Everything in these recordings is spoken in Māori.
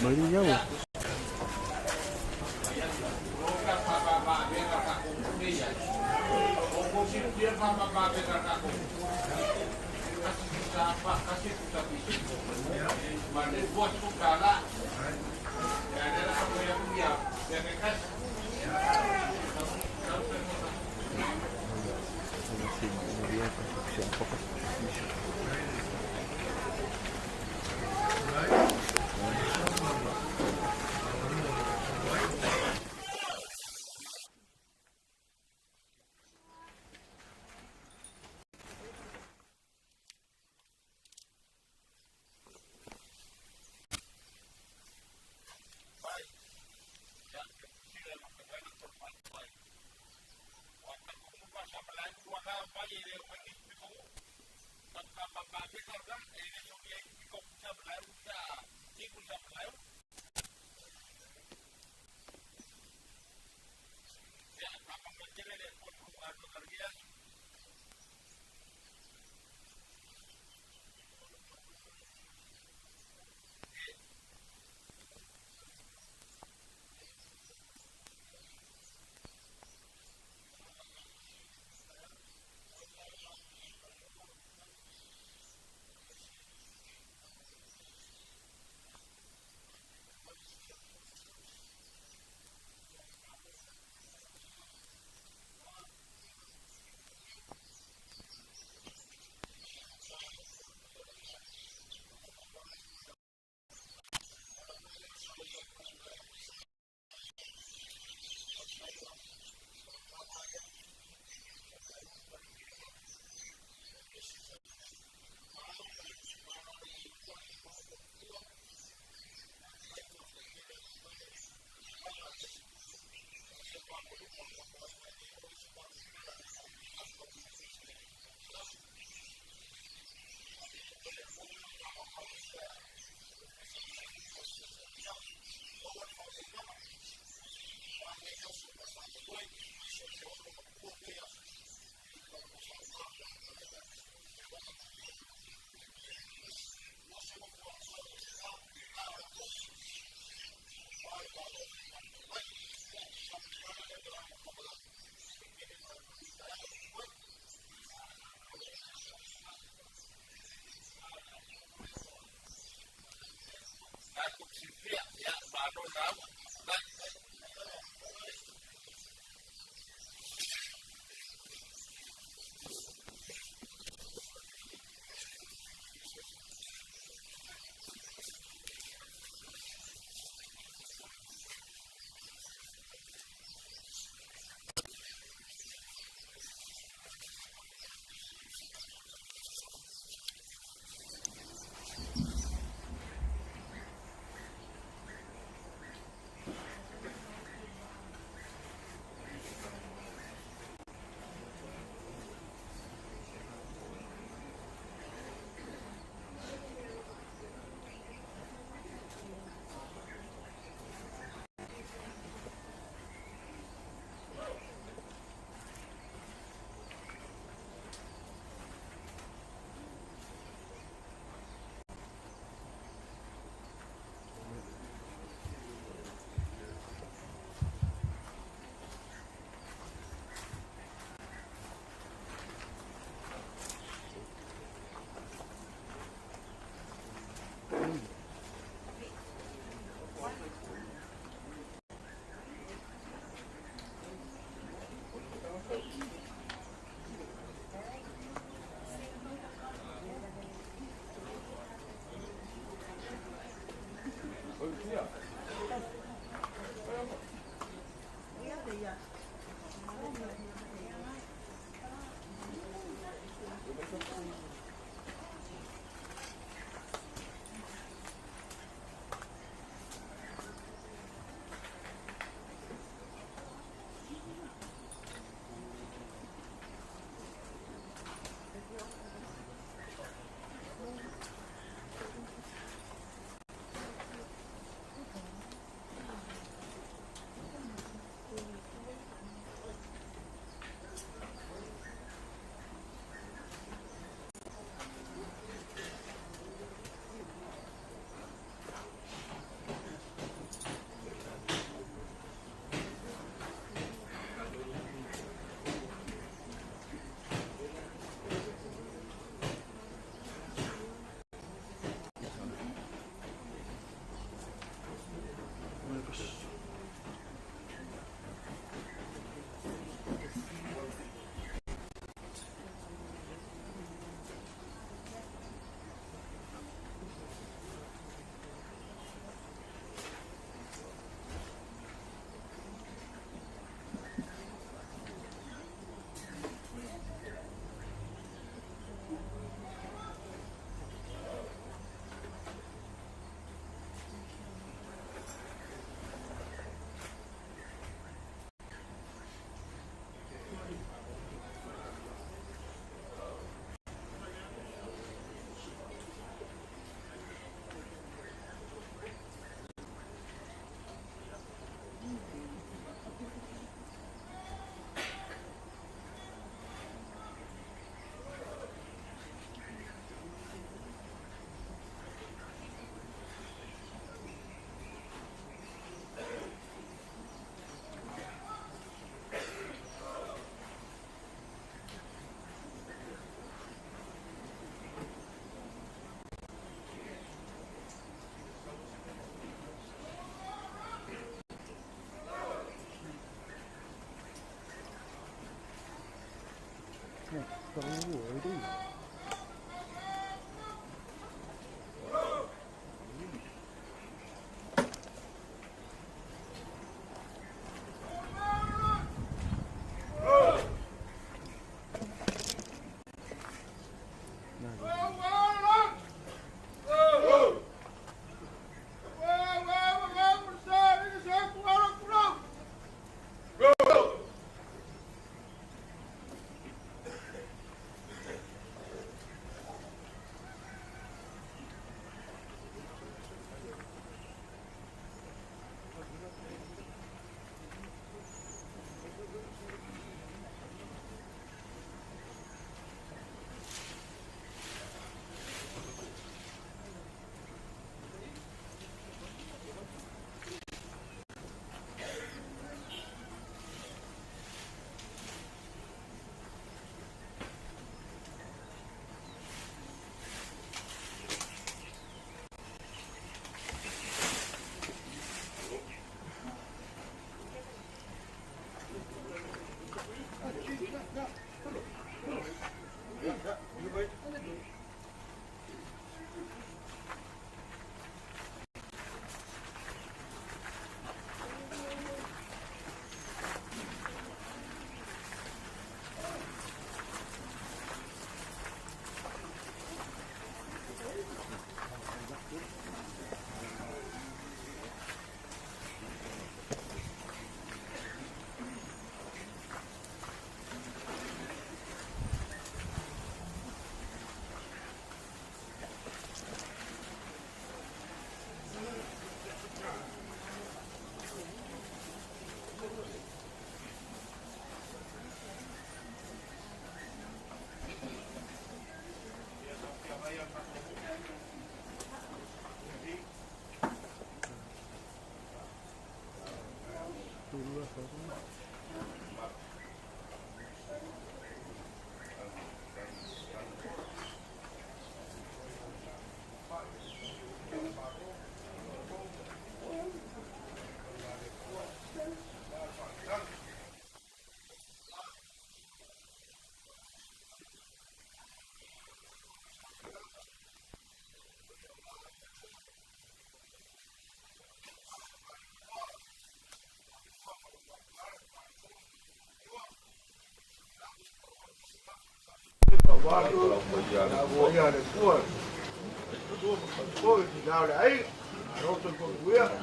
Beliau.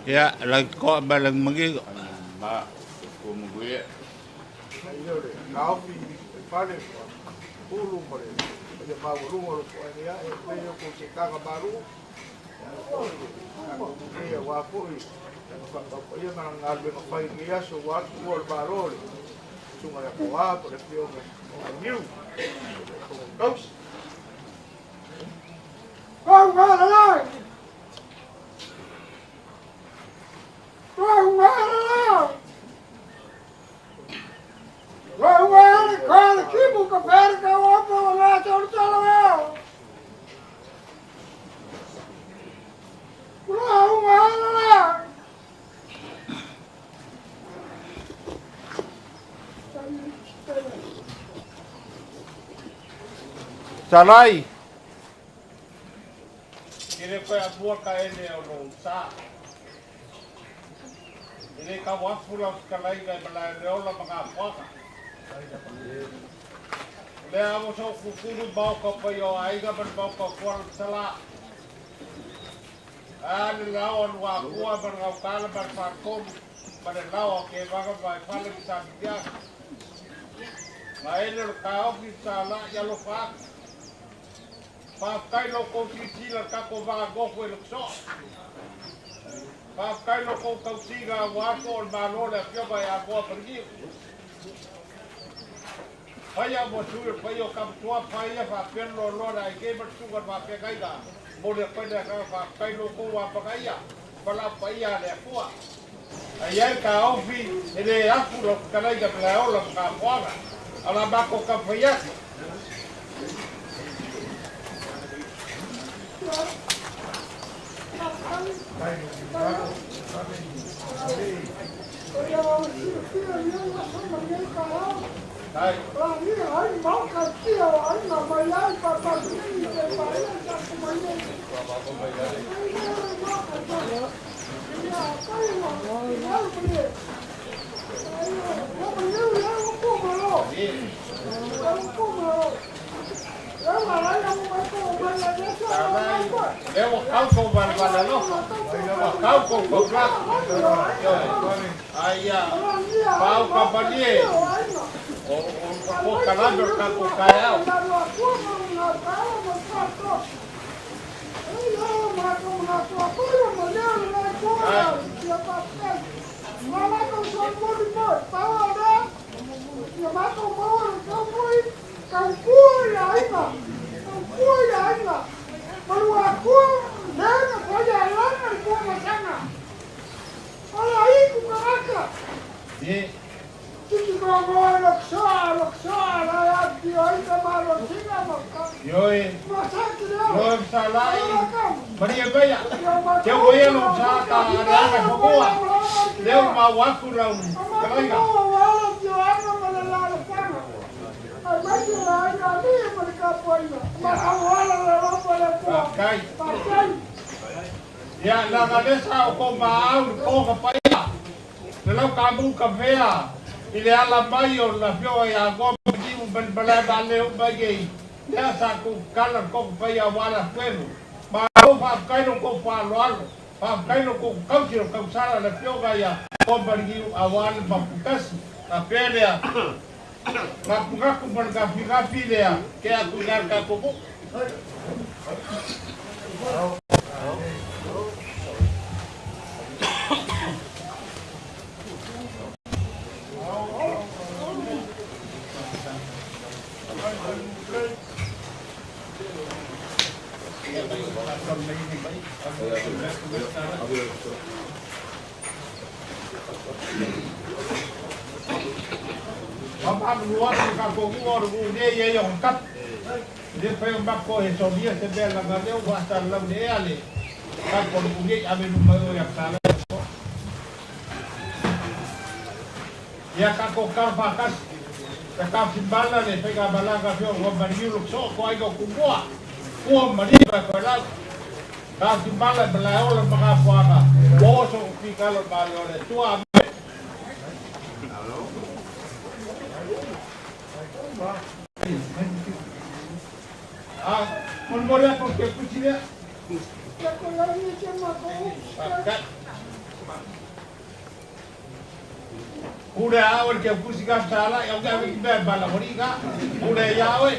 Ya, lagi kok balang magi. Ma, como gue. Kau pi pale pulu pale. Dia mau rumah lu ya, dia ko se kaga baru. Dia wa pui. Ia mana ngalbe no pai dia so wa ko baru. Cuma ya ko wa por el new. Coach. Go go along. Go go along. Go go along, keep on comparing go up on that on the telephone. Go go along. Salai. Kire koe a mua ka ene o no sa. Ine ka wapura ka lai ka bala leola maka waka. Le amo so kukuru bau ka pa yo aiga ban bau ka kuar sala. Ani lao an wa kua ban ngau kala ban parkom ban lao ke baga bai pale sa dia. Ma ene ka ofi sala ya lo fa. Pakai loko titila kako vaga gofo el so. Pakai loko kautiga wako malole pioba ya boa pergi. Paya mosul payo kaptua paya fa perlo lora ke bersugar va pe kaiga. Mole pada ka pakai loko wa pakaya. Pala paya le kuah. Ayai ka ofi ele aku lo kalai ka plaola ka kuah. Ala bako ka paya. Leo kau kau bala lo. Kau kau plak. Aya. Pau kapalie. O kanado kau kaya. Yoi, yoi salai, Maria Baya, kau boleh lupa tak ada apa semua. Leo mau aku lau, kaiga. Kai. Ya, nak ada kau mau kau kapaya. Kalau kamu kapaya, ini alam bayo la pio ya kau pergi berbalai leo bagi. Ya saku kalan kau kapaya wala pelu. Mau pakai no kau paluan, pakai no kau kiro kau salah la pio gaya. Kau pergi awal bapukas, tapi dia. Ngaku bergapi-gapi dia, kayak aku nyangka kuku. Apa luar kaku luar dia yang kat dia pengen bakko itu dia sebel lagi dia wasal lam dia ali kan kalau dia ambil rumah yang salah ya kaku karpakas kakak simbala le pega balaga fio gua bagi lukso kau itu kuat mari berkerak kakak simbala belajar orang mengapuaka bosok kalau belajar tua Memorial porque kucingnya. Udah awal ke kucing salah, yang udah kita bala mereka, udah ya awal.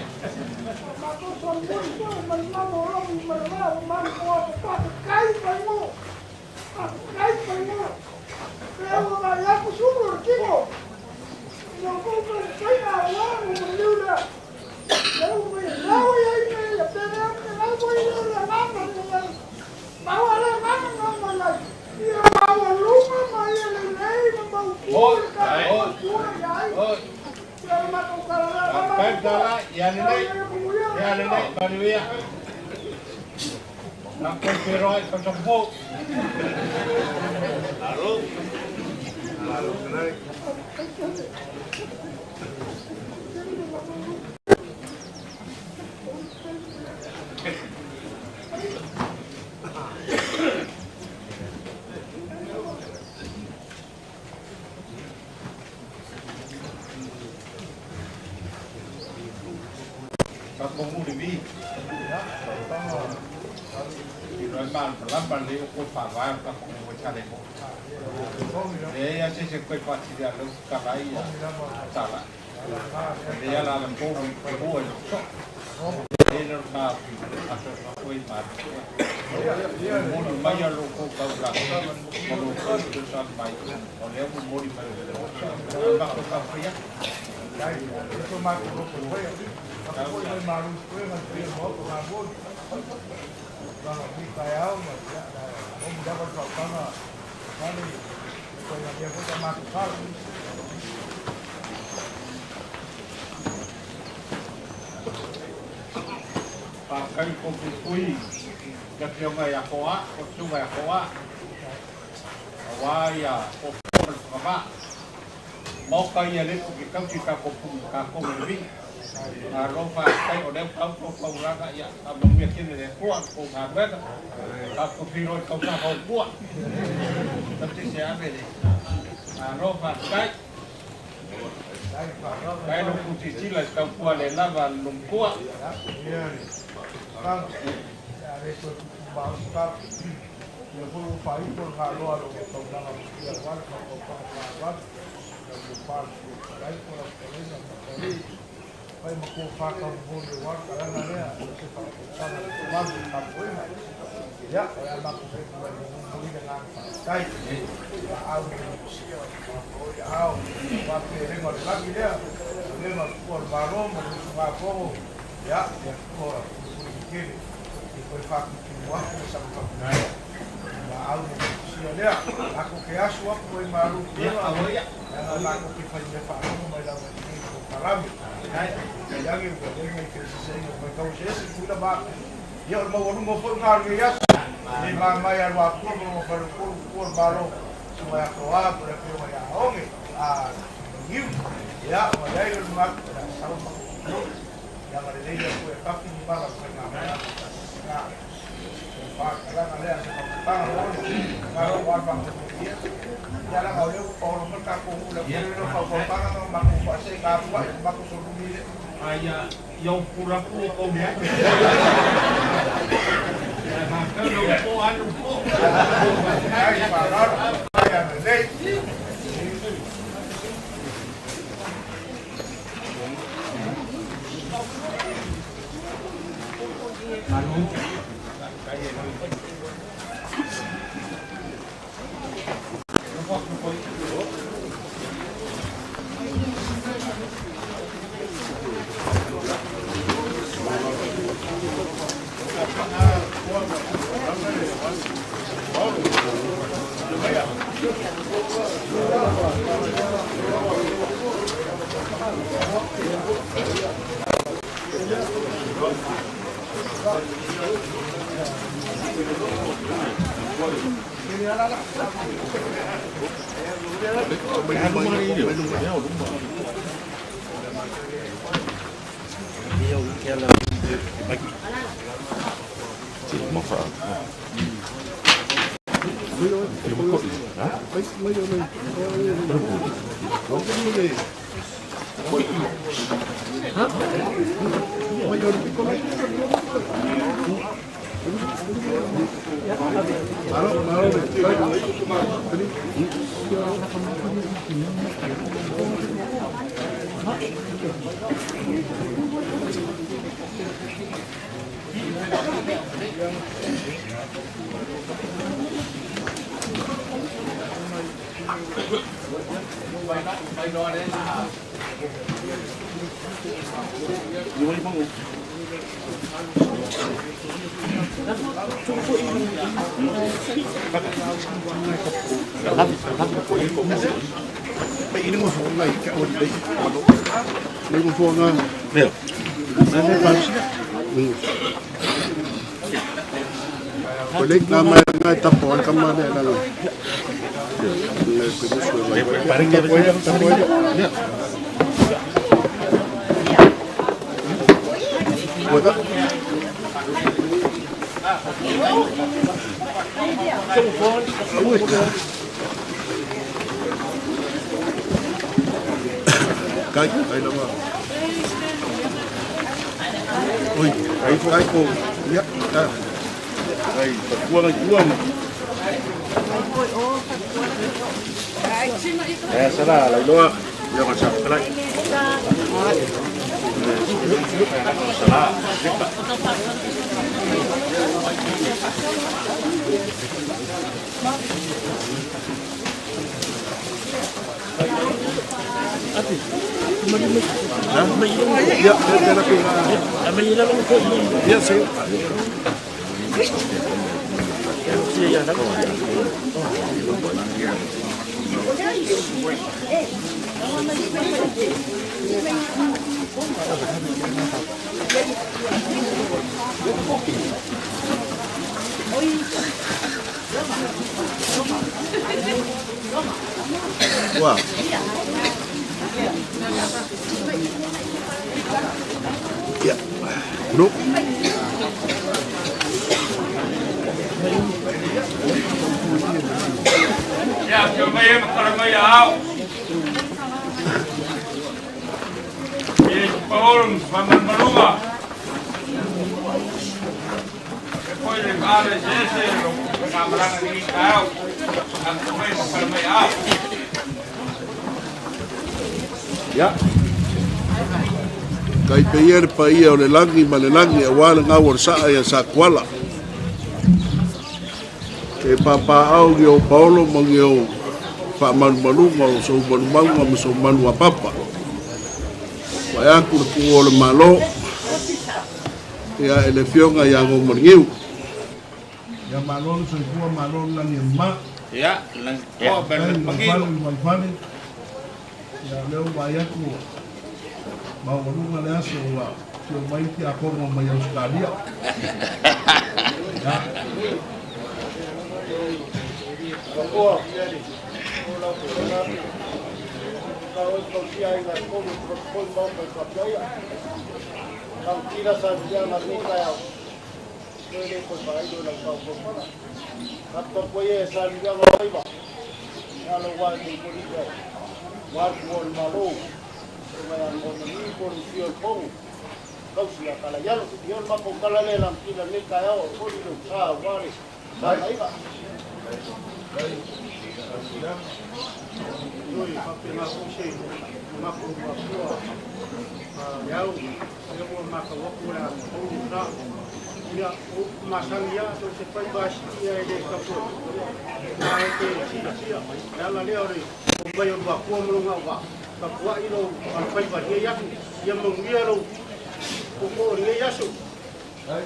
Ya nenek baru ya. Nak pergi ke Jepang. Lalu naik. Kamu lebih, di rumah berlamban di ukut pagar, kamu bercari kok. Dia sih sekoi pasti dia harus karai ya, salah. Dia lalam kau kau itu, dia nerka asal kau itu mati. Mau bayar loko kau belakang, kalau kau itu sampai, kalau dia mau dibayar, kalau kau ya. Itu mati loko ya. Aku itu baru sekali masih mau kabur. Kalau di kayau ya, mau dapat sama kali. Kalau dia pun masuk kali. Pakai kopi kui, kerja gaya koa, kerja gaya koa. Awaya, kopi apa? Mau kaya lihat kita kopi kakak lebih. Ropa kai odem kau raga ya abang yakin deh kuat kau ngaget kau piroi kau kau kuat tapi siapa deh ropa kai lu putih cilas kau kuat lelaban lu kuat kang ya itu bahas kang ya pun pai pun kalau ada untuk dalam ya wan kalau wan dan lupa lain kalau ini pai makufa kang pun wan karena dia itu sana wan tak boleh ya ya mak beli dengan baik ya au au waktu ini mau lagi dia mau por baru mau ya ya por begini itu fakir semua sama budaya mau dia aku kayak suap kue baru dia yang aku kita faru mau dalam ini kalami ya gitu jadi kita mau sih sudah bak ya mau por ngar ya ni mama ya waktu mau por baru semua keluar berarti mau ya onge ya mulai rumah sama yang ada di kue kaki di bawah pengamatan nah pak kalau ada yang kalau warga kemudian jalan kalau orang berkampung udah kalau kalau maku pasai kapu maku suruh dia ayah yang pura-pura kau dia kalau kau anu kau ayah parar ayah nedek Balik nama ngay tapon kemana lalu? Paling dia tapoy. Ya. Buat apa? Kay nama. Oi, kay ko. Ya. Ay, kuang. Sana, lại luôn. Giờ còn sập cái này. Ya, sí. Wow. Ya. Bro. Ya, cho mấy em còn mấy áo. Đi, Paul, mà mình mà đúng à? Ada sese pengambilan ini kau. Aku main makan mayau. Ya. Kai peia paia o le langi ma le langi a wala ngā warsa ia sa kuala. Ke papa au ki o Paulo ma ki o wha manu ma o so manu maunga ma so manu a papa. Wai aku le kua o le malo. Ia ele fionga ia ngō maringiu. Ya malon so kuwa malon lang yung ma. Ya, lang ko ben magigo. Ya leo bayar ko. Mau ngomong na so wa. So may ti ako mo may Australia. Ya. Ako. Kalau kau siai nak kau mau berkaya. Kau tidak saja nak nikah. Ini pun baik dalam kau pun. Atau punya sahaja orang iba. Kalau wajib pun dia, wajib malu. Kemudian orang ini pun dia pun. Kau siapa kalau yang dia mampu kalau lelam tidak nikah awak pun itu sah wajib. Baik iba. Ui, papi mampu sih, mampu mampu. Jauh, dia pun mampu waktu dah, pun dah. Ya, masang dia tu sepai bas dia de kapur. Naik ke sia-sia. Dalam dia orang bayar baku melunga wa. Kapua ilo alpai bas dia yang mengia lo. Pokok dia yasu. Hai.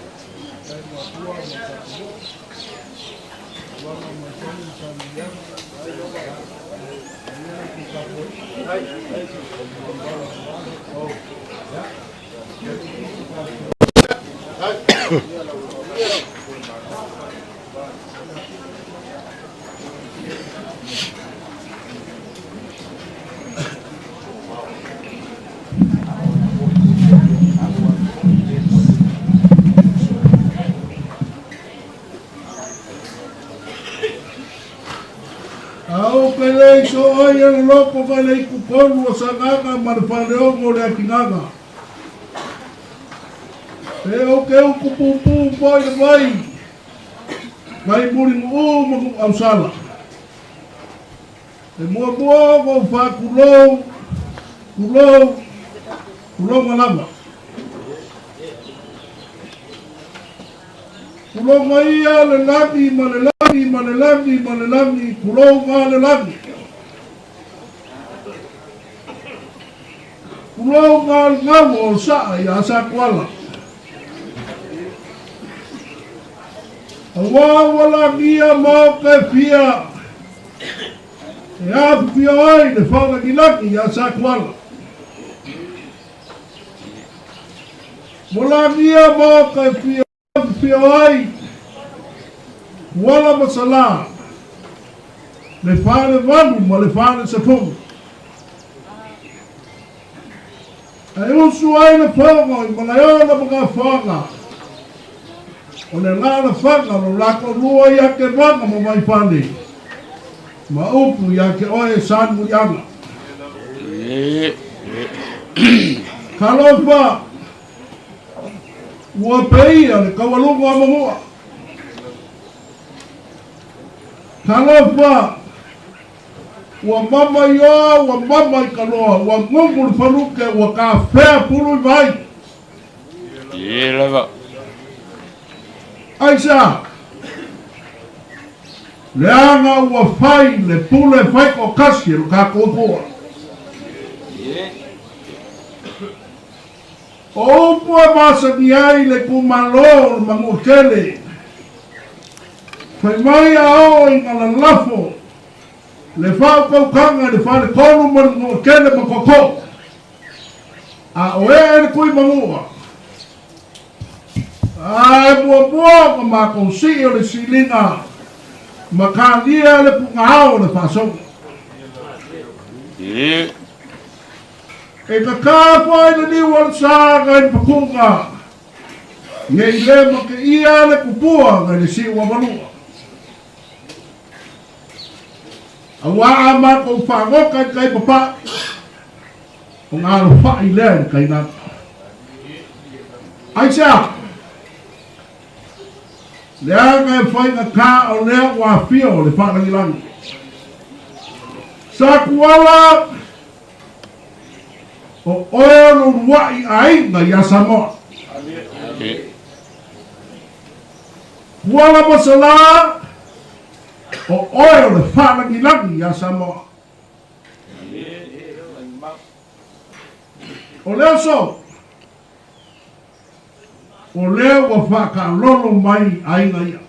Au pelei so ai ang lopo pelei kupon o sanganga marfaleo mo le kinanga. Eo ke o kupupu boy de vai. Vai muring o mo au sala. E mo mo fa kulo malama. Kulo mai le lagi malelagi, kulo malelagi. Kulo ngamo sa ya sa kuala. Wala dia mau ke pia. Ya pia ai de fala gilaki ya sa kuala. Wala dia mau ke pia ai. Wala masalah. Le fale vanu ma le fale sepong. Ai usu ai le fonga i malayo na mga fonga. O le ngana whanga no lako lua ia ke wanga mo mai pande. Ma upu ia ke oe san murianga. Kalofa ua peia le kawalunga mamua. Kalofa ua mama ia, ua mama i kaloa, ua ngungu le faluke, ua ka whea pulu i vai. Leva. Aisa, le anga ua whai, le pule whai ko kasi, lo ka kōpua. O pua masa ni ai le kumalo, mangukele. Whai mai ao i ngala lafo, le whao kaukanga, le whale konu mangukele makoko. A oe e kui mangua. Ai mua ko ma ko si o le silinga makalia le pungao le fasong e ka foi le ni wal sa ga pakunga ye le mo ke ia le kupua ga le si wa malu awa ma ko fa go ka kai papa pungalo fa ile kai na Aisha Le anga e whai na ka o lea wa fia o le whanangi langi. Sa kuala o oero ruai ainga ia Samoa. Kuala masala o oero le whanangi langi ia Samoa. O lea so, o lea wa whaka lolo mai ainga ia.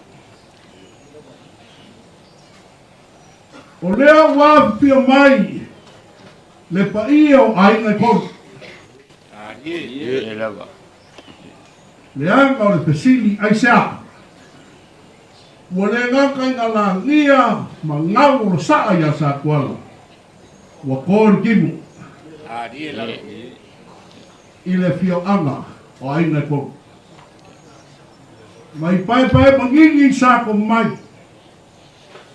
O lea wa pia mai le paia o ainga kolu. Le anga o le pesili aisea. Wa le ngaka inga la ngia ma ngau o saa ia sa kuala. Wa kore kimu. I le fio anga o ainga kolu. Mai pai mangingi sa ko mai.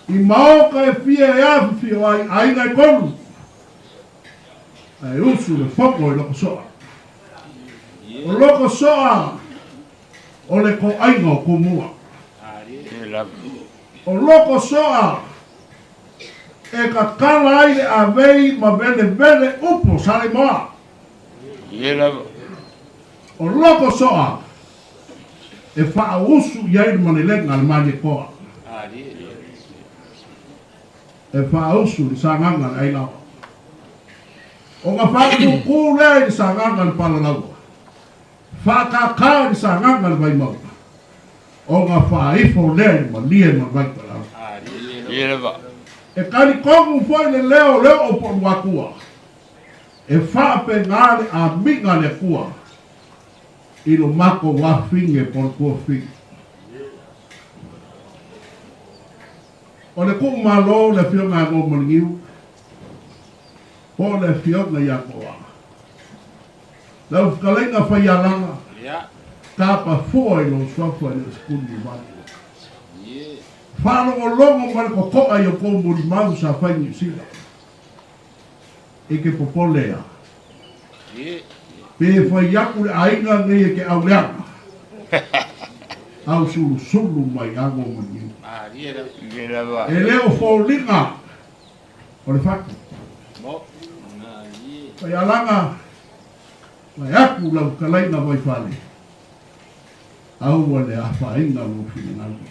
I maoka e fia e afu fio ai ainga kolu. Ai usu le foko e loko soa. O loko soa o le ko ainga o kumua. O loko soa e ka kala ai le avei ma vele upo sale moa. O loko soa e wha usu iai manilenga le mani koa. E wha usu li sanganga le aina. O nga whatu kūlea li sanganga le palalau. Wha kakao li sanganga le vai mau. O nga wha ifo lea li malie ma vai palau. E kani kongu foi le leo o por wakua. E wha pe ngare a minga le kua. I lo mako wa finge por kua finge. O le kuku malo le fio ngā ngō malingiu. Po le fio ngā yakoa. Lau whakalenga whaialanga. Tāpa fua i lo swafua i le skuni wani. Whārongo longo mare ko koa i o kou muri mau sa whai New Zealand. E ke popolea. Pe whai aku le ainga ngai e ke au leanga. Au sulu mai ango malingiu. E leo fōlinga o le whaku. Pai alanga mai aku lau kalaina vai whale. Aua le awhainga lo whiningango.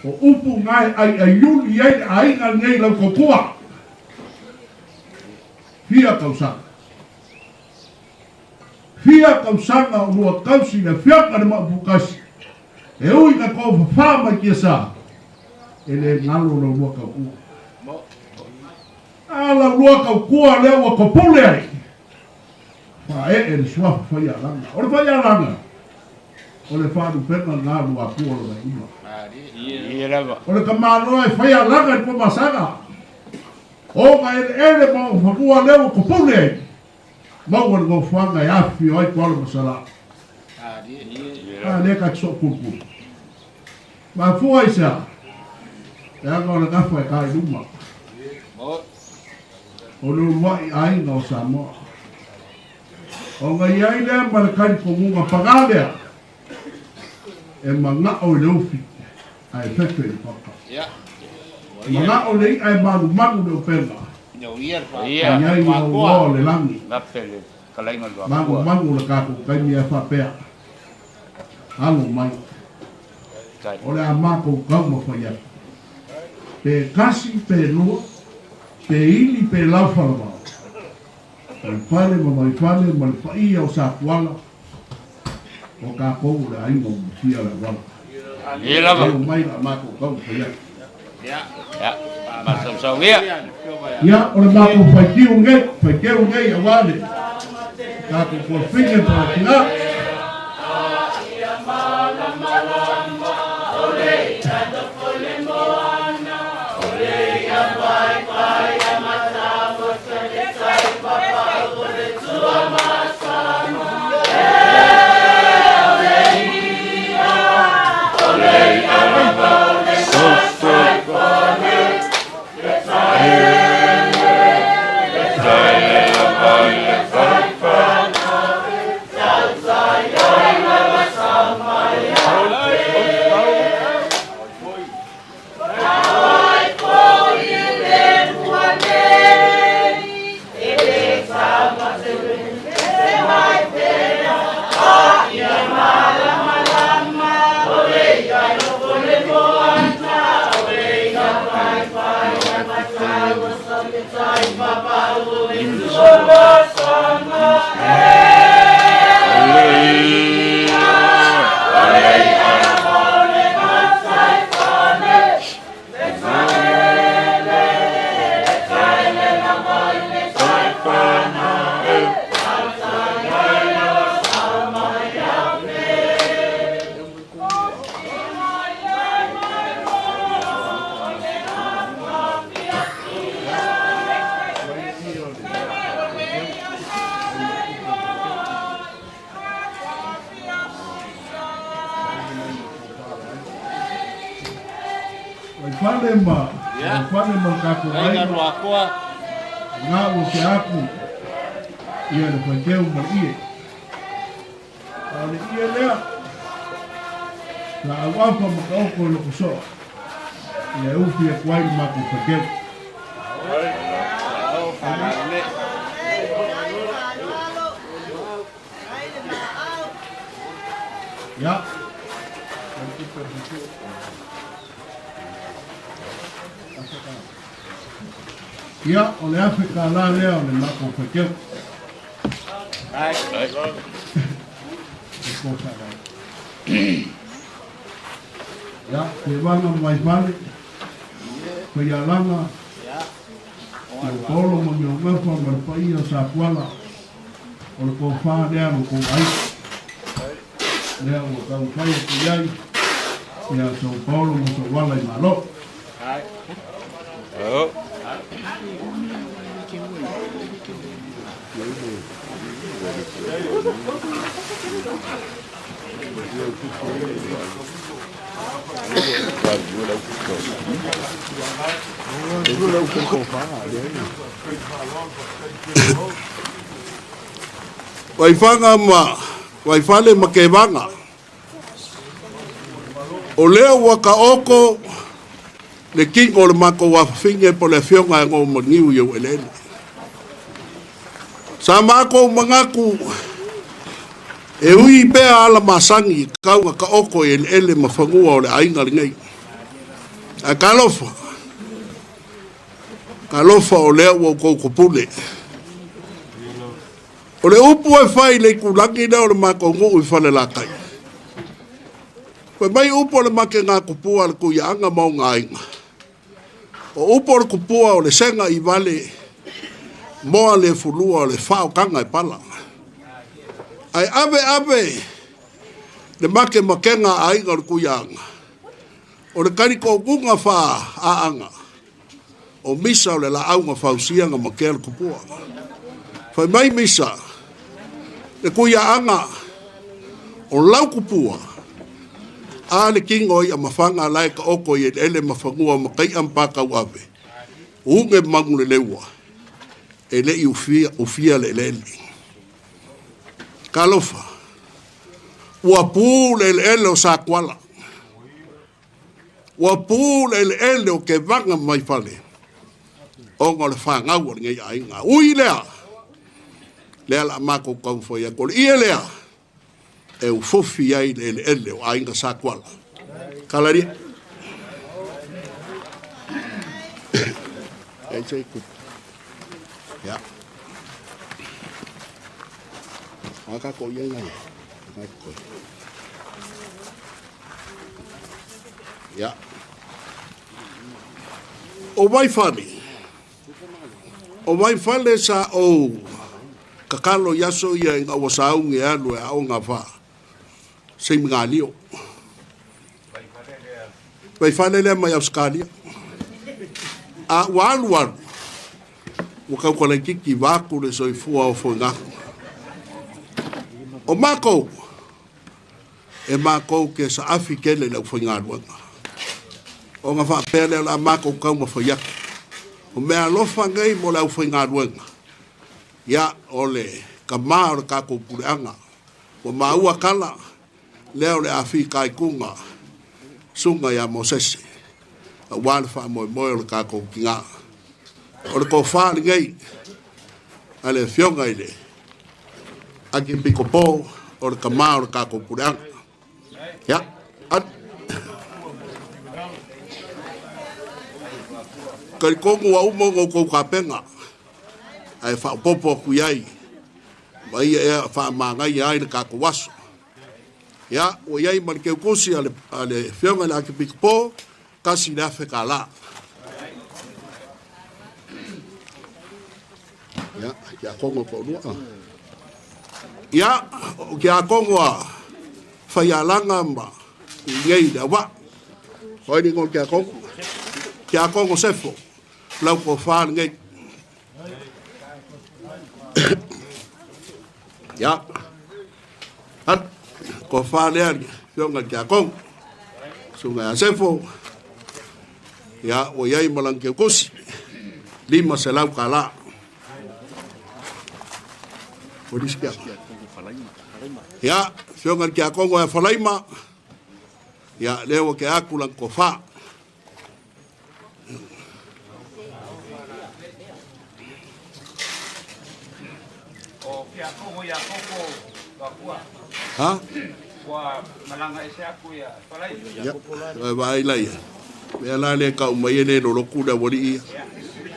O upu ngai ai yuli ai le ainga ngai lau kokua. Fia kausanga. Fia kausanga o lua kausi le fiaka le maupukasi. E ui ka kōwha whāma kia sā. E le ngalo la lua kau kua. La lua kau kua leo wa kopule ai. Wha e le swafu whai alanga. O le whai alanga. O le whāru pena ngā lua kua la ima. O le kamanoa e whai alanga i po masanga. O ka ele mau whakua leo wa kopule ai. Mau ane ngō whanga e awhi o ai kuala masala. Le ka tso kuku. Ma fua isa. E anga o le ngawha e kai luma. O le uruai ainga o Samoa. O nga iai lea ma le kai komunga pangalea. E manga o le ufi. Ai pepe i papa. Manga o le i ai manu le upenga. Iai o ua le langi. Mangu le kaku kai mia whapea. Halo mai. O le amako kauma whai atu. Pe kasi, pe lua, pe ili, pe laufalama. Mai whale, mai whale, mai whaia o sa kuala. O ka kou le ainga o mutia le wala. Halo mai la amako kauma whai atu. Ia, o le mako whai kiu ngei a wale. Ka kua whine pa tina. Wale ma kako ai Ai roa koa. nga o ke aku ia le pakeu ma ie. Ale ie lea la awapa ma ka oko le kuso. Ia ufi e kwai ma ku pakeu. Ya. Ia, o le Afrika la lea o le mako whakeu. Ai. Ia, te wanga mai male. Ko ia langa. O kolo mo mi o ngawha ma le pai o sa kuala. O le kou wha lea mo kou ai. Lea o kau whai o ku iai. Ia so kolo mo so wala i malo. Ai. Oh. Waifanga ma waifale makevanga. O leo waka oko le king o le mako wa finge po le fionga ngo mangiu yo elene. Sa mako mangaku e ui pe ala masangi kau ka oko ele mafangua o le ainga ngai. A kalofa o leo o kokopule. O le upu e fai le kulangi na o le mako ngu i fale la kai. Koe mai upo le make ngā kupua le kuianga mau ngā inga. O upo le kupua o le senga i vale moa le fulua o le whao kanga i pala. Ai ave le make makenga a inga le kuianga. O le kariko gunga wha a anga. O misa o le la aunga whausianga makea le kupua. Whai mai misa le kuianga o lau kupua. A le kingo i a mawhanga lai ka oko i ele mawhangua makai ampaka uawe. Unge mangu le leua. E le i ufia le lele. Kalofa. Ua pū le ele o sa kuala. Ua pū le ele o ke vanga mai fale. Ongo le whangau o ngai ainga. Ui lea. Lea la mako kau fwoi a kore. Ia lea. E u fofi ai le ele o ainga sa kuala. Kalaria. E sei ku. Ya. Aka ko ia ngai. Ya. O vai fani. O vai fale sa o kakalo yaso ia inga wasaungi anu e aonga wha. Sei mga lio. Vai fale lea mai Australia. A waluan. Wakau kone kiki waku le soifua o fwingaku. O mako. E mako ke sa afi kele le fwingaruanga. O nga wha pere la mako kau ma fwyaku. O mea lofa ngai mo la fwingaruanga. Ya ole kamar kako pureanga. O maua kala. Leo le afi kai kunga. Sunga ya Mosese. A walfa mo le kako kinga. O le kofari ngai. Ale fionga ile. Aki piko po. O le kamar kako pureanga. Ya. Kari kongu wa umo ngoko kapenga. Ai fa popo ku yai mai e fa mangai ai le kako waso ya o yai man ke kusi ale fionga la ke pikpo kasi na fe kala ya kongo ko no ya o ke kongo fa ya langa ma ngai da wa ho ni ko ke kongo sefo lau ko fa ngai ya at ko fa le fionga kia kong sunga sefo Ya o yai malang ke kosi. Lima selau kala. Polis kia. Ya, fiongan kia kongo e falaima. Ya, lewa ke aku lang kofa. O kia kongo ya koko kakua. Ha? Wa malanga ese aku ya palai. Ya, vai lai. Mea la le ka umai ne lo loku da wori.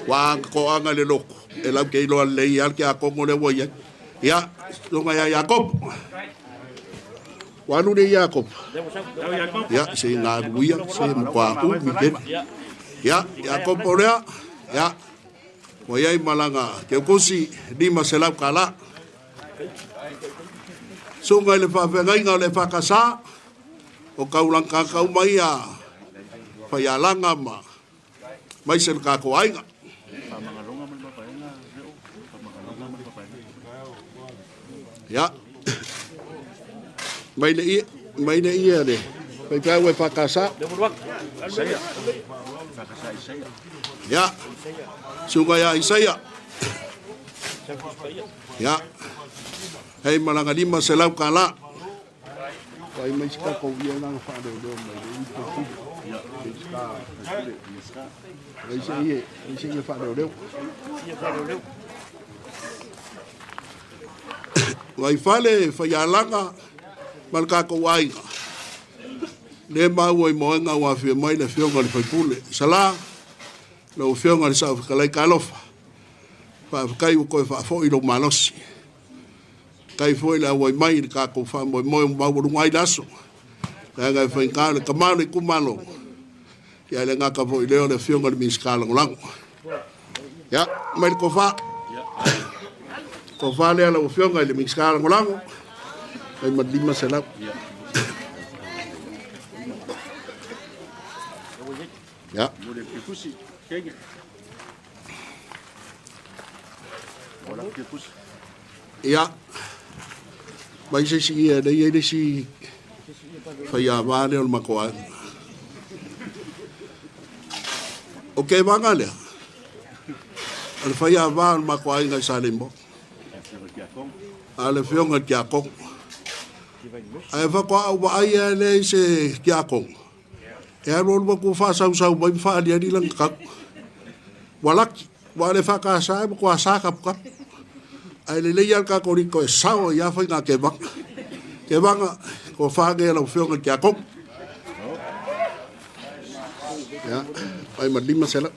Wa ko anga le loko. E lau ke ilo le ia ke a kongo le wo ia. Ya, longa ya Jakob. Wa nu de Jakob. Ya, se nga ruia, se mpa u mi ben. Ya, Jakob orea. Ya. Wa ia malanga ke kosi di masela kala. So ngai le fa ngai nga le fa kasa. O kaulang ka kau mai a. Fa ya langa ma. Mai sel ka ko ainga. Ya. Mai le ia le. Pai pa we fa kasa. Ya. Sungai ya Isaya. Ya. Hei malanga lima selau kala. Pai mai ska ko ia nang fa de mai de ko ku. Ya, ska. Ai se fa de. Wai fale fa ya langa malka ko wai. Le ma wo mo nga wa fi mai le fio ngal fa pule. Sala. Lo fio ngal sa ka lai kalofa. Fa kai ko fa fo i lo malosi. Kai foi la wai mai ka ko fa mo ma wo ngai laso. La ga fa ka le kamane ku malo. Ya le nga ka foi le fio ngal mi skala lang. Ya, mai ko fa. Ko fa le la fio ngal mi skala lang. Ai madima sela. Ya. Ya. Mai se si da ye de si fa ya va le ma ko. Okay banga le. Al fa ya va ma ko ai ngai salimbo. Ale fio ngai kia ko. Ai fa ko au ba ai le se kia ko. E aro lo ko fa sau mai fa dia di lang ka. Walaki wale fa ka sa ko sa ka ka. Ai le ia ka ko ri ko sao ya fa nga ke bang. Ke bang ko fa ge lo fio nga kia ko. Ya, ai madima sela.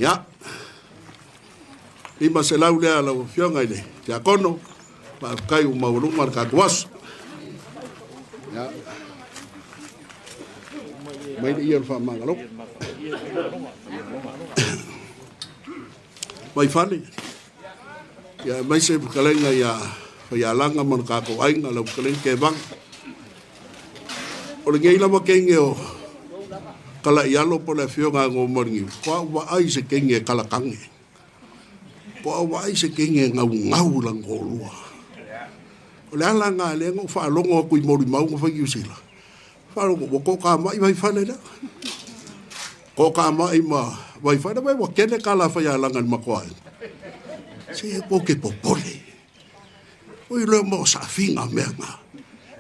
Ya. Lima sela le lo fio nga ile. Kia kono pa kai u maulu mar ka kuas. Ya. Mai de ia fa mangalo. Mai fale. Ya mai se kalenga ya ya langa man ka ko ai ngalo kalen ke bang. O le ngeila ma kenge o kala ia lo po le fio nga ngo morngi. Ko wa ai se kenge kala kange. Po wa ai se kenge ngau lang ko lua. O le langa le ngo fa longo ku mo mau ngo fa yusila. Falo ko ka mai vai fale la. Ko ka mai ma vai fale vai wa kene kala fa ya langan makwai. Si po ke popole. Oi le mo sa finga menga.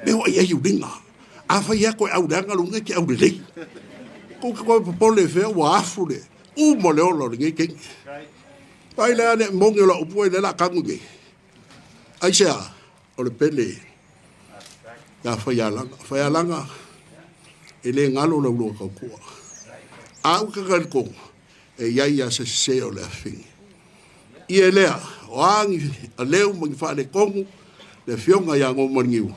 Me wa ya yudinga. A fa ya ko au danga lu nge au de. Ko popole fe wa afule. U mo le lo nge ke. Pai le ne mo nge lo po le la kangu ge. Ai sia o le pele. Ya fa ya langa. Ele ngalo lo lo ko. Au ka ko e ia se o le afing. I elea oangi a leu mo fa le kongu le fionga ya ngo morngiu.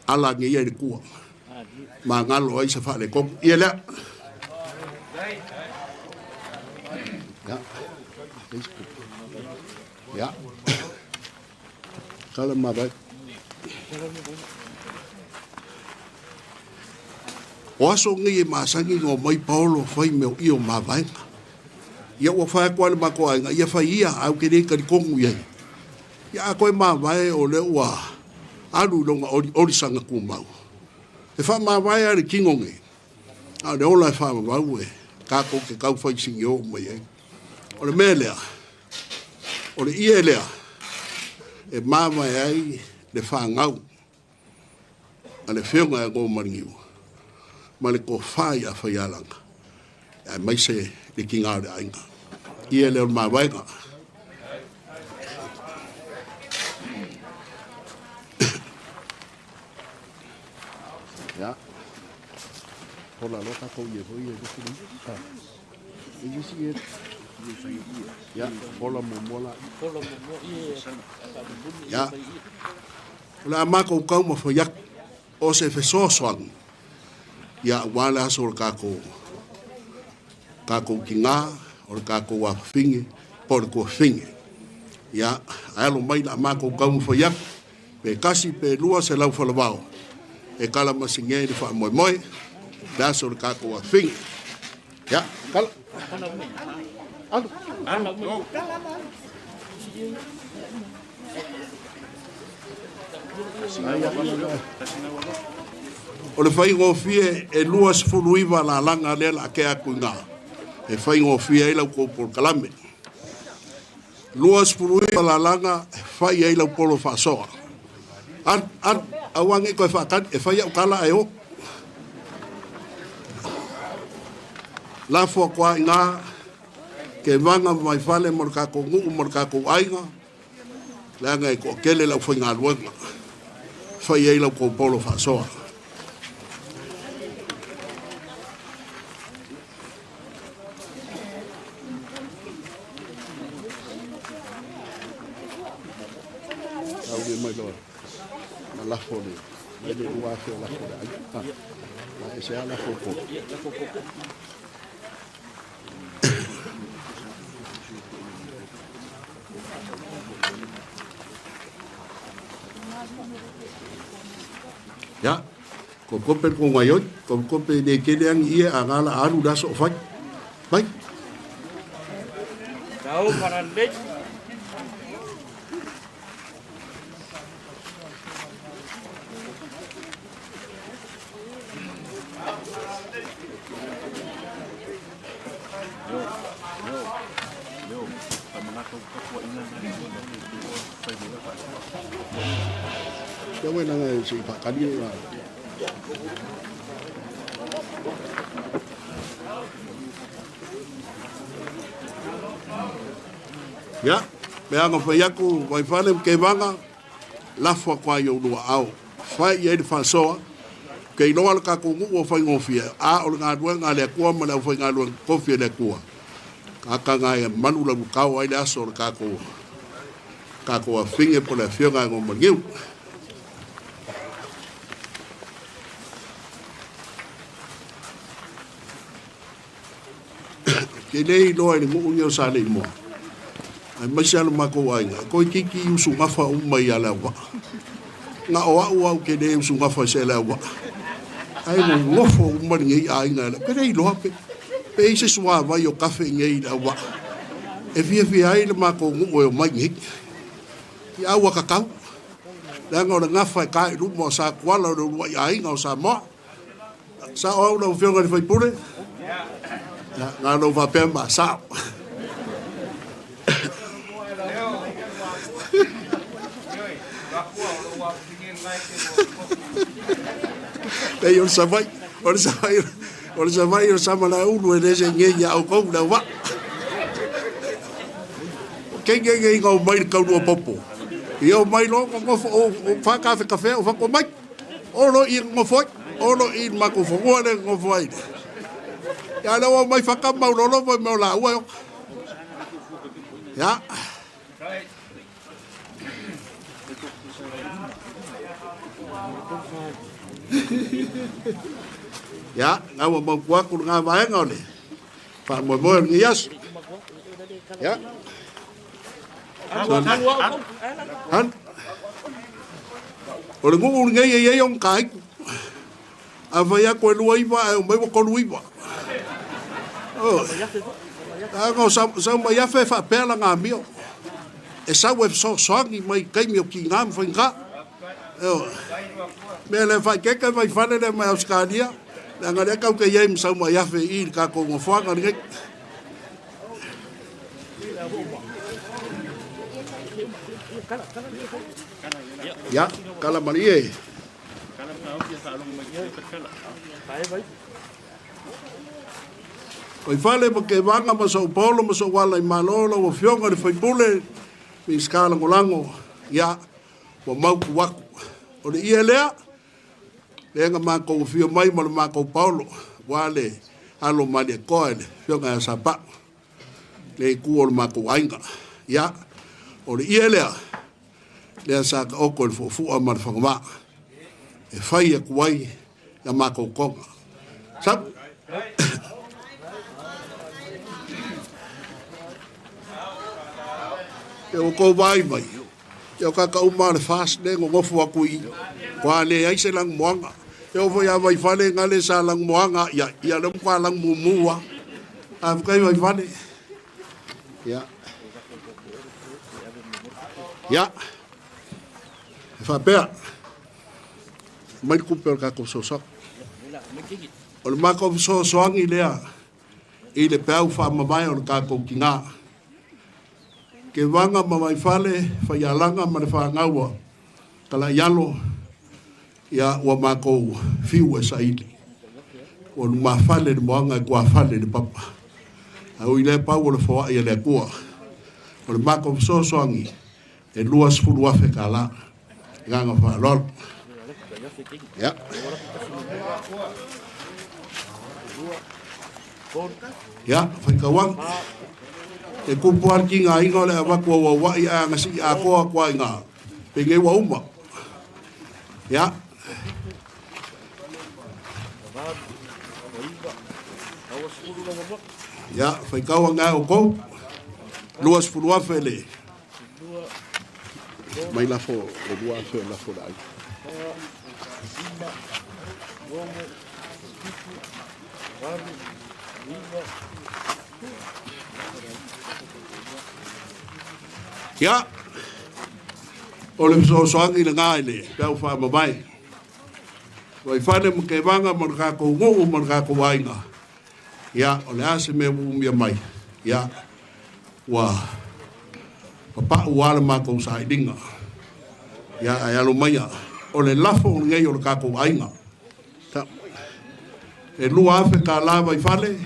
Ala nge ia le kua. Ma ngalo ai se fa le kongu. I elea. Ya. Ya. Kala ma ba. Oaso ngi masangi ngo mai Paulo fai meu io ma vai. Ia o fa ko le mako ai ia fa ia au ke ka kongu ia. Ia ko ma vai o le wa. Alu longa ori sanga ku mau. E fa ma vai ari kingonge. A le ola e wha mau e. Ka ko ke kau whai singi o mai e. O le mea lea. O le ia lea. E māma e ai le wha ngau. A le whiunga e ngō maringiu. Ma le ko whai a whai alanga. E mai se le ki ngā re ainga. Ia lea o le māwainga. Ya. Hola loca con ye voy a decir. Y yo sí ya, hola momola. Ya. La mako kau mo foyak o se feso soan. Ya wala sol kako. Kako kinga o kako wa fingi por ko fingi. Ya, alo mai la mako kau mo foyak. Pe kasi pe lua se lau falabao. E kala masinge de fa moi moi da so ka ko fing ya kala alo o le fai go fie e luas fuluiva la langa le la ke akunga e fai go fie ila ko por kalame luas fuluiva la langa fai ila polo fa so an awang e ko fakat e fai kala e o la fo kwa nga ke vanga mai fale morka ko ngu morka ko ainga la nga ko kele la fo nga luenga fai e la ko polo fa so au de mai lo la fole le de ua fe la fole ai la ese ala foco ya ko kopel ko ngayot ko kopel de keleang ia angala alu da so fai bai Kau parandet. Yo voy a decir para caliente. Ya, vean que ya con wifi que van a la fue cuando yo au. Fai ya el fasoa que no al ka con u fai ngofia. A o nga duenga le kwa ma la fai nga duenga kofia le kwa. Ka nga e manu la bukau ai la so ka ko a finge por la fianga con morgiu. Que nei no ai mo unio sa nei mo. Ai mai sa ma ko ai ko kiki usu ngafa mai ala wa. Nga o ke nei usu ngafa se la wa. Ai mo ngofo umani ngai ai nga pe nei lo pe se swa va yo kafe ngai la wa. E vi ai le ma ko ngo mai ngai. Ya wa kakau. La ngo ngafa ka ru mo sa kwala ru wa ai nga sa mo. Sa o no fio nga foi pure. Nga no va pemba sa. Đây ông sa vai, ông sa mà là uống rồi để xem nghe nhạo có đâu vắt. Cái ngồi mấy câu đùa popo, yêu mấy nó có pha cà phê, pha có mấy, ô nó yên mà phơi, ô nó yên mà cũng phơi qua đây ngồi phơi. Ya đâu mấy pha cam màu nó phơi màu lạ quá, ya. Ya, ngau mo kwa ku nga vai ngau ni. Fa mo mo ni yas. Ya. Han. Ora ngu ngai ye yong kai. A vai a ko lui va, o mai ko lui va. Oh. A ngo sa mai a fe fa pela nga mio. E sa web so ni mai kai mio ki ngam fa nga. Oh. Me le fai que vai fare le mai Australia Nga le kau ke ye msa mo ya fe I ka ko mo fa nga ngai. Ya, kala mari e. Oi fale mo ke vanga mo São Paulo mo so wala I malolo o fionga de foi pule mi skala ngolango ya o mau waku o le ia lea le nga ma ko fio mai mo ma ko Paulo wale alo mali ko ele fionga sa pa le ku o ma ko ainga ya o le ia lea le sa o ko fu o ma fa ma e fai e kuai ya ma ko ko sap o ko vai mai o ka ka uma le fast le ngo fu aku I kwa le ai se lang moanga o vo ya vai fale ngale sa lang moanga ya le kwa lang mumua a kai vai fale ya fa pea mai ku per ka ko so o le ma ko so angi lea I le pea fa mai o ka ko kinga ke wanga mai fale fa ya langa ma fa ngawa kala yalo ya wa mako fiu saidi o ma fale de moanga kwa fale de papa au ile pa o le fo ya le kwa o mako so angi e luas fu wa fe kala nganga fa lol ya ya fa kawang e kupuar ki ngā inga le awa kua wa wai a ngasi a koa kua inga penge wa uma ya ya fai kaua ngā o kou luas furua fele mai lafo o lua fe lafo dai ya o le so angi le ngai le pau fa mai vai fane mo ke vanga mo ka ko ngo mo ka ko wainga ya o le ase me u mi mai ya wa papa wa le ma ko sai dinga ya ya lo mai o le lafo ngai o ka ko wainga ta e lua fe ka la vai fale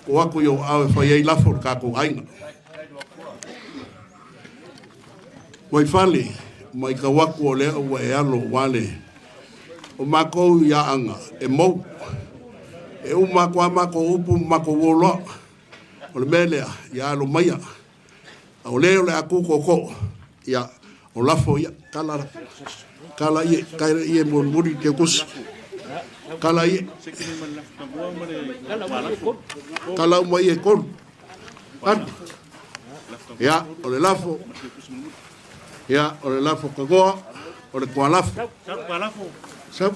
o ako yo a fa ye lafo ka ko wainga Wai fale, mai ka waku o lea ua e alo wale. O mako ia anga, e mou. E u mako a mako upu mako wolo. O le melea, ia alo maia. O leo le aku koko. Ia, o lafo ia, kala ie, kaira ie muri ke kus. Kala ie. Kala uma ie kon. Ia, o le lafo. Ya, o le lafo kagoa, o le kua lafo. Sap kua lafo. Sap.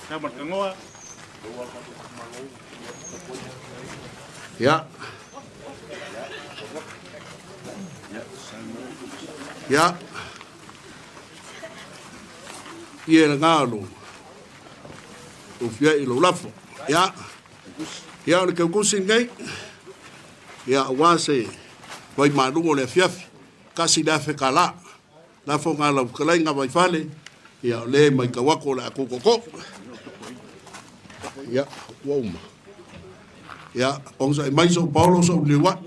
Sap kangoa. Ya. Ya. Ie le ngalo. O fia I lo lafo. Ya. Ya, o le kaukusi ngai. Ya, wase. Vai marungo le fiafi. Kasi da fe kala la fo ngala kala nga vai fale ya le mai ka wako la ko ya woma ya onza mai so Paulo so le wa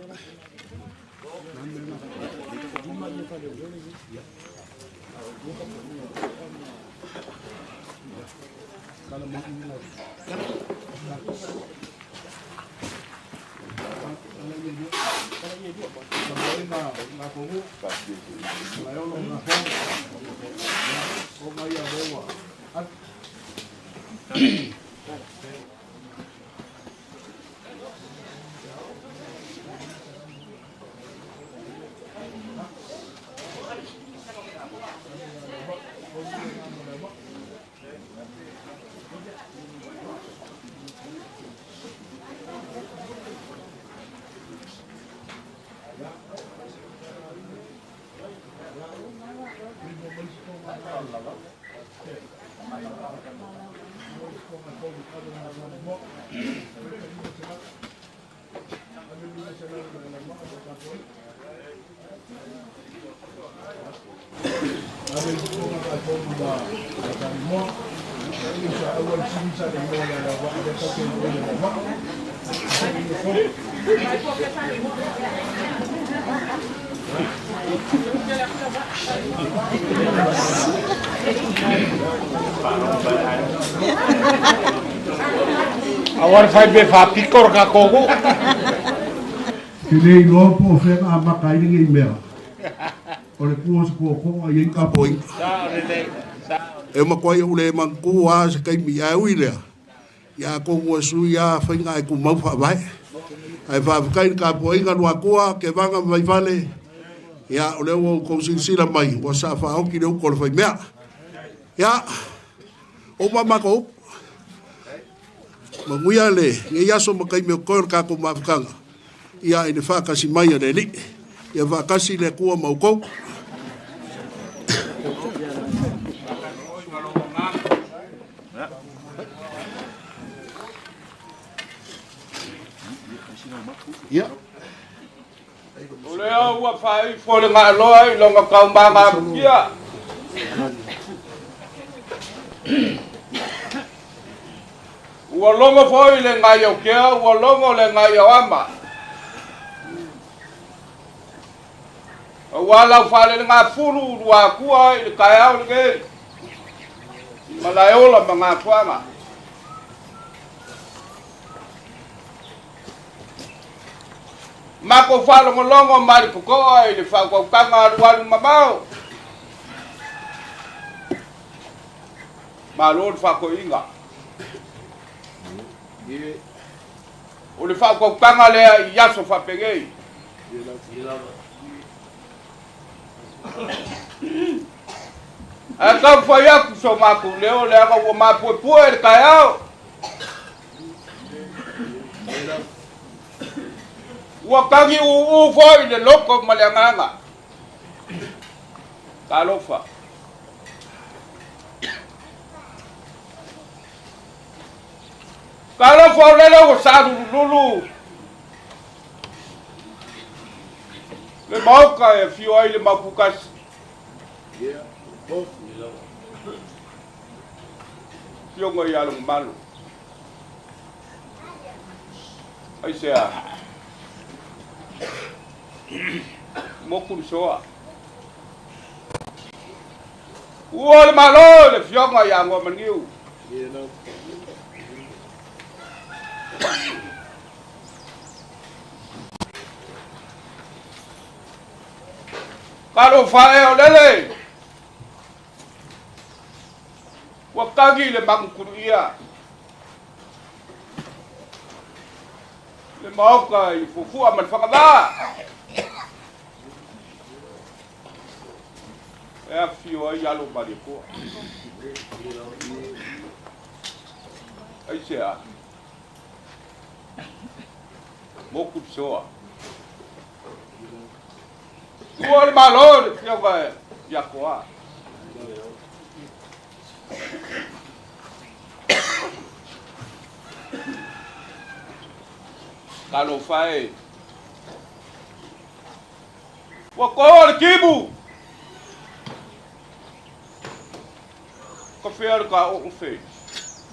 Awar fai be fa pikor ka kogo. Tinei loa po whenga makai ringi mea. O le kua sa kua konga i ka poi. E makwai ule mangku a sa kai mi au i lea. Ia kongo sui a whainga e ku mau wha vai. Ai whawhakai ka poi nganua kua ke vanga mai vale. Ia o leo o kousinsila mai. Wa sa whaoki leo kore whai mea. Ia o mamako manguia le nge yaso makai me koer ka ko mafkanga ia ine fakasi mai le li ia fakasi le kua maukou ia Ole wa fai fole nga loi lo nga kaumba nga kia. Ua longo foi le ngai o kia, ua longo le ngai o ama. Ua lau whale le ngā puru rua kua i le kai au le kei. Malai ola ma ngā tuanga. Mako whalongo longo mari pukoa i le whakaukanga aruaru mamau. Malon whako inga. O le whakaukanga lea i aso whapegei. A kau whai aku so mako leo le anga ua mapue pue le kai au. Ua kangi u foi le loko ma le anganga. Ka lofa. Ka lofa o lele o sa lulu. Le mauka e fio ai le mapukasi. Fio ngai along malu. Ai sea. Mokul soa. Ua le malo le fio ngai ango maniu. Kalau fae o lele. Wakagi le mangkuria. Le mauka i fufu aman whakaba. E a fio ai alo mari kua. Ai sea. Moku soa. Ua le malo le fio vai yakoa. Kalau fai wakor kibu kofer ka o fe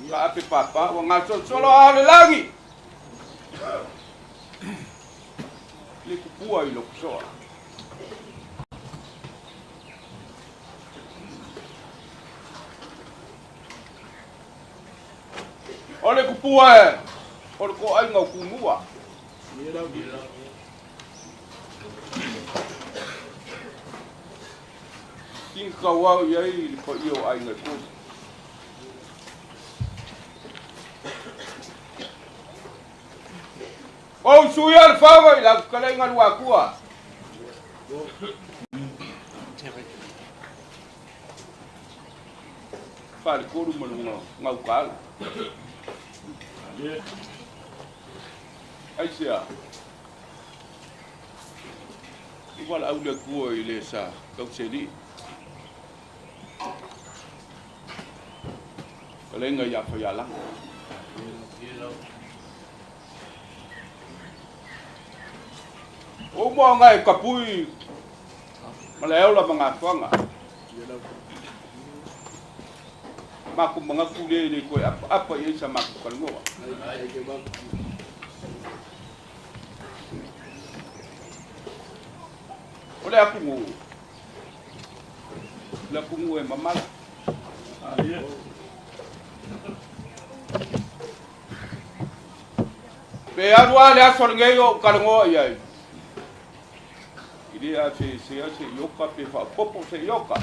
ka ape papa wa ngaso solo ale lagi le kupua i lo kusoa ole kupua ole ko ai ngau kumua King kawau yai ko iyo ai ngai ku. Oh suyar fawa la kalai ngal wakua. Fal koru malunga ngau kala. Aisia. Igual aula kuo ile sa kau sedi. Kalenga ya fa ya lang. O mo ngai kapui maleo la mga fuanga. Maku mga kule ni ko apa ye sa maku kalmo. Ole aku ngu. La ku ngu e mamala. Pe arua le asor ngeyo kalmo ye. Idi a se yoka pe fa popo se yoka.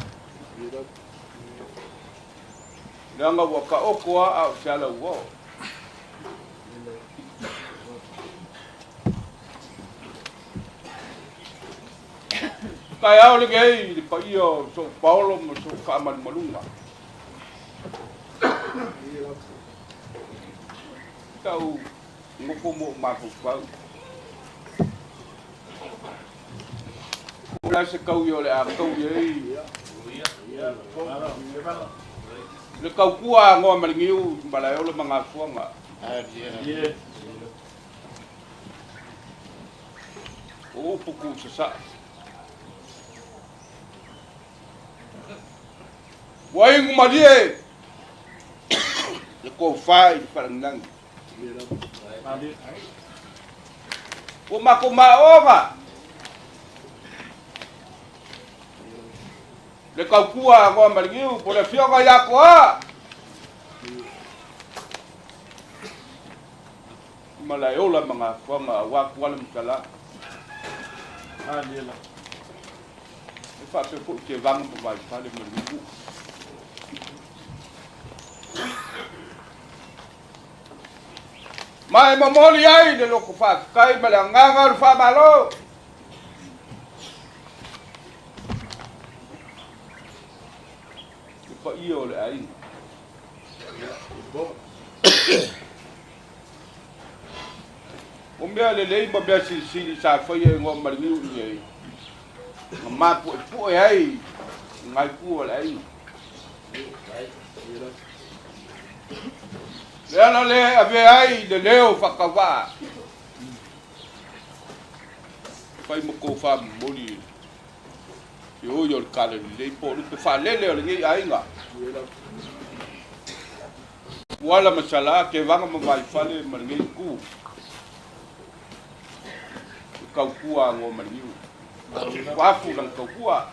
Nanga waka okoa au sala wo. Kaya ole gei di pa io so Paulo mo so kaman malunga. Kau ngupo mo mapu pa. Ula se kau yo le a kau ye. Le kau kua ngo malingiu balai ole mga fuanga. O puku sesa. Wai ngumadie. Le ko fai parang nang. O maoma. Le kau kua ngo malingiu po le fionga ya ko a. Malai ola mga fuanga wa kuala mkala. Adela. E fa pe po ke vang po vai fale malingiu. Mai mamoli ai de loko fa kai malanga fa malo. Ko io le ai. O mea le ba bea si sa foi ngo malingiu ni. Ma po ai. Ngai ku le ai. Lena le ave ai de leo fakava. Fai mo ko fa moli. Yo kale le po lu fa le ngi ai nga. Wala masala ke vanga mo vai fale malingi ku. Kau kua ngo malingiu. Wafu lang kau kua.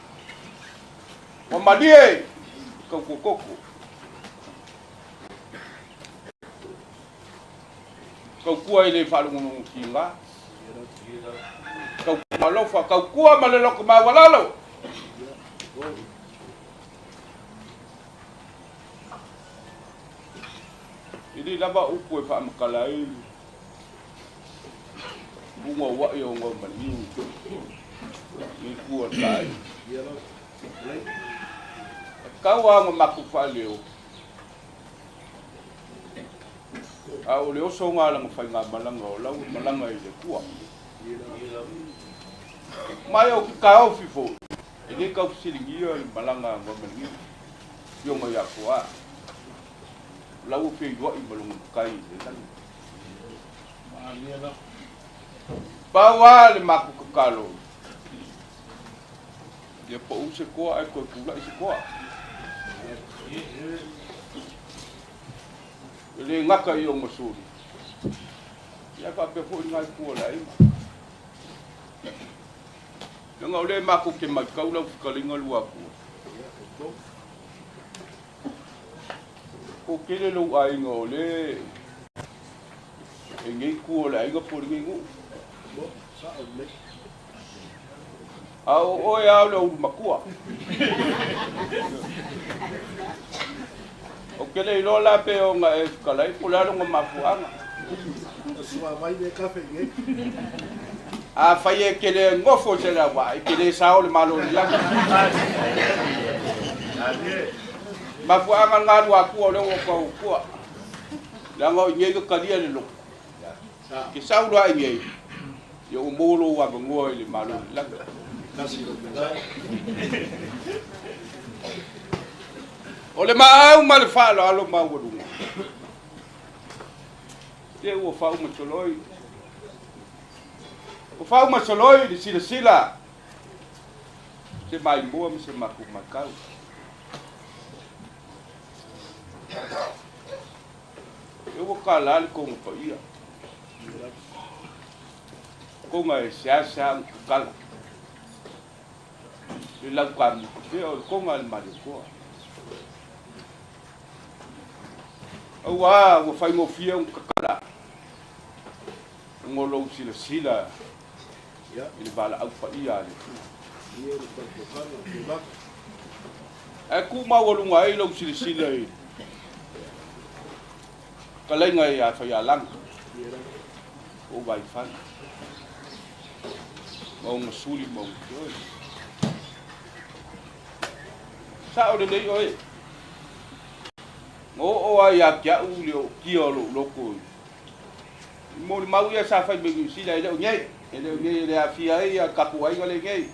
O madie kau kokoko. Kau kua ile falungu kinga. Kau malofa kau kua malelo ko mawalalo. Ini laba upu fa makalai. Bunga wa yo ngo malingiu. Ni kua tai. Kau ang maku faleo. Au leo so nga lang fai nga malanga o lau malanga i le kua. Mai o ka o fifo. Ini kau silingi o malanga ngo malingiu. Yo nga ya kua. Lau fe yo i malungu kai le tan. Bawa le maku kakalo. Dia po use ko ai ko pula isi ko. Le ngaka yo masuri. Ya ka pe fo ngai ko lai. Nga ole maku ke makau la kalinga lua ko. Ko kele lo ai ngole. Ngai ko lai ga por ngai ngu. Au o ya lo makua. O kele lo la pe o nga eskalai pula lo mafuanga. Sua vai de café nge. A faye kele ngofo se la wa kele sao le malo ya. Mafuanga nga wa ku le ko ku. La ngo nge ko kalia le lo. Ki sao lo ai yo molo wa ngo le malo la. O le maau ma le whaalo alo maurunga. Te ua whau matoloi. O whau matoloi di sila sila. Se mai mua mi se maku makau. E ua kalali konga pa ia. Konga e sea kukala. Le lau kami kuteo, konga le marikoa. Aua, ua whai mo fia un kakala. Ngolo sila sila. Ili bala au pa ia le. E ku mawalunga e lau sila sila e. Kalenga e a whai alanga. O vai whai. Mau ngasuli mau kioi. Sao le nei oi. Ngo o ai a kia u leo kia lo loko. Mo le mau ia sa fai me sila ele o ngei. Ele o ngei le a fia ai a kapu ai le ngei.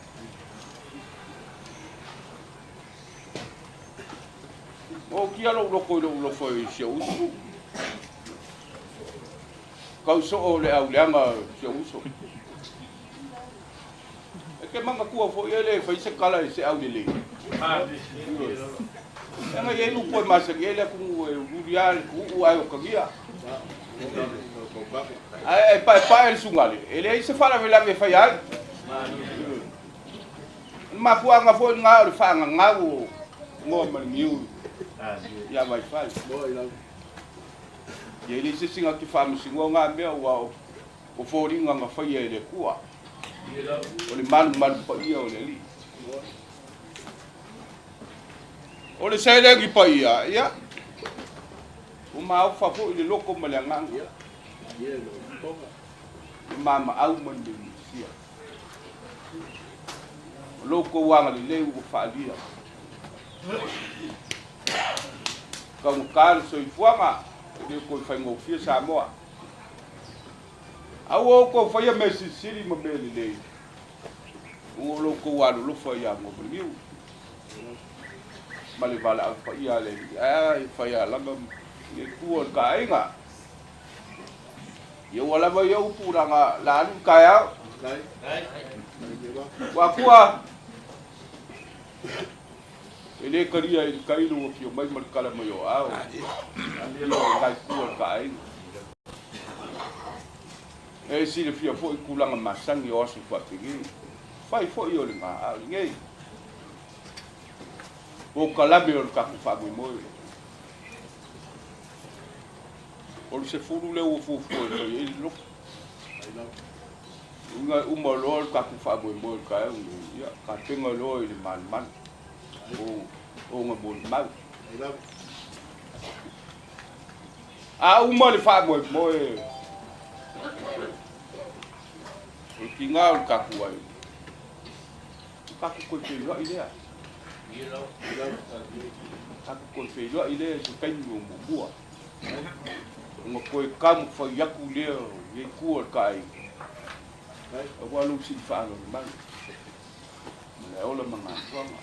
O kia lo loko foi se uso. Kau so o le au leanga se uso. Ke manga kua fo ele fai se kala se au le. Nga ye lu po masa ele ku urial ku ai o kagia. Ai pa el sungale. Ele se fala vela me fai ai. Ma fu anga fo nga o fa nga o ngo maniu. Ya vai fai. Ye ele se singa ki fa musingo nga me o fo ringa nga fai ele kua. O le manu pa ia o le li. O le saile ki pa ia, ia. O mau fa fo le loko ma le nganga. Mama au man de sia. O loko wanga le leu o fa lia. Ka mo kar so i fuama, le ko fa ngo fia sa moa. Awo ko fa ia mesi siri mo bele le. O lo ko wa lo fa ia mo bele. Mali bala fa ia le. Ai fa ia la mo le ku ka inga. Yo wala mo yo puranga la nu kaya. Wa kuwa. Ele karia il kailo o fio mai mal kala mo yo ao. Ele lo kai ku ka inga. E si le fia fo i kulanga masangi o asu fa pigi. Fai fo i o le ma ngei. O kalabe o ka fa mo mo. O se fulu le o fu fo e lo. Unga uma lo ka fa mo mo ka ya ka tenga lo i man. O nga mo ma. A uma le fa mo mo o kinga o kaku ai. O kaku ko te lo idea. Kaku ko te lo idea se kai mo bua. Ngo ko kam fo yaku le ye ku kai. O wa lu si fa no man. Le ola manga songa.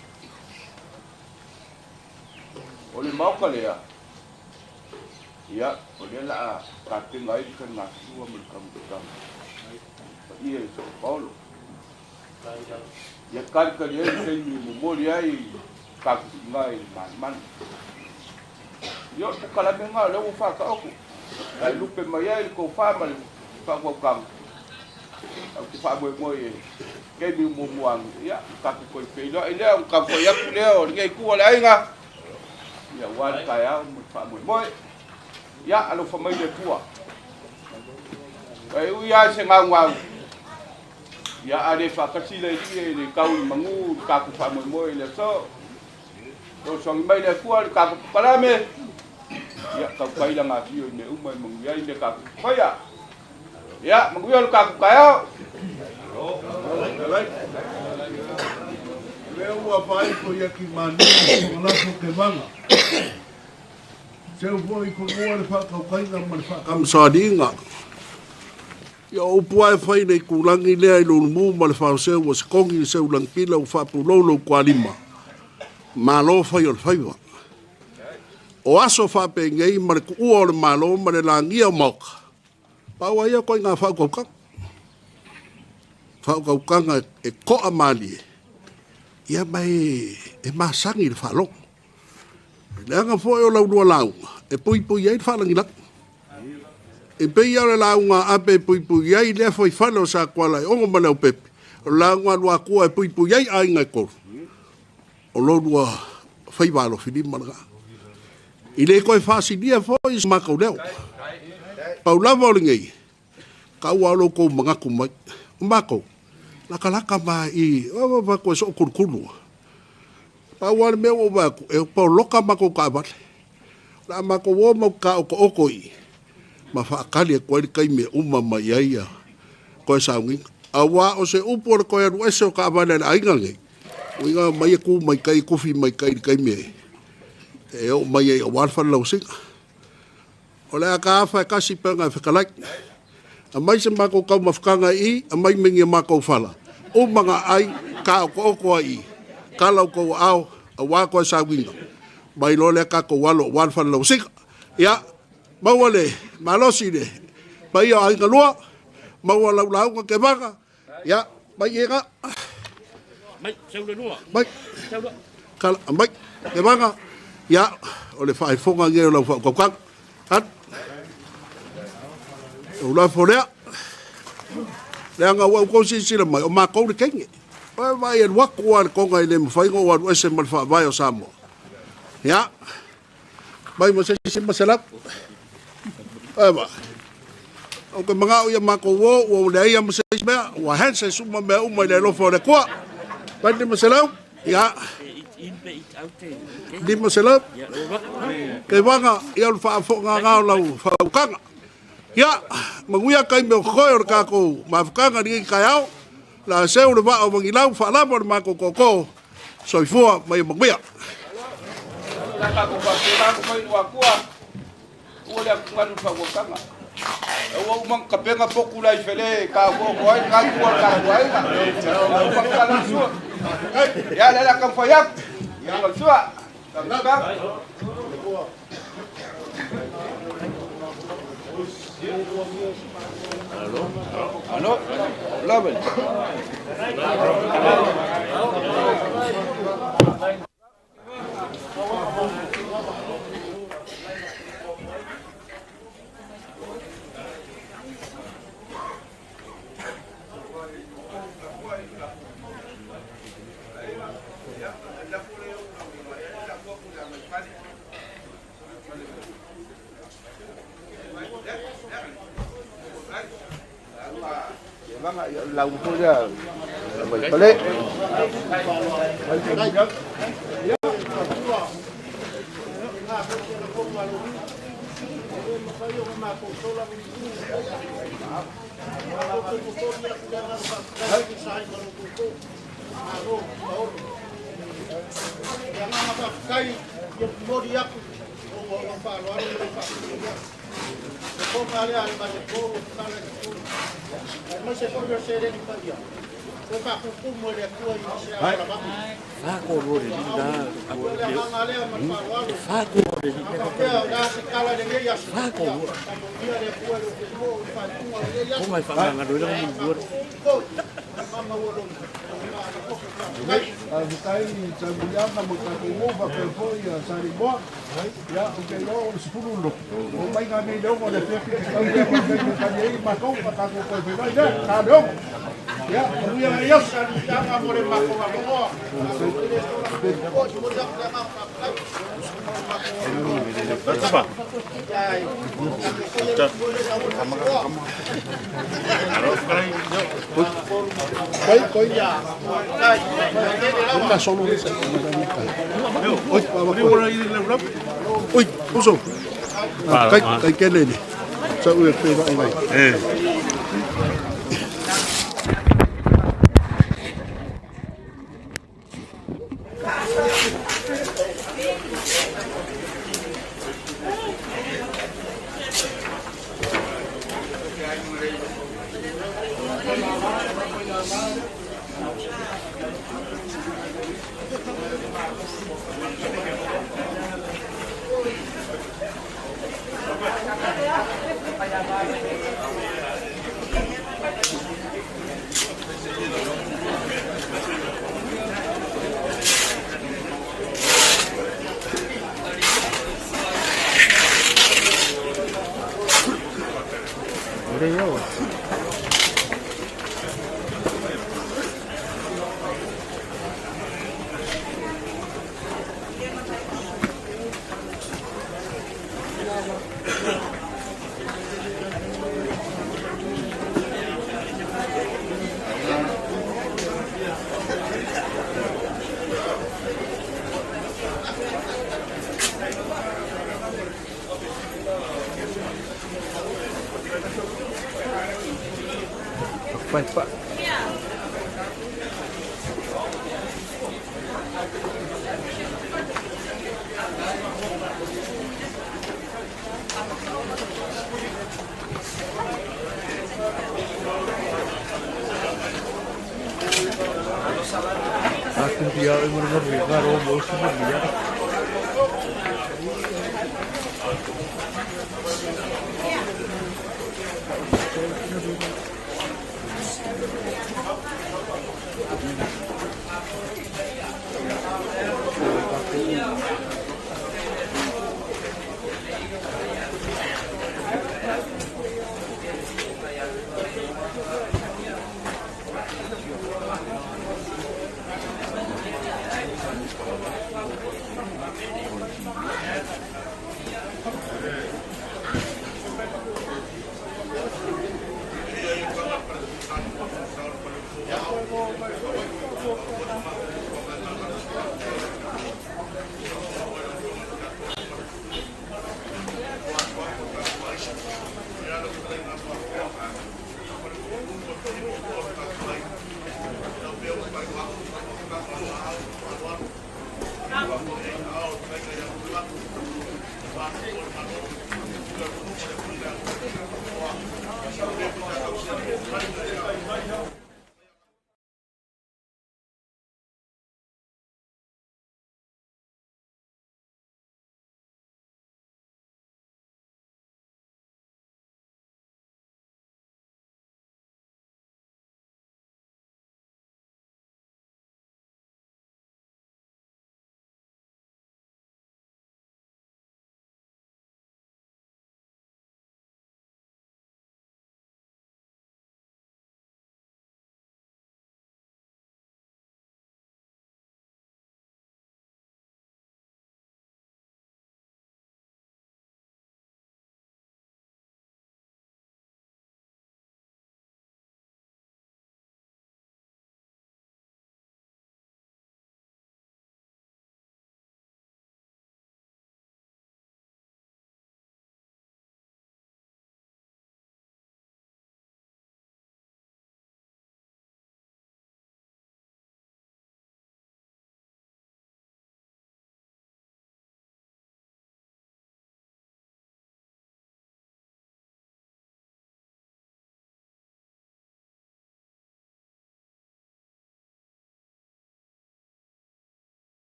O le mau ka le ya. Ya, o le la ka te ngai ka na tua mo kam. Ia so Paulo. Ya karka dia sei mo mori ai ka ngai man. Yo tu kala menga le u fa ka oku. Ai lupe mai ai ko fa mal fa ko kam. Au tu fa mo ye. Ke mi mo muang ya ka ko pe lo ile un ka fo ya ku le o ngai ku le ai nga. Ya wan ka ya mo fa mo. Ya alo fa mai le tua. Ai u ya se ngau. Ya ade fa kasile ie le kau mangu ka ku fa mo le so. Do song mai le ku ka ku palame. Ya ka kai la nga fio ne umai mangu ya ile ka fa ya. Ya mangu ya ka ku ka ya. Le ua pai ko ia ki mani ko la ko ke manga. Se voi ko mo le fa ka kai na man fa kam sa dinga. Ya o puai fai nei kulangi lea i lonu mu ma le whaoseu o se kongi se ulang pila o whapulolo kwa lima. Ma lo fai o le faiwa. O aso whapengei ma le kuua o le malo ma le langia moka. Paua ia koe ngā whaukaukanga. Whaukaukanga e koa mali e. Ia mai e masangi le whalong. Le anga fo o lau rua launga. E pui pui ai le whalangi lak. E pei au le launga ape pui pui ai le foi whalo sa kuala e ongo manau pepe. O launga lua kua e pui pui ai ai ngai koru. O lo rua whaiwalo whini maranga. I le koe whasidia fo i makau leo. Pau lava o lingei. Kau alo kou mangaku mai. Mako. Laka mai i. O wako e so kurukuru. Pau ane mea o wako. E pau loka mako ka abale. La mako o mau ka oko i. Ma whaakali e koe kai me uma mai aia. Koe saungi. Awa o se upo le koe anu ese o ka abale na ainga ngai. Uinga mai e ku mai kai kufi mai kai me. E o mai e o walfan lau singa. O lea ka awha e kasi penga e whikalaik. A mai se mako kau mawhakanga i, a mai mingi mako whala. O mga ai, ka oko ai. Ka lau kou au, a wako e sa winga. Mai lo lea ka kou walo, walfan lau singa. Ia, maua le, malosi le. Mai o ainga lua, maua lau launga ke waka. Ia, mai e ka. Mai, seu le lua. Mai, kala, mai, ke waka. Ia, o le whaifonga nge o lau whakaukang. Hat. O la forea. Le anga wa ko si sila mai o ma ko le kenge. Wa vai en wako wa ko ngai le mfai ko wa ese mal fa vai o samo. Ya. Mai mo se si masalap. Aba. O ke manga o ya ma ko wo le ya mo se me wa han se suma me o mai le lo fo le ko. Vai le masalap. Ya. Di masalap. Ke wanga ia fa fo nga lau fa kanga. Ya, manguia kai me koe o ka ko mafukanga ni kai au la seu le va o mangilau fa la por mako koko soifua mai manguia La ka ko ba ko mai wa kua. O le nganu fa ko kanga. O mang ka penga poku lai fele ka ko ai ka ko ka ai ka. Fa ka la su. Ya la ka fa yak. Ya la su. Ka Aló, Laben. Lòng tôi là mình có lệ. Cái chân giá là một cái ngô và cái phôi xài đi bó, ya ok đó là số lượng lục, mấy ngày nay đâu mà để cái cái gì mà có mà ta cũng phải nói đấy, ta đúng, ya bây giờ yes, jangan boleh makan makan. Apa? Coi chúng ta sống luôn. Ui, không sao. Cái này này, sao uyên phê vậy này? Pak. Aku dia umur berapa? Robo semua dia.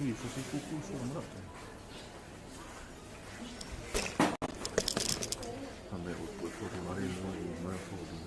il faut ses coucous sur le monocle. Vabbè, puoi rimanere in una foto.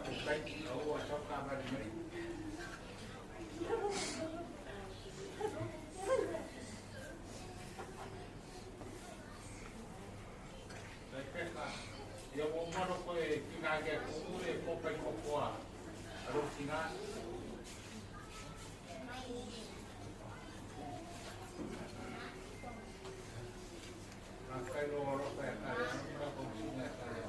ko kai o a toka ba ni yo mo mano ko e kina ke ko e ko pe ko ko a ro kina kai lo ro pe ka ya ko kina ka ya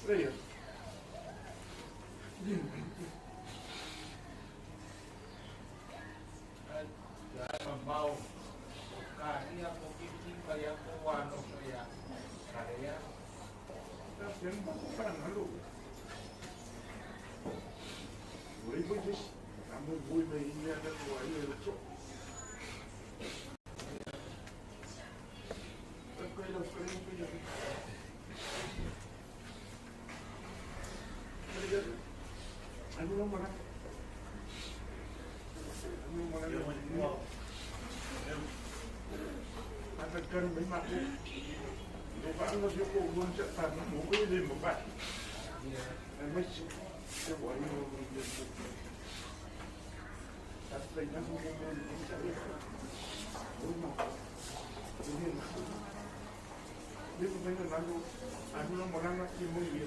Leia. Mau kaya ko kiki kaya ko wano kaya kaya tapi yang bukan lalu boleh kamu boleh ini ada dua ini lucu cần mấy mặt đi, nếu bạn nó thiếu luôn sẽ phản nó bố cái gì một bạn, em mới sẽ bỏ đi một đặt tình nó không sẽ biết đúng không? Nếu mà bây giờ nó một năm nó chỉ mua gì?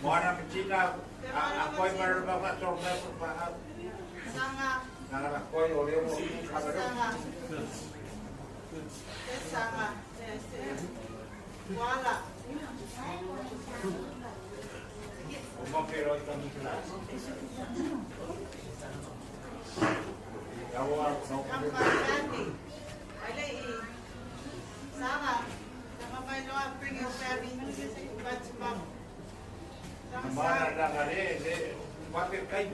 Buona Picina, ako'y meron ba ka pa? Sanga. Ako'y ulit mo. Sanga. Sanga. Wala. Umapiro ito ng class. Yawa, no. Kampagani. Alay. Sanga. Nakamailo ang bring your family to the Batsbang. Mana na kare, bakit kayo?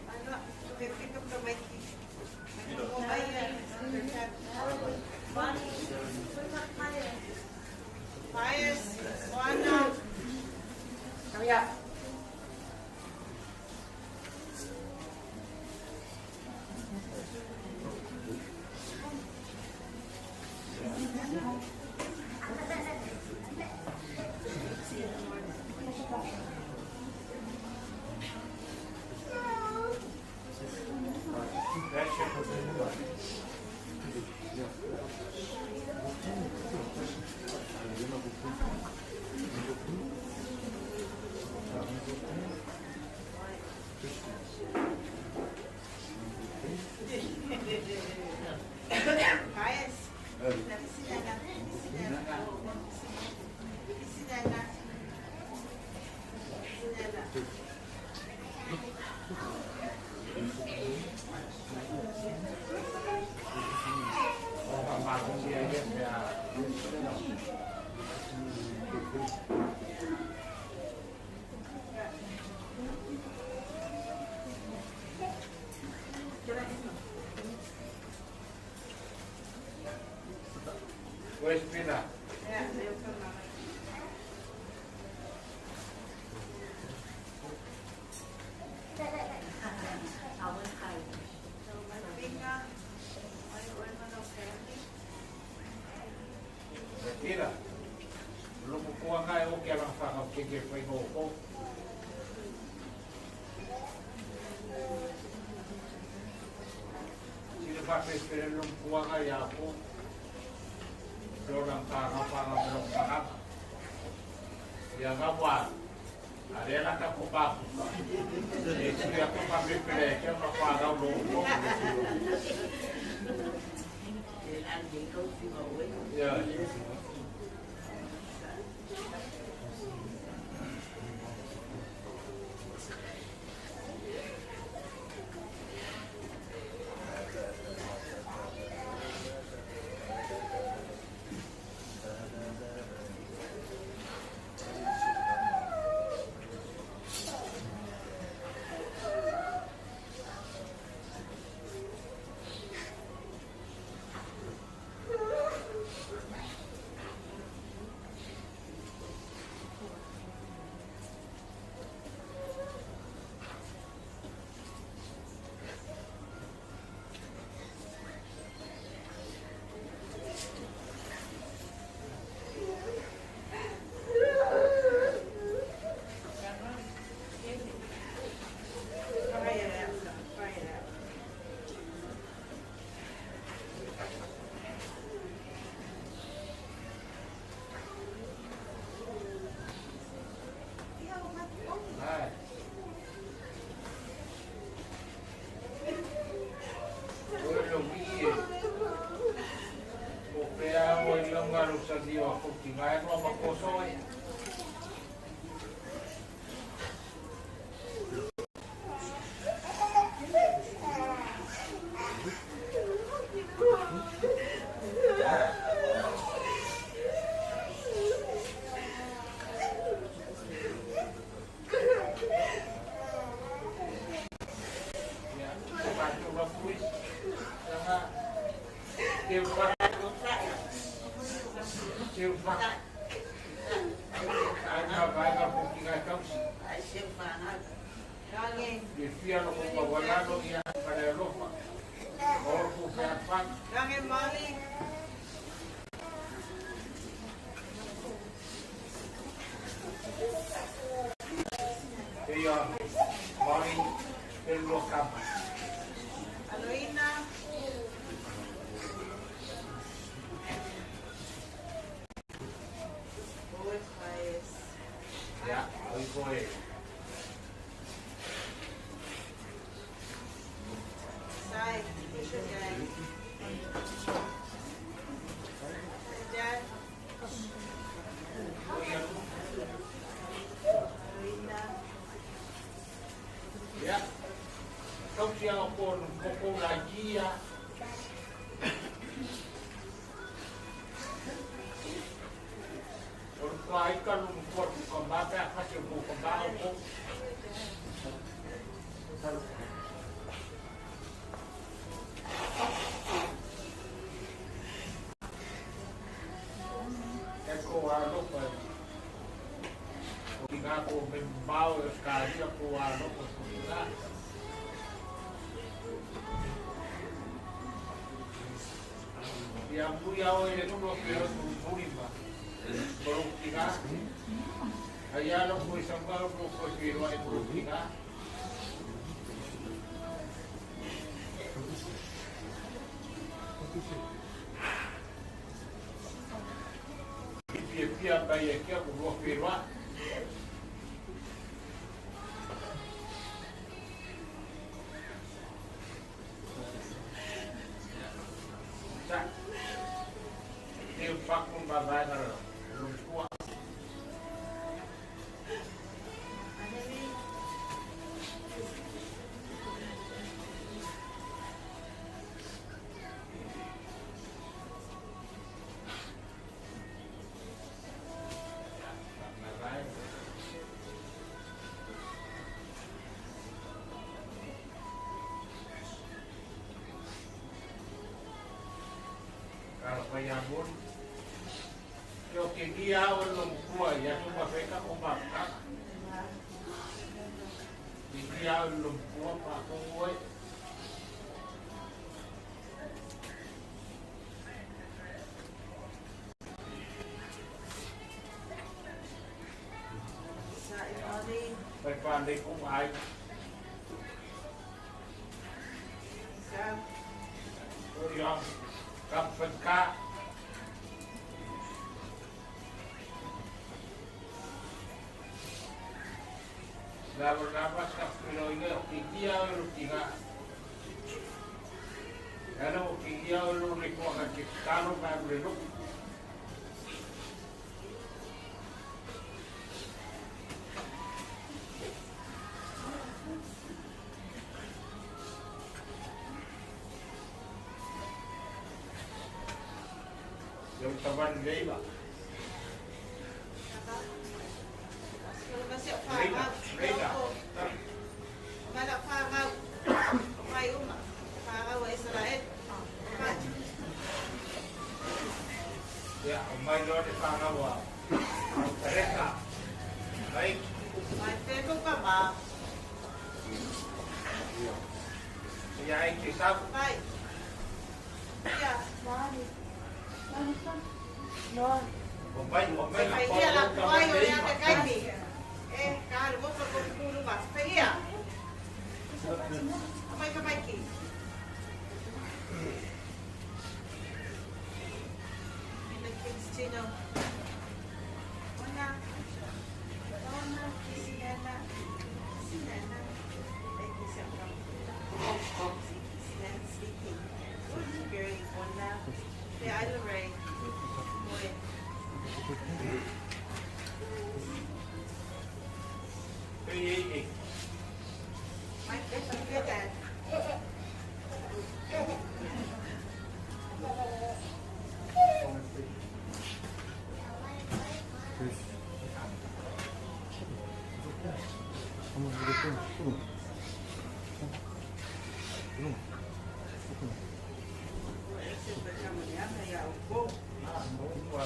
Ano, pick up the mic. Bias, Juana. Kaya. Where's Pina? Pina, belum kukuha kayo, kaya lang sa kapigil pa ko. Sino ba sa espera belum kuha kayo ako? Orang tangan belum paham. Yang kawan, ada yang nak kupak. Jadi aku pamit pelek, yang nak parau logo. Ya. Silva. Silva. Ana vai na pouquinho então. Gangin. Desvía lo como volando y para Europa. Ahora por fan. Gangin Molly. Ella vai en los campos. Aloina. Boy Paes. Ya, hoy fue. Sai. Tisha Gang. Dad. Aloina. Ya. Então se ela for um pouco na guia. Porque aí quando não for para o combate, é fácil para o combate. É com a roupa. Ligar com o bimbal, os caras com a roupa. E a mulher ele não bloqueou do Burimba. Por tirar. Aí ela foi chamar o grupo de herói por tirar. E pia vai aqui o grupo de herói. Eu faço um babá na rua. Kalau bayabon, yo kikia ulung kuah ya cuma mereka membakar. Kikia ulung kuah pak kuah. Sai Molly. Berpandai kung ay. Sam. Yang kapag ka. Laban-laban sa Pinoy, kikia ulung tiga. Ano kikia ulung likuha kan kano ba ulung. Yung taban nila. Kalau masih faham. Mana faham. Mai umma. Faham wa Israel. Ya, umay doon di pangawa. Mereka. Baik. Mai pego pa ba? Kaya ay kisap. Mai. Ya. Umay na Sai dia la kuai o yang dekai ni. Kalau mo pa ko kulo ba? Sai dia. Amai ka mai ki. Ini kids chino. Ona. Ona kisinana. Kisinana. Lagi siapa? Kisinana speaking. Very ona. The island rain. Boy. Hey. My dad. Vamos a ver todo. Esse é o ruko. Ah, ruko.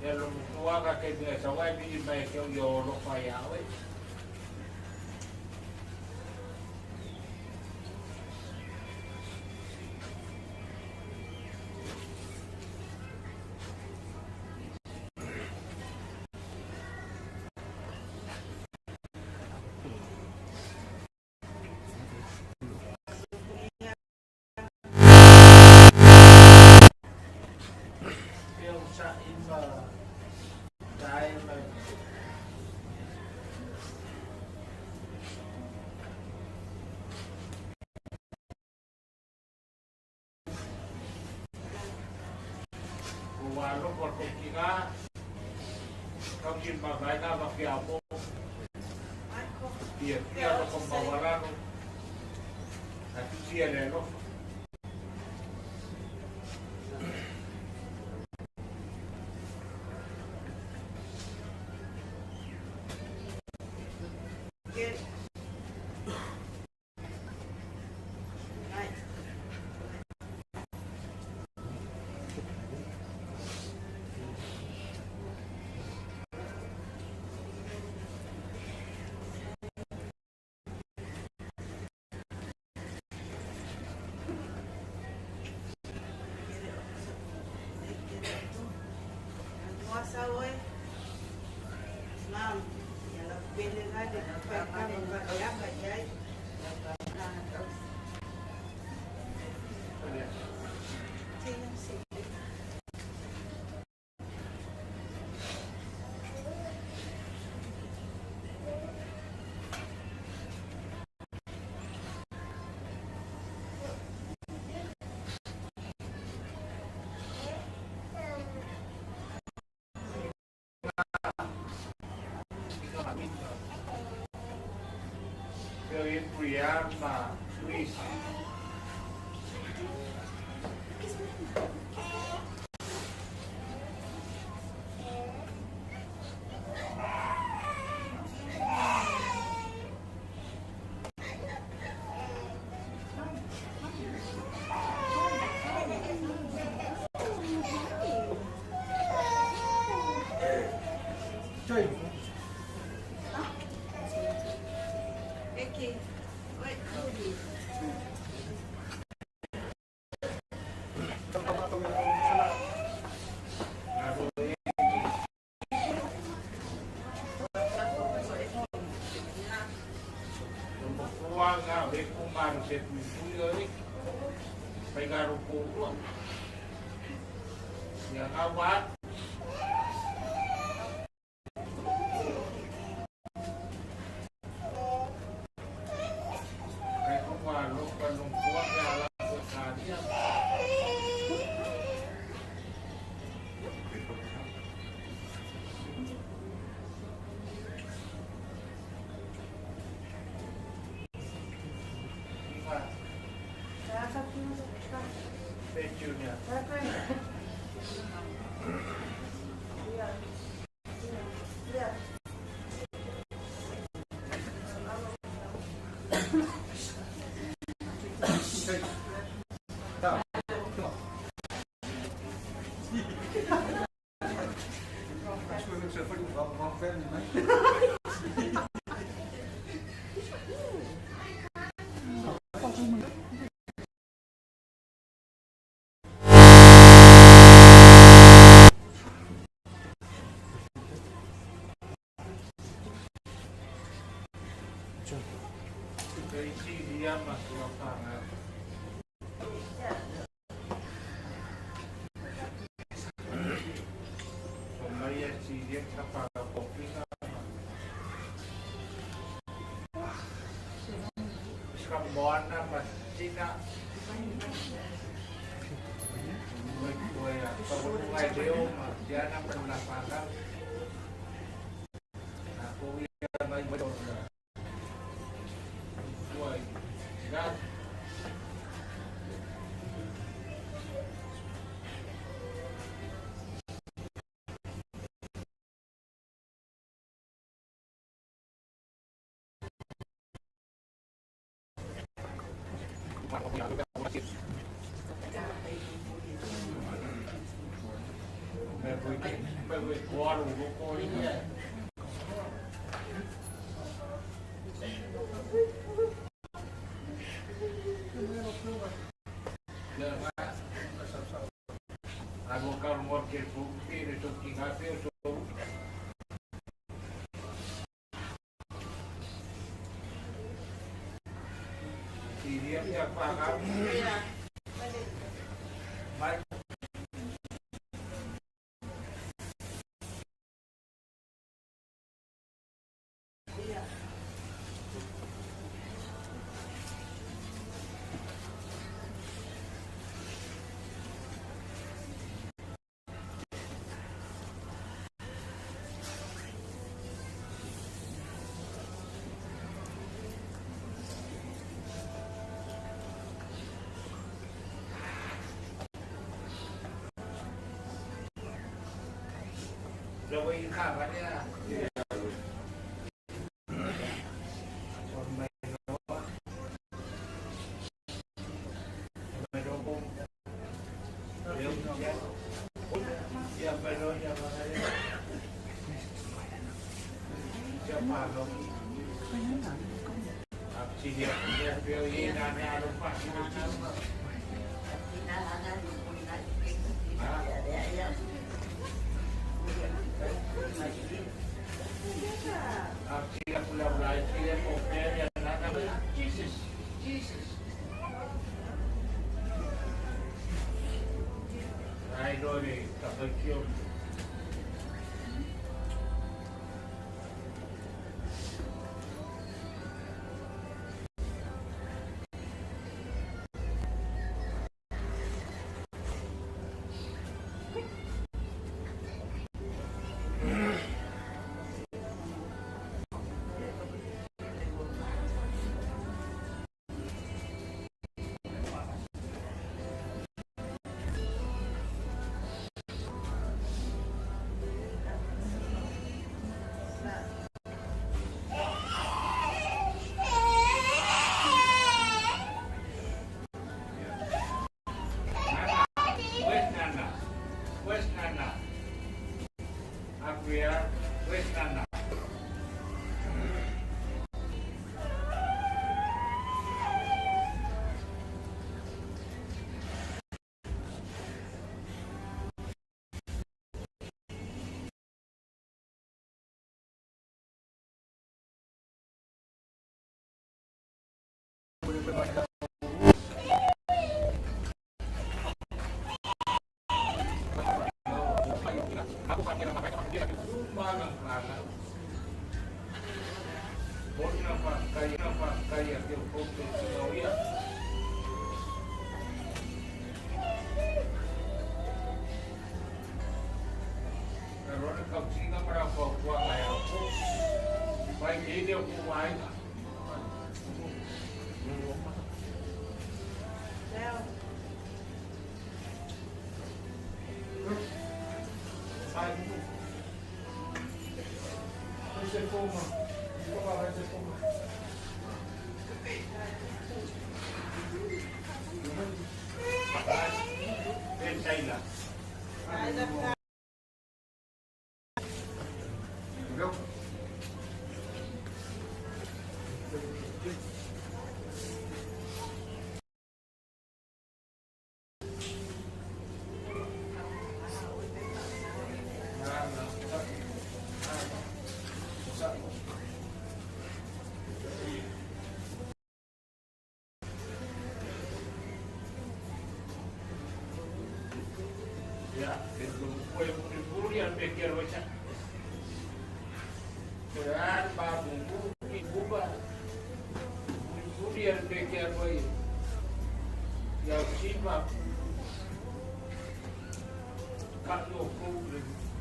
Ya lo tua ka ke dia sawai bi mai ke yo lo fa ya we. Lo por complicar, no quien más vaina más que amo, y el tío con babarano, aquí tiene, ¿no? Very Brianna, please. Se cuida de pegar o pouco e acabar é como a louca não pode ela bocaria Petunia. Dia masuk lapangan. Pembayar si dia kapal kopi Sekarang apa Cina? Pagulungay dia dia na pendapakan. Aku yang baik betul. Kuaru, kau ini. Aku kan mau bukti itu tinggal itu. Dia siapa kamu? Baik. Rồi quay khá vậy nha.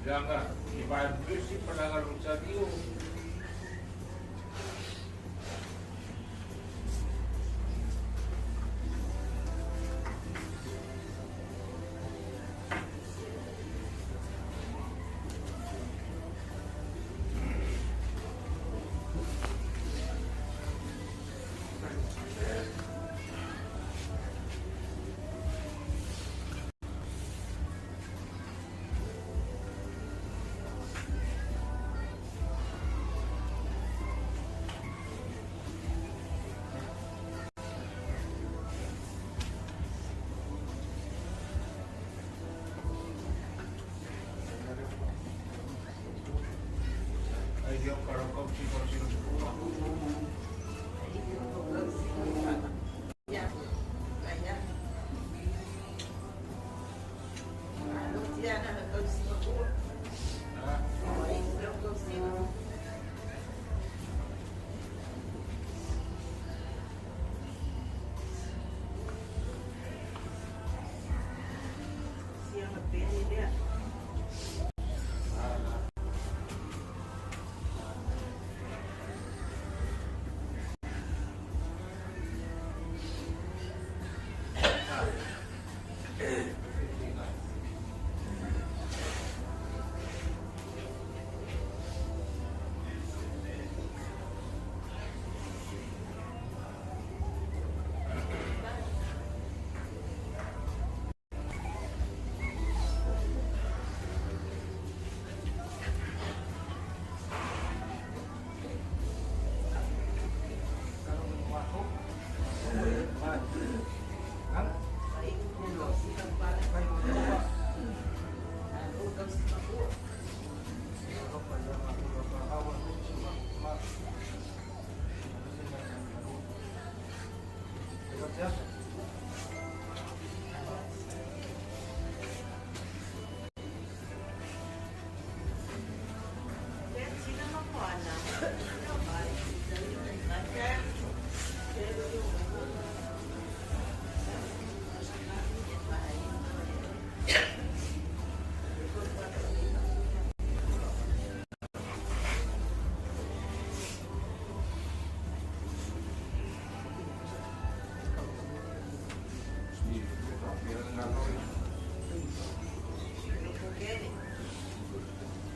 Jangan dibantu si penangan usaha dia. hiyo kalau kau sih Ya, banyak. Lalu dia nak kau sibuk. Baik, kau sibuk. Siang lebih dia.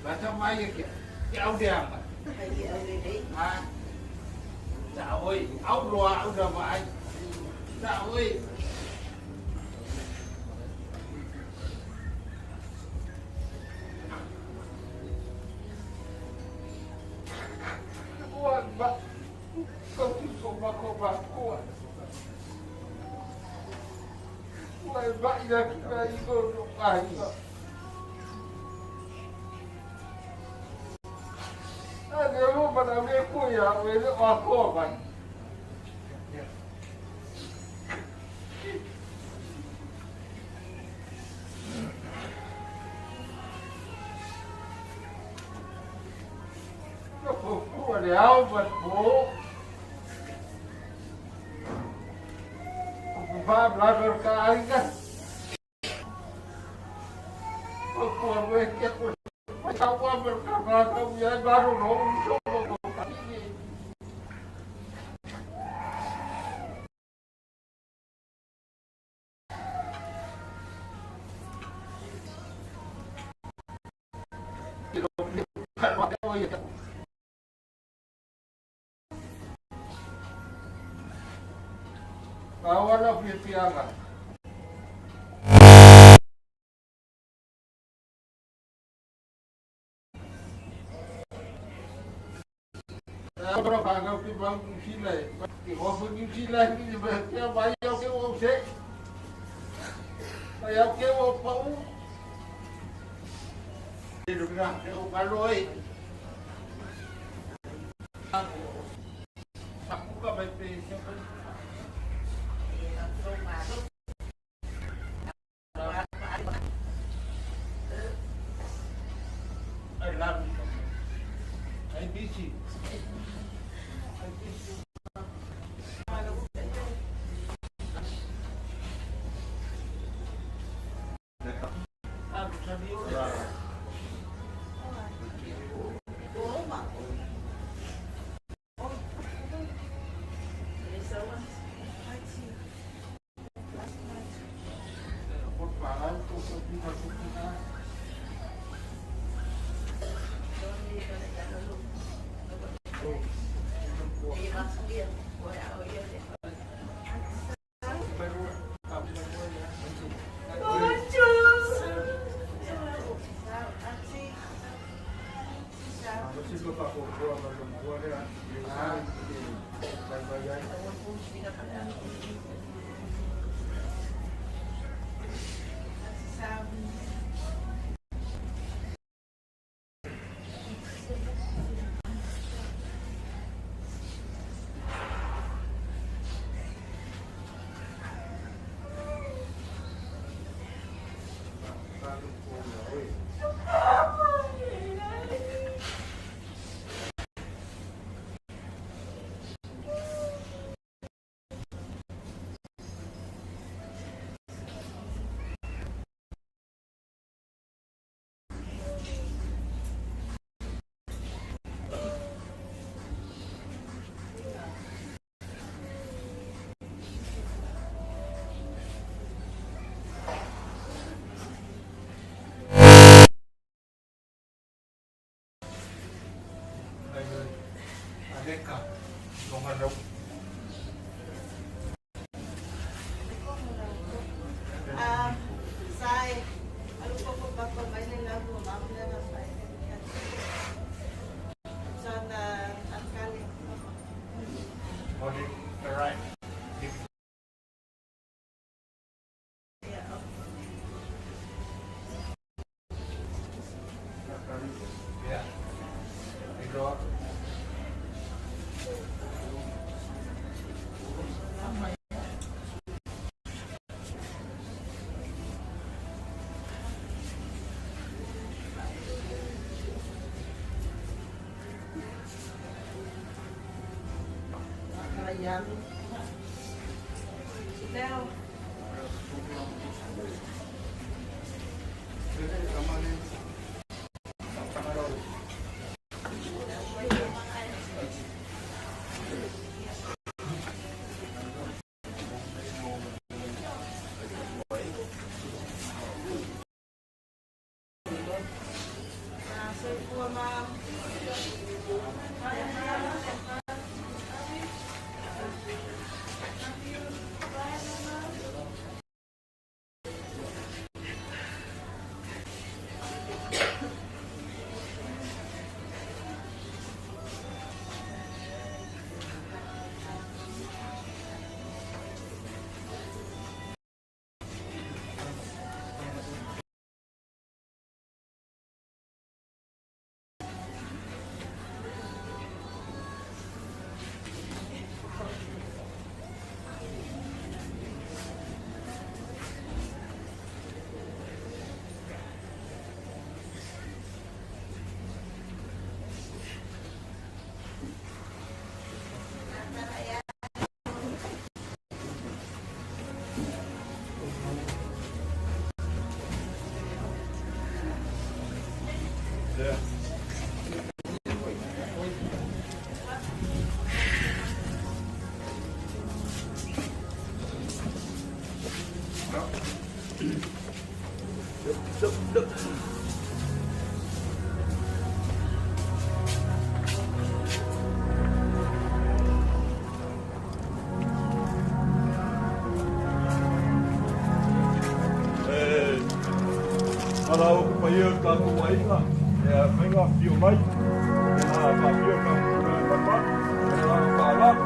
Macam mana ke audiang? Ah, tak oi, au luar udah mai. Tak oi. Kuat bak, kau tu bak kuat. Kuat bak dah kita ikut ai. Nếu mà làm cái cùi à, với cái oa khô vậy. Nó phục của đéo vật bố. Pháp là được cái cái. Của với cái của sao qua mình cảm ơn không nhớ baru nong. Kawan lah piangan. Kalau kagak di bang silai, di hobi di silai ni berarti bayar ke orang sek, bayar ke orang pau. Hidup dah ke orang kaloi. Aku kan baik siapa? IBC. Deka, Longanok. Sai, ano po ba po may nilago, mamaya na sa sana ang kalit. Morning, right. Yeah. I go up. Ayan. Leo. Sir po, ma'am. Kalau upaya kamu baik lah, ya mereka view baik, ya view kamu dapat, ya kalah.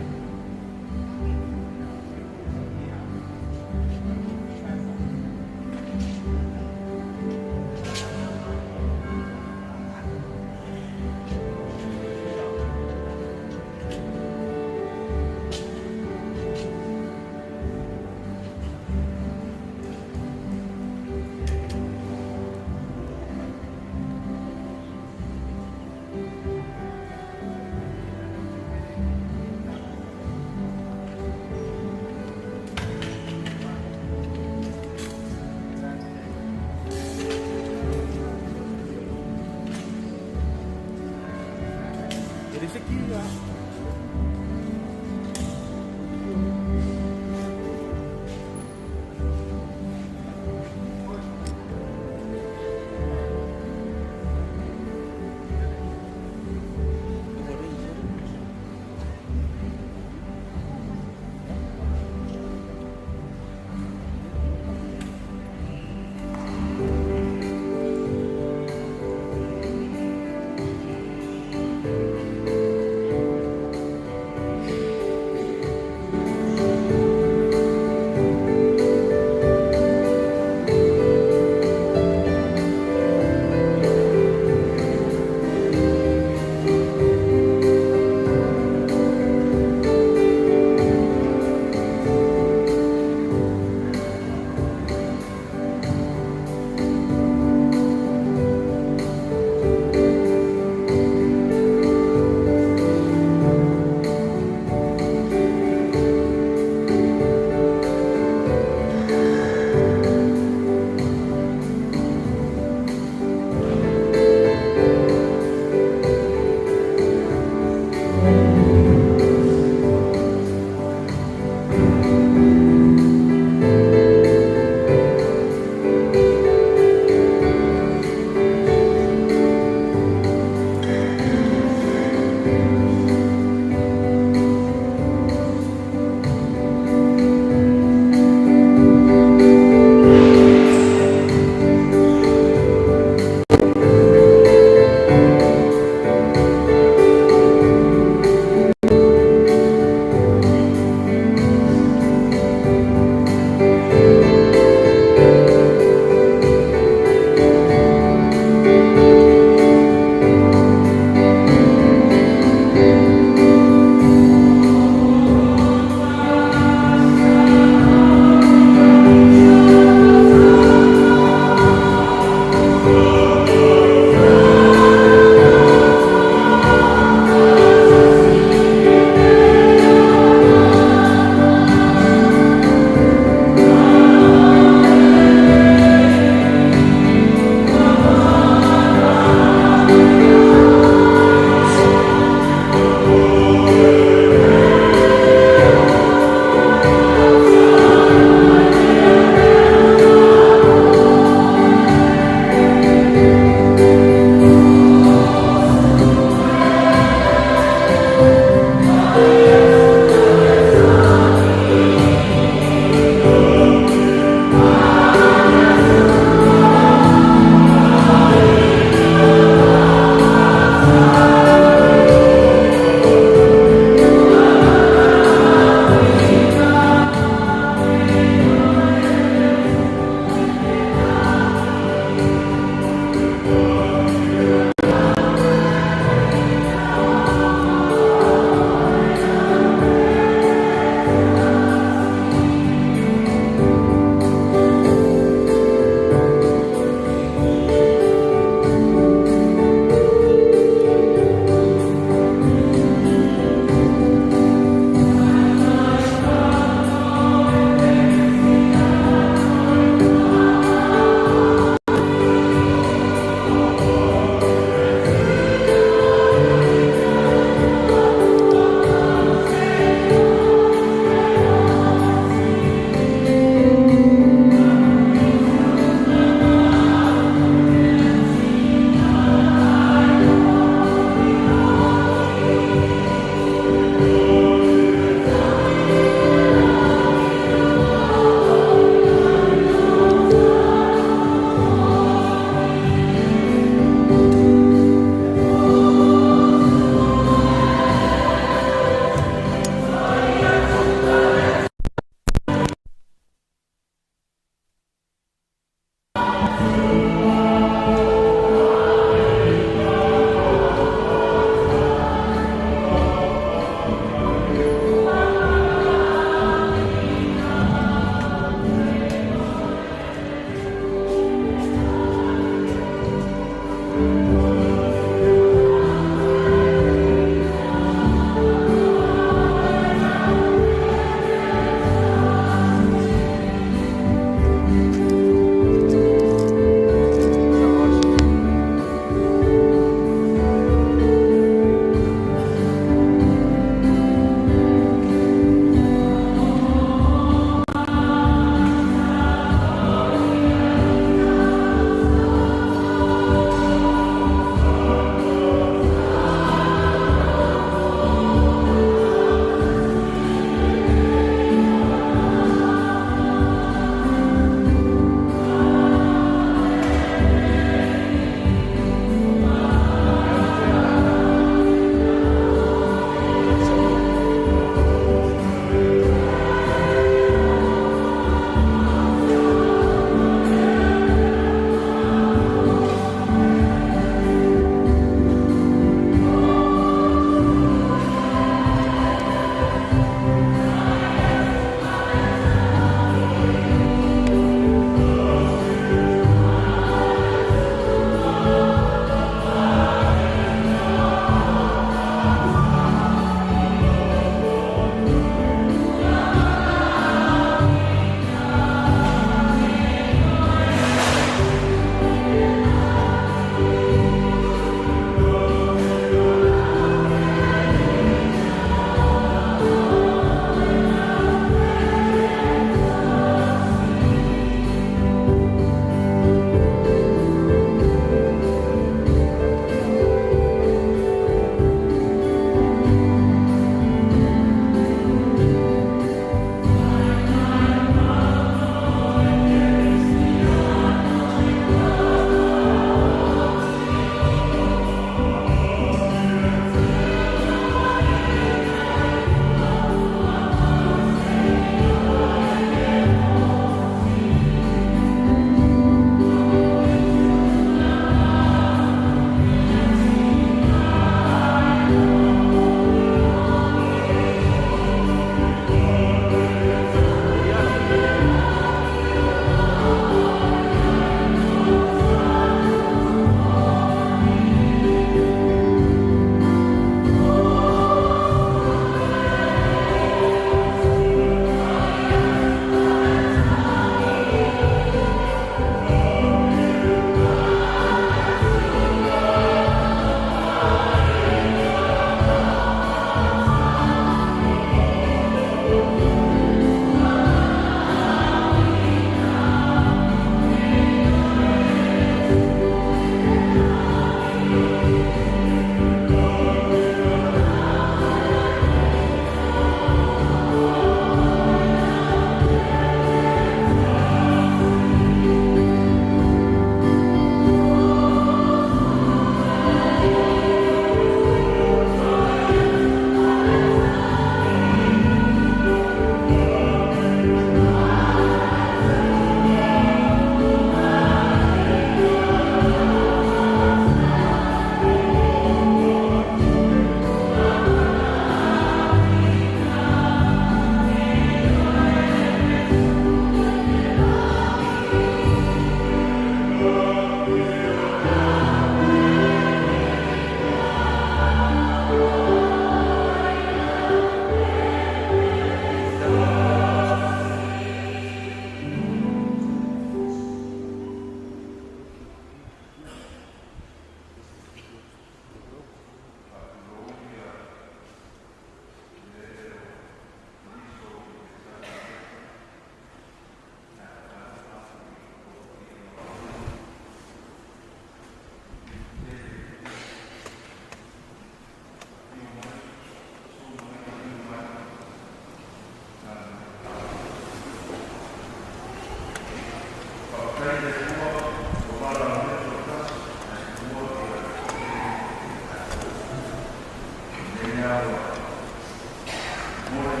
15.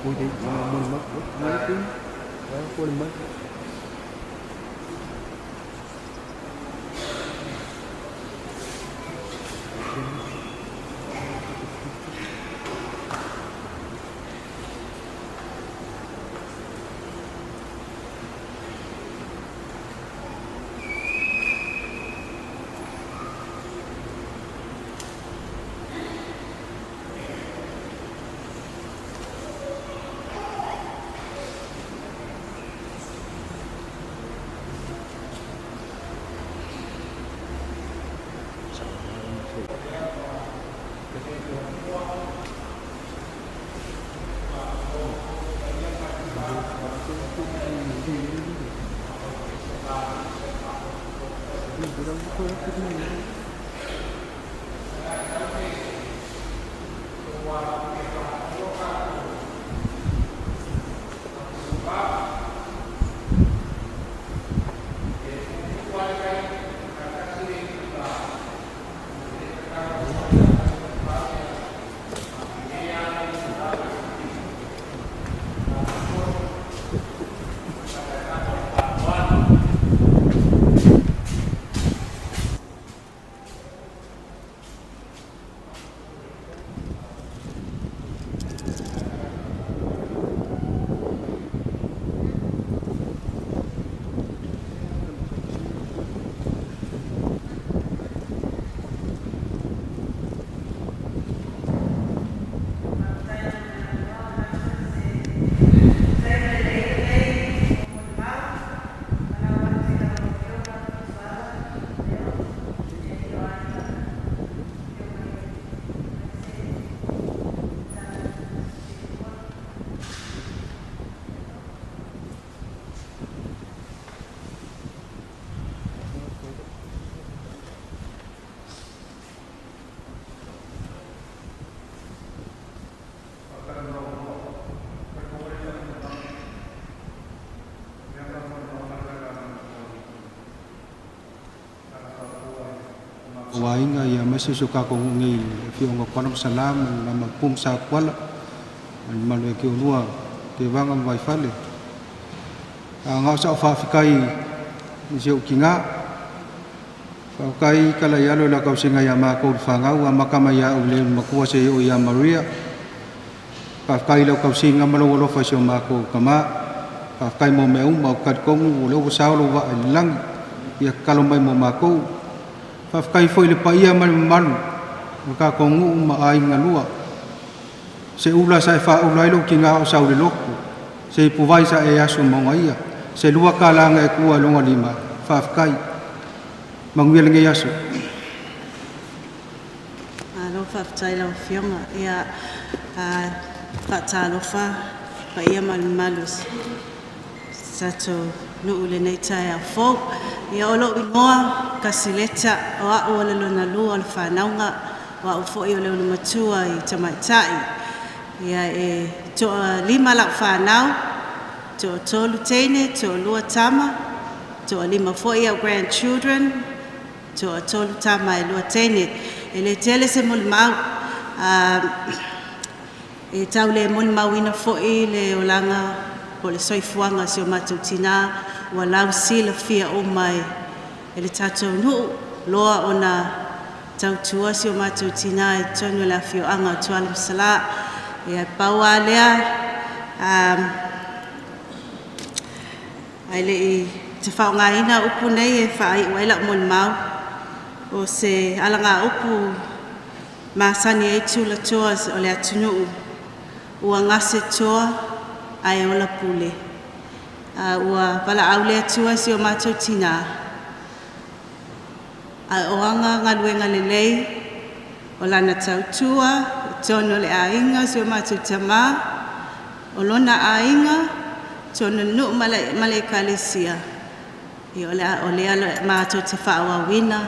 Ui đi, mình mất mấy tiếng. Đó, quên mất. Wainga ya masih suka kongi fiong konam salam nama pum sa kwala malu ke unua ke banga mai fale ngau sa fa fikai siu kinga fa kai kala ya lo la kau singa ya ma ko fa ngau makama ya ule makua se o ya Maria fa kai lo kau singa malo lo fa sio ma ko kama fa kai mo me ma kat kong lo sa lo wa lang ya kalau mai mo ma ko kai foi le paia man ka kongu ma ai ngalua se ula sai fa ulai lo kinga o sau le loko se puvai sa e asu mongaia se lua kala nga e kua longa lima fa kai mangwele nge asu lo fa tai lo fiona ia fa talo fa paia malus sato no ule nei tai a fo ia o lo ingoa kasileta o a o le lona lua le whanaunga wa o fo i o le matua i tamaitai ia e to lima la whanau to tolu teine to lua tama to lima fo i o grandchildren to tolu tama e lua teine e le tele se mul mau e tau le mul mau ina fo i le olanga o le soifuanga se o matautina wa lau sila fia o mai e le tātou nuu loa o na tautua si o mātou tina e tonu la whioanga o tuala masala e ai paua lea ai le i te whaongaina upu nei e whaai waila mo le mau o se alanga upu masani e tula toa o le atunuu ua ngase toa ai ola pule ua pala au le atua si o mātou tina a oanga ngaluenga lelei o lana tautua tono le ainga si o mātou tama o lona ainga tono nu male kalesia i o le alo mātou te whaawawina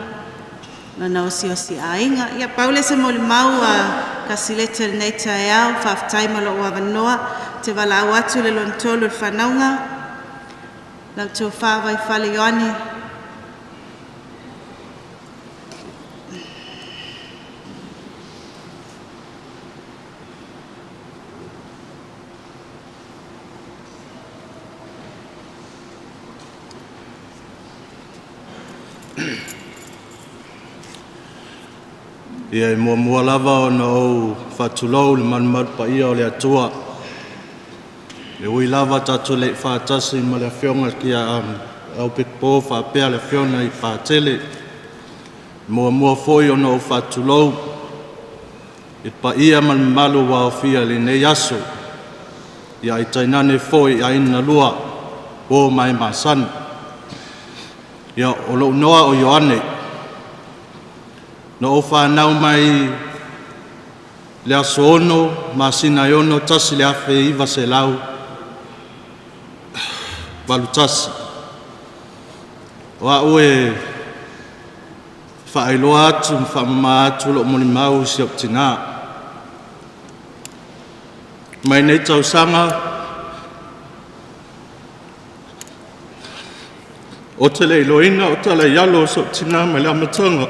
lana osi ainga ia paule se mo le mau kasilete nei tae au whaftai malo ua vanoa te wala au atu le lontolo le whanaunga lau tō whawai whale yoani Ia mua lava o na o whatulou le manumatu pa ia o le atua. E ui lava tatu le whaatasi ma le whionga ki a au pekpo whapea le whiona i whaatele. Mua foi o na o whatulou. I pa ia malu wa o fia le nei aso. Ia i tainane foi a ina lua o mai masan. Ia o lo noa o Ioane. No o whanau mai le aso ono, masina ono, tasi le afe iwa se lau. Walu tasi. Wa ue whaailoa atu, whamama atu, lo moni mau si op tina. Mai nei tau sanga, o te le iloina, o te le yalo si op tina, mai le amatanga.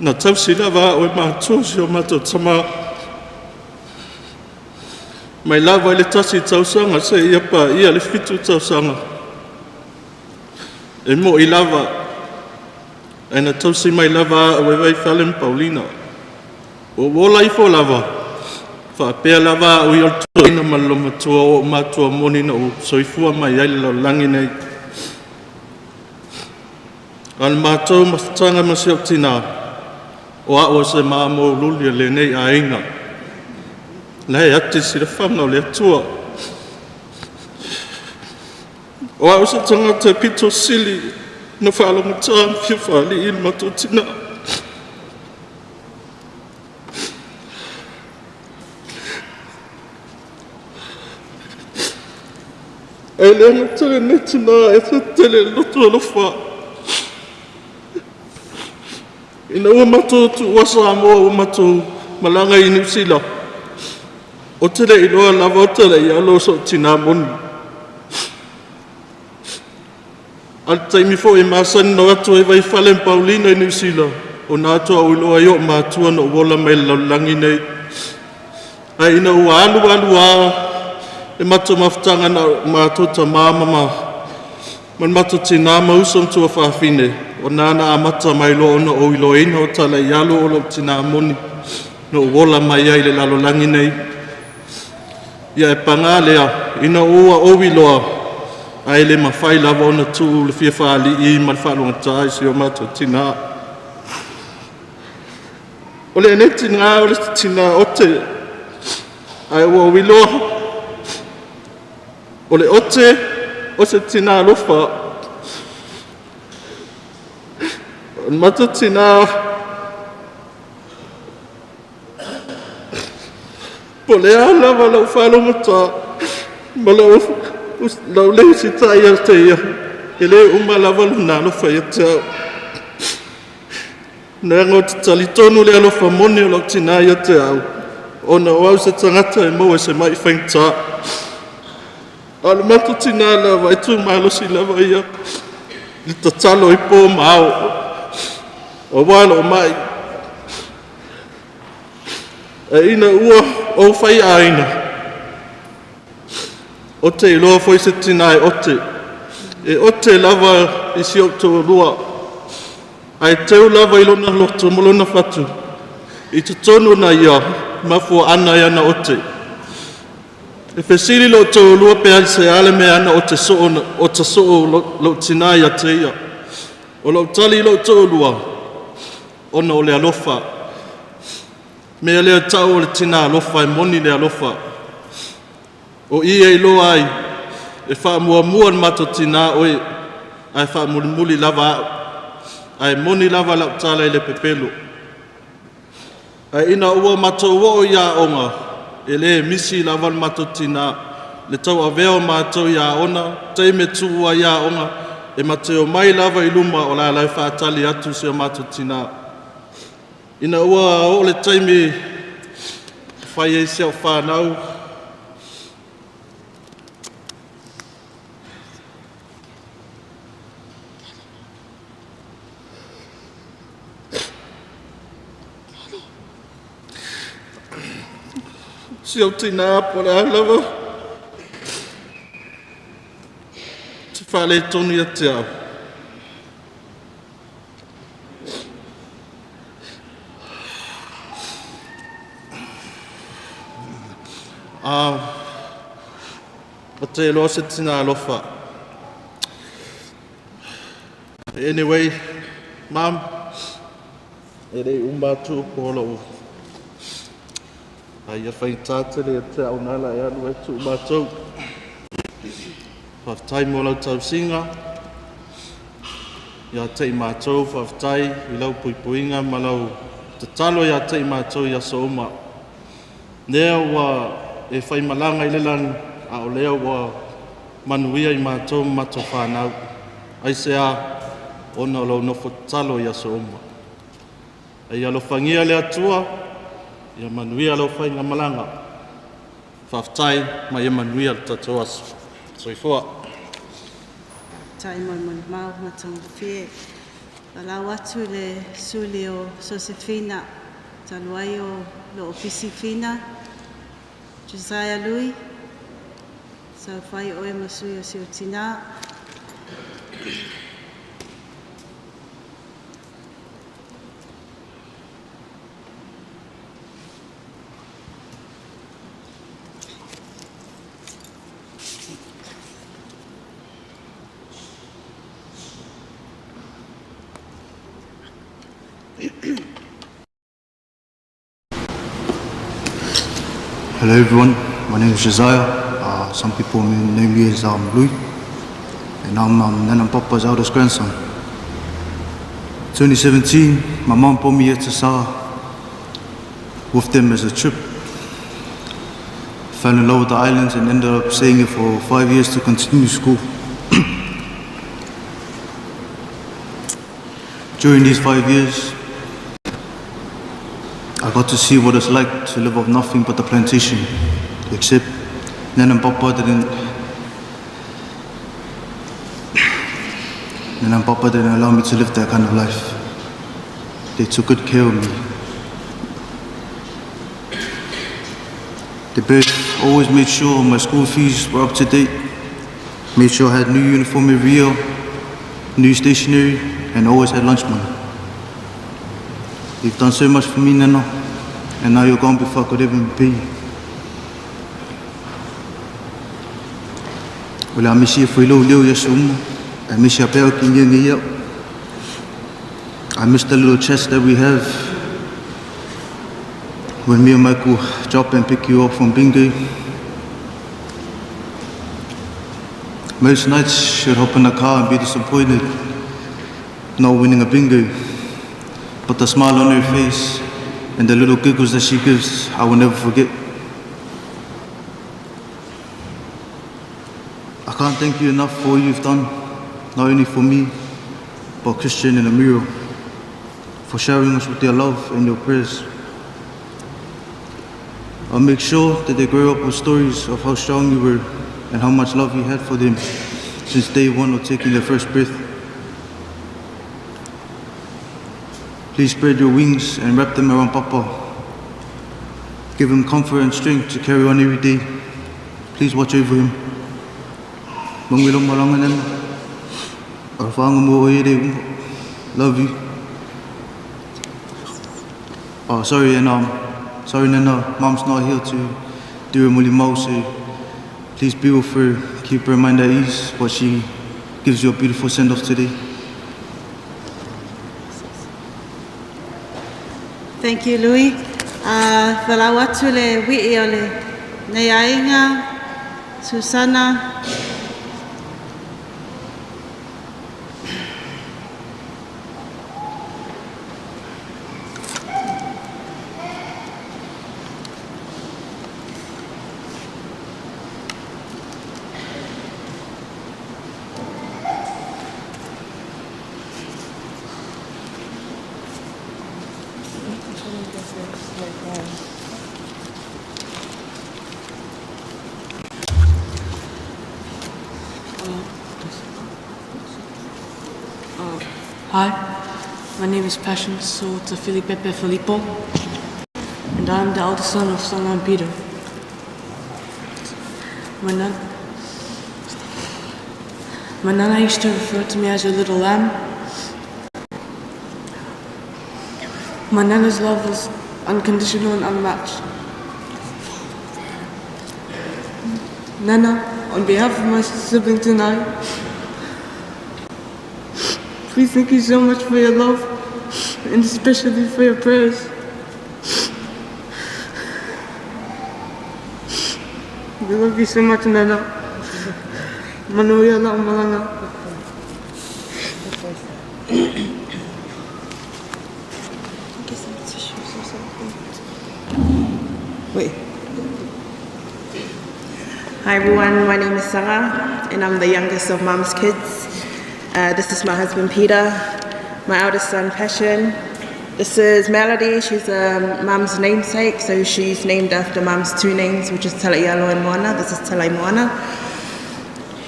Na tau lava o e mātōsi o mātou tama. Mai lava le tasi tausanga se ia pa ia le fitu tausanga. E mo I lava. E na tausi mai lava o e vai Falen Paulina. O wola I fo lava. Whapea lava o I o tuina maloma tua o mātua moni na o soifua mai aile lau langi nei. Al mātou mawhatanga masi o tina. O a se mamo luli le nei a inga. Lai ati si le whanga o le atua. O a se tangata pito sili na whalonga tāng pia whali in mato tina. E le anga tanga netina e se tele lotu alofa. Ina ua mato tu wasa moa ua mato malanga I New Zealand. O tele iloa lava o tele I alo so tina moni. Al taimi fo I masani no atu e vai Falen Paulina I New Zealand. O na atu au iloa I o mātua no wola mai laulangi nei. Ai ina ua alu e mato mawhtanga na mato ta māmama. Man mato tina mausam tua whawhine. O nana amata mai lo ona o iloina o tala I alo o lo tina moni. No wola mai ai le lalo langi nei. Ia e panga lea, ina ua o iloa. Ai le mawhai lava ona tu le fia whaali I malwhalunga tai si o mato tina. O le ene tina o le tina ote. Ai ua o iloa. O le ote, o se tina alofa. Mata tina polea lava lau whalonga tā ma lau leisi tā ia te ia e le uma lava luna alofa ia te au nea ngau te talitonu le alofa moni o lau tina ia te au o na o au se tangata e mau e se mai whaing tā alu mata tina lava e tu malosi lava ia li tatalo I pō mao o walo mai e ina ua o whai aina Ote I loa foi se tina e ote. E ote lava I si okto lua. Ai teu lava I lona loto molona fatu. I tutonu na ia, mafu ana ia na ote. E fesiri lo tau lua pe al se ale me ana o te soo lo tina ia te ia. O lo tali lo tau lua. Ona o le alofa. Me lea tau o le tina alofa e moni le alofa. O ia I loa ai. E wha mua mua mato tina oe. Ai wha muli lava au. Ai moni lava lau tala I le pepelo. Ai ina ua mato ua o ia onga. E le misi lava mato tina. Le tau aveo mato ia ona. Teime tua ia onga. E mateo mai lava I luma o la lai whaatali atu se o mato tina. Ina ua o le taimi whai e se o whanau. Se o tina po le lava. Te whale toni a te au. O te loa se tina alofa. Anyway, Mum, e rei umatu po lo. Ai a whai tātere a te au nala e anu e tu umatu. Whaftai mo lau tau singa. Ia te I mātou whaftai I lau puipuinga ma lau te talo ia te I mātou ia so uma. Nea wa e whai malanga I lelan a o lea wa manuia I mātou mato whanau. Ai se a ona lau nofo talo ia so uma. Ai alofangia lea tua, ia manuia lau whai ngā malanga. Whaftai ma ia manuia tatou asu. Soifua. Tai mon mau matang fie. Walau atu le suli o Josefina. Taluai o lo ofisi fina. Josiah Lui. Sa fai oe masui o si o tina. Hello everyone, my name is Josiah. Some people know me as Louis, and I'm Nana and Papa's eldest grandson. 2017, my mom brought me here to Saha with them as a trip. Fell in love with the islands and ended up staying here for 5 years to continue school. During these 5 years, I got to see what it's like to live off nothing but the plantation, except Nana and Papa didn't allow me to live that kind of life. They took good care of me. They both always made sure my school fees were up to date, made sure I had new uniform every year, new stationery, and always had lunch money. You've done so much for me, Nana, and now you're gone before I could even pay you. Well, I miss you for you, I miss your bell king in the I miss the little chest that we have when me and Michael drop and pick you up from bingo. Most nights you'd hop in the car and be disappointed not winning a bingo. But the smile on her face and the little giggles that she gives, I will never forget. I can't thank you enough for all you've done, not only for me, but Christian and Amiro, for showering us with your love and your prayers. I'll make sure that they grow up with stories of how strong you were and how much love you had for them since day one of taking their first breath. Please spread your wings and wrap them around Papa. Give him comfort and strength to carry on every day. Please watch over him. Mangwilong malangan yan. Arfang mo ere. Love you. Oh, sorry, and sorry, Nana. Mom's not here to do a mulimau, so please be with her. Keep her mind at ease while she gives you a beautiful send-off today. Thank you, Louis. Walau atu le wi'i o le nei ainga, Susana. Hi, my name is Passion Sota Felipe Filippo, and I'm the eldest son of Sangan Peter. My nana used to refer to me as a little lamb. My nana's love was unconditional and unmatched. Nana, on behalf of my siblings and I, please thank you so much for your love, and especially for your prayers. We love you so much, Nana. Manuia la malanga. Wait. Hi everyone, my name is Sarah, and I'm the youngest of Mum's kids. This is my husband Peter, my eldest son Passion. This is Melody, she's Mum's namesake, so she's named after Mum's two names, which is Talaialo and Moana. This is Talai Moana.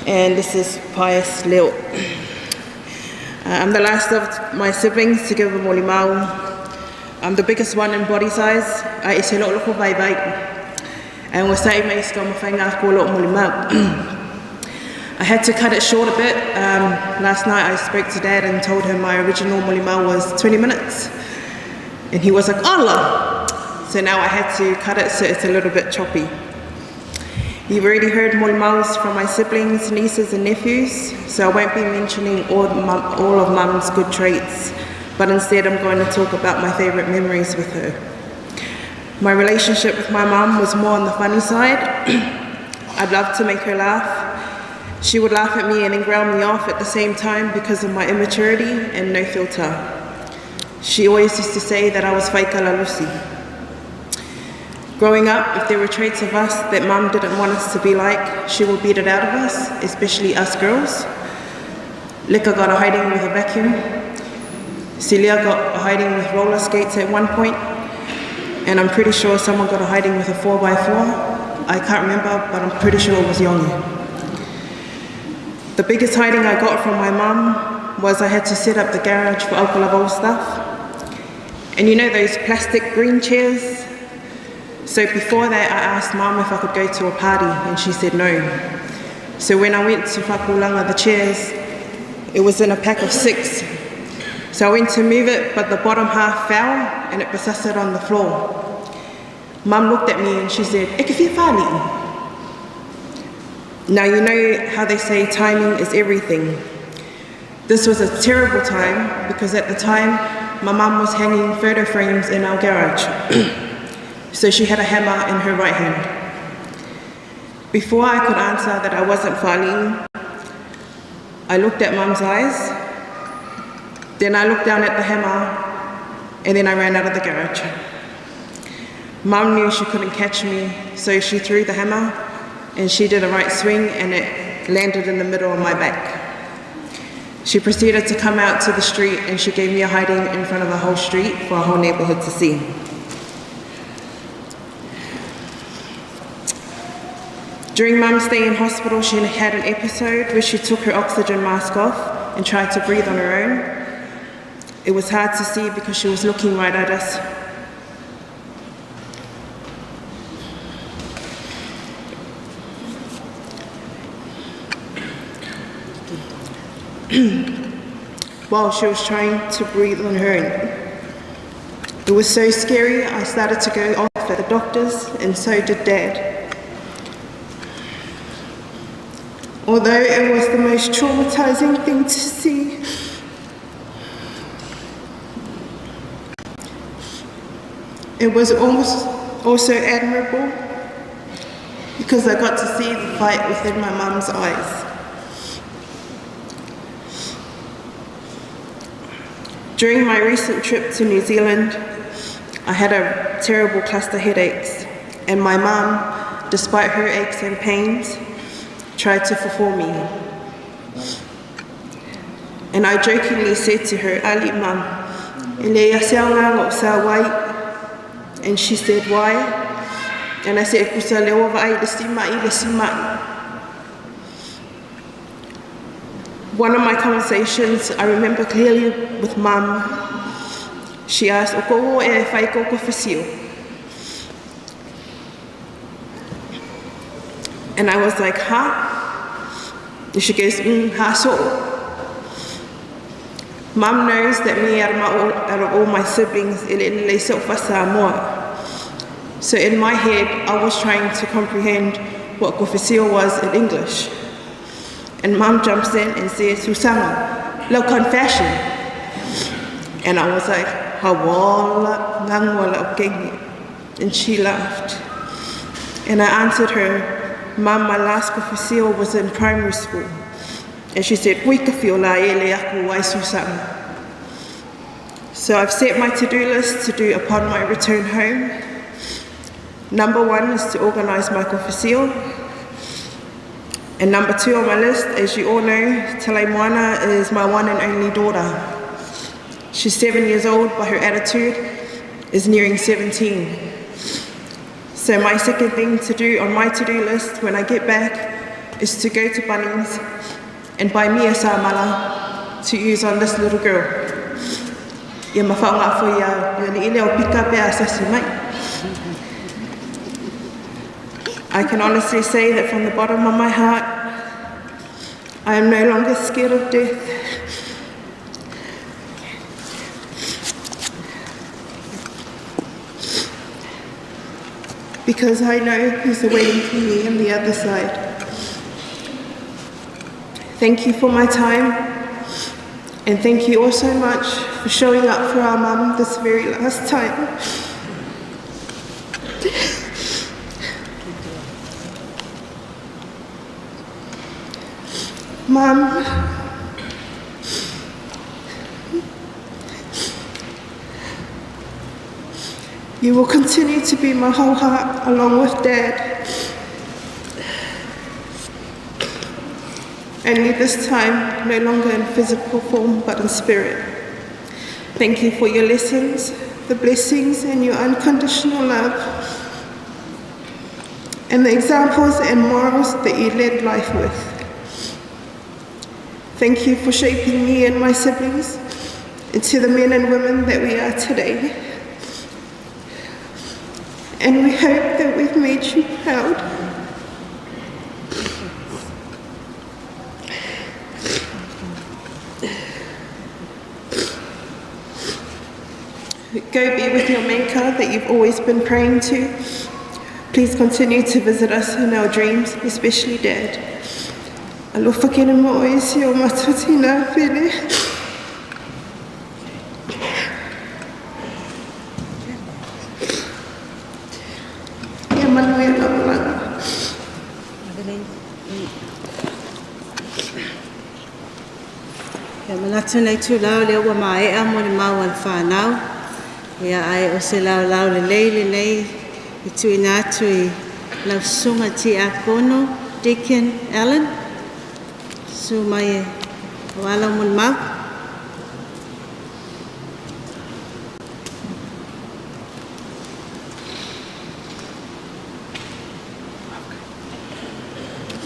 And this is Pius Leo. I'm the last of my siblings to give a molimau. I'm the biggest one in body size. I se lo loko bai bai. And we're saying mai sto mo whainga ko lo molimau. I had to cut it short a bit. Last night I spoke to Dad and told him my original molimau was 20 minutes. And he was like, Allah! So now I had to cut it so it's a little bit choppy. You've already heard molimaus from my siblings, nieces and nephews, so I won't be mentioning all of Mum's good traits, but instead I'm going to talk about my favourite memories with her. My relationship with my mum was more on the funny side. I'd love to make her laugh. She would laugh at me and then ground me off at the same time because of my immaturity and no filter. She always used to say that I was whaikala Lucy. Growing up, if there were traits of us that Mum didn't want us to be like, she would beat it out of us, especially us girls. Lika got a hiding with a vacuum. Celia got a hiding with roller skates at one point. And I'm pretty sure someone got a hiding with a 4x4. I can't remember, but I'm pretty sure it was Yongi. The biggest hiding I got from my mum was I had to set up the garage for Aukalaveau stuff. And you know those plastic green chairs? So before that, I asked Mum if I could go to a party, and she said no. So when I went to Whakulanga, the chairs, it was in a pack of 6. So I went to move it, but the bottom half fell, and it basasted on the floor. Mum looked at me and she said, "E ke whia whāli'i?" Now you know how they say timing is everything. This was a terrible time because at the time my mum was hanging photo frames in our garage. So she had a hammer in her right hand. Before I could answer that I wasn't whāli'i, I looked at Mum's eyes, then I looked down at the hammer, and then I ran out of the garage. Mum knew she couldn't catch me, so she threw the hammer and she did a right swing and it landed in the middle of my back. She proceeded to come out to the street and she gave me a hiding in front of the whole street for a whole neighborhood to see. During Mum's stay in hospital, she had an episode where she took her oxygen mask off and tried to breathe on her own. It was hard to see because she was looking right at us. while she was trying to breathe on her own. It was so scary, I started to go off at the doctors, and so did Dad. Although it was the most traumatizing thing to see, it was also admirable because I got to see the fight within my mum's eyes. During my recent trip to New Zealand, I had a terrible cluster headaches, and my mum, despite her aches and pains, tried to fulfill me. And I jokingly said to her, "Ali Mum, and she said, "Why?" And I said, one of my conversations I remember clearly with Mum, she asked, and I was like, "Huh?" And she goes, "Ha so." Mum knows that me out of all my siblings, so in my head, I was trying to comprehend what kofisio was in English. And Mum jumps in and says, "Susama, lo confession." And I was like, "Hawala ngangwala okenge." And she laughed. And I answered her, "Mum, my last kofisio was in primary school." And she said, so I've set my to-do list to do upon my return home. Number 1 is to organise my kofisio. And number 2 on my list, as you all know, Talai Moana is my one and only daughter. She's 7 years old, but her attitude is nearing 17. So my second thing to do on my to-do list when I get back is to go to Bunnings and buy me a samala to use on this little girl. I can honestly say that from the bottom of my heart, I am no longer scared of death. Because I know who's waiting for me on the other side. Thank you for my time, and thank you all so much for showing up for our mum this very last time. Mum, you will continue to be my whole heart along with Dad. Only this time, no longer in physical form, but in spirit. Thank you for your lessons, the blessings, and your unconditional love, and the examples and morals that you led life with. Thank you for shaping me and my siblings into the men and women that we are today. And we hope that we've made you proud. Go be with your Maker that you've always been praying to. Please continue to visit us in our dreams, especially Dad. Alofa kena mo oisi o matutina pene. Ya manuia na malanga. Ya manatu nei tu lau leo wa mai a mo ni mau al whanau. Ia ai o se lau le nei i tui nātu i lau sunga ti a kono, Deacon Allen. Su mai e wala mun mau.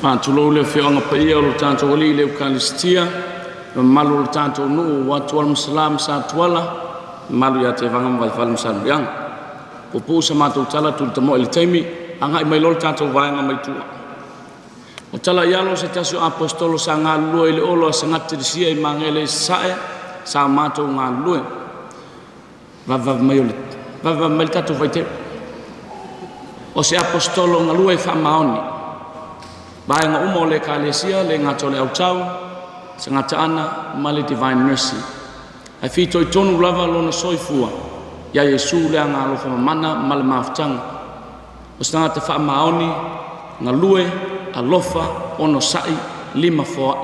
Mātulou le whianga paia o lo tātou wali le Eucharistia, malu lo tātou nuu watu al Musalam sa tuala, malu ya te vanga mwai whalu Musalam yang. Pupu sa mātou tala tuli tamo ili teimi, anga i mai lol tātou vaenga mai tua. O tala ialo se tasu apostolo sa ngā lua i le olo sa ngati sia i mangele sae sa mātou ngā lua. Vava mai tatu vaite. O se apostolo ngā lua i wha maoni. Bae ngā umo le kālesia le ngā tole au tau, sa ngā taana ma le Divine Mercy. Ai whito i tonu lava lona soifua, ia Yesu lea ngā lofa mamana ma le mafutanga. O se ngā te wha maoni, ngā lue, alofa, ono sai, 5 foai.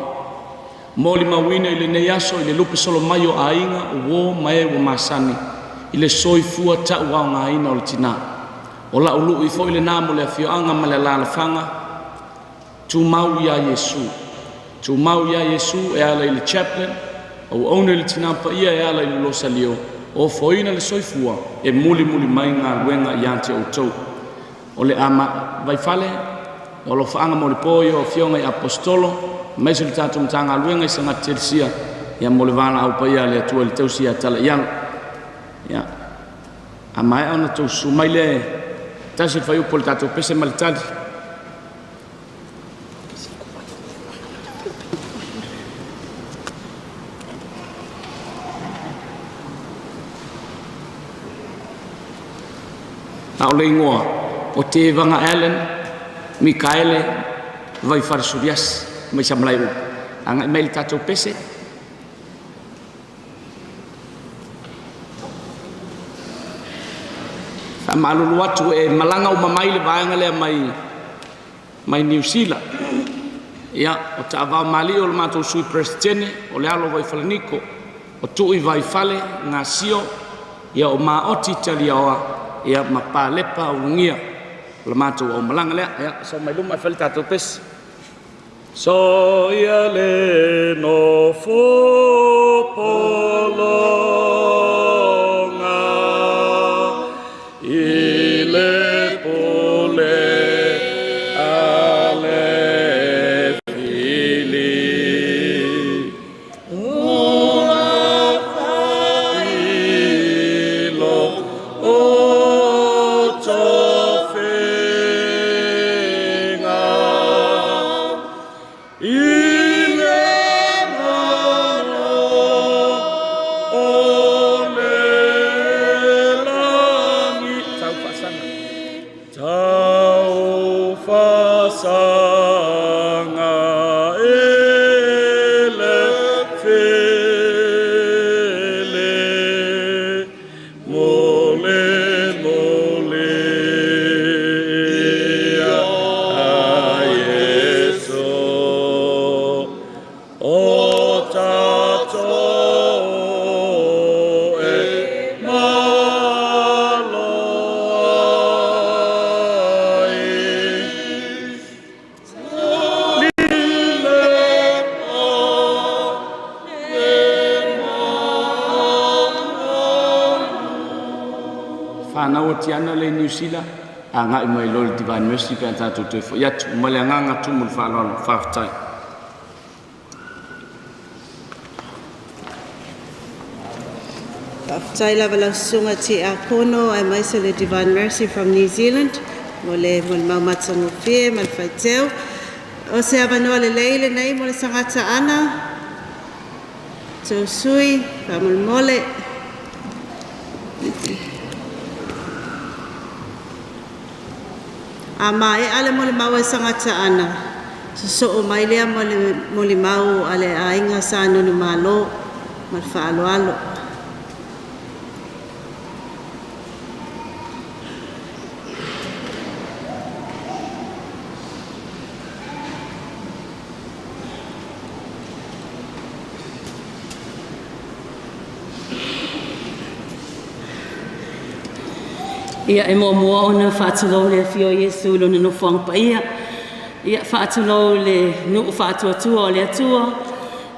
Mo li mawina i le nei aso i le lupe solo mai o ainga o wō mai o masani i le soifua ta ua o ngā ina o le tina. O la ulu i fo i le namo le afioanga ma le lalafanga, tu mau ia Yesu. Tu mau ia Yesu e ala i le chaplain, o auna i le tina pa ia e ala i le losa lio. O foina le soifua e muli mai ngā luenga i ante o tau. O le ama vai fale, o lo faanga mo le poi o fionga i apostolo, mai se le tātou mtanga luenga i sanga tersia, ia mo le vana au pa ia le atua le tausia tala iang. Ia. A mai ana tau sumai le tasi fai upo le tātou pese ma le tali. Tau le ingoa, o te vanga Allen, Mikaele, vai far surias, mai sa malai upo. Anga mai le tātou pese. Fa malulu atu e malanga o mamai le vaenga lea mai New Zealand. Ia, o ta avao mali o le mātou sui Prestene, o le alo vai falaniko, o tui vai fale, ngā sio, ia o maoti tali aoa, ia mapalepa o ngia, le mātou o malanga lea, ia, so mai luma fale tātou pes. So ia le no fopolonga, i le pole ale fili. Una filo o tofenga, i le mano o le langi. Tau fasanga e le fele, mole a Yesu, o tato e maloai. Whanau tiana le New Zealand, a ngai mai lo le Divine Mercy pe tātou te fo iatu, ma le anganga tumu le whanau whawhatai. Whaftai lava lau sunga ti a kono ai mai se le Divine Mercy from New Zealand. Mo le maumatango fie, ma le whaiteo. O se avanoa le leile nei mo le sangata ana. Tau sui, whamul mole. A mai ale mo le mau e sangata ana. So o mai lea mo le mau ale a inga sa nunu malo, ma le whaalo alo. Ia e mua ona whaatulau le fio Yesu lo no whang pa ia. Ia whaatulau le nuu whaatuatua o le atua.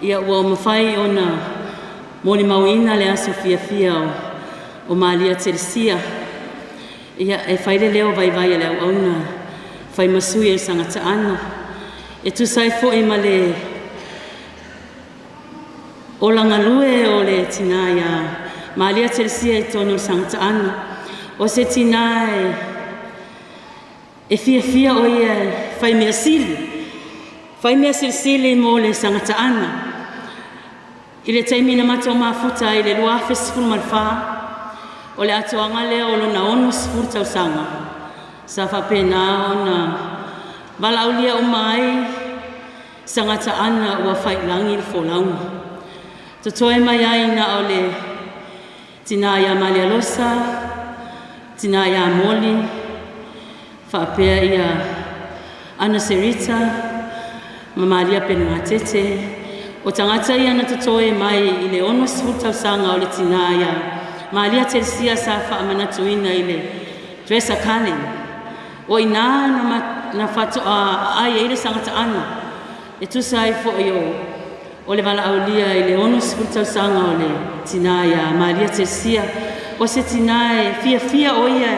Ia ua mawhai ona moli mawina le aso fia o Malia Teresia. Ia e whaile leo vai le au auna. Whai masui e sangata ana. E tu sai fo e ma le o langalue o le tina ia Malia Teresia e tono sangata ana. O se tina e fia o ia whai mea sili. Fai mea silisili mo le sangata ana. I le taimina matou mafuta i le lua fesifulu malfa. O le atoanga lea o lona onu sifuru tausanga. Sa whapena ona walaulia o mai sangata ana ua whailangi le folaunga. Totoe mai aina o le tina ia Malia Losa, tina ia Moli, whapea ia Ana Serita, Mamalia Penungatete, o tangata ia na totoe mai i le ono sifuru tausanga o le tina ia Malia Tersia sa whaamanatuina i le Dresa Kalen. O ina na whatoa ai e le sangata ana. E tusai fo o le wala aulia i le ono sifuru tausanga o le tina ia Malia Tersia. O se tina e fia o ia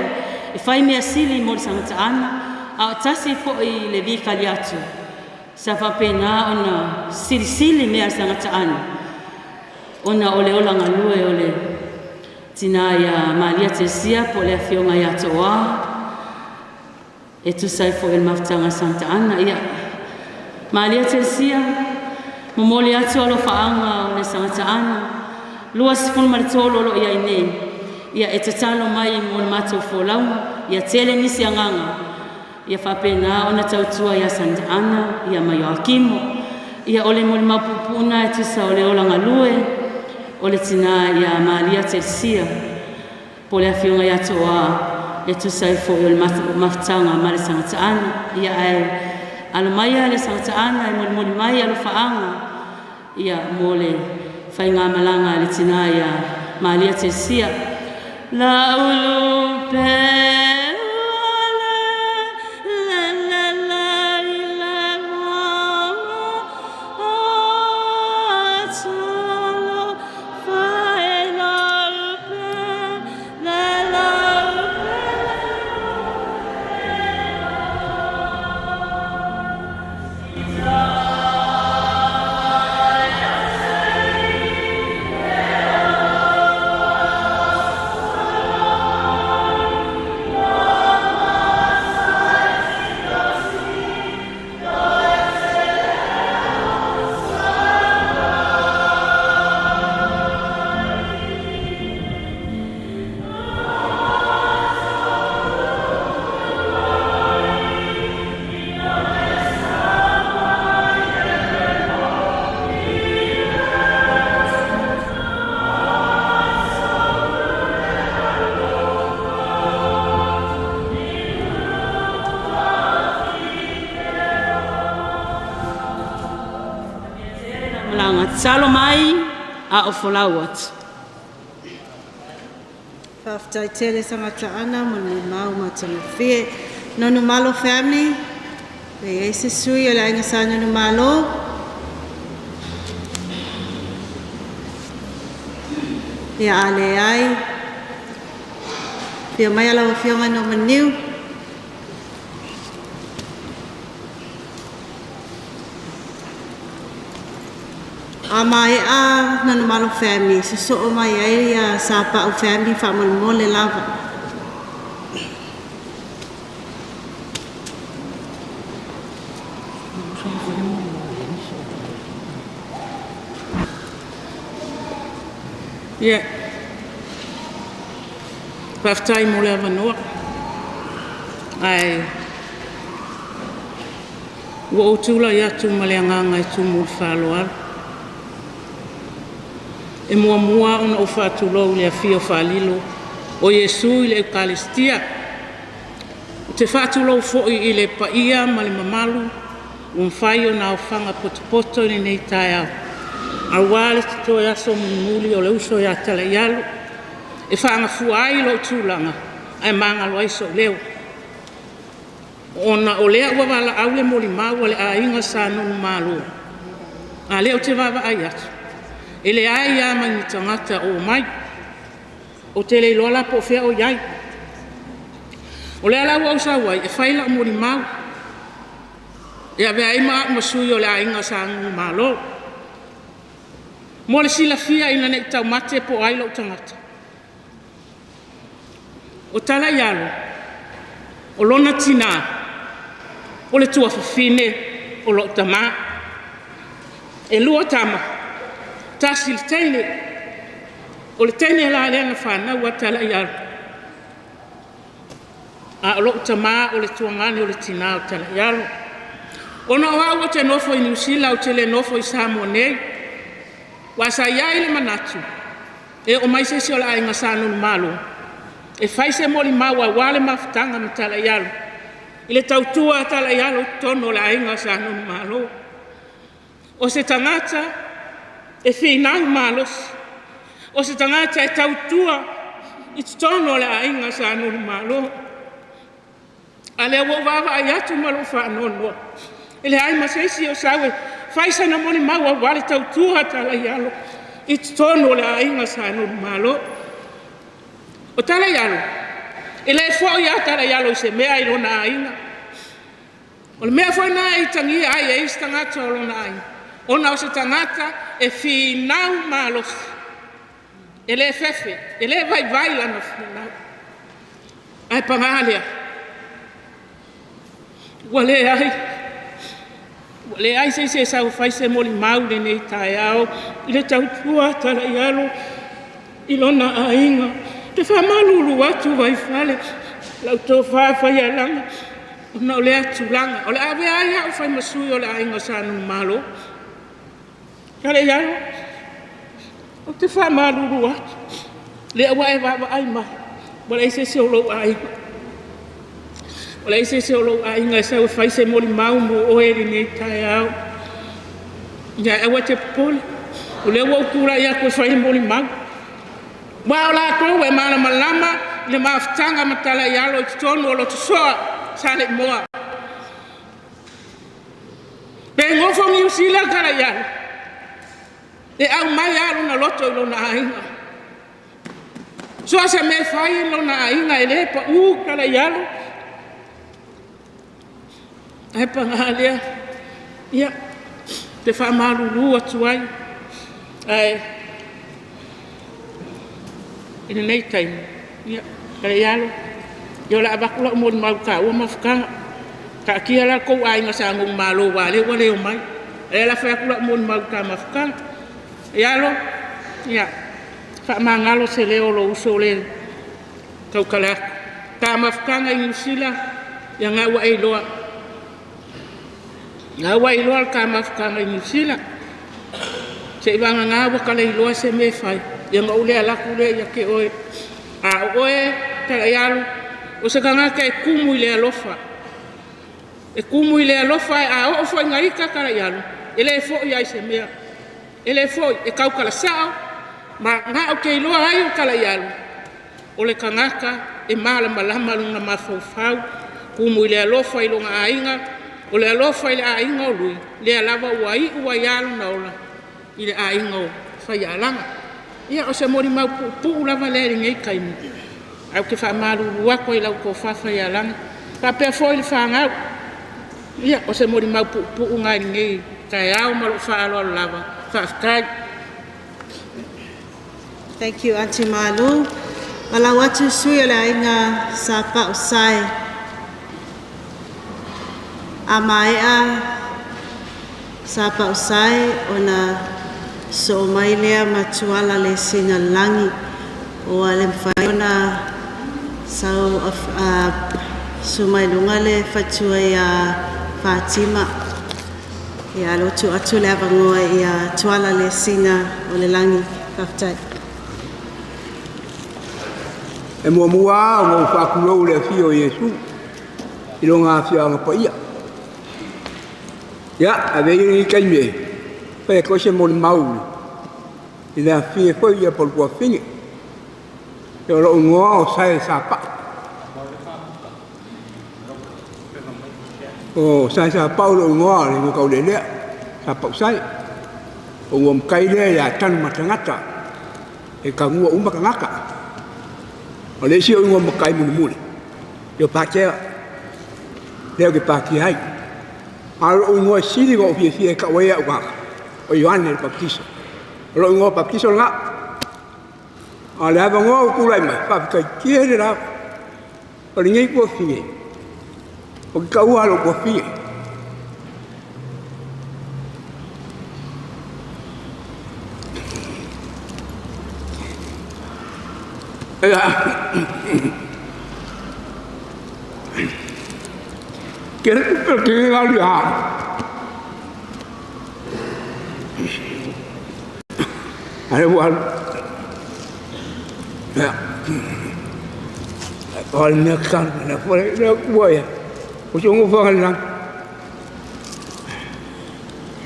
e whai mea sili mo le sangata ana. A o tasi fo i le vikali atu. Sa whapena ona sili mea sangata ana. Ona o le olanga lue o le tina ia Malia Tersia po le fionga ia toa. E tu sai fo il maftanga Santa Ana ia Malia Tersia momoli atu alo faanga o le Santa Ana lua sifunu maritolo lo ia ine ia e tatalo mai mo le matou folaunga ia tele nisi anganga ia whapena ona tautua ia Santa Ana ia mai o Akimo ia ole mo le mapupuna e tu sa ole olanga lue o le tina ia Malia Tersia po le fionga ia toa e tu sai fo il maftanga ma le sangata ana ia ai alo mai le sangata ana e mo mai alo faanga ia mo le fainga malanga le tina ia Malia Tersia la ulu pe Salo mai a o folawat. Whaftai tere sangata ana mo ni mau matanga fie. Nonu malo family. Pe ese sui o la inga sa nonu malo. Ia ale ai. Pia mai ala o fionga no maniu. Mai a nanu malo family so mai ai a sapa o family fa mo le lava yeah paftai mo le vanua ai wo tula ya tu maleanga ngai tu mo faloal e mua ona o whātulou le afio whālilo o Iesu i le Eukaristia. Te whātulou fo'i i le paia ma le mamalu un whai o nā o whanga potopoto ni nei tai au. Arwale te toi aso muli o le uso ia tala ialo. E whanga fuai lo tūlanga ai manga loai so leo. Ona o lea ua wala au le moli mau le a inga sa nonu malo. A leo te wawa ai atu. Ele ai ia mai tangata o mai. O te le lola po fea o iai. O le ala wau sa wai, e whaila o mori mau. E a vea ima masui o le a inga sa ngu malo. Mo le sila fia ina nek tau mate po ailo tangata. O tala ialo. O lona tina. O le tua fafine. o lo tama e lua tama tasi le teine o le teine la le na fana wa tala ya a lo tama o le tuangani o le tina o tala ya ona wa te no fo New Zealand o te le no fo Samoa nei wa sa ya ile manatu e o mai se o la inga sanu malo e fai se moli maua wale mafutanga matala yalo ile tautua tala yalo tono la inga sanu malo o se tangata e finang malos o se tangata e tautua i tono la inga sanu malo ale wo vava ayatu malo fa nono ile ai masesi o sawe fai se na moli maua wale tautua tala yalo i tono la inga sanu malo o tala yalo ele fo ya tala yalo se mea i lona ainga o le mea fo na i tangi ai e istangata o lona ainga ona o se tangata e finau malos ele fefe ele vai lana finau ai pangalia wale ai se sa fai se moli mau de nei taiao ile tautua tala yalo i lona ainga te fa malulu atu vai fale lau to fa ya lang no le atu lang o le ave ai au fai masui o le ainga sanu malo kale ya o te fa malulu atu le wa e va ai ma bo le se lo ai o le se lo ai nga sa fai se moli mau mo o e ni taiao ya e wa te pol o le wa kura ya ko fai moli mau wa la ko we mala malama le maftanga matala yalo tonu lo tsoa sale moa be ngofo mi usila kala yalo e au mai yalo na loto lo na ainga so se me fai lo na ainga ele pa u kala yalo ai pa ngalia ya te fa malu lu atuai ai ina nei time ya kale yalo yo la bakula mo mau ka o mafka ka kia la ko ai ngasa ngum malo wale wale o mai e la fa kula mo mau ka mafka yalo ya fa mangalo se le o lo uso le kau kala ka mafka ngai usila ya nga wa ai loa nga wa ai loa ka mafka ngai usila se banga nga wa kala loa se me fai yang ule ala kule ya ke oe a oe tala yalo o se kanga ke kumu ile alofa e kumu ile alofa a o fo ngarika kala yalo ele fo ya se mea ele fo e kau kala sao ma nga o ke lo ai kala yalo o le kanga ka e mala malama lunga mafofau kumu ile alofa ilo nga ainga o le alofa ile ainga o lui le alava wai ua yalo na ola ile ainga o fa yalanga ia o se mori mau pu lava le ngai kai au ke fa malu wa ko ila ko fa ya lang pa pe fo il fa nga ia o se mori mau pu ngai ngai kai au mo fa lo lava fa kai. Thank you Auntie Malu. Wala watu sui la inga sa pa usai amaia sa pa usai ona so mai lea matuala le sina langi o ale mfaiona sau sumai lunga le fatua ya Fatima ya lotu atu le avangoa ya tuala le sina o le langi kaftai e mua o mo whakurou le fio Yesu i longa fia ngapa ia ya a vei kai me pe ko se mo mau i la fie ko ia por ko finge yo lo ngo o sai sa pa o sai sa pa lo ngo le ko le le sa pa sai o ngom kai le ya tan ma tangata e ka ngo umba ngaka o le si o ngom kai mu mu yo pa che le ke pa ki hai alo ngo si di go fie ka we ya wa o Ioanne il Battista lo ngo Battista nga ale ava ngo ku lai mai pa ka kiere la o ni ko fie o ka wa lo ko fie Kira pergi kali ya. Ada buat. Ya. Kalau ni kan, nak buat ya. Ujung ufang lang.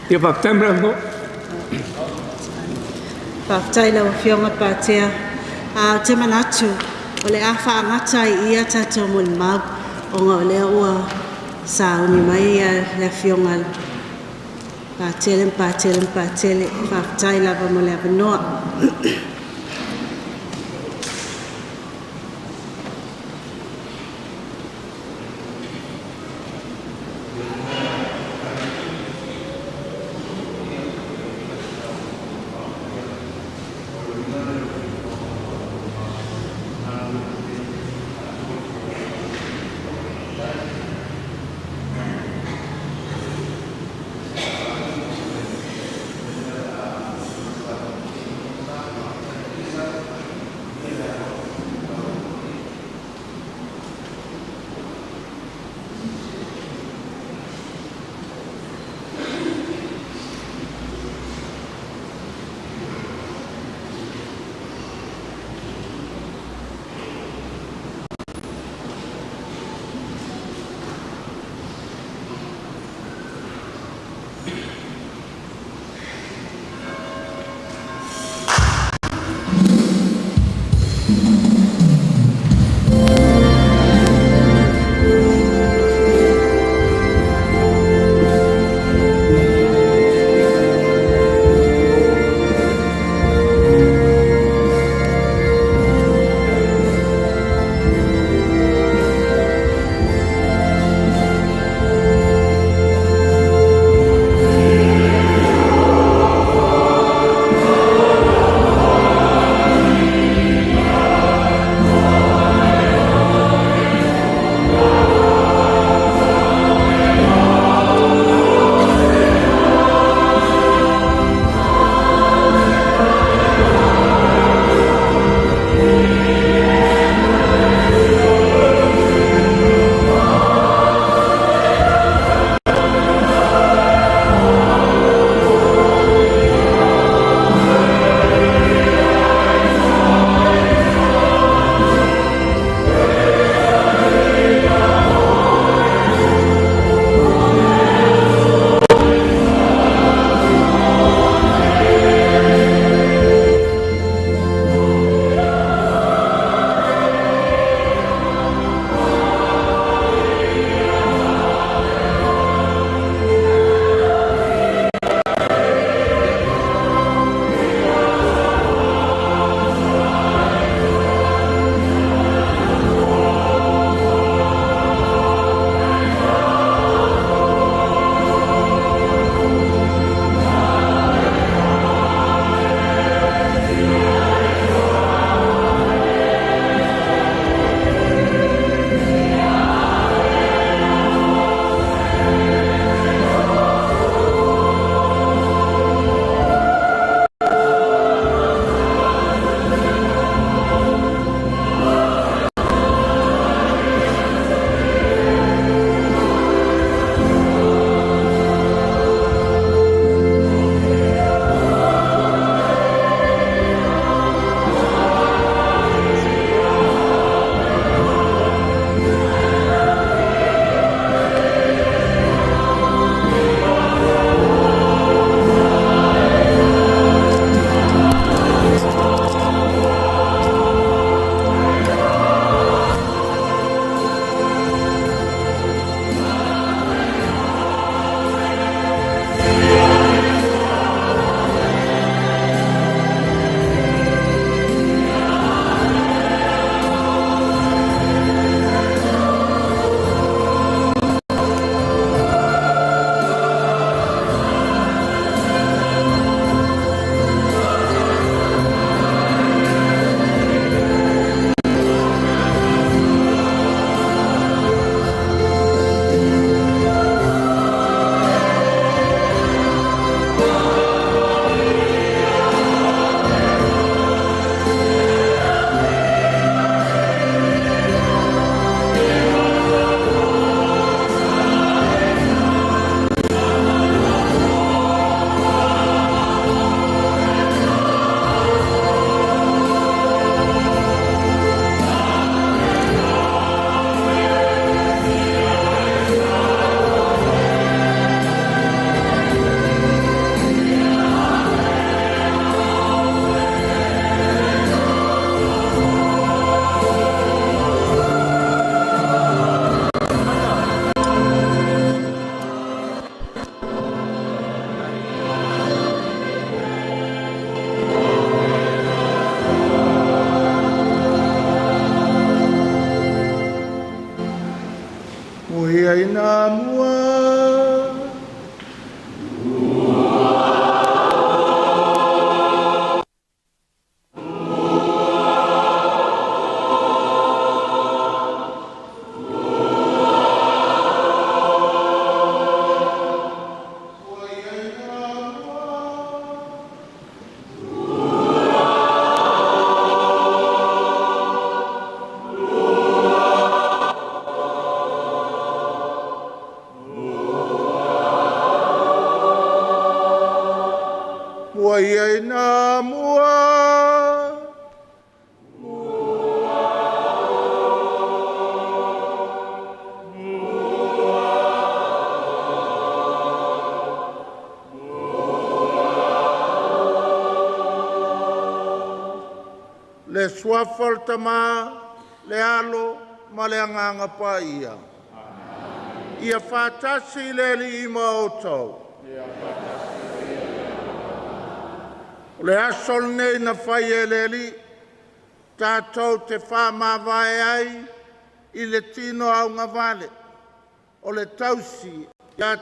Dia baptem berapa? Baptai lau fionga patea. Te manatu. Ole afa ngatai ia tato mun mag. Onga ole ua. Sa ni mai le fionga. Patele. Baptai lau mole abenoa. mua ia ina mua. Le suafa le tama, le alo, ma le anganga pa ia. Ia whātasi le li ima o tau. Le asol nei na whai e le li, tātou te whamawai ai, i le tino au ngā vale. O le tausi, ia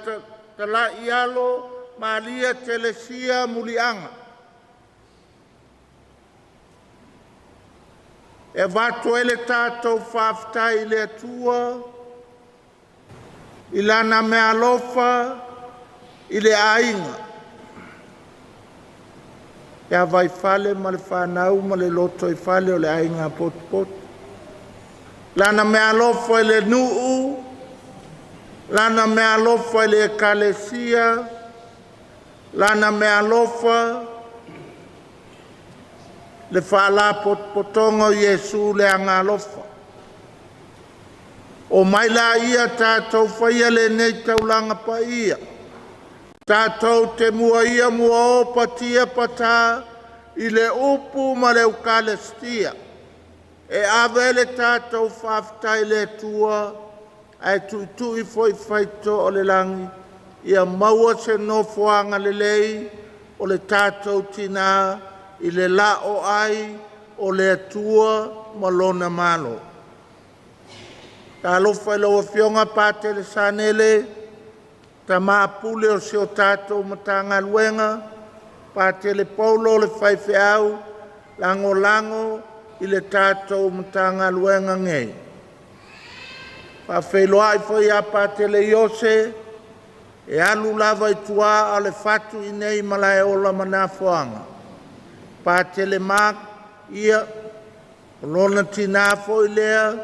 ta la i alo, ma lia te le sia mulianga. E watu ele tātou whaftai le atua, i lana me alofa, i le ainga. Ia vai fale ma le whanau, ma le loto i fale o le ainga pot pot. Lana me alofa i le nuu, lana me alofa i le ekalesia, lana me alofa le whaala potonga Iesu le angalofa. O mai la ia tātou whaia le nei taulanga pa ia. Tātou te mua ia mua o patia pata i le upu ma le ukalestia. E avele tātou whaftai le tua ai tui foi whaito o le langi. Ia maua se nofoanga le lei o le tātou tina i le la o ai o le atua malona malo. Ta alofa i loa fionga pate le sanele, ta maapule o seo tātou matanga luenga, pate le paulo le whaife au, lango lango i le tātou matanga luenga ngei. Pa whailoa i whai a pate le iose, e alu lava i tua a le fatu i nei malai ola manafoanga. Pa tele mak ia lona tina fo lea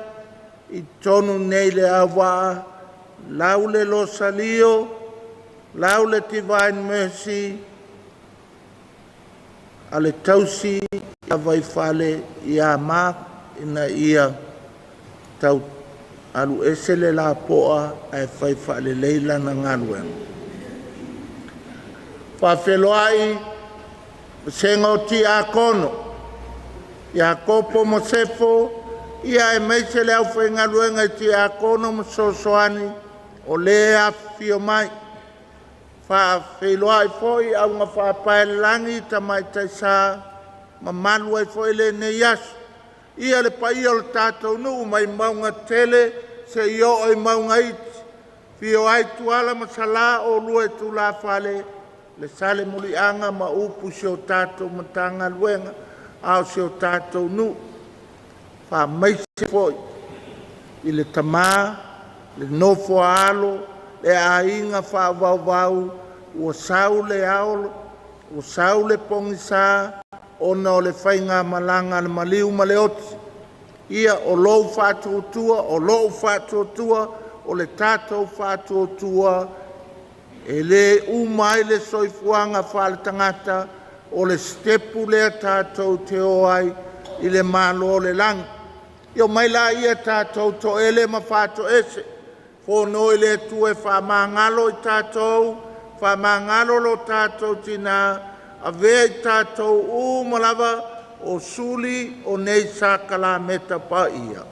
i tonu nei le awa laule lo salio laule divine mercy ale tausi ia vai fale ia mak ina ia tau alu esele la poa ai fai fale leila na ngalwen pa feloai sengo ti a kono, ia kopo mo sefo, ia e meise le au whainga luenga ti a kono mo sosoani, o lea fio mai. Wha whailoa i foi au ngā whapae langi ta mai taisa, ma malu ai foi le ne yasu. Ia le pai o le tātou nuu mai maunga tele, se io oi maunga iti. Fio ai tuala masala o lue tu la whale, le sale muli anga ma upu seo tātou matanga luenga, au seo tātou nu. Wha maise foi, i le tamā, le nofo alo, le ainga wha vau, ua sau le aolo, ua sau le pongisa, ona o le whainga malanga le maliu ma le oti. Ia o lou whātuotua, o lou whātuotua, o le tātou whātuotua, e le umai le soifuanga whale tangata o le stepu lea tātou te oai i le malo le lang. Io mai la ia tātou to ele ma whāto ese. Whono i le tue whamangalo i tātou, whamangalo lo tātou tina, a vea i tātou malava o suli o nei sakala meta pa ia.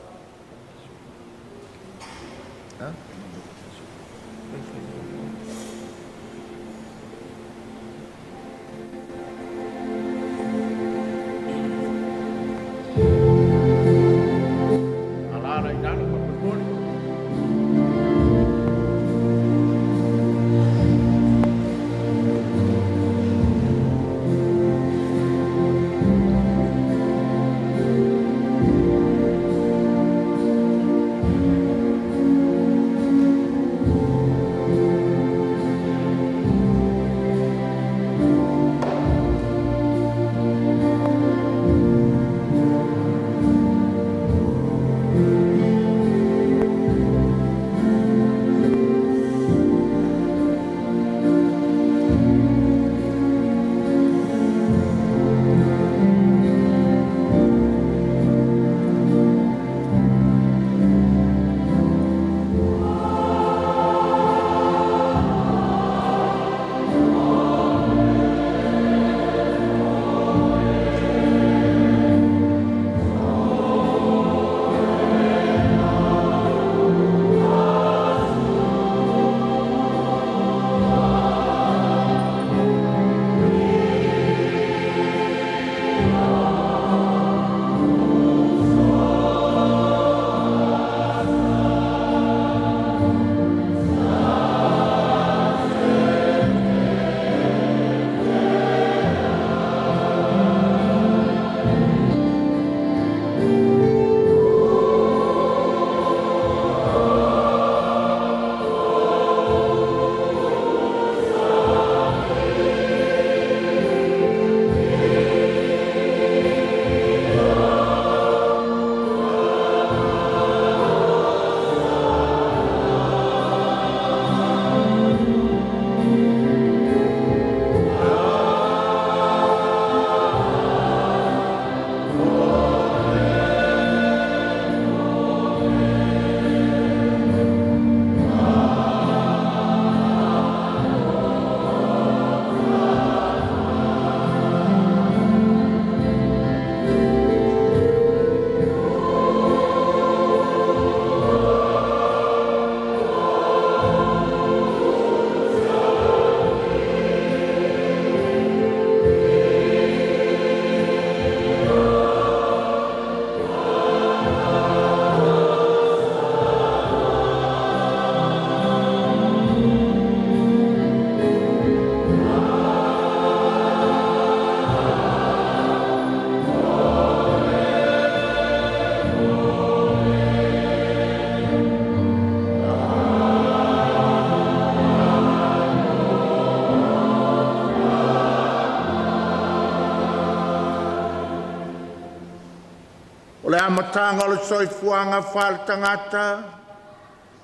O le amatanga o le soifuanga whale tangata,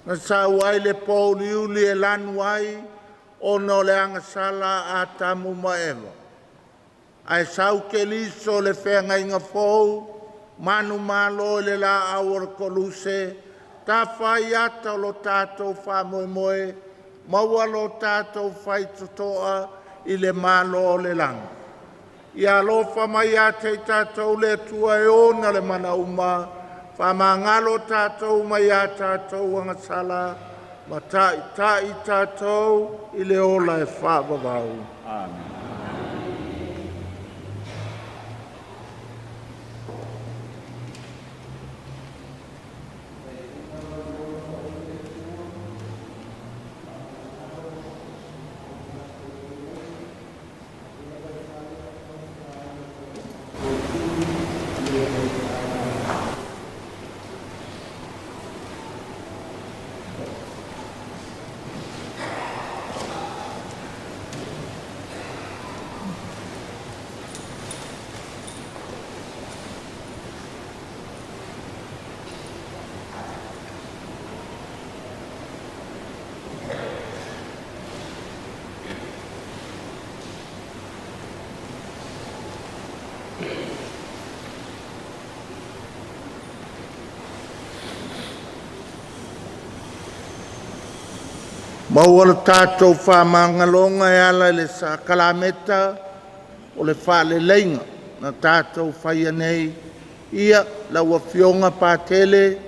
na sa wai le pōli uli e lanu ai, o no le angasala a tamu maewa. Ai sau ke liso le whenga inga fōu, manu malo le la awar koluse, ta whai ata o lo tātou wha moe moe, maua lo tātou whai totoa i le malo o le langa. Ia alofa mai a te tātou le tua e ona le mana uma, wha mangalo tātou mai a tātou angasala, ma tai tātou i le ola e whaavavau. Amen. Maua le tātou whamangalonga e ala le sa kalameta o le whale leinga na tātou whaia nei ia laua fionga pātele,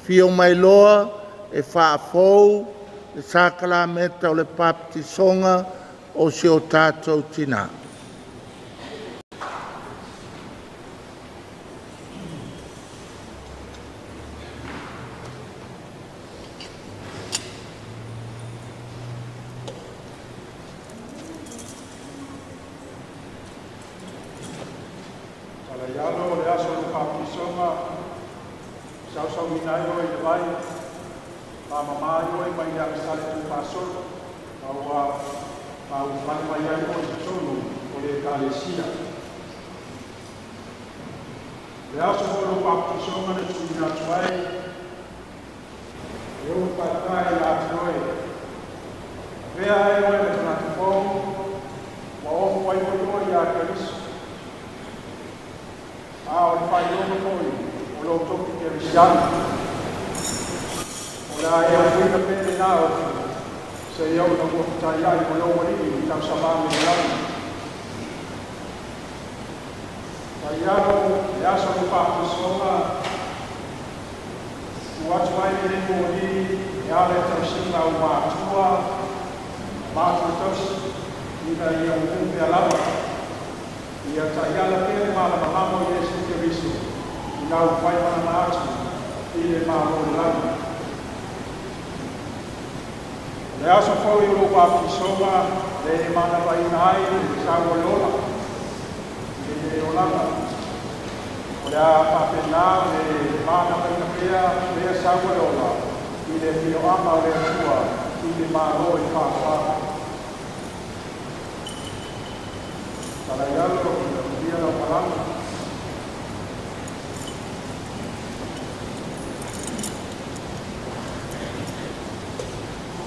fio mai loa e whaafou le sa kalameta o le papatisonga o si o tātou tina.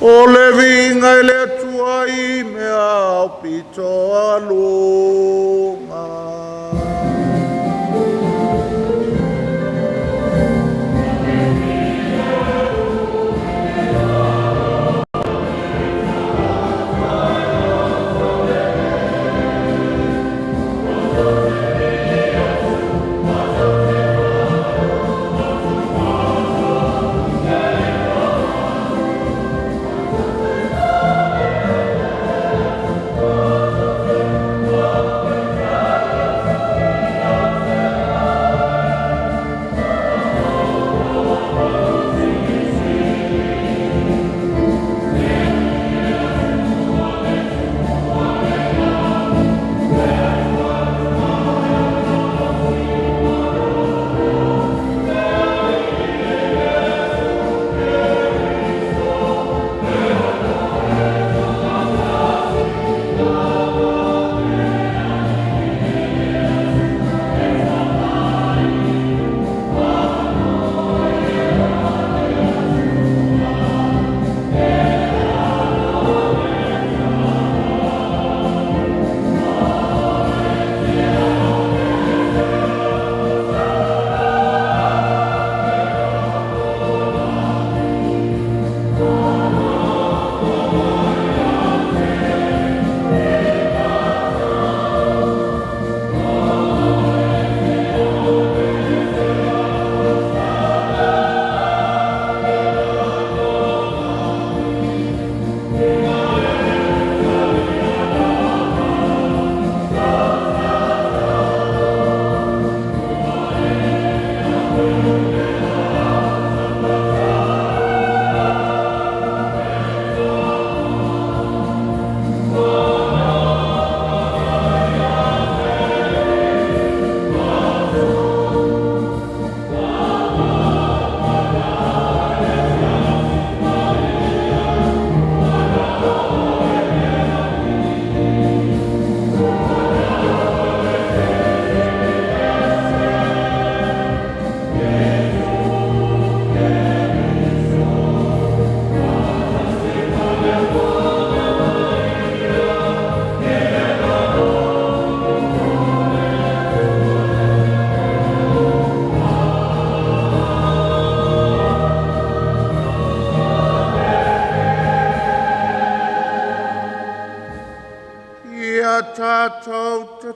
O le vinga i le tuai mea o pito alunga.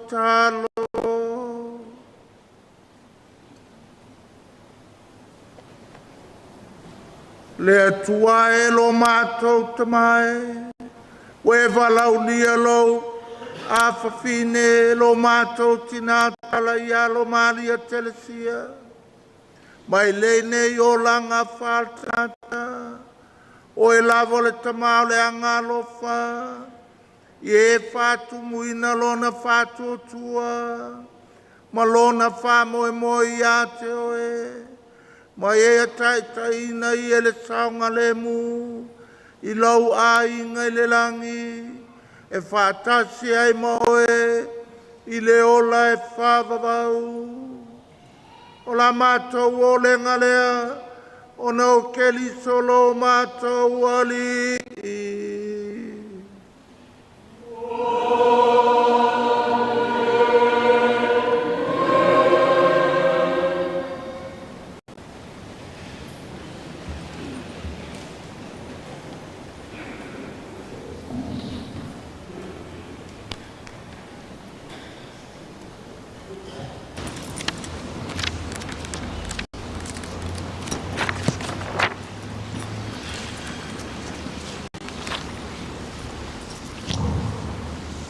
talo. Le atua e lo mātou tamae. We valau lia lo a whawhine lo mātou tina tala ia lo maria telesia. Mai le nei o langa whātata. O e lavo le tamau le angalofa. I e whātu muina lona whātu o tua. Ma lona whā moe moe ia te oe. Ma e a taitaina i e le saunga le mu. I lau a inga i le langi. E whātasi ai moe. I le ola e whāvavau. O la mātou o le ngalea. O nau keli solo mātou ali.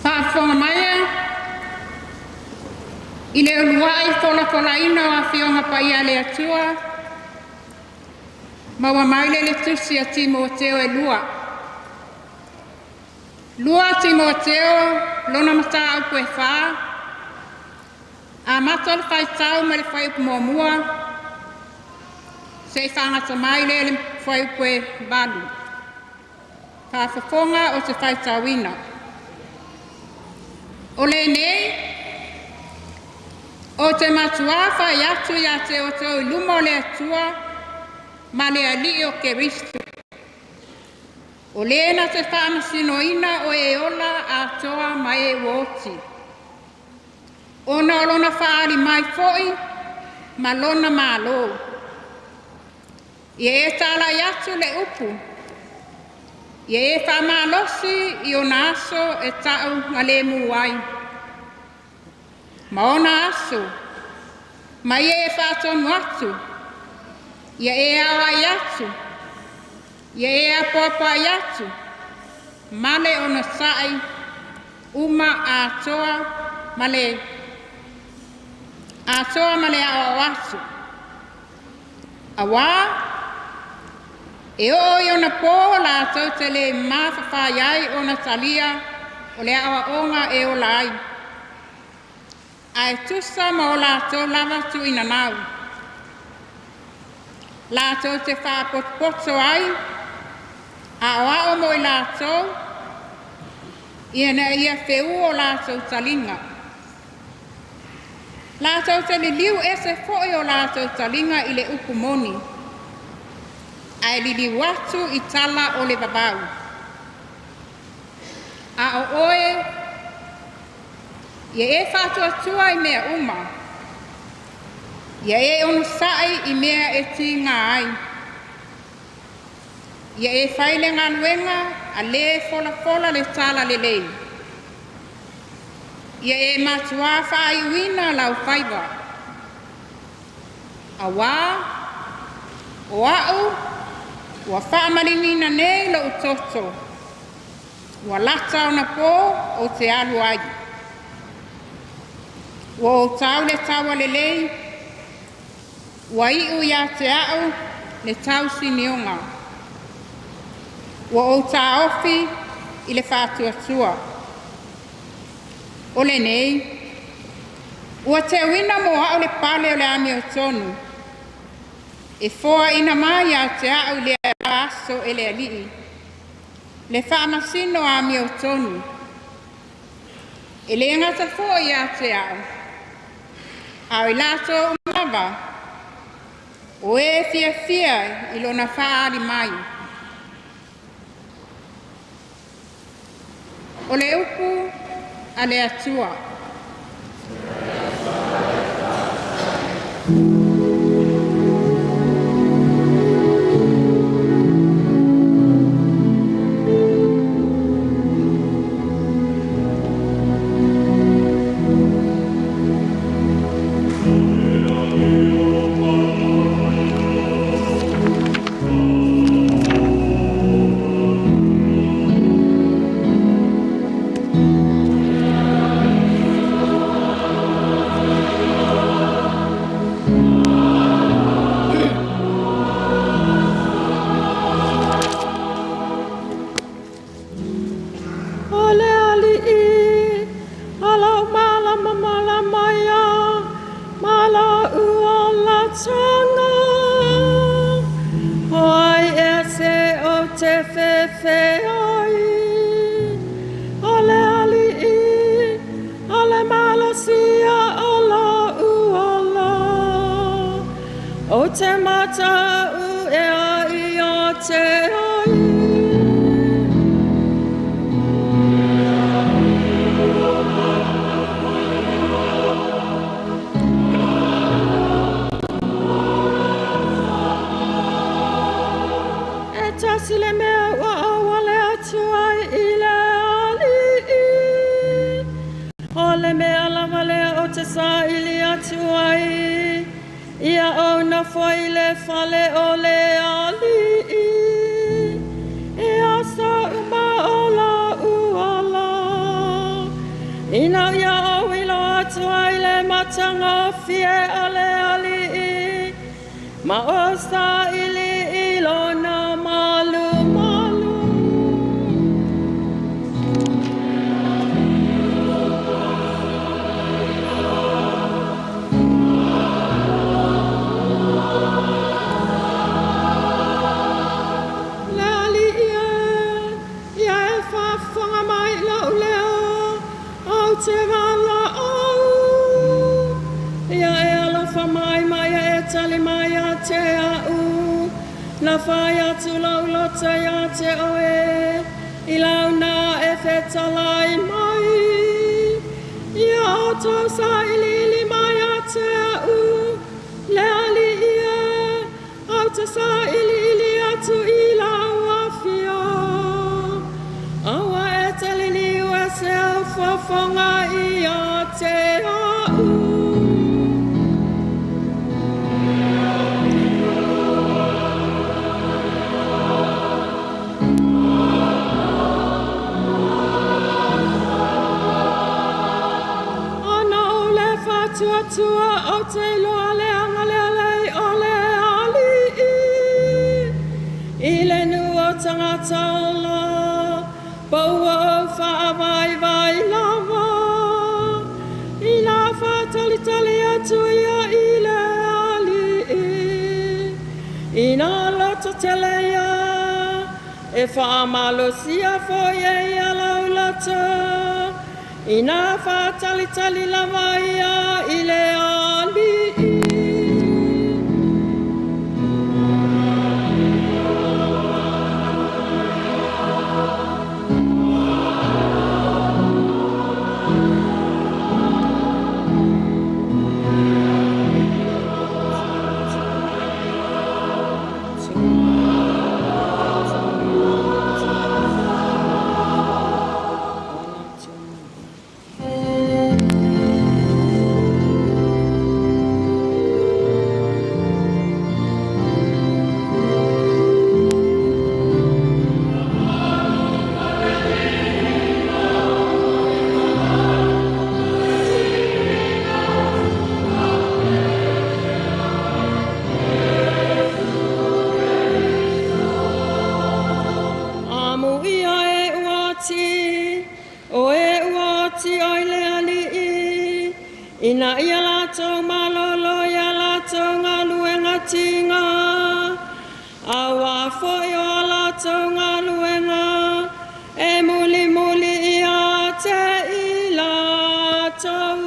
Whaafonga maia, i le uluai kola ina o a whionga pai a le atua, maua maile le tusi a Timoteo e lua. Lua Timoteo, lona mata au koe whaa, a matol whai tau ma le whai upu mua, se whangata maile le whai upu e balu. Whaafonga o te whai tauina. O le nei, o te matua whai atu ia te o tau luma o le atua, ma le ali o Keristo. O le na te whaamasino ina o e ola a toa mai e woti. O na olona whaari mai foi, ma lona malo. Ie e tala iatu le upu. Ie e whamalosi i o na aso e tau ma le muai. Ma o na aso, ma ie e whaatonu atu. Ie e awa iatu. Ie e apoapa iatu. Male o na sai, uma a toa male. A toa male awa watu. Awa, e o i ona pō la tau te le mawhawhaiai o na talia o le awa onga e o lai. Ai tusa ma o la tau lava tu ina nau. La tau te whaapoto ai, a oa o mo i la tau, ia wheu o la tau talinga. La tau te li liu e se foi o la tau talinga i le upu moni. Ai li li watu i tala o le babau. A o oe, ia e whatu atua i mea uma. Ia e onu sai i mea e tinga ai. Ia e whaile ngā nuenga a le fola le tala le lei. Ia e matua whai uina lau whaiva. A wā, o au, ua whaamaringina nei lo utoto. Ua lata o na pō o te alu ai. Ua o tau le taua le lei. Ua iu ia te au le tau sinionga. Ua o ta ofi i le whātuatua. O le nei, ua te wina mo au le pale o le ame o tonu. E foa ina mai a te au le aso e le alii. Le whaamasino ame o tonu. E le ngata foa i a te au. Au i lato umava. O e fia i lona whaari mai. O le upu a le atua. sia ala uala o te mata u e ai o te ai. E tasi le mea ua awale atu ai I le ali I. O le mea lama lea o te sa ili atu ai Ia o na foi le fale o le ali I asa uma o la uala Ina ia o ilo atu ai le matanga o fie o le ali Ma o sa ili ilo na malu malu Te wala au Ia e alofa mai mai e tali mai a te au Na whai atu lau lota ia te oe I lau na e whetalai mai Ia o tau sa ilili mai a te au Le ali ia Au te sa ilili atu I lau a fia Awa e tali ni ua se au whafonga I a te au Ana o le whatua tua o te loa le anga le alei o le ali I le nu o tangata o la Paua o whaavai vai lava I nā whātali tali atu ia I le ali I nā loto tele ia E whaamalo sia fo ia ia lau loto I nā whātali tali lava ia I le ali Ina ia lātou malolo ia lātou ngā luenga tinga Awa foi o lātou ngā luenga E muli muli ia te I lātou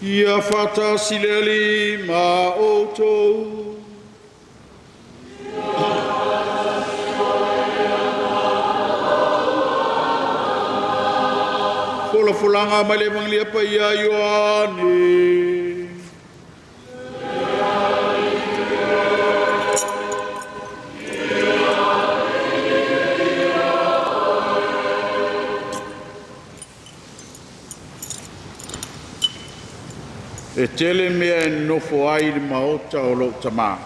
Ia whatasileli mā outou. Fulanga mai le manglia pa ia Ioane. E tele mea e nofo ai le maota o lo tamā.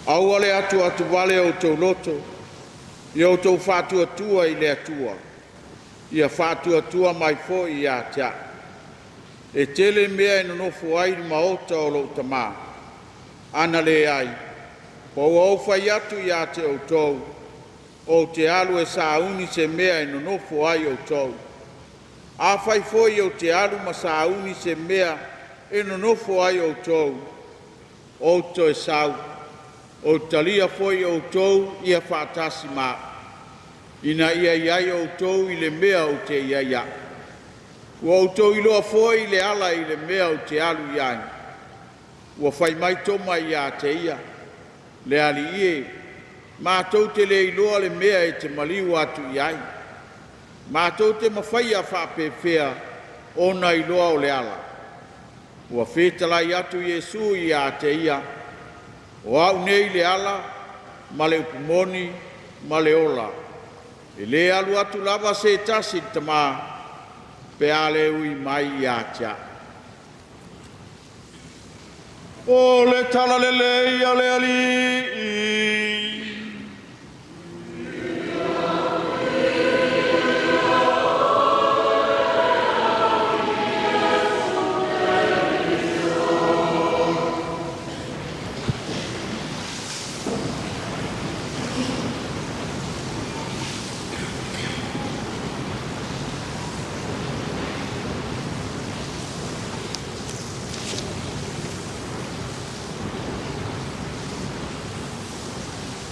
Au ale atu atu vale o tau loto, i au tau whātua tua I le atua, ia whātua tua mai fo I a tea. e tele mea ina nofo ai maota o lo tama ana le ai po o fai atu ia te o tou o te alu e sauni se mea ina nofo ai o tou a fai foi o te alu ma sauni se mea ina nofo ai o tou o to e sau o talia foi o tou ia fatasi ma ina ia o tou i le mea o te ia ua tou i loa foi le ala i le mea o te alu iai ua fai mai toma ia te ia le ali ie mātou te le iloa le mea e te maliu atu iai mātou te mawhai a whapewhea ona iloa o le ala ua whetalai atu Iesu ia te ia o au nei le ala ma le upumoni ma le ola e le alu atu lava se tasi tama pe ale ui mai ia tia. O le tala le ia le ali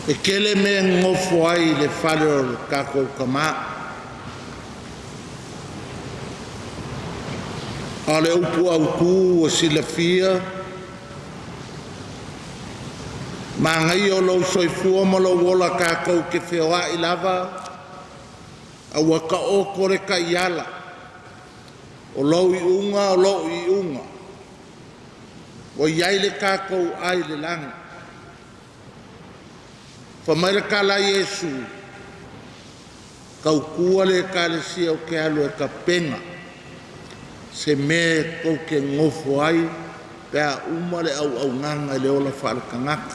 e kele me ngofo ai le fale o le kako kama a le upu au ku o silafia ma ngai o lo soifua ma lo wola kako ke whioa i lava a waka o kore ka iala o lo i unga o iai le kako ai le langa Whamaira ka la Iesu, kau kua le ka le sia o ke alu e ka penga, se me kou ke ngofo ai, pea uma le au nganga le ola whalakangaka.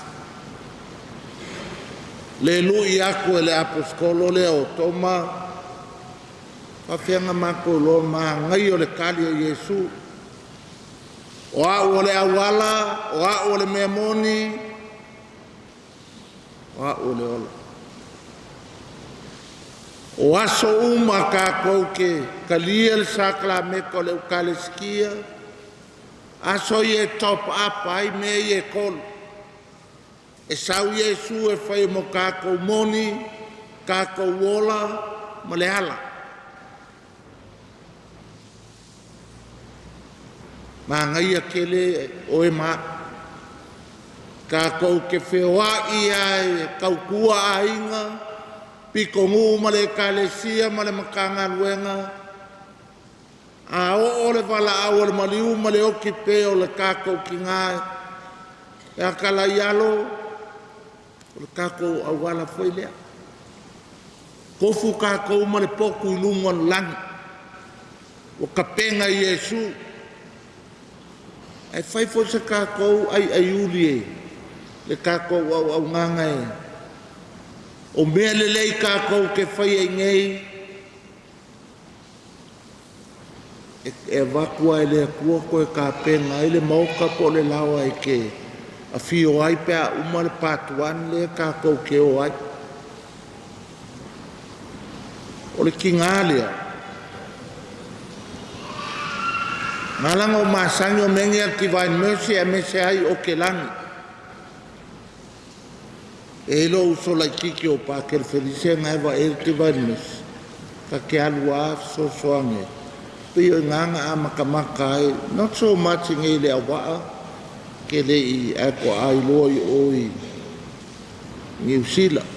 Le lui aku e le aposkolo le o toma, whawhianga mako lo maa ngai o le kali o Iesu, o au o le awala, o au o le mea moni, wa ole ola o aso uma ka kouke kalia le sakla me ko le ukaleskia aso ye top up ai me ye kol e sau Iesu e fai mo ka ko moni ka ko wola mo le ala ma ngai akele o e ma ka kou ke whioa ia kau kua ainga, piko ngu ma le kalesia ma le makanga luenga, a o le wala au le maliu ma le oki pe o le ka kou ki ngai, e a kala ialo, o le ka kou au wala foi lea. Kofu ka kou ma le poku ilungon lang, o ka penga Iesu, ai fai fo se ka kou ai ulie, le kako au nganga e o mea le lei kako ke whai e ngei e wakua e le akua koe ka penga e le mauka po le lawa e ke a whio ai pia uma le patuan le kako ke o ai o le kingalia ngalanga o masanyo mengi al Divine Mercy a mese ai o ke langi e lo uso la kiki o pa ke felice ngai va e Divine Mercy ka ke alua so soange pe nganga a makamaka ai not so much ngai le awa ke le i a ko ai lo i o i New Zealand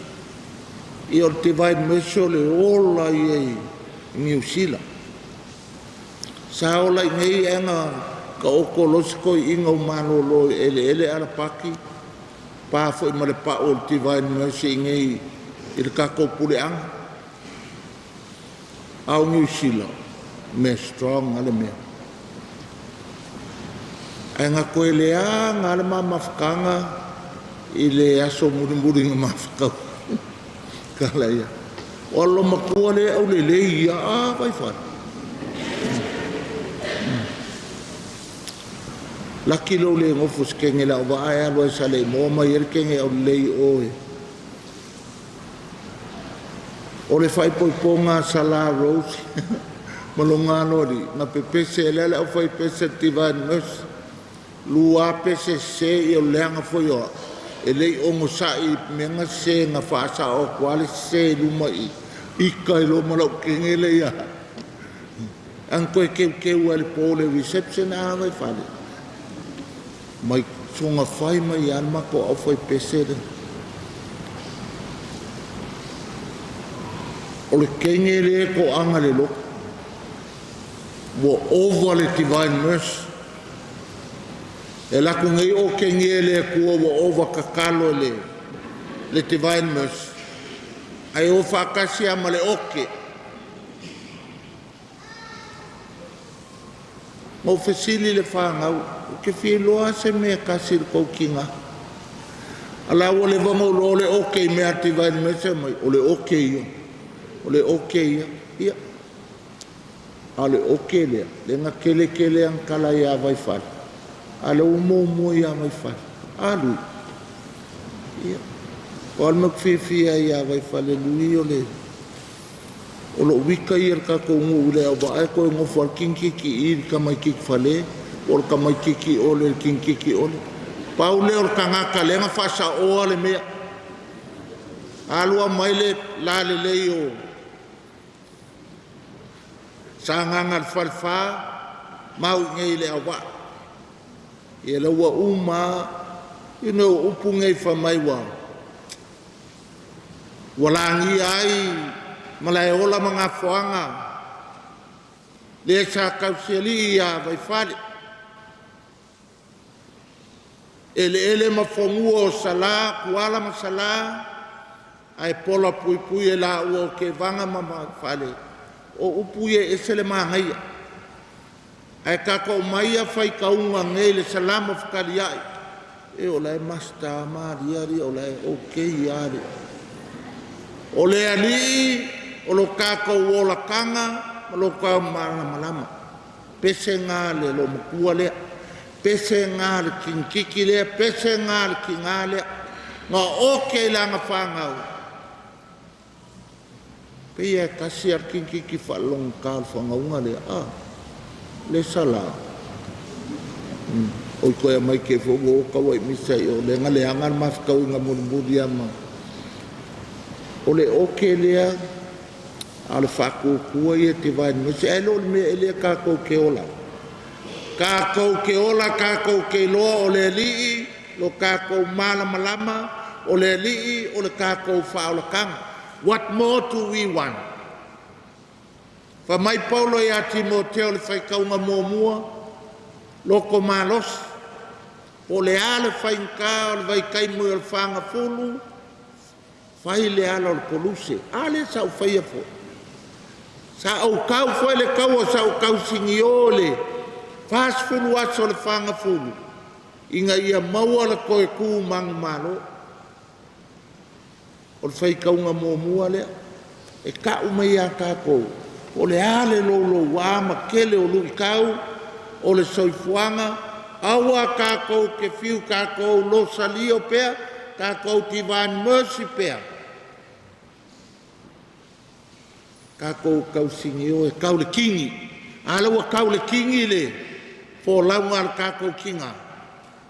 i o Divine Mercy le ola i New Zealand sa ola ngai anga ka o ko losko inga umano lo ele ala paki pa fo ma le pa o Divine Mercy ngai i le ka ko pule ang au New Zealand me strong ale me anga ko ele anga le mama fkanga i le aso muri mafka kala ya o lo makua le au le ia a vai fa laki lo le ngofo skenge la wa ai lo sa le mo mai er kenge o le oe o le fai ponga sala rose malonga lori na pepese le o fai pese tivan mes lua pese se o lenga foi o ele o mo sai menga se nga fa sa o kwale se lu mai ika lo malo kenge le ya an ko ke wal pole reception a vai fale mai songa fai mai an ma ko o fai pese de o le kenge le ko anga le lo wo over le divine mercy e la ku ngai o kenge le ku wo over kakalo le divine mercy ai o fa kasi amale oke mo fesili le fa ngau ke fi loa se me kasi ko kinga ala wo le vamo lo le oke me divine mercy mai o le oke yo o le oke ia ale oke le nga kele ang kala ya vai fa ale mo ya vai fa alu ia Wal mak fi ya vai fale lui o lo wika ir ka ko ngu le ba ai ko ngo fal kinki ki ir ka mai ki fale or ka mai ki o le kinki ki o le paule or kanga ka le nga fa sa o le me alua mai le la le yo sanga fal fa mau ngai le wa ye le wa uma upungai fa mai wa walangi ai malai ola mga fuanga le sa kauseli ya vai fale ele mafonguo sala kuala masala ai pola pui la o ke vanga mama fale o upuye esele mangai ai ka ko mai fai kaunga ngele salama fkalia e ola masta maria ri ola okay ya o le ali o lo kako o la kanga o lo ka malama pese nga le lo mkua le pese nga le kinkiki le pese nga le kingale nga oke la nga fangau pe ya kasi ar kinkiki fa long kal fangau nga le le sala o ko ya mai ke fo go ka wai misai o le nga le angan mas ka nga murmudia ma ole oke lea ale faku kua ye te vai no se elo me ele ka ko ke ola ka ko ke lo ole li lo ka ko malama ole li ole ka ko fa ola kang what more do we want fa mai paulo ya timoteo le fai ka una momua lo ko malos ole ale fai ka ole vai kai mo el fanga fulu fai le ala o poluse ale sa fai fo sa au kau foi le kau sa au kau singiole fas fulu aso le fanga fulu inga ia mau ala koe ku mang malo o fai kau nga mo le e ka umai a ka ko o le ale lo wa ma kele o lu kau o le soifuanga awa ka ko ke fiu ka ko lo salio pe ka ko tivan mercy pe kako kau singio e kau le kingi ala wa kau le kingi le fo launga kako kinga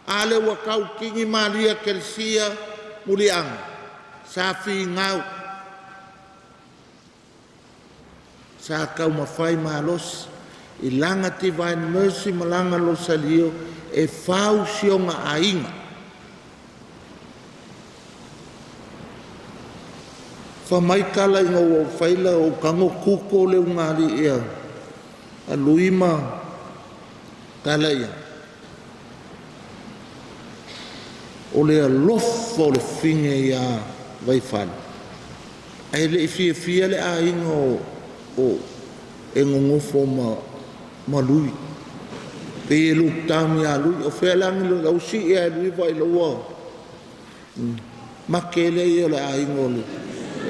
ala wa kau kingi maria kelsia muliang safi ngau sa kau mafai malos ilanga divine mercy malanga lo salio e fau sionga ainga fa mai kala inga o faila o kango kuko le ngari ia a luima kala ia o le lofo le finge ia vai fan ai le fia le a ingo o engo fo ma lui pe lu tam ya lui o felang lu au si ia lui vai lo wa makele ia le a ingo le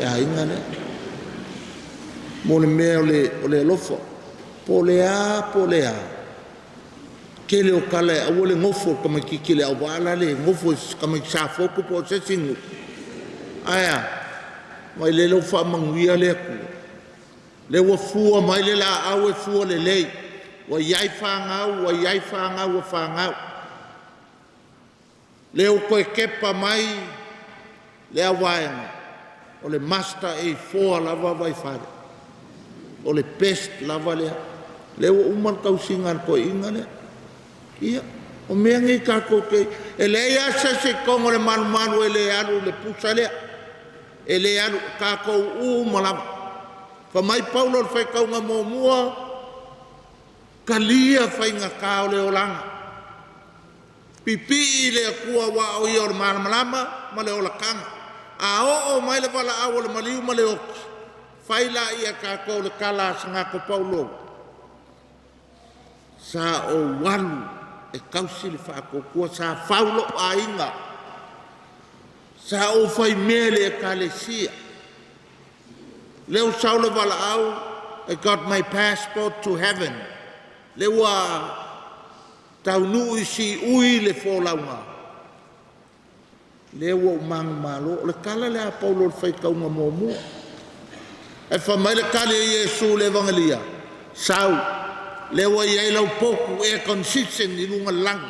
ya ingane mo le me o le lofo polea ke le o kala e au le ngofo ka mai ki le au wala le ngofo ka mai sa foku po se singu aya mai le lo fa manguia le aku le wa fua mai le la au e fua le lei wa iai whangau wa whangau le o koe kepa mai le awaenga o le master e foa lava vai whare o le best lava lea le o uman kausinga koe inga lea ia o mea ngi kako ke e le ia se kongo le manu e le alu le pusa lea e le alu kako umalama fa mai paulo le fai kaunga mua kalia fai ngā kao le olanga pipi le kua wa o i o le malama ma le ola kanga a o mai le wala awo le maliu ma le oki fai la ia kako le kala sanga ko paulo sa o walu e kausi le whaakokua sa faulo a inga sa o fai mele e kalesia leo saule wala au I got my passport to heaven le wa taunu isi ui le folaunga le wa mang malo le kala le a paulo le fai kaunga momu e fa mai le kale Yesu le evangelia sau le wa iai lau poku e consistent i lunga lang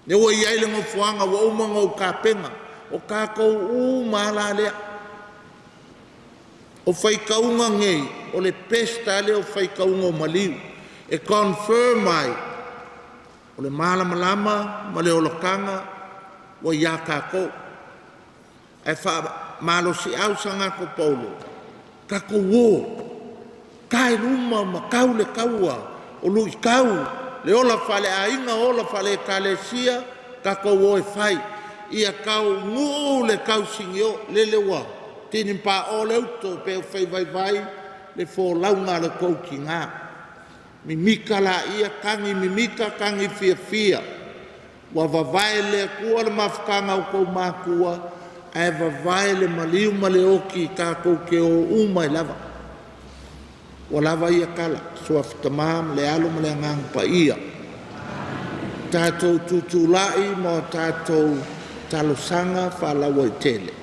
le wa iai le ngofuanga wa umanga o kapenga o kakou mala lea o fai kaunga ngei o le pesta le o fai kaunga o maliu e confirm ai o le malama ma le olokanga wa ia kakou e fa malo si au sanga ko paulo kako wo kai luma ma kau le kaua o lui kau le ola fale ainga ola fale kalesia kako wo e fai ia kau ngu le kau singio le lewa tinin pa o le auto pe fai vai le fo launga le kou ki ngā mimika la ia kangi mimika kangi fia wa vavai le kua le mafkanga o kou makua e vavai le maliu ma le oki kako ke o umai lava wa lava ia kala so aftamam le alu ma le ngang pa ia tatou tutulai mo tatou talosanga fa la tele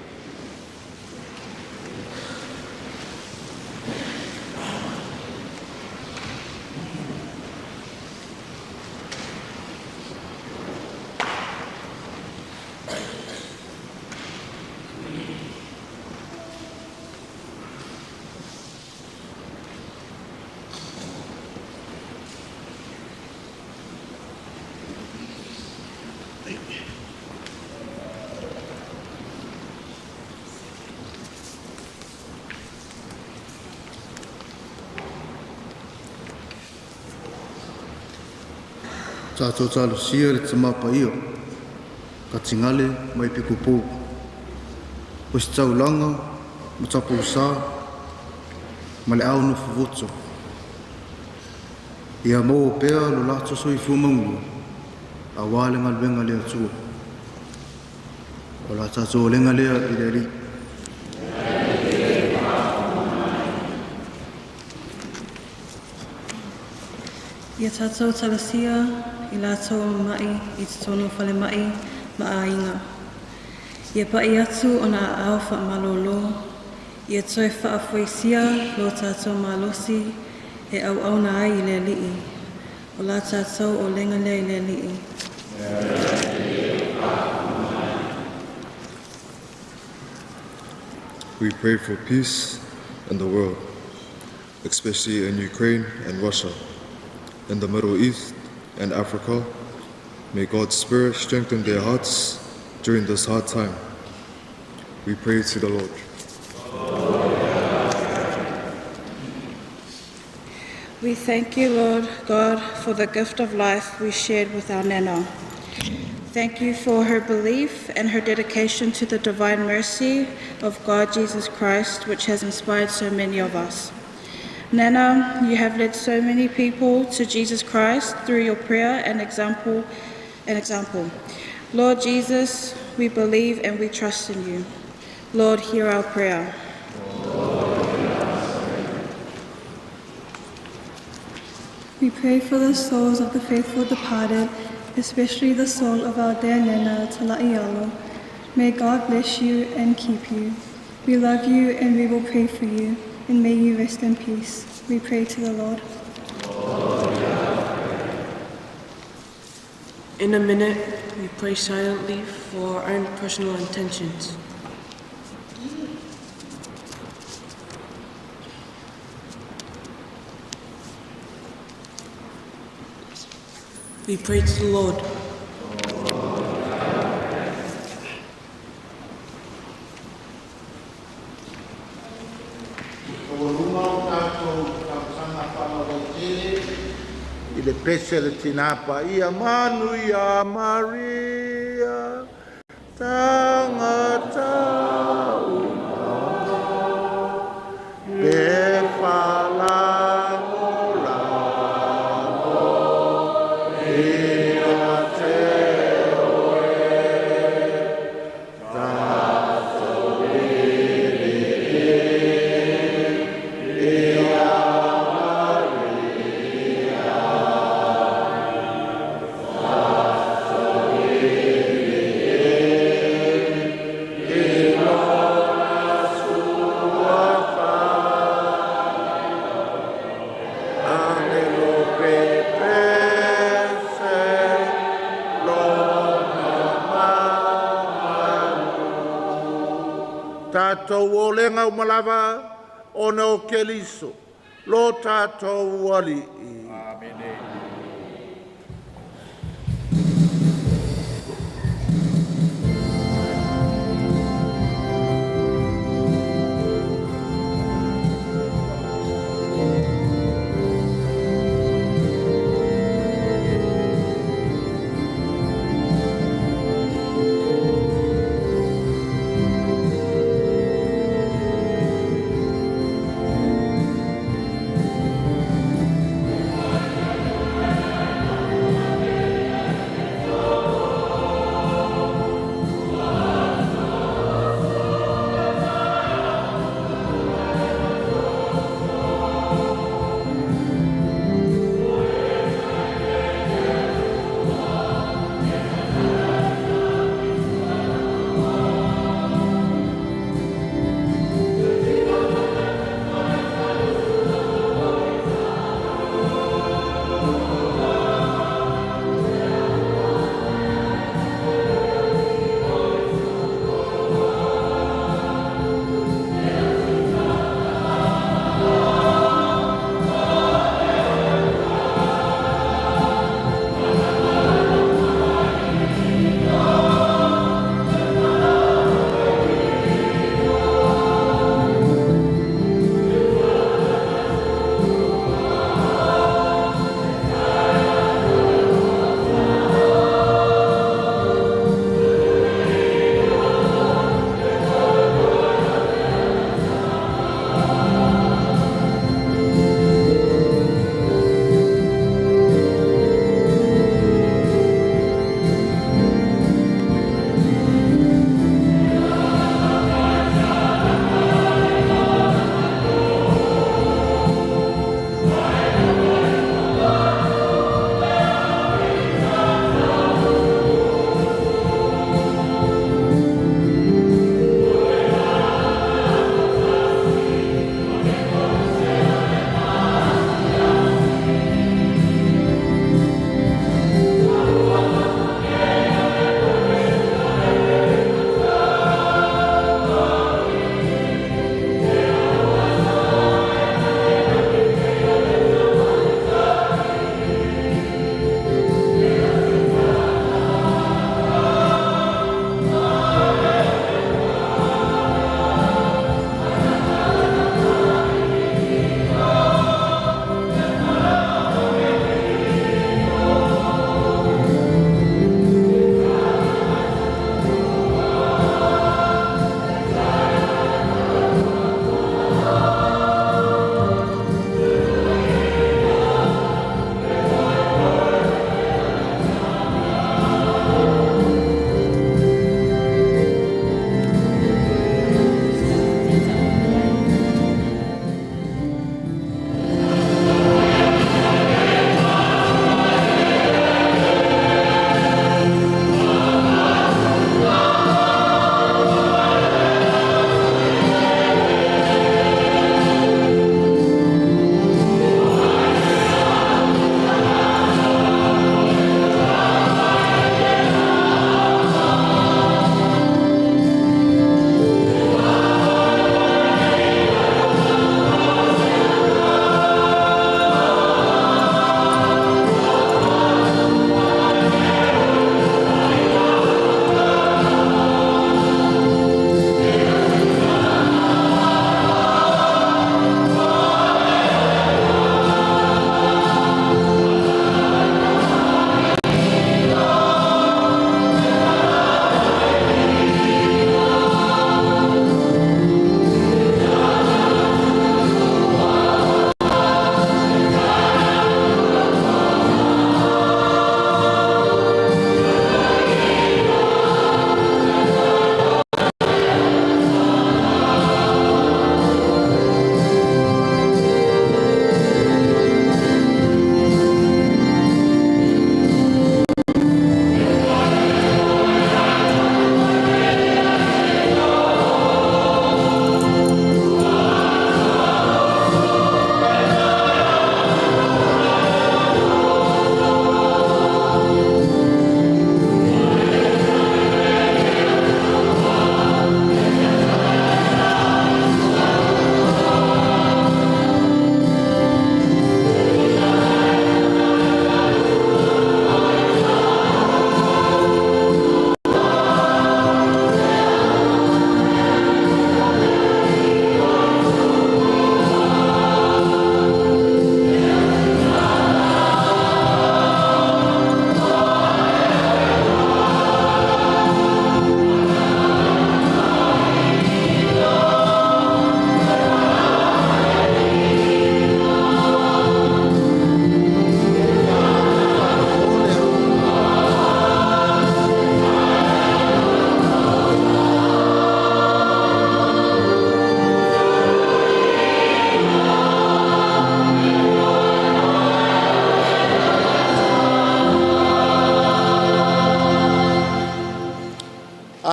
Tātou tālu sia le tamapa io, ka tingale mai piku pō. O si taulanga, ma tapu usā, ma le au nufu voto. Ia mō o pēa lo lato soi fumaungu, a wāle ngalwenga lea tua. O la tātou lenga lea i le ri. Ia tātou talasia i lātou mai i te tono whale mai ma a inga. Ia pai atu o nā au wha malolo, ia toi wha awhaisia lo tātou malosi e au na ai i le lii. O la tātou o lenga lea i le lii. We pray for peace in the world, especially in Ukraine and Russia. In the Middle East and Africa, may God's Spirit strengthen their hearts during this hard time. We pray to the Lord. We thank you, Lord God, for the gift of life we shared with our Nana. Thank you for her belief and her dedication to the divine mercy of God Jesus Christ, which has inspired so many of us. Nana, you have led so many people to Jesus Christ through your prayer and example. Lord Jesus, we believe and we trust in you. Lord, hear our prayer. We We pray for the souls of the faithful departed, especially the soul of our dear Nana Talaialo. May God bless you and keep you. We love you and we will pray for you, and may you rest in peace. We pray to the Lord. In a minute, we pray silently for our own personal intentions. We pray to the Lord. I le pese le tinapa ia manu ia Maria tangata be Tātou o lenga o malava o no keliso. Lo tātou wali.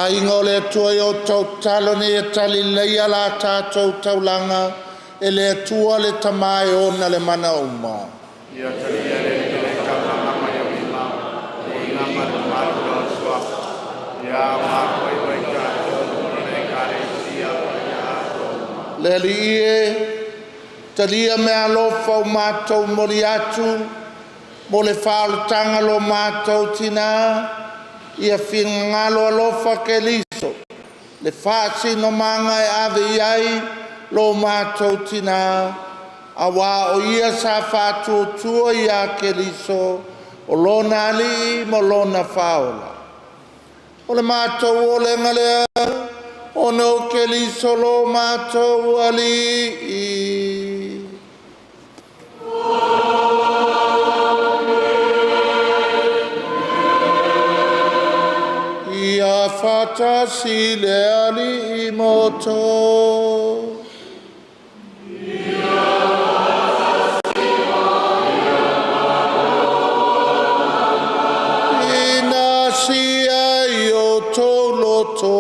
Ma ingo le tua i o tau talo ne e tali leia la tātou taulanga e le tua le tamai ona le mana uma. Ia talia le le kaulanga mai o ima o ina matu matu o sua. Ia mako i wai kātou le kare sia o ia. Le li e talia me alofa o mātou mori atu mo le whaalatanga lo mātou tina ia whingalo alofa ke liso. Le whaasi no manga e ave iai lo mātou tina a wā o ia sa whātua tua ia ke liso o lona ali mo lona whaola. O le mātou o le ngalea o no ke liso lo mātou ali. Ia fatasi le ali moto. Ina sia io toloto.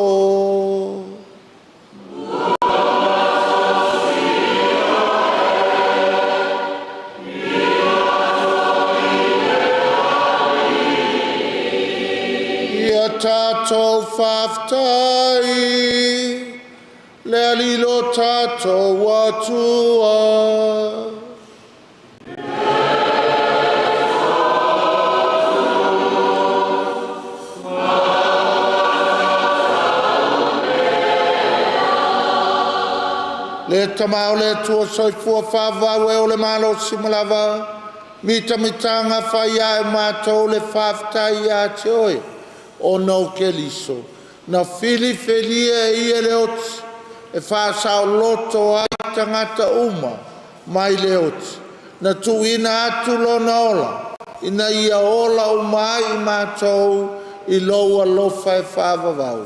Tato faftai le alilo tato watua le tamau le tua soifua fava we o le malo simulava mitanga faya e matou le faftai a te o no ke liso na fili felia ia le oti e whaasau loto ai tangata uma mai le oti na tuina atu lona ola ina ia ola umai i mātou i loua lofa e whaavavau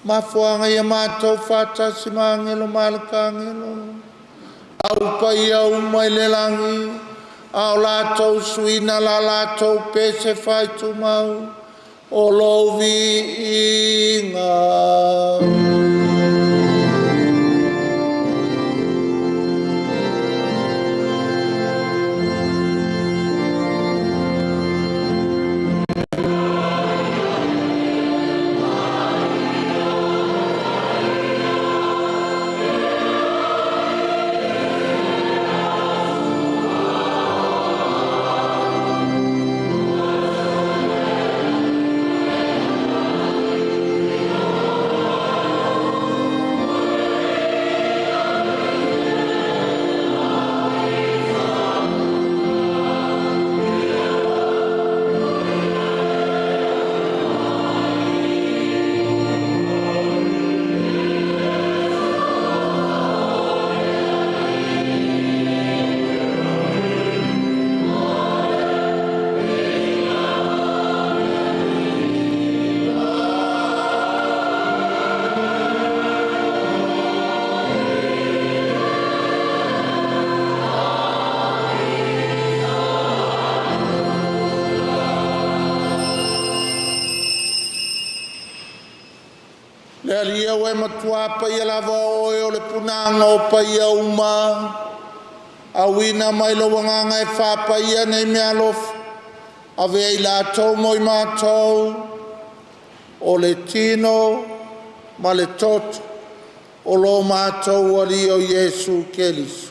mafuanga ia mātou whātasi mangelo malakangelo au pai au mai le langi au lātou suina la lātou pese whaitu mau o lovi inga. Le alia we matua pa ia lava oe o le punanga o pa ia uma. A wina mai lo wanganga e whapa ia nei mea lof. A vea i la tau moi mātou. O le tino ma le tot. O lo mātou ali o Yesu Kelis.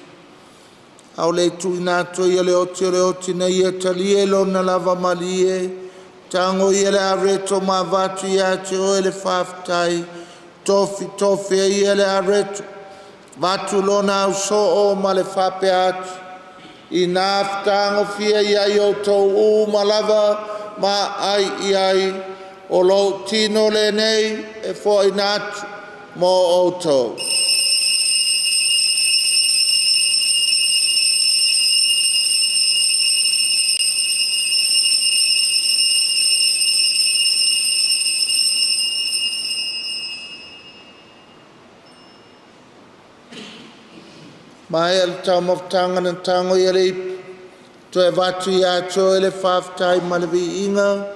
Au le tui nato ia le oti na ia talie lo na lava malie. Tango ia le areto ma vatu ia te o ele whaftai. Tofi ia le areto. Vatu lona au so o ma le whape atu. I naftango fia ia i o tau u malava ma ai iai. O lo tino le nei e fo i natu mo o tau. Mai al taumafutanga na tango ia le to e watu ia to ele whaftai malavi inga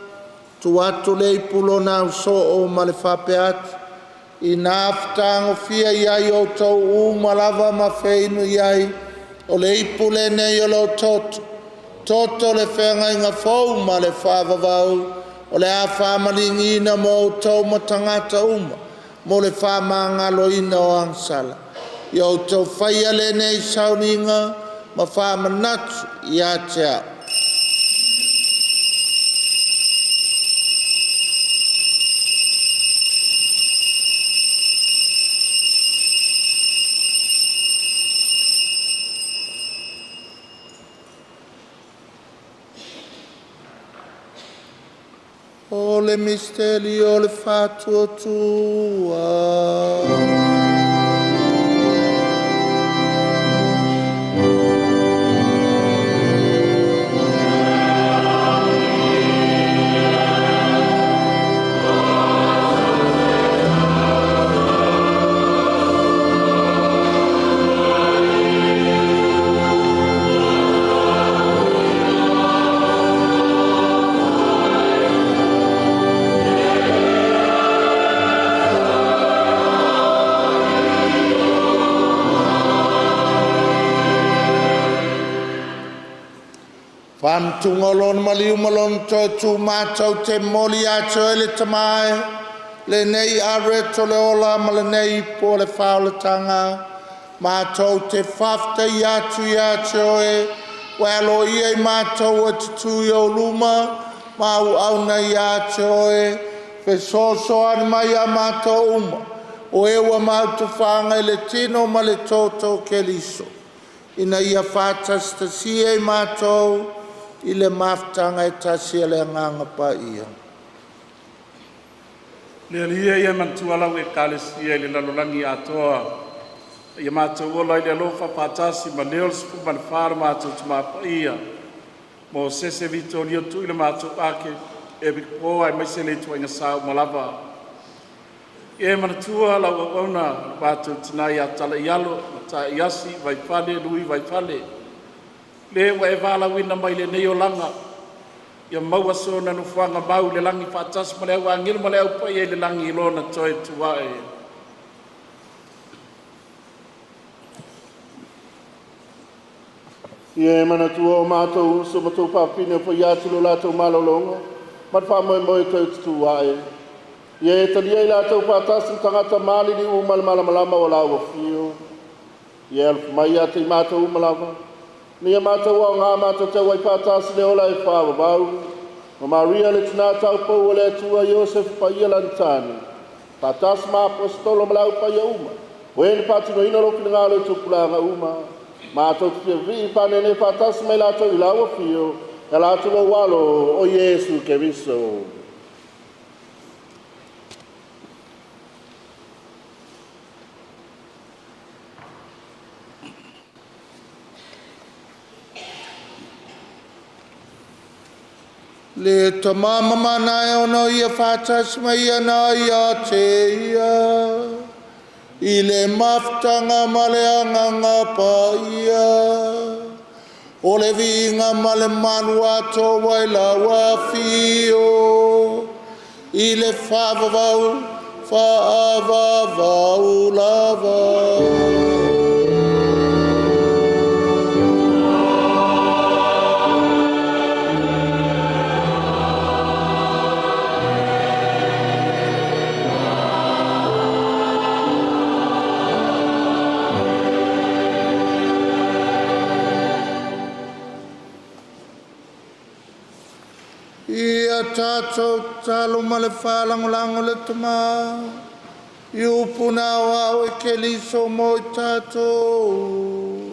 tu atu le pulo na so o male fapeat I naftango fia iai o tau malava ma feinu iai o le ipule ne o lo toto le whenga inga fau ma le whavavau o le a whamalingina mo tau matangata mo le whamangalo ina o angsala I o tau whaia le nei sauninga ma whamanatu I a te au. O le misteri o le fatua tua. Tungolon maliu malon tu matau te moli a le tamae le nei are to le ola ma le nei po le whaole tanga matau te whafta I atu oe welo I matau e tutu I o luma mau au na I atu oe fe so an mai a matau uma o ewa mau tu whanga I le tino ma le toto ke liso ina ia whatas ta si e matau I le maftanga e tasi le nganga pa ia. Le alia ia mantua lau e kalesia le lalolangi atoa. Ia mātou ola I le alofa pātasi ma leo le sipu ma le whāra mātou tuma pa ia. Mo sese vito lio tu I le mātou ake e bikoa e maise le tua inga sao malava. Ia manatua lau auna mātou tina ia tala ialo, ta iasi, vai pale, lui vai pale. Le wa e wala wina mai le nei o langa. Ia maua so na nufuanga mau le langi whātas ma leo angil ma leo pai e le langi ilo na toi tuwae. Ia e mana tua o mātou uso ma tau pāpine o pai atu lo lātou malolonga. Mat wha moe moe toi tuwae. Ia e talia I lātou whātas in tangata mali ni umal malamalama o lau o fio. Ia alfu mai ate I mātou umalava. Nia mātou au ngā mātou te wai pātasi le ola e whāwa bau. Ma Maria le tina tau pou o le atua Iosef pa ia lantani. Pātasi ma apostolo ma lau pa ia uma. O ene pātino ina roki ngā lo tukulanga uma. Mātou te pia vi pānene pātasi mai lātou I lau o fio. E lātou lo walo o Yesu ke viso. Le tamama mana e ono ia whātas mai ana ia te ia. I le maftanga ma le anganga pa ia. O le vinga ma le manu ato wai lawa fio. I le whavavau, whaavavau lava. Tātou talo ma le whalangolango le tama. I upuna wau e ke liso mo I tātou.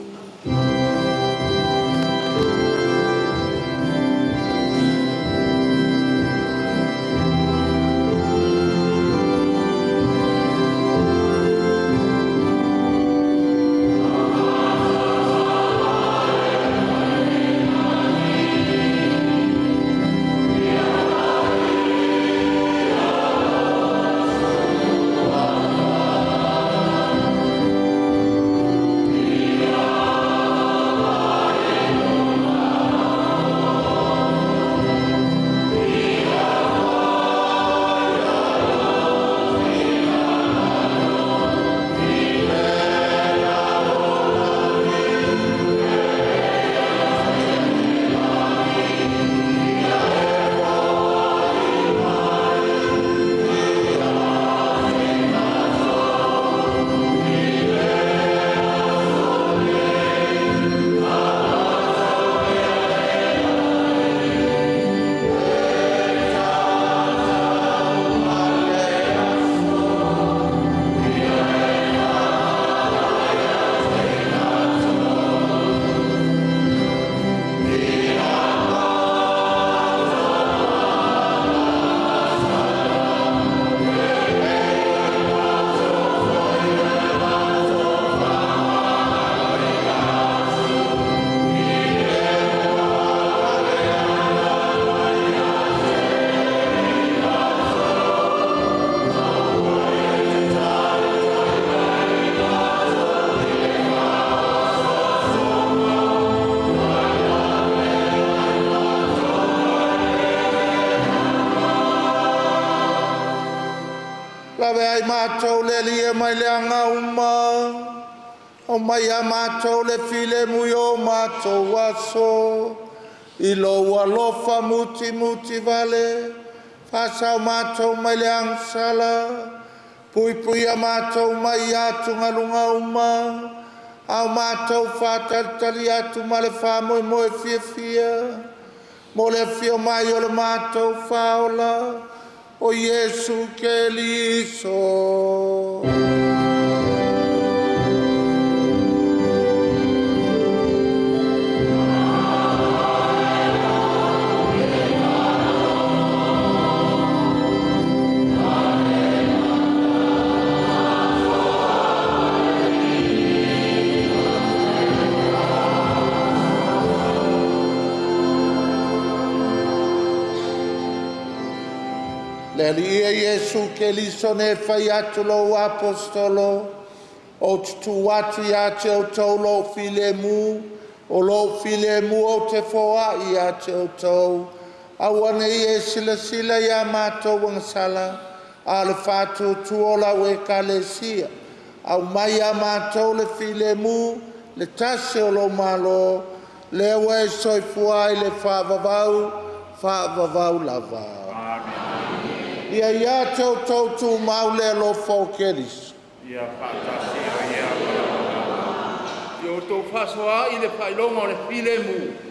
Ia lawe ai mātou le lia mai le anga uma. O mai a mātou le file mui o mātou aso. I lo alofa muti muti vale. Whasau mātou mai le angsala. Pui pui a mātou mai atu ngalunga uma. Au mātou whātaritari atu ma le whāmoe moe fia fia. Mo le fio mai o le mātou whaola. O Yesu ke liso. Le lia Yesu ke liso ne fai atu lo apostolo. O tutu atu ia te o tau lo file mu. O lo file mu o te foa ia te o tau. Awane ie sila sila ia mātou wangsala. A le fatu tuola we kalesia. Au mai a mātou le file mu. Le tase o lo malo. Le we soifua i le whaavavau lava. Ia ia tau tau tu mau le lo faukeris. Ia patasi o ia wala. Ia o tau whasoa i le whailonga o le file mu.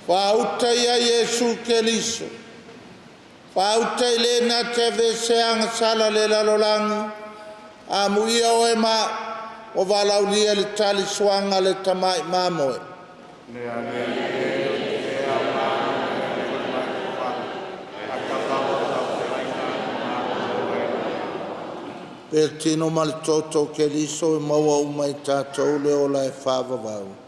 Whauta ia Yesu ke liso. Whauta i le na te vese anga sala le lalolangi. A muia o e ma o walau lia le tali suanga le tamai mamoe. Per tino mal toto ke liso e maua umai tātou le ola e whāwawau.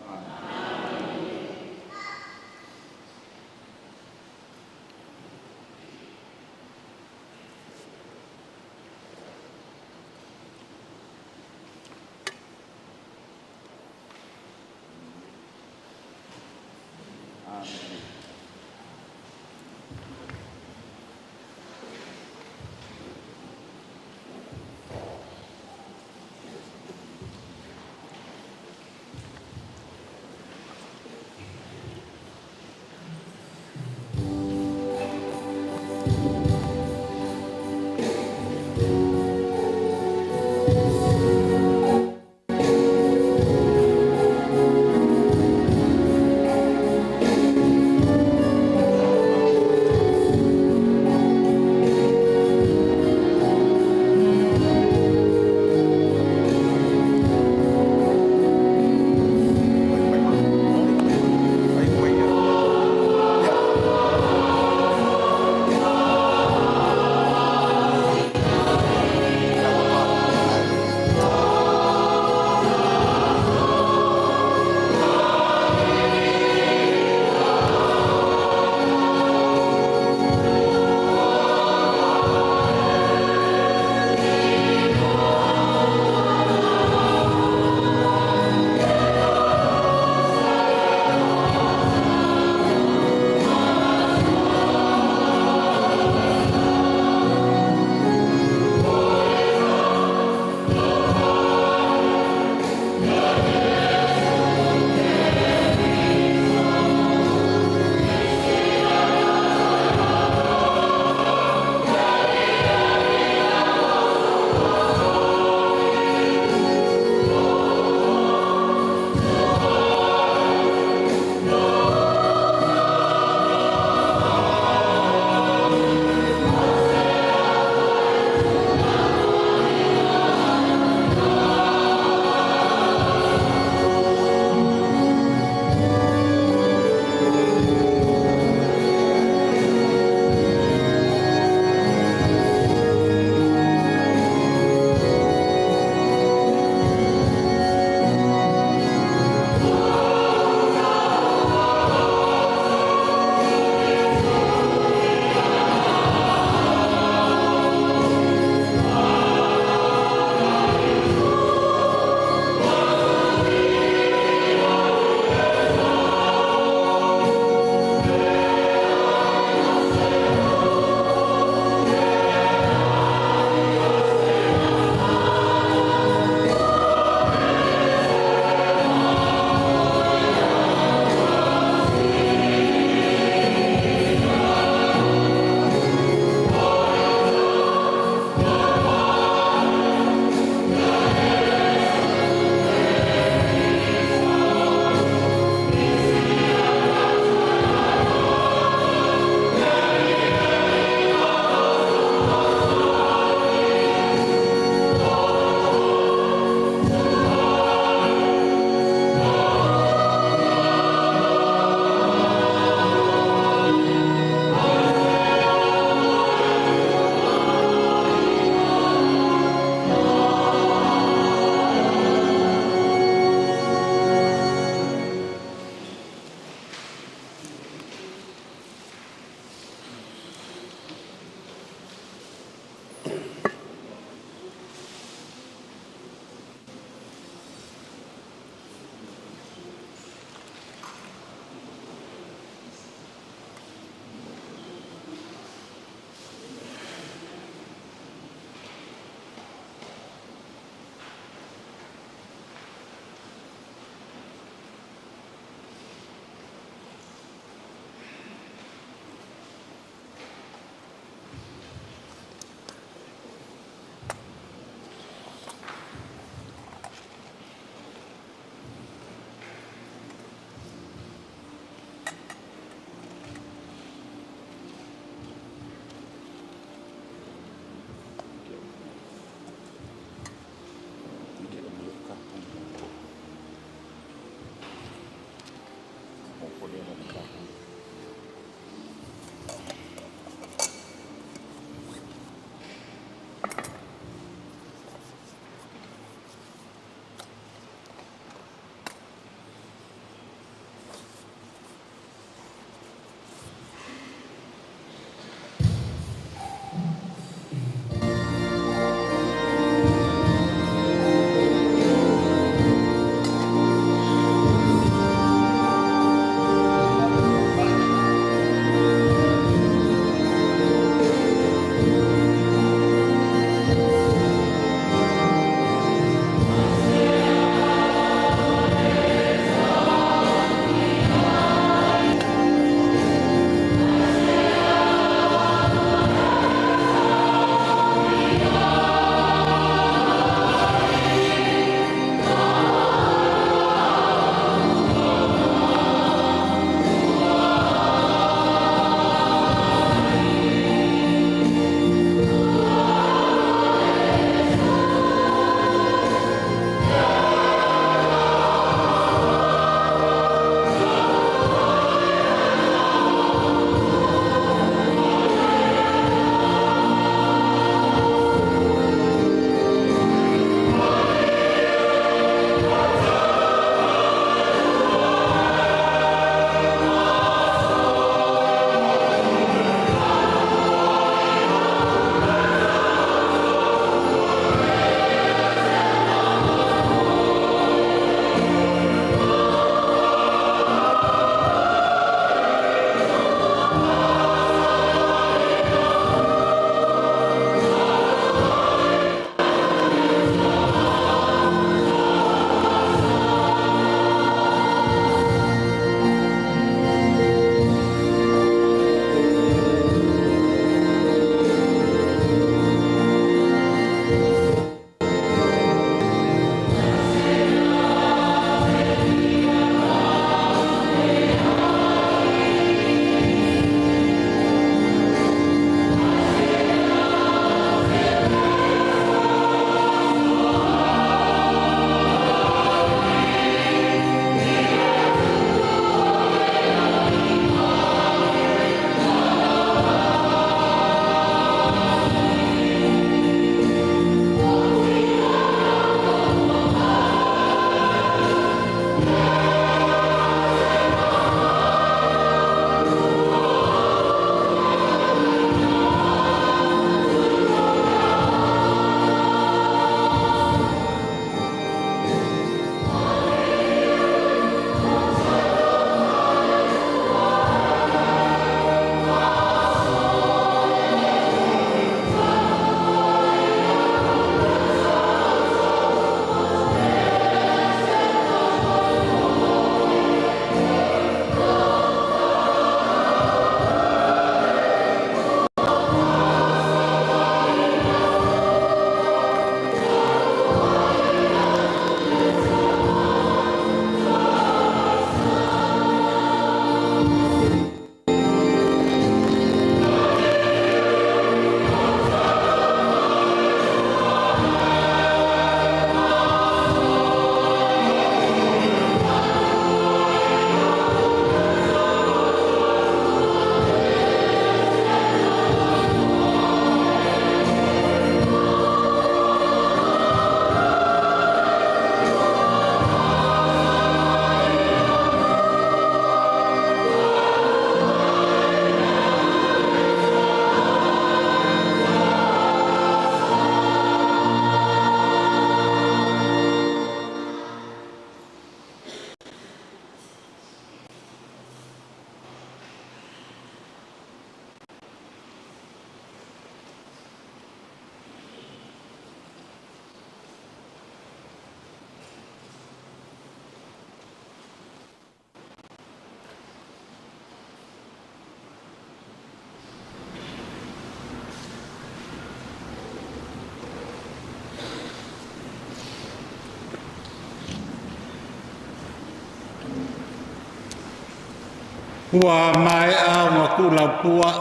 Kua mai au ma kula pua.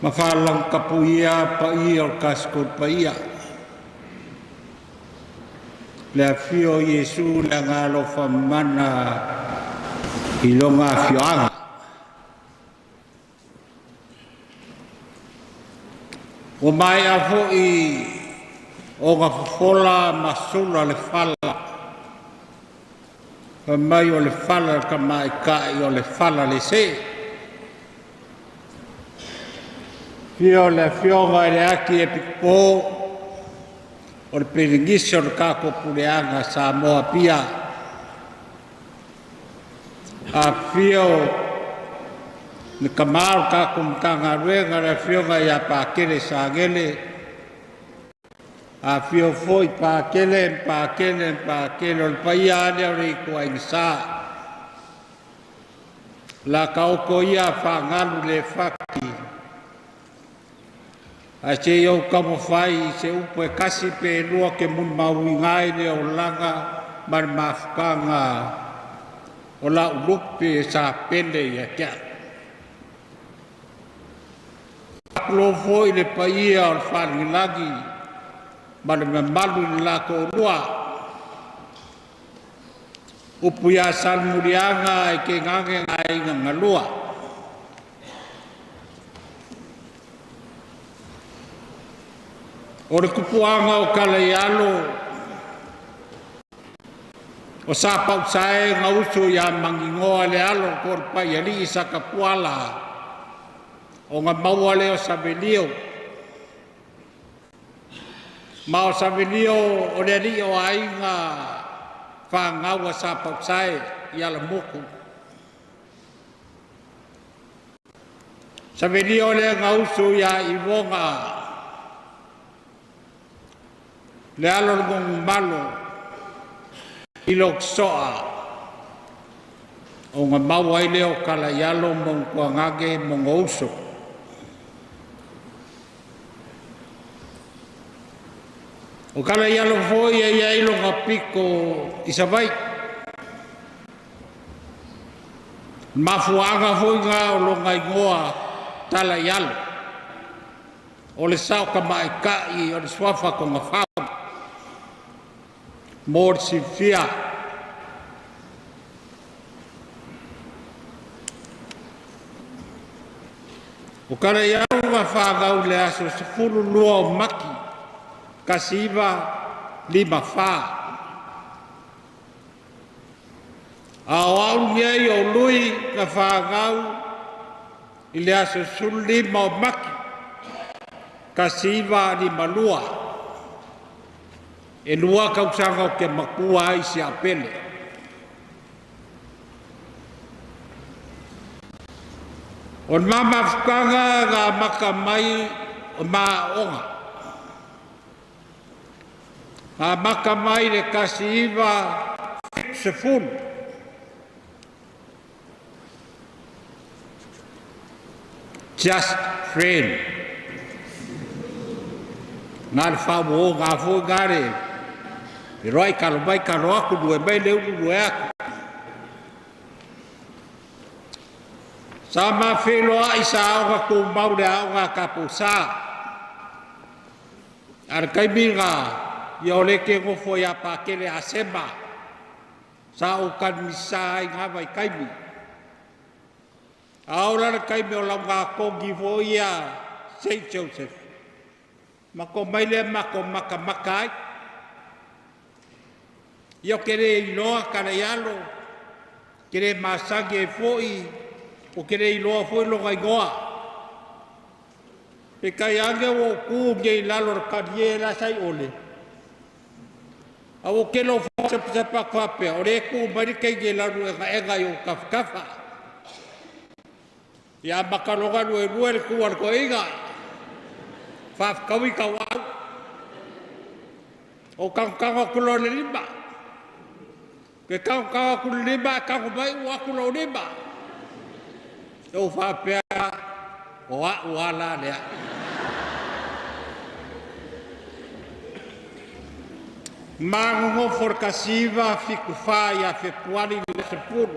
Makalang kapuia pa ia o kaskot pa ia. Le fio Yesu le ngalo famana ilonga fioanga. O mai a foi o nga fola masula le fala. O mai o le fala ka mai kai o le fala le se. Fio le fionga le aki e pikpo. O le perengiso le kako puleanga sa moa pia. A fio le kamau kako mtanga ruenga le fionga ia pakele sa ngele. A fio foi pakele o le paia ane o le kua ingsa. La kaoko ia whangalu le whaki. A se iau kamo whai se upo e kasi pe lua ke mun mauingai le o langa mar mafukanga o la ulupe sa pele ia kia. Aplo foi le paia o le whanilagi ma le mamalu le lako o lua. Upu ia salmurianga e ke ngange ngai ngalua. O le kupuanga o Kaleialo o sa pausae nga uso ia mangingoa le alo kor pai ali isa kapuala o nga maua le o Savelio ma o Savelio o le ali o ainga whangaua sa pausae ia la moku Savelio le nga uso ia iwonga le alo ngong malo ilok soa o nga maua i leo Kaleialo mong kuangage mong ouso. O Kaleialo foi e ia ilo nga piko isawai. Mafuanga foi nga o lo ngai ngoa Kaleialo. O le sao ka mai kai o le swafa ko nga whao. Mor si fia. O Kaleialo wa whagau le aso se furu lua o maki. Kasiva lima wha. A o au niei o lui na whagau i le aso sulu lima o maki. Kasiva lima lua. E lua kausanga o ke makua ai si apele. O mama fukanga ga maka mai o maonga. Ga maka mai le kasi iwa se fun. Just friend. Ngā le whawo ngā fo gare. E roi kalo mai karo aku due mai leu due aku. Sa ma whelo a isa aonga kou maure aonga kapo sa. Ar kaiminga i o leke ngofo i a pakele a sema. Sa o kanmisa i ngā vai kaimi. Aola na kaimi o lau ngā kongi fo i a St. Joseph. Mako maile mako maka makai. Yo kere iloa Kaleialo, kere masangi e foi, o kere iloa foi longa ingoa. Pe kai ange o ku nge lalo kariera sai ole. A o kelo fo se pa kwape, o re ku mari kai nge lalo ega yo kafkafa. Ya makalonga no e ruel ku ar ko iga. Faf kawi kawau. O kangkanga kulone limba. Ke kau aku lima kau bai aku lo lima. O fa pe o wala le. Mango for kasiva fiku fa ya fe puani le sepuru.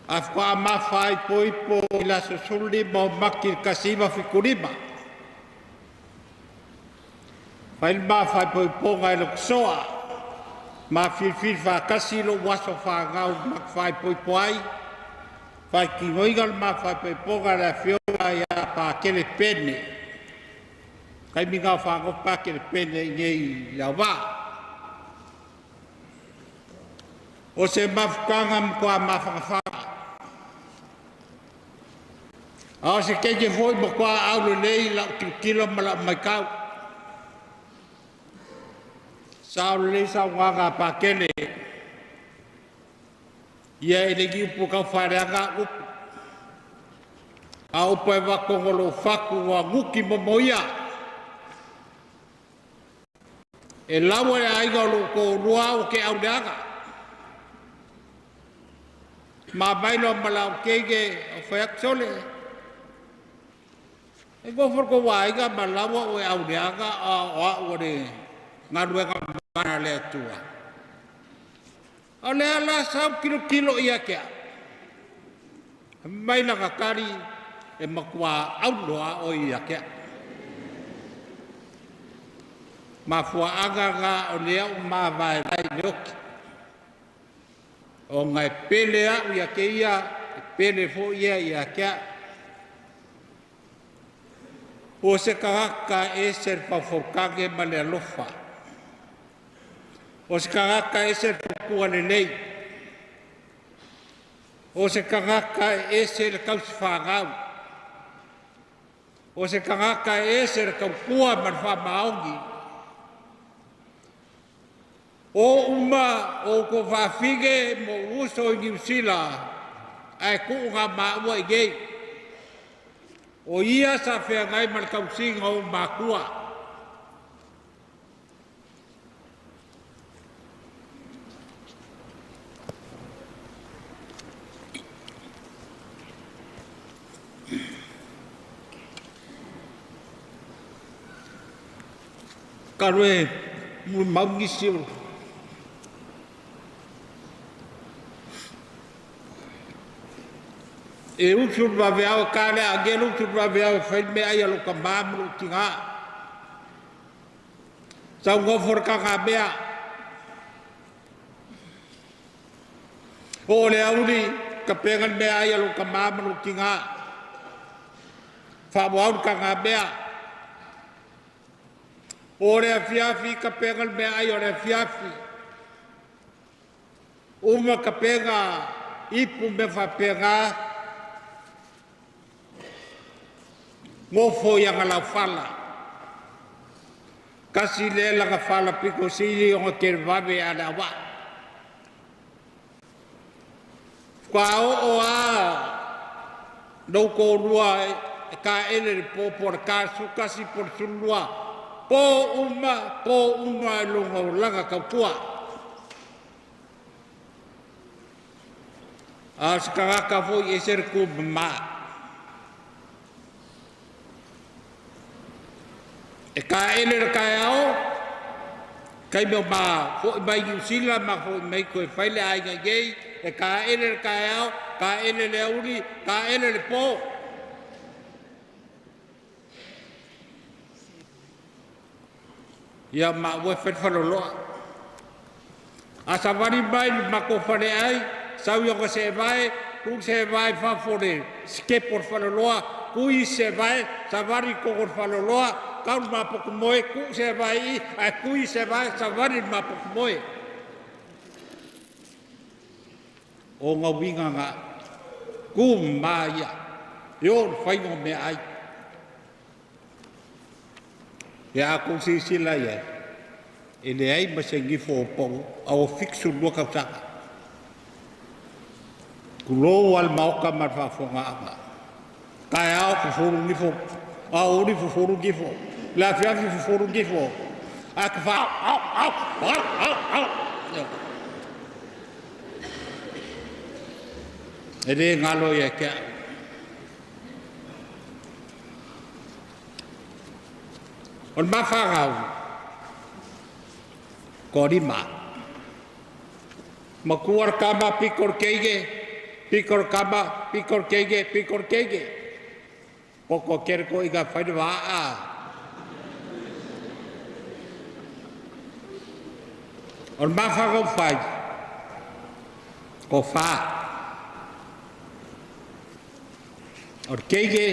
Afwa mafai poipo ila susuli mo makir kasiva fikurima. Fail mafai poipo ngai loksoa. Ma fil fa kasilo waso fa ngau mafai poipo ai. Fai kingoigal mafai poipo ngai la fioa ya pa kele pene. Kai minga fa ngo pa kele pene ngei ya wa. O se mafkangam kwa mafakafaka. Ao se keje foi mo kwa au le nei la kilo mala mai kau. Sao le sa wanga pa kele. Ia ele ki upu kau whareanga upu. A upu e wakongolo whaku wa nguki momoia. E lawa e aiga lo ko rua o ke au deanga. Ma bailo mala kege o whaak sole. E go for ko wa aiga malawa o au deanga a o re ngaruega mana le tua. Ale ala sau kilo ia kia. Mai la kakari e makua au loa o ia kia. Ma fua aga o lea o ma vai leoki. O ngai pele a ia ke ia, pele fo ia kia. O se kakaka e ser pafokage ma le alofa. O se kakaka e ser pukua le lei. O se kakaka e ser kausifagau. O se kakaka e ser kaukua manfa maongi. O uma o ko whawhige mo uso i New Zealand ai kuunga maua i gei. O ia sa whea ngai markausinga o makua. Karwe mu maungi siu. E usul va veao kale agelu usul va veao filme ai alo kambam tinga. Sa ngofor ka kabea. Ole auri kapengan me ai alo kambam tinga. Fa wau ka kabea. Ole fiafi kapengan me ai ole fiafi. Uma kapenga ipu me fa pega. Ngofo yang ala fala. Kasi le la ka fala piko sili o ke vabe ada wa. Kwa o a no ko rua ka ele po por ka su kasi por sulua. Po uma lungo langa ka tua. As ka foi eser ku ma. E ka ele ka ao kai me ba ho mai New Zealand ma ho mai ko faile ai ga gei e ka ele ka ao ka ele le uri ka ele le po ya ma wo fet falolo asa vari mai ma ko fale ai sau yo ko se vai ku se vai fa fore ske por falolo ku i se vai sa vari ko por falolo kau ma poko moe ku se vai a kui se vai sa vari ma poko moe o nga winga nga ku maia yo fai mo me ai ya ku si sila ya ele ai ma se ngifo po au fixu lo ka sa ku lo wal mau ka ma fa fo nga ka au ku fo ngifo au ni fo ngifo la fiafi furu gifo akfa ede ngalo ya ka on ma farau ko di ma kuar ka ma pikor kege pikor kama, pikor kege. Koko kere ko iga whaida waa. On mawhako whai, ko wha. On kege,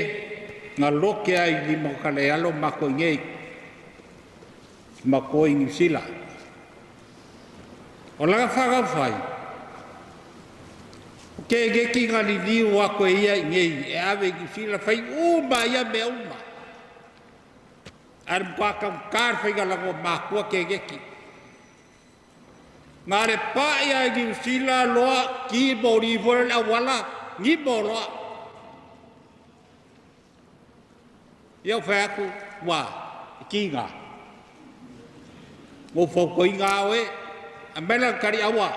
ngā loke ai ni mo kale alo mako ngei, mako ingi sila. O laga whaka whai, kege ki ngā ni niu wako ia ngei, e awe ingi sila whai uma ia me uma. Ar mwaka mkar whai ngā makua kege ki. Ngā re pā ia ingi sila loa ki mo ni vore la wala, ngi mo loa. Iau whai aku, wā, ki ngā. Ngō whauko i ngā oe, a mena kari awa.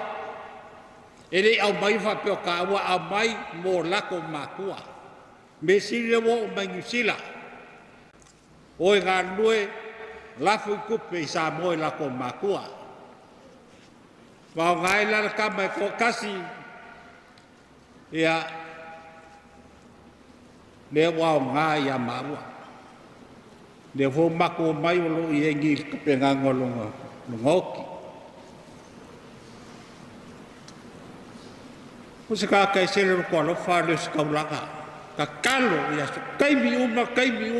E rei au mai whapeo ka awa au mai mō lako mākua. Me sile wo o mai ngisila. Oe ngā nue, lafu i kupe i sā moe lako mākua. Wao ngai lana kama e ko kasi. Ia, le wao ngā ia maua. Le fo mako mai o lo i engi kape ngā ngolonga ngoki. O se kā kai sere roko alo whāle se kaulanga. Ka kalo ia se kaimi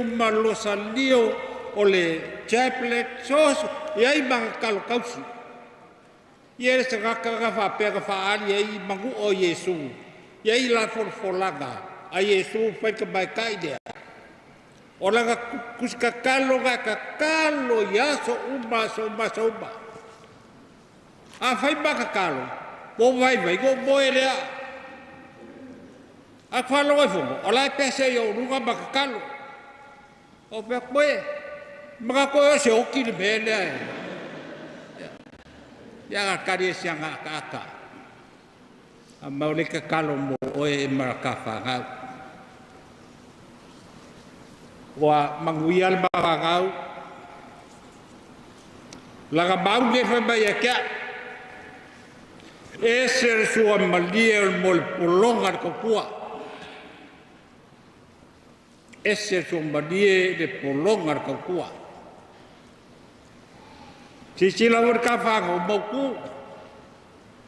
uma lo sa lio o le chaplet sauce. Ia i manga kalo kausi. Ia se kaka ka whapea ka whaari ia i mangu o Yesu. Ia i la forfolanga. A Yesu whaika mai kaidea. O langa kusika kalo ga ka kalo ia so uma. A whai maka kalo. Mo vai go moe rea. A whalo ai whongo. O lai pese i o runga maka kalo. O pia koe. Maka koe o se oki ni me lea. Ia ga kari e sianga aka. A maule ka kalo mo oe e maraka whangau. Wa manguia le mawangau. Laga mau le wha mai a kia. E sere sua malia o mo le polonga ko kua. E sere sua malia le polonga ko kua. Sisila ur ka whanga o moku.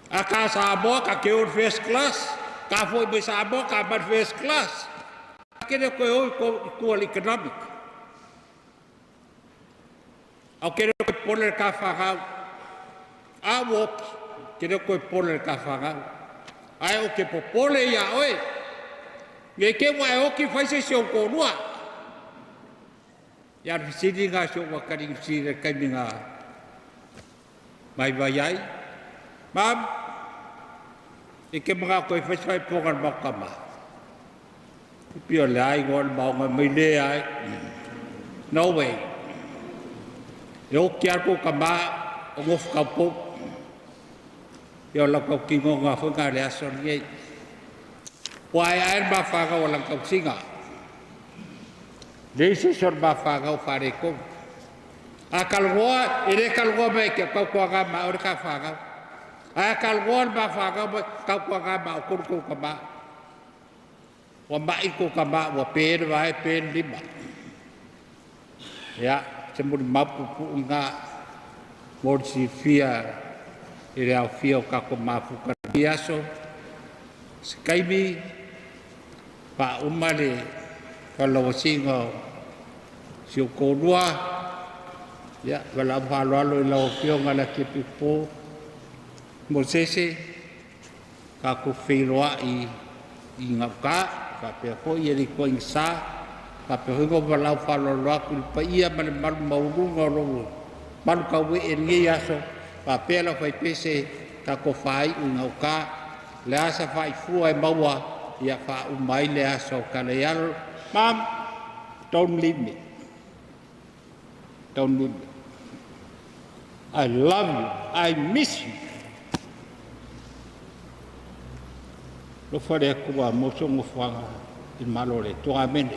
A ka Samoa ka ke ur first class. Ka foi me Samoa ka mat first class. Kene koe oi kua economic. Au kene koe pole ka whangau. A woki, kene koe pole ka whangau. Ai o ke popole ia oe. Me ke wa e oki whaise se o konua. Ia risini ngā se o wakari sire kaimi ngā. Mai vai ai. Mam, e ke mga koe whaise pongan makama. Pio le ai ngol maunga mai le ai. No way. E o kia ko kama o ngof kaupo. Io la kau kingo ngā whunga le aso ni. Wai ai ma whaga o lang kau singa. Leisi sor ma whaga o whare kong. A kalgoa, e re kalgoa mai kia kau kua ngā ma o re ka whaga. A kalgoa ma whaga mai kau kua ngā ma o kuru kama. Wa mai ko kama wa pere vai pen lima. Ya, semua mapu nga morsi fia ire au fia o kako mapu ka biaso. Sekaimi pa umale kalau singo si kodua ya kalau halo ilo fio ngala kipipo mosese kako filoa i ngaka Kape ko ia ni ko insa, kape ko balau falo lo aku pa ia mal maurunga lo, mal kawe engi aso, kape la fai pese ka ko fai unauka, le asa fai fua e maua ia fa umai le aso kale yal, mam, don't leave me, don't leave me. I love you, I miss you. Lo fare aku wa moso mo fanga il malore to amene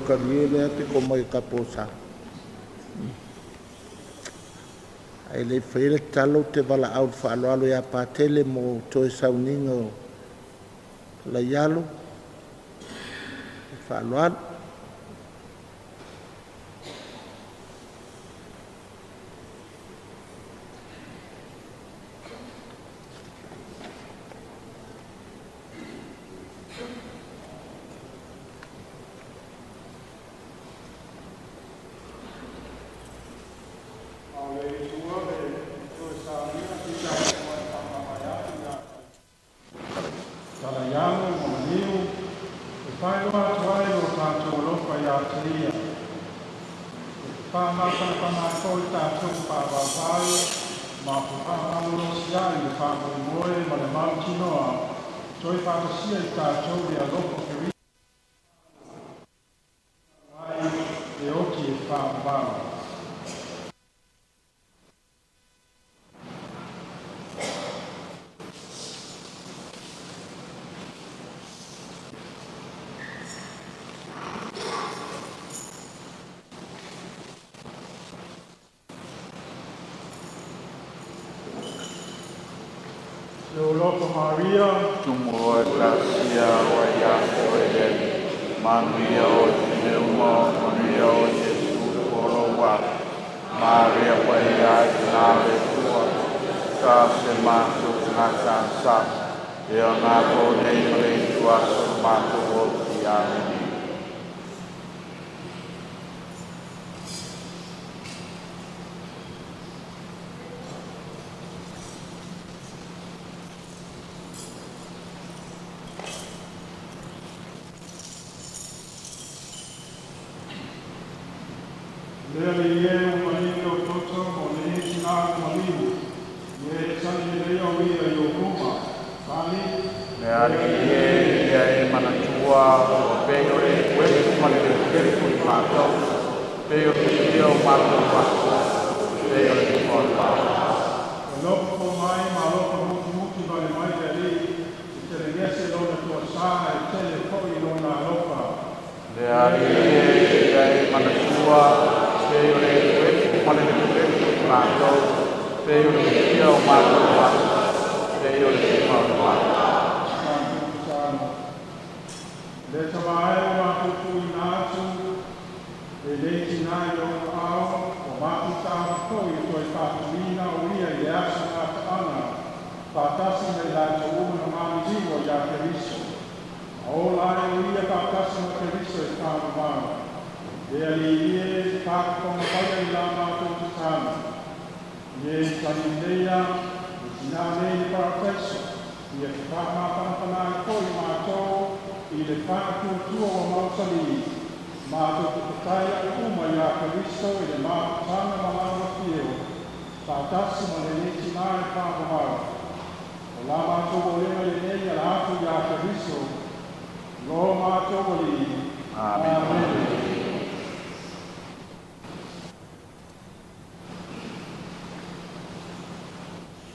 Kariele te ko mai kaposa. Ai le whaere talo te wala au whaaloalo ia pātele mo toe sauninga o la ialo. Whaaloalo. Leoloko Maria, Tumo gracia o ya o Maria o Neuma Maria o Jesus Orowa Maria o ya nave tua ka se mato na kansa e na ko nei mai tua mato o ya ni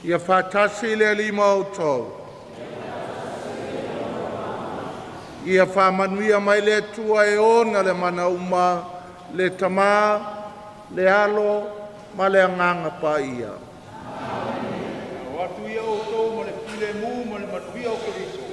Ia whātasi le lima o tau. Ia whāmanuia mai le tua e ona le mana uma, le tamā, le alo, ma le anganga pa ia. Watu ia o tau ma le pile mu ma le matuia o Keriso.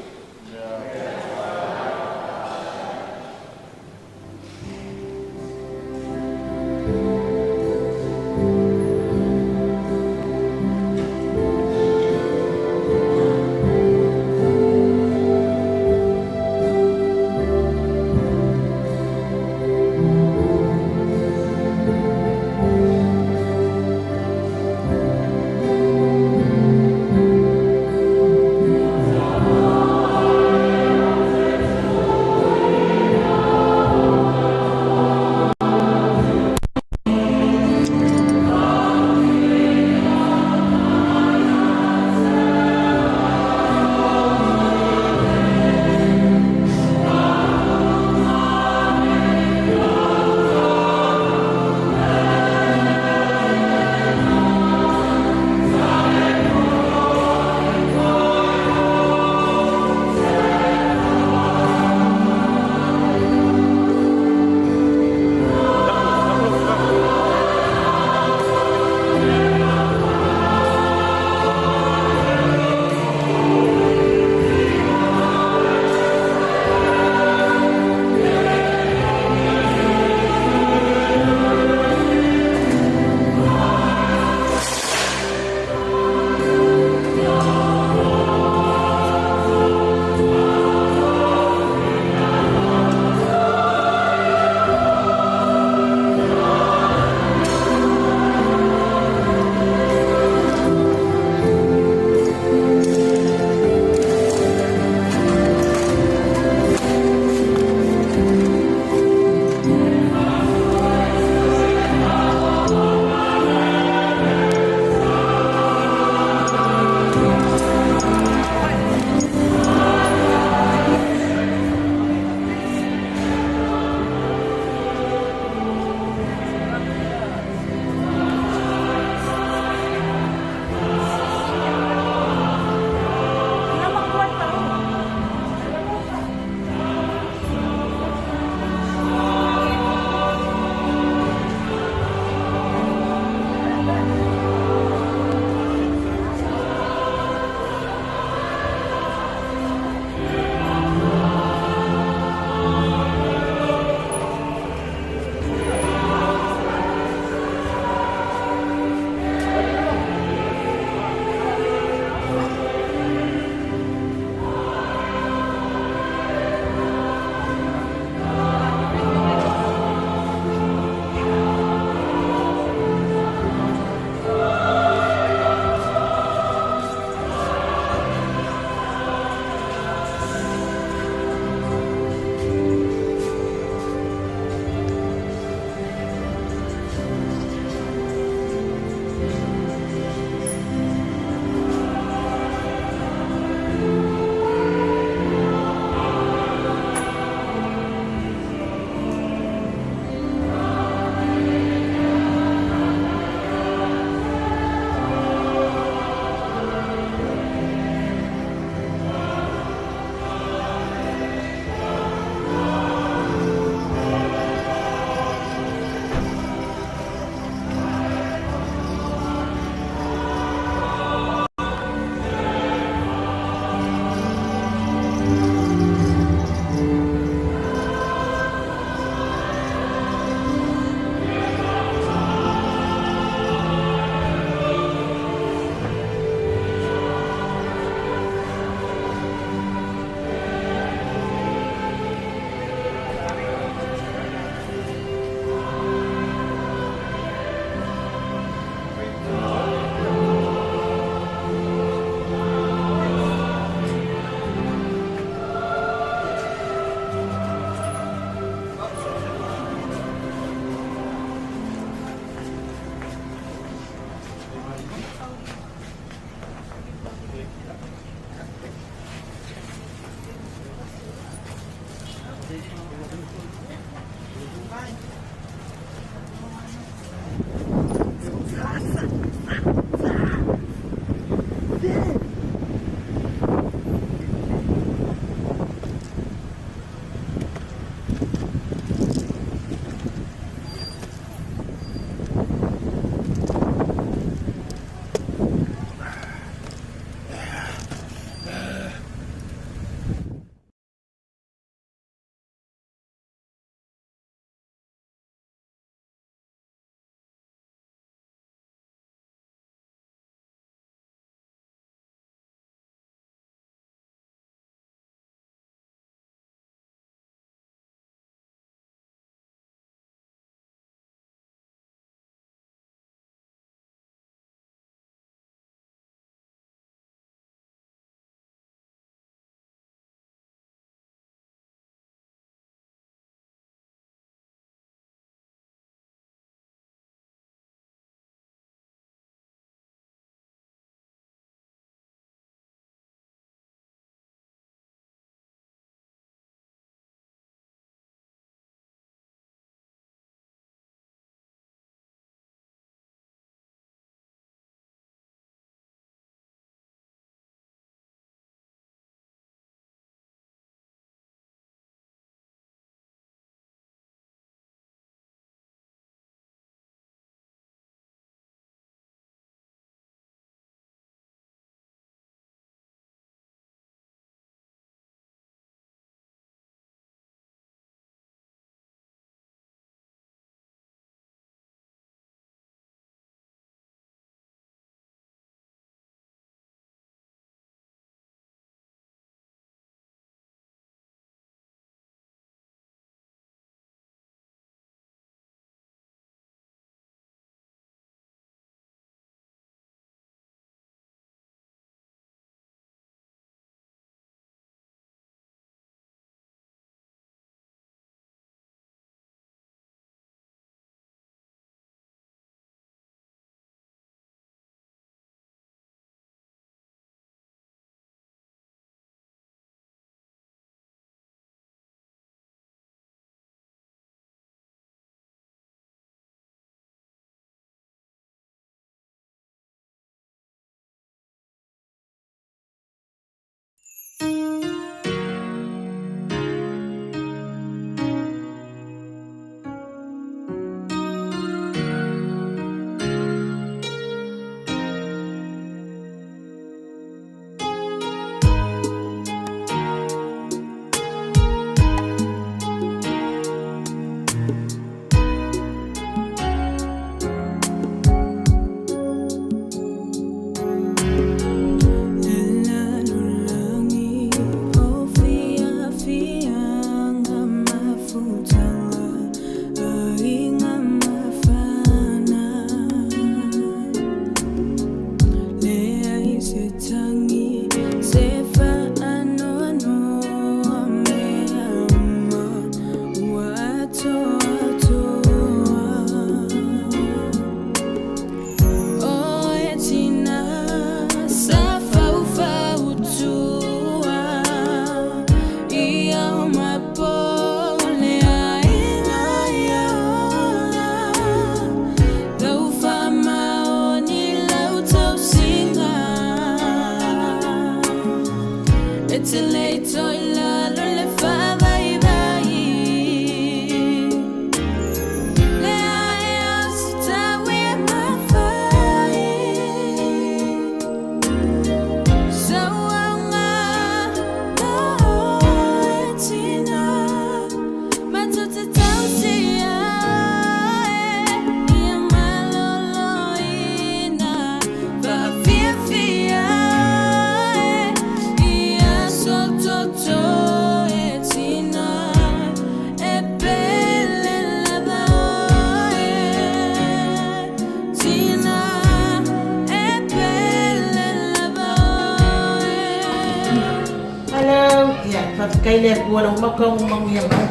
Kay le walang makang mangyamay.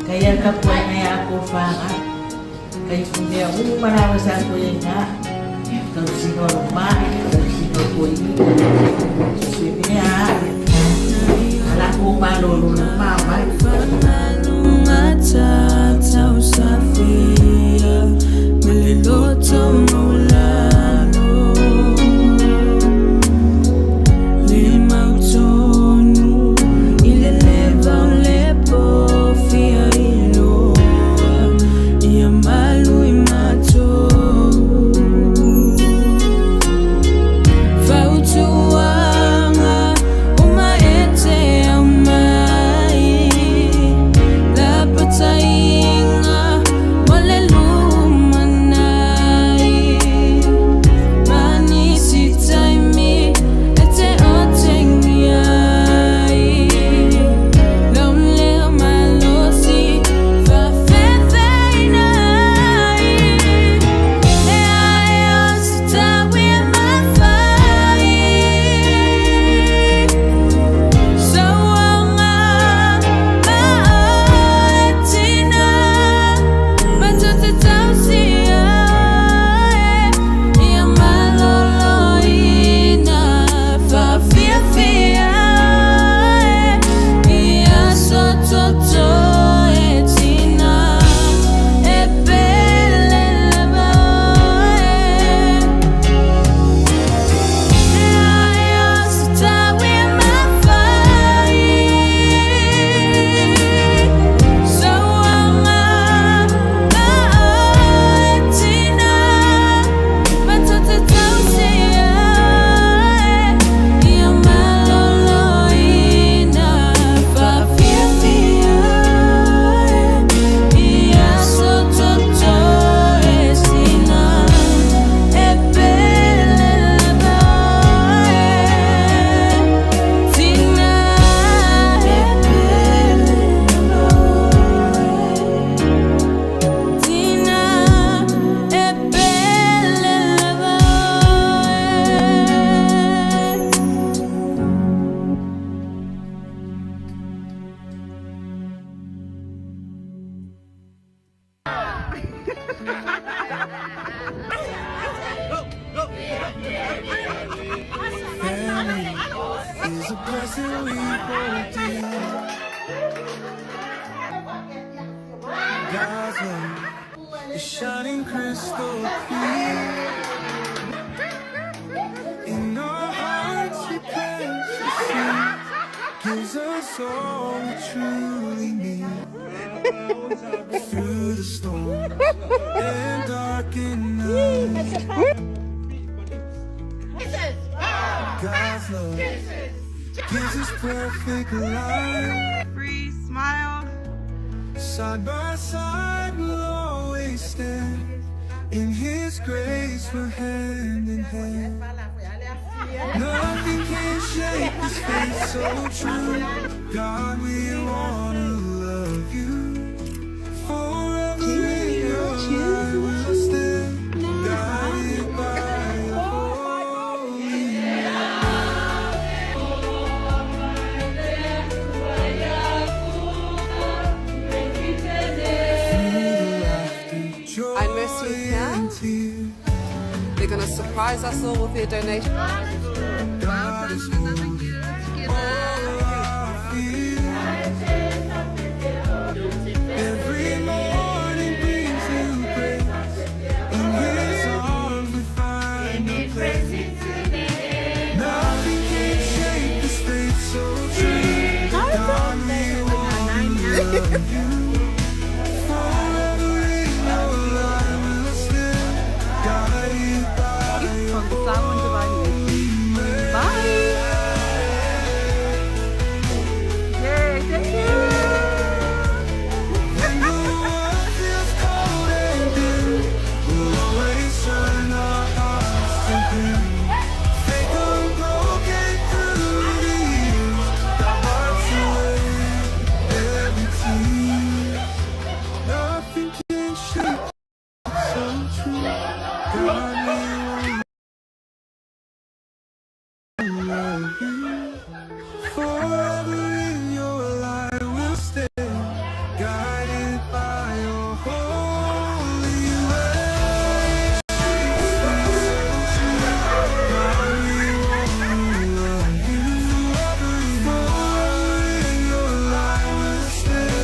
Kaya kapwa na ako fanga. Kay kung di ako marawasan ko yan nga. Kung siguro kung siguro ko yun. Sabi niya, wala ko malulong ng mamay. is a blessing we both dear. God's love is shining crystal clear. In our hearts we plant the seed, gives us all we truly need. Through the storm and darkened night, God's love gives us perfect life. Free smile. Side by side we'll always stand. In His grace we're hand in hand. Nothing can shake this faith so true. God, we wanna love you. Forever in your light we'll stand, guided by your holy I'm Mercy here. They're going to surprise us all with their donation. Every morning brings new grace. In His arms we find a place. Nothing can shake this faith so true. God, we wanna love you. Forever in your light we'll stand, guided by your holy way. Bye. Yay, thank you. When the world feels cold and dim, we'll always turn our hearts to Him. Faith unbroken through the years, God wipes away every tear. Nothing can shake so true. God, we love you. Forever in your light we'll stay, guided by your holy way. God, we wanna love you. Forever in your light we'll stay.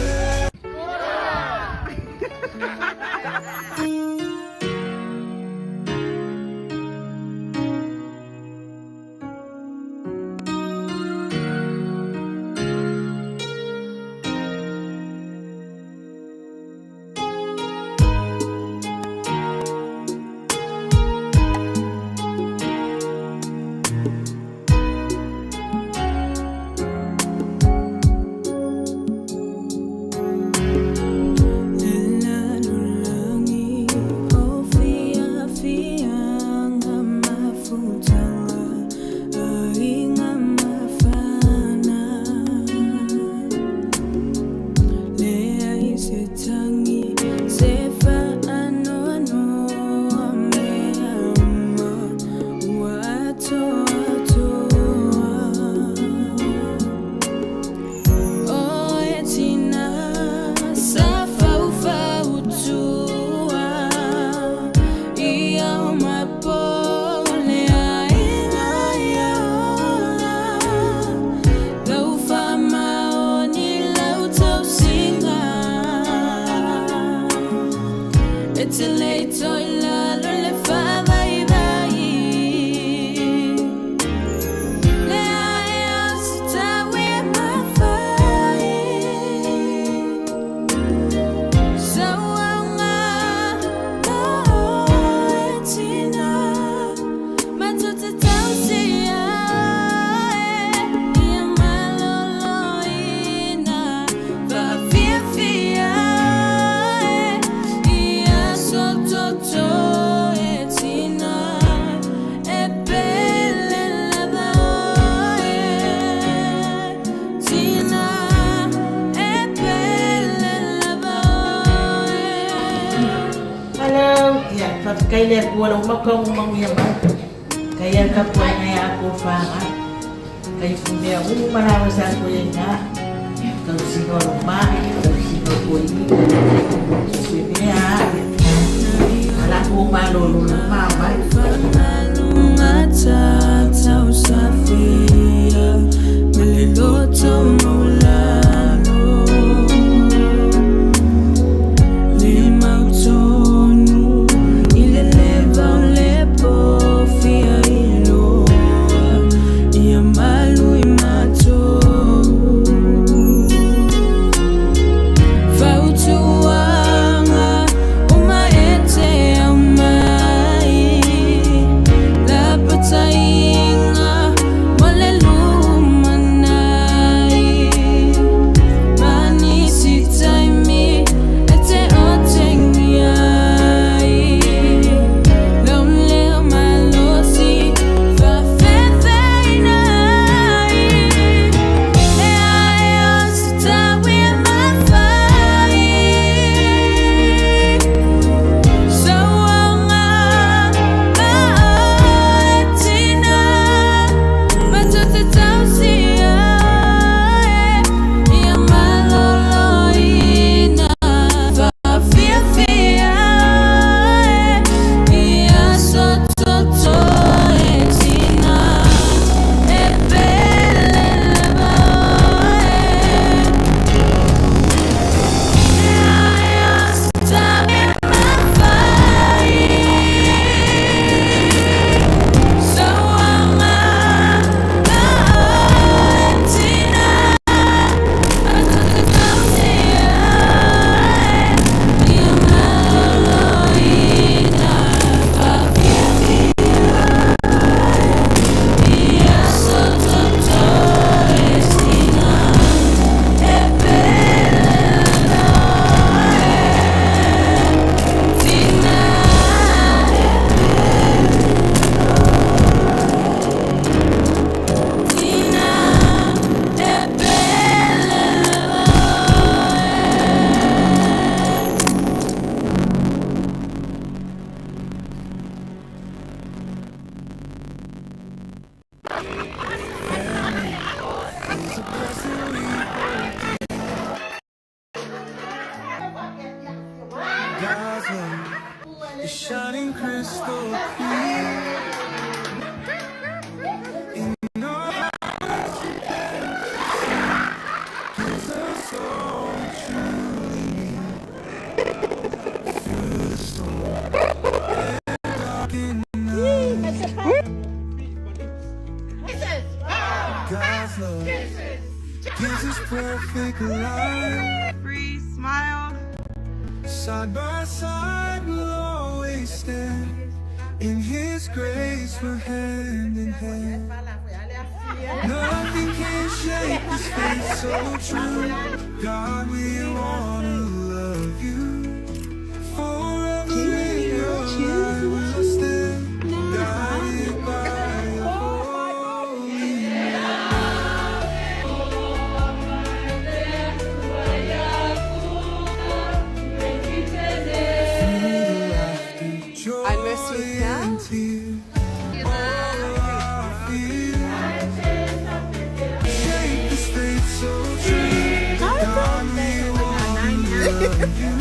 Kaya lihat walau makau mangyam kaya kapwa na ako fanga kaya kumbia marawas ako yan nga kalau siguro kalau siguro ko ini sebenarnya ala ko malulu na mama God's love. Gives us perfect life. Breathe, smile. Side by side we'll always stand. In His grace we're hand in hand. Nothing can shake this faith so true. God, we wanna love you. Forever in your light we'll stand. Guided by your holy I miss you now. Shake this faith so true. God, we wanna love you.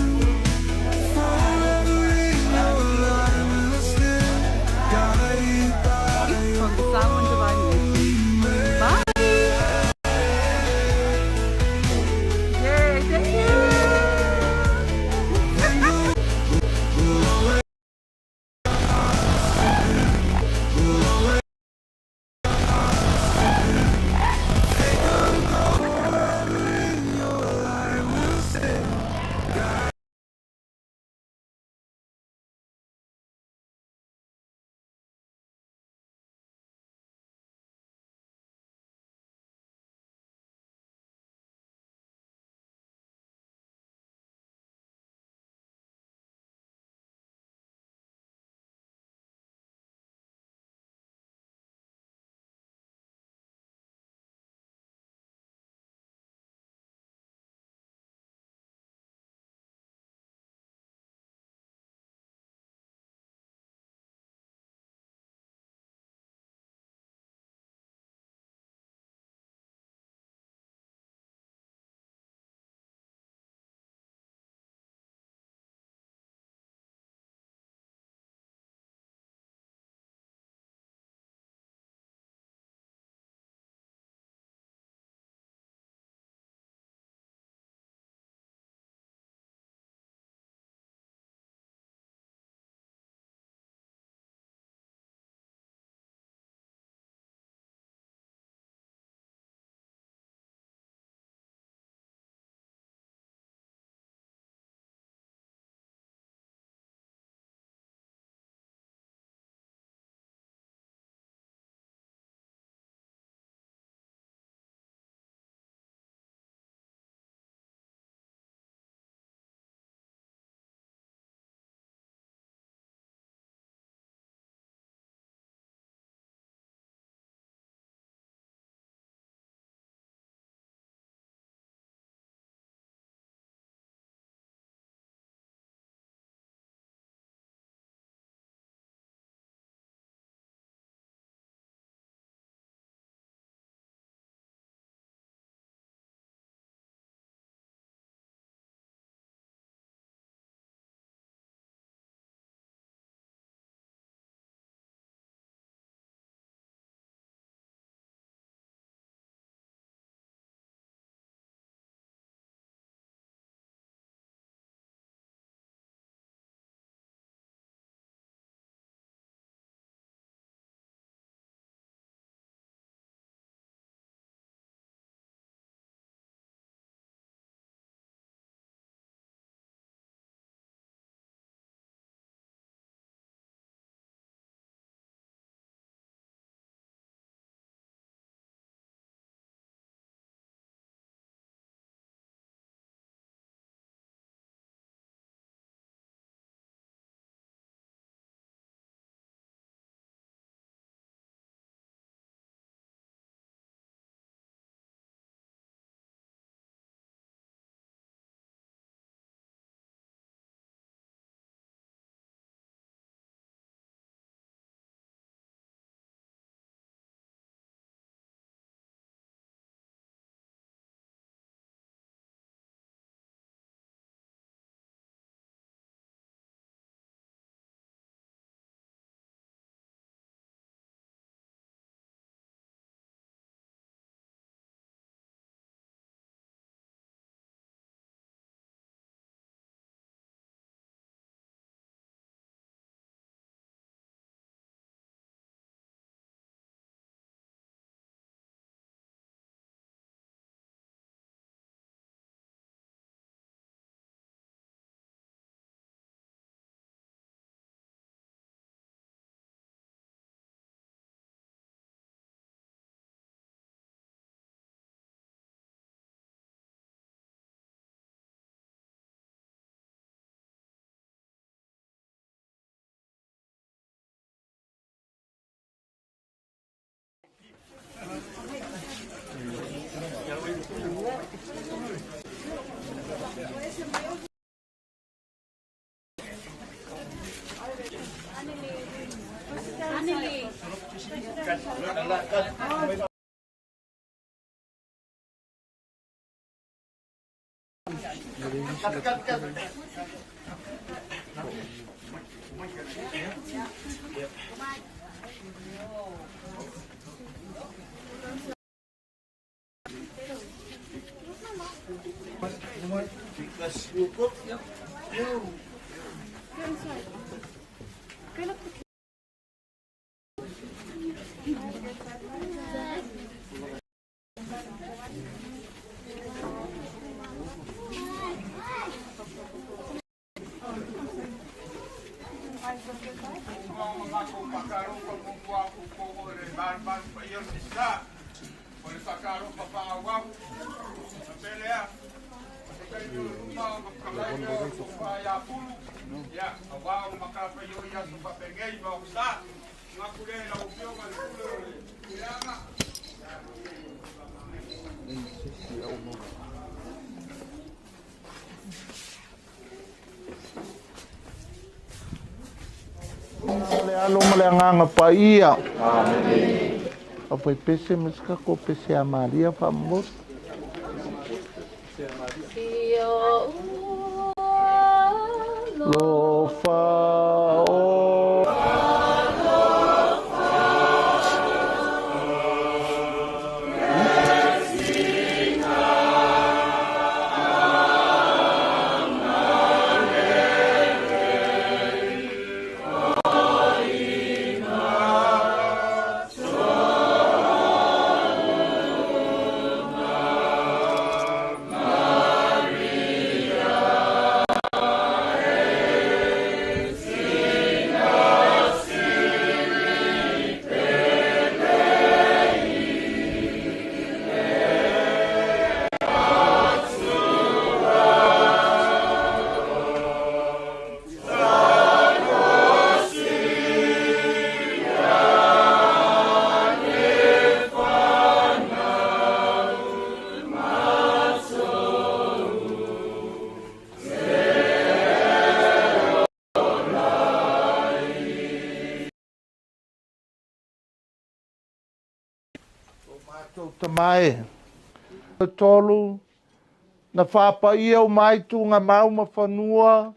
Le alo male nganga pa ia. Apa pese meska ko pese a Maria fa mo. Lo fa mai tolu na whapaia o mai tu ngā mauma whanua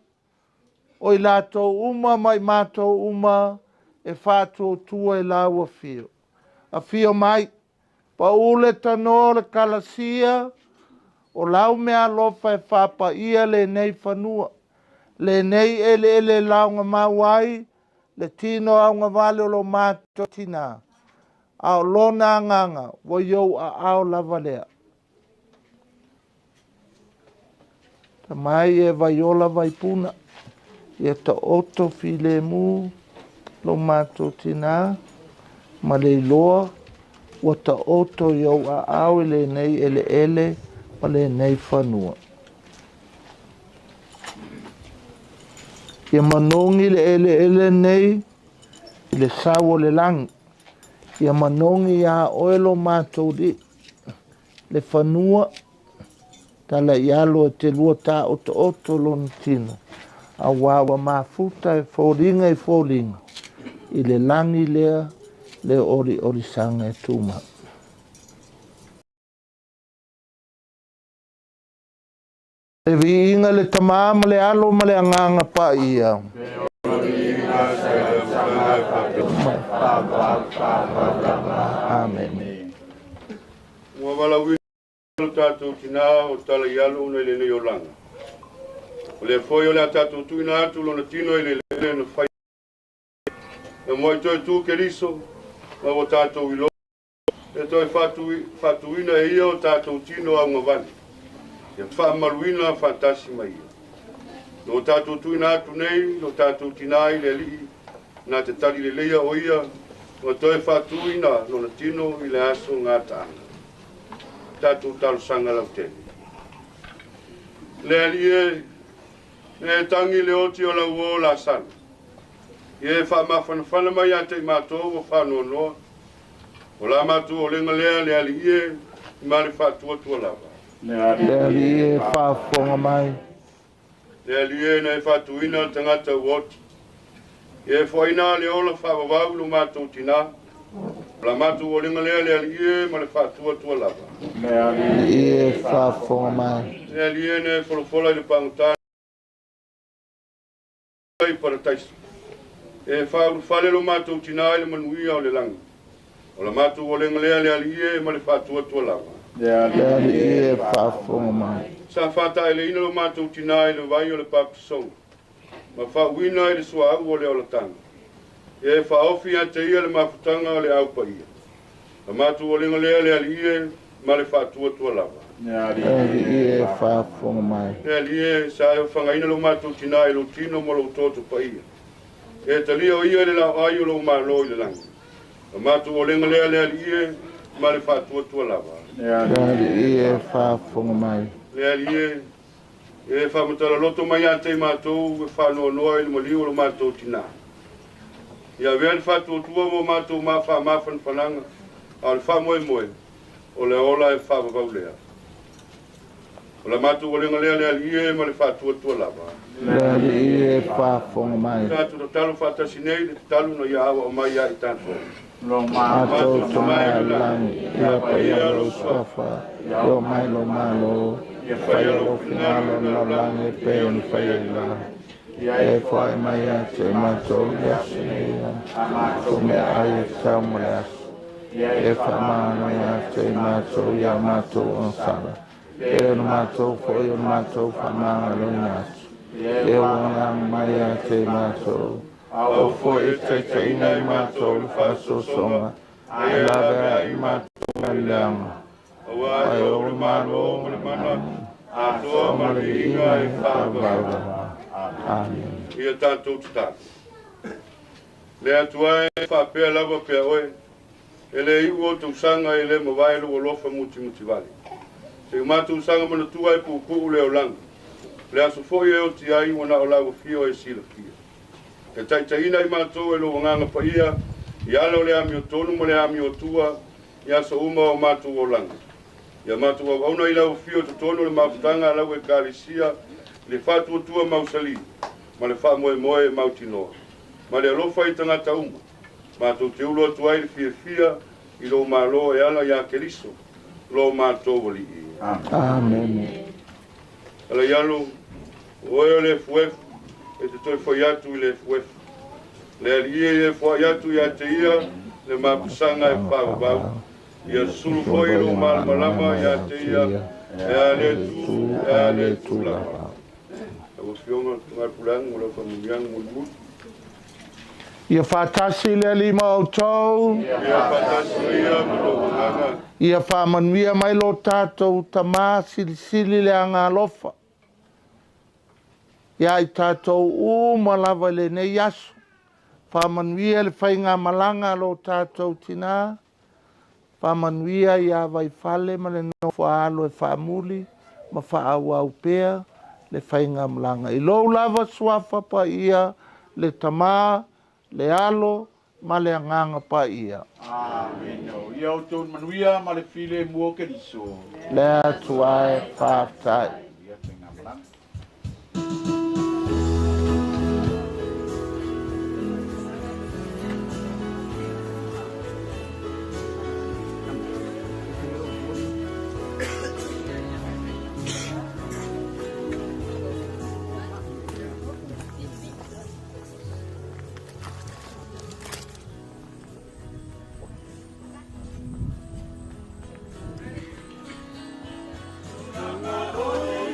o i lato uma mai mato uma e whātua tua e laua whio. A whio mai pa ule tano le kalasia o lau mea lofa e whapaia le nei whanua. Le nei ele launga mawai le tino au ngā vale o lo mato tina. Ao lona nganga wa yo a ao lava lea. Ta mai e vaiola vaipuna. Ia ta oto file mu lo mato tina. Ma le loa wa ta oto yo a ao le nei ele ma le nei whanua. Ia manongi le ele nei le sawo le langi. Ia manongi a oelo mātou di. Le whanua, tala i alo te lua tā oto lona tino. A wawa mafuta e fōringa. I le langi lea, le ori sanga e tūma. E vi inga le tamama le alo ma le anganga pa ia. Amen. Ua wala wina o tātou tina o tala i alo una i le nei o langa. O le foi o le tātou tuina atu lona tino i le lele na whai. E moi toi tū ke riso, ma o tātou i lo. E toi whatuina e ia o tātou tino au ngawani. E whaamaruina fantasi mai ia. No tātou tuina atu nei, no tātou tina i le li. Nā te tari le leia o ia, o toi whatuina no na tino i le aso ngā tāna. Tātou talo sanga lau tēni. Le ali e tangi le oti o lau o la sana. Ie whamawhanawhana mai a te mātou o whanua noa. O la mātou o lenga lea le ali i mare whatua tua lava. Le ali whafonga mai. Le ali nei whatuina tangata uoti. Ie whaina le ola whawawau lo mātou tina. La matu o linga lea lea lie ma le whātua tua lava. Ie whaafonga mai. Lea lie ne wholofola i le pangutana i parataisu. E whale lo mātou tina i le manuia o le langi. O la mātou o linga lea lie ma le whātua tua lava. Lea ie whaafonga mai. Sa whata ele ina lo mātou tina i le vai o le papisonga. Ma whauina i le sua au o le olatanga. E whaofi a te ia le mafutanga o le au pa ia. La mātou o linga lea lie ma le whātua tua lava. Lea ie whaafonga mai. Lea lie sa e whangaina lo mātou tina i lo tino mo lo toto pa ia. E talia o ia le la ai o lo malo i le langi. La mātou o linga lea lie ma le whātua tua lava. Lea ie whaafonga mai. Lea lie e whamatala loto mai a te mātou e whanoa noa i le maliu lo mātou tina. Ia vea le whātua tua mo mātou mā wha mawhan whananga. A le wha moe moe. O le ola e wha wavau lea. O la mātou o linga lea lie ma le whātua tua lava. Lea ie whaafonga mai. Tātou ta talo whātasi nei le talo no ia awa o mai ia i tātou. Atou tamai alangi. Ia pa ia lo swafa. Lo mai lo malo. Ia pa ia lo finalo na langi pe ni pa ia la. E whae mai a te mātou yasi ia. Ko me ai e tau mo le asu. E whamana ia te mātou ia mātou on sara. E o mātou fo i o mātou whamana lo natu. E o ngang mai a te mātou. O fo e te te ina i mātou le whaso songa. E lawe a i mātou mai leanga. Ai o le malo o le mana. A toa ma le inga i whaabara. Amen. Ia tātou te tātou. Le atua e whapea lava pea oe. E le iu o tau sanga e le mawailu o lofa muti vale. Se mātou sanga mana tua e pupu le o langa. Le aso foi e o ti ai wana o lago fio e sila fia. E taitaina i mātou e lo nganga pa ia. I ala o le ami o tonu ma le ami o tua. I aso uma o mātou o langa. Ia mātou au auna i lau fio to tonu le mafutanga lau e kālisia. Le whātua tua mausali, ma le wha moe moe e mautinoa. Ma le alofa i tangata uma, mātou te ulo atu ai le fia fia, i lo mālo e ala ia keliso, lo mātou wali i. Amen. Ala ialo, oe o le fuef, e te toi fwai atu i le fuef. Le alie e fwai atu i a te ia, le mapusanga e whawabau. Ia sulu fwai lo malama i a te ia, e a le tu lama. Ia whātasi le lima o tau. Ia whāmanuia mai lo tātou tamā sili le anga lofa. Ia i tātou malawa le nei asu. Whāmanuia le whainga malanga lo tātou tina. Whāmanuia ia vai whale ma le no whaalo e whaamuli. Ma whaau au pēr. Le whainga malanga. I lou lava swafa pa ia, le tamā, le alo, ma le anganga pa ia. Amen. Ia o tōn manuia ma le file mua ke riso. Le atu ai whātai. Ia whainga malanga. Oh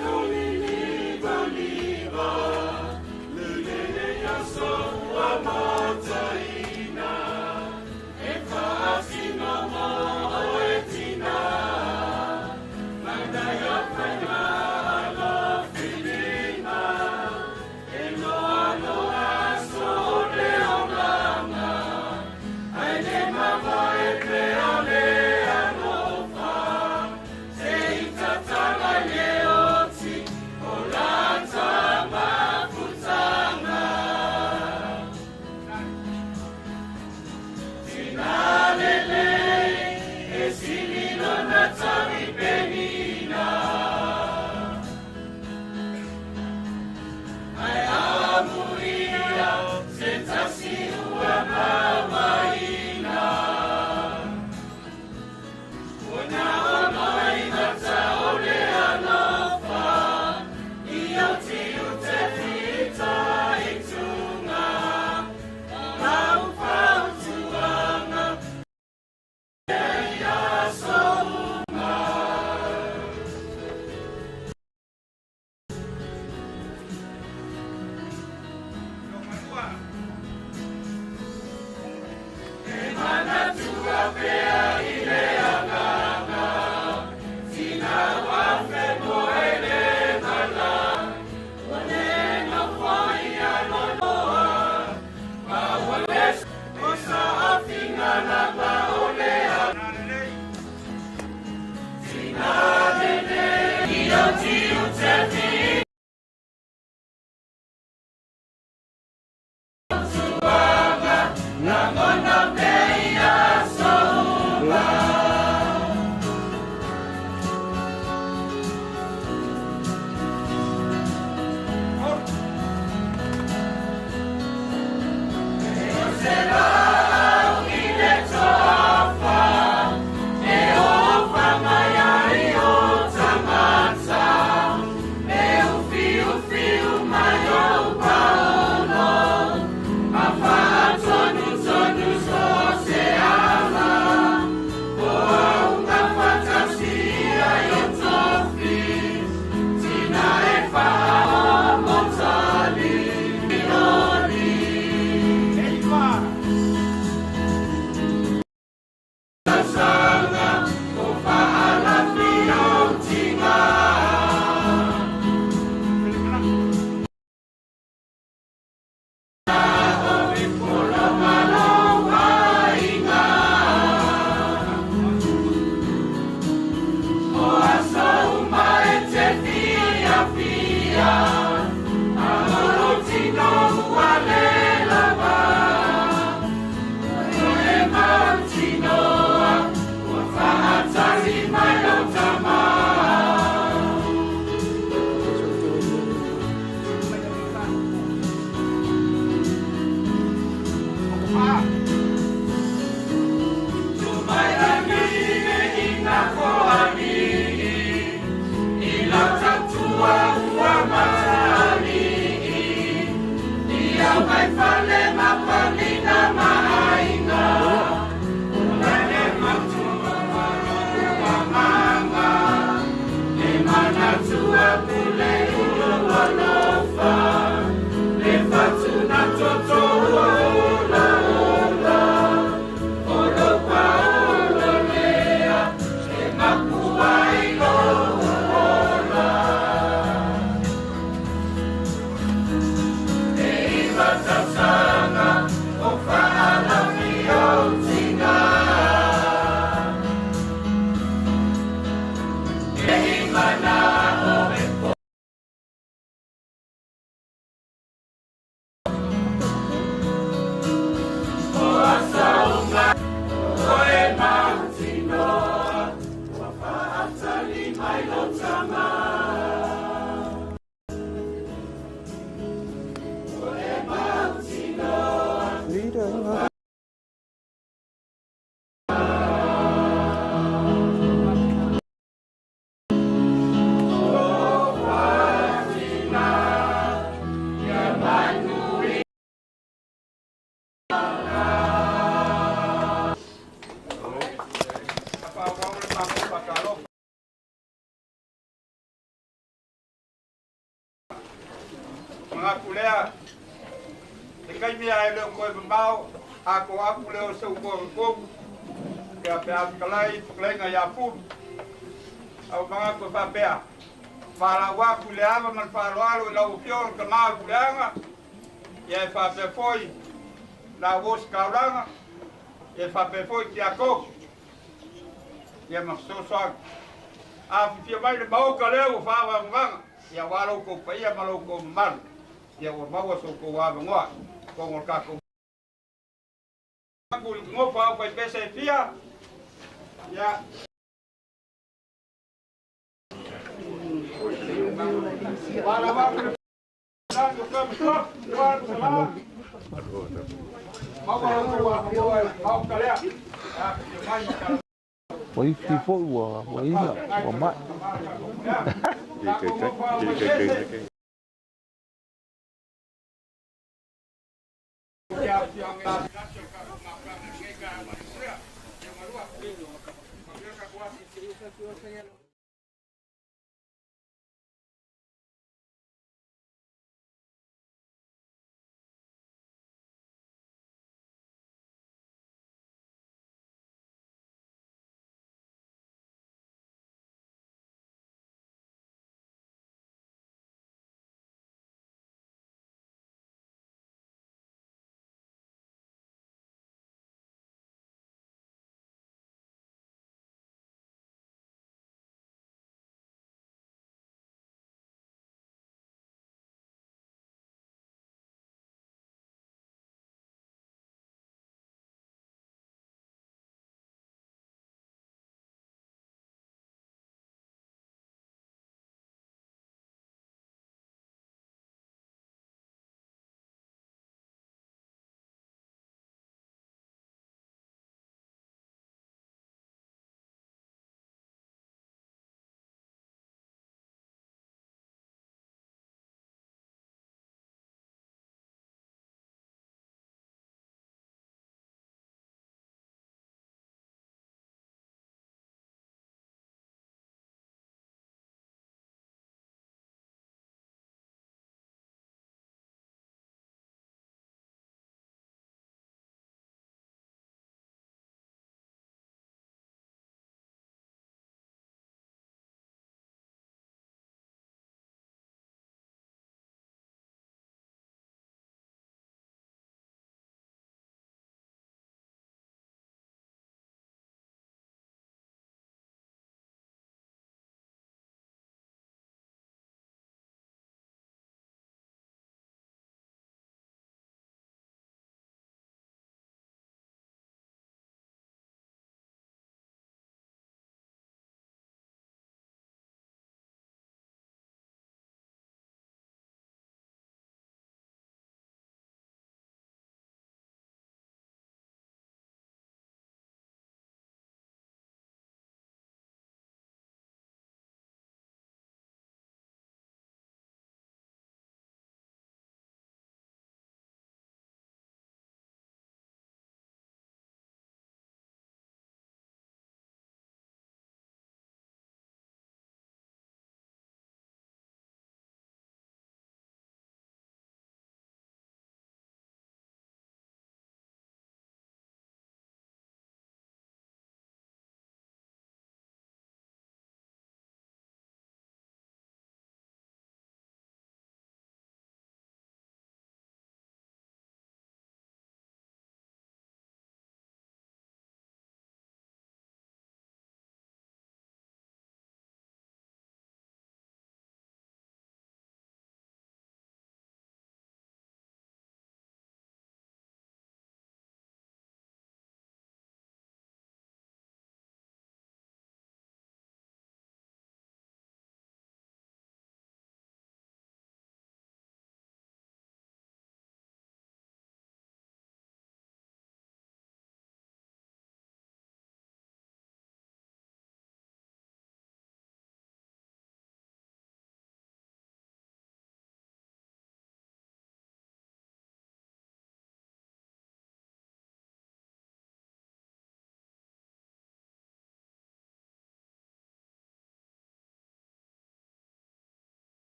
Mengaku lea, dekai mia ele koe mau, aku leo seu koe ya pe kalai lenga ya fu. Au mengaku papea. Para wa kuleava man faroalo la upiol kama kuleanga. Ya fa pe foi la vos kauranga. Ya fa pe foi tiako. Ya maksoso. A fia mai le mau kaleo fa wa nganga. Ya walo ko pa ya malo ko mal. Ya wa mawa so ko wa ngoa. Ko ngol ka ko. Aku ngopa pa pese fia. Ya Wai fo wai wa ma.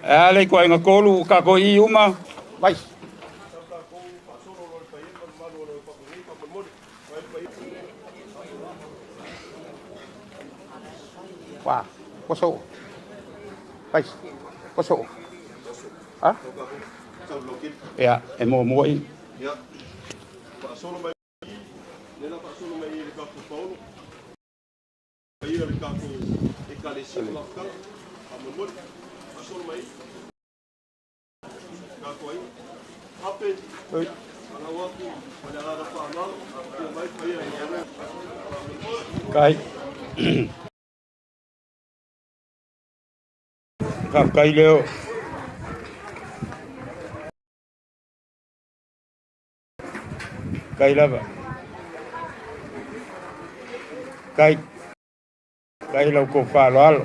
Ale ko nga kolu ka ko I uma. Vai. Wah, koso. Vai. Koso. Ha? Ya, emo moi. Ya. Pak solo mai. Nela pak solo mai le kapu Paulo. Aí le kapu e kalesi la ka. Amon. Pak solo mai. Kapu aí. Ape. Oi. Ana watu, pada ada pa mal, dia mai pai ai. Kai. Kai leo. Kai lava. Kai lau ko fa lo.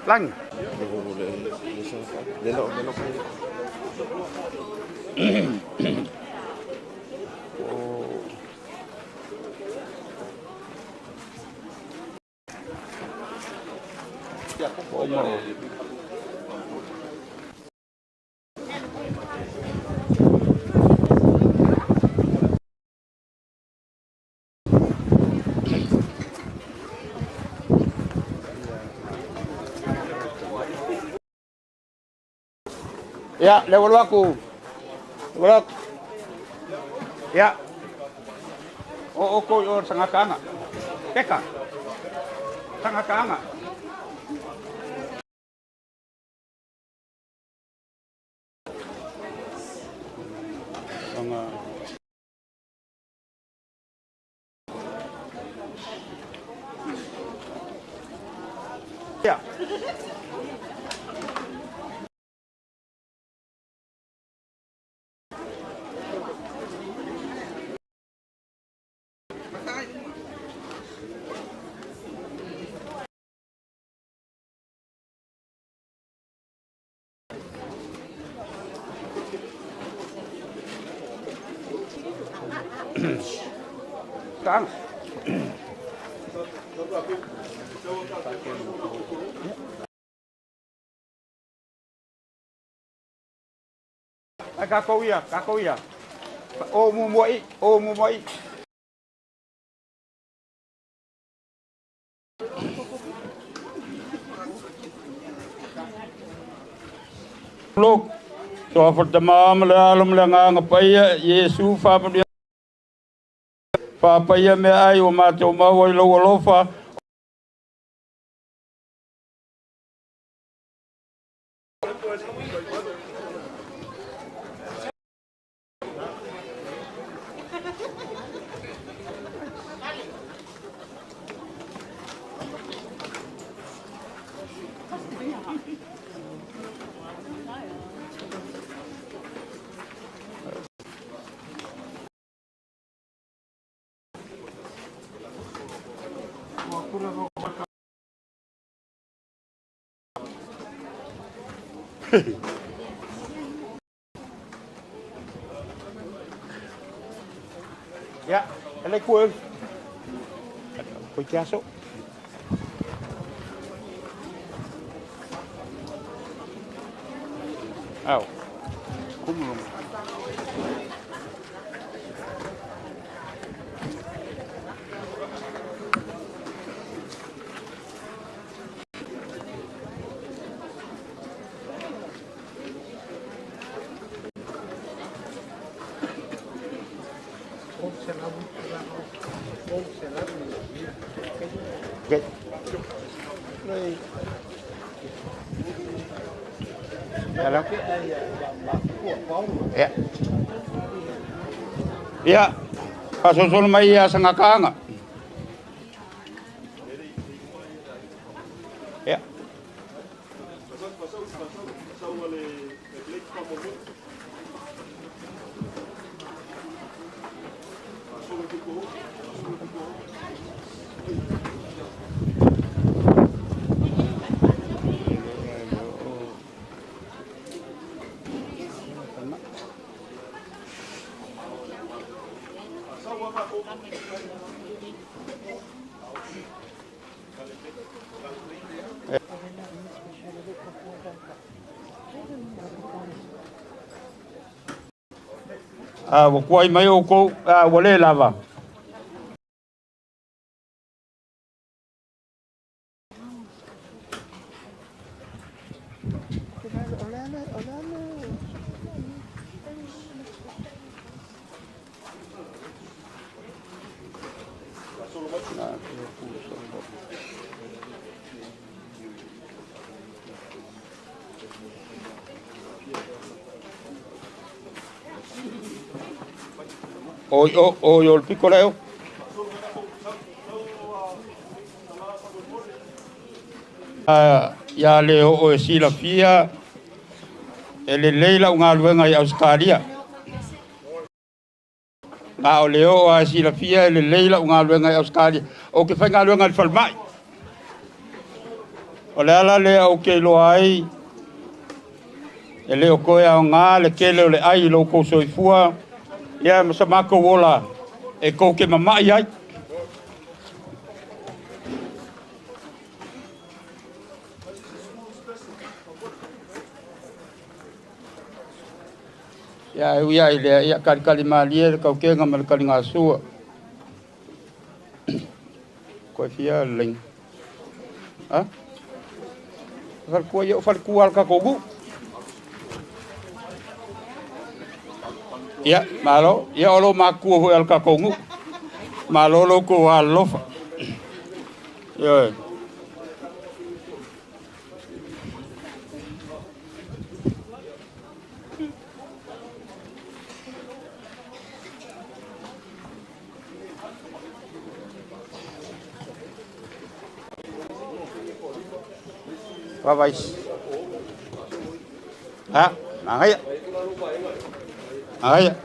Lang. Ya, lewat aku. Lewat. Ya. Oh, ko sangat kanga. Teka. Sangat kanga. Sangat. Ya. Kang. Kakoia. Oh mumoi. Look, so for the mom alam lang ang paya Yesu fa papaya me ai o mato mau lo lofa Ya, ele kuel. Koe te aso. Au. Kumulong. Okay. Hello. Ya. Ya. Kasusul mai ya sangakanga. Ya. Kuai mai o ko wale lava. O il piccoleo. Ya le o sila fia ele leila unga luenga i Australia. O leo a sila fia ele leila unga luenga i Australia. O ke whainga luenga i whalmai. O le ala le o ke loa ai. Ele o koe au ngā le kele o le ai lo ko soifua. Ya masa mako wola e ko ke mamai ai. Ya ia ile ya kali malie ka ke ngamal kali ngasua. Ko fia ling. Ha? Fal kual ka kogu. Ya, malo, ya olo maku ho al kakongu. Malo lo ko alofa. Yo. Vai. Ha, mangai. Ay.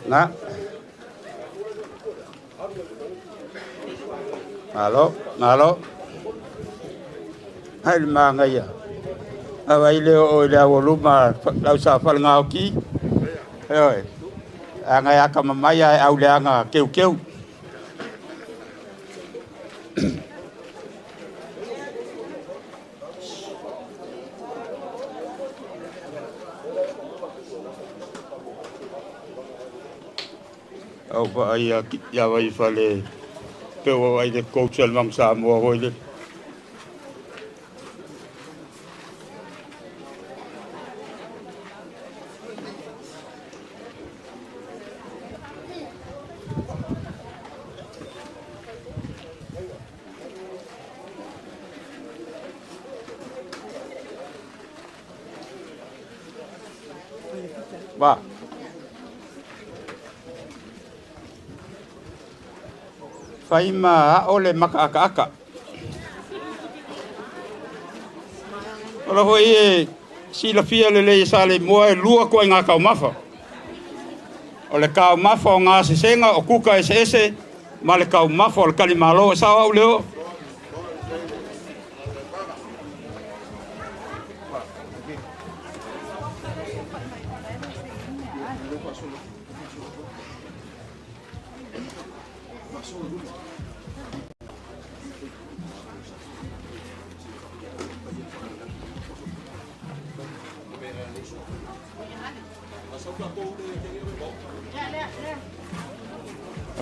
Na. Malo. Ay mga ya. Away leo o leo luma lau sa fal ngau ki. Ay. Ang ay kamamaya au leanga keu. Au pa ai ya vai fale pe o ai de coach al mang sa mo ho ile ba Faima ole maka. Ora hoi sila fia le sale moe lua ko nga ka mafa. Ole ka mafa nga senga o kuka ese male ka mafa o kalimalo sa au leo.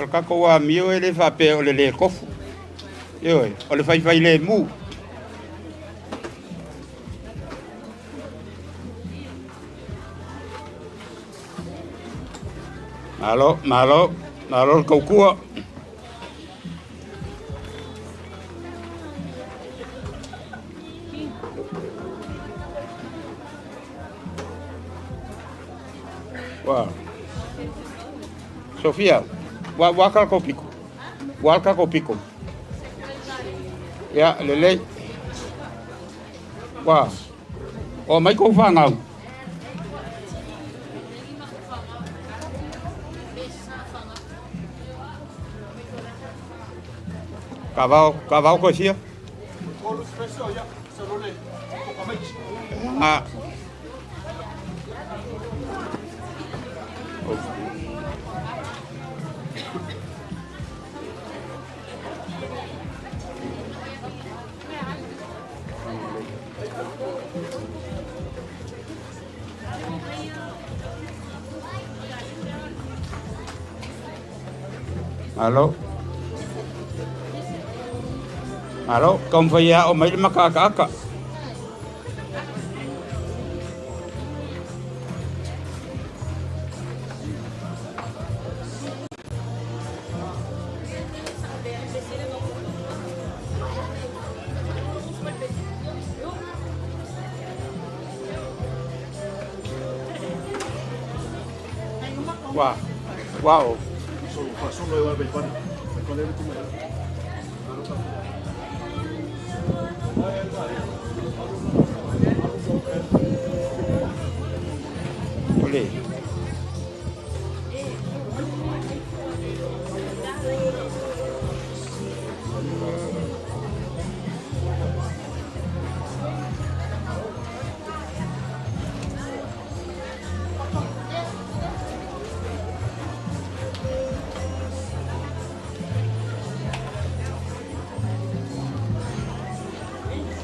O ka ko wa mio ele fa pe o le kofu. Yo, o le fai le mu. Malo kau kua. Wow. Sofia, waka ko piko. Waka ko piko. Ya, lele. Wow. O mai ko fangau. Cavalo coisia. Ah. Alo, kau faya o mai makaka. Wow. Boleh.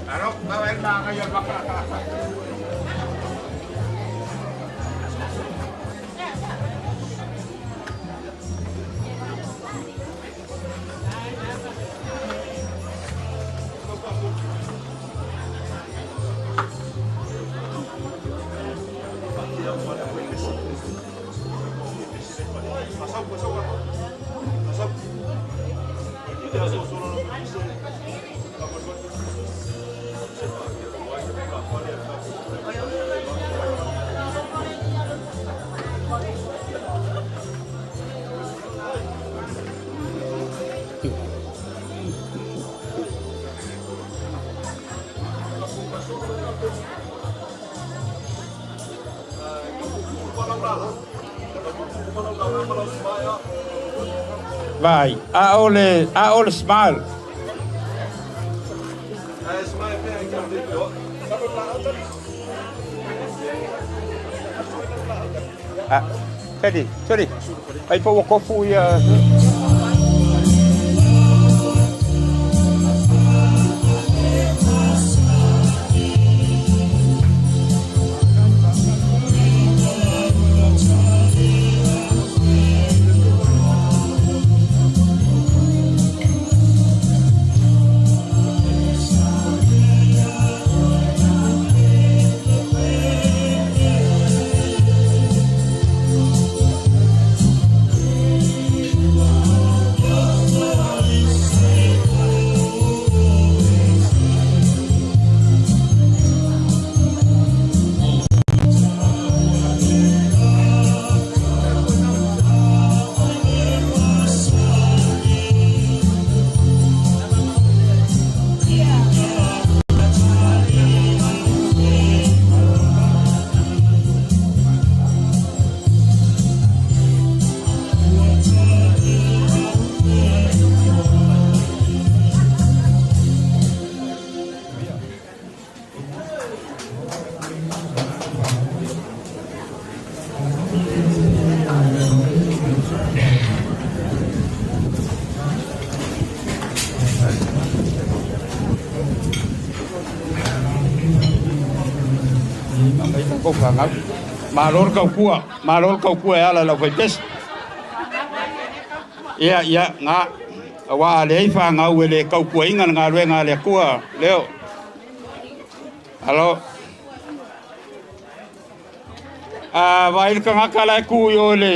Ano, bawal na ngayon makakasa. Vai, a ole smile. Sorry. Ai po ko fu ya. whanga. Malor kau kua ala la vai pes. Ia ngā wa le whanga uele kau kua inga ngā ruenga le kua leo. Alo. Vai ka ngaka la ku yo le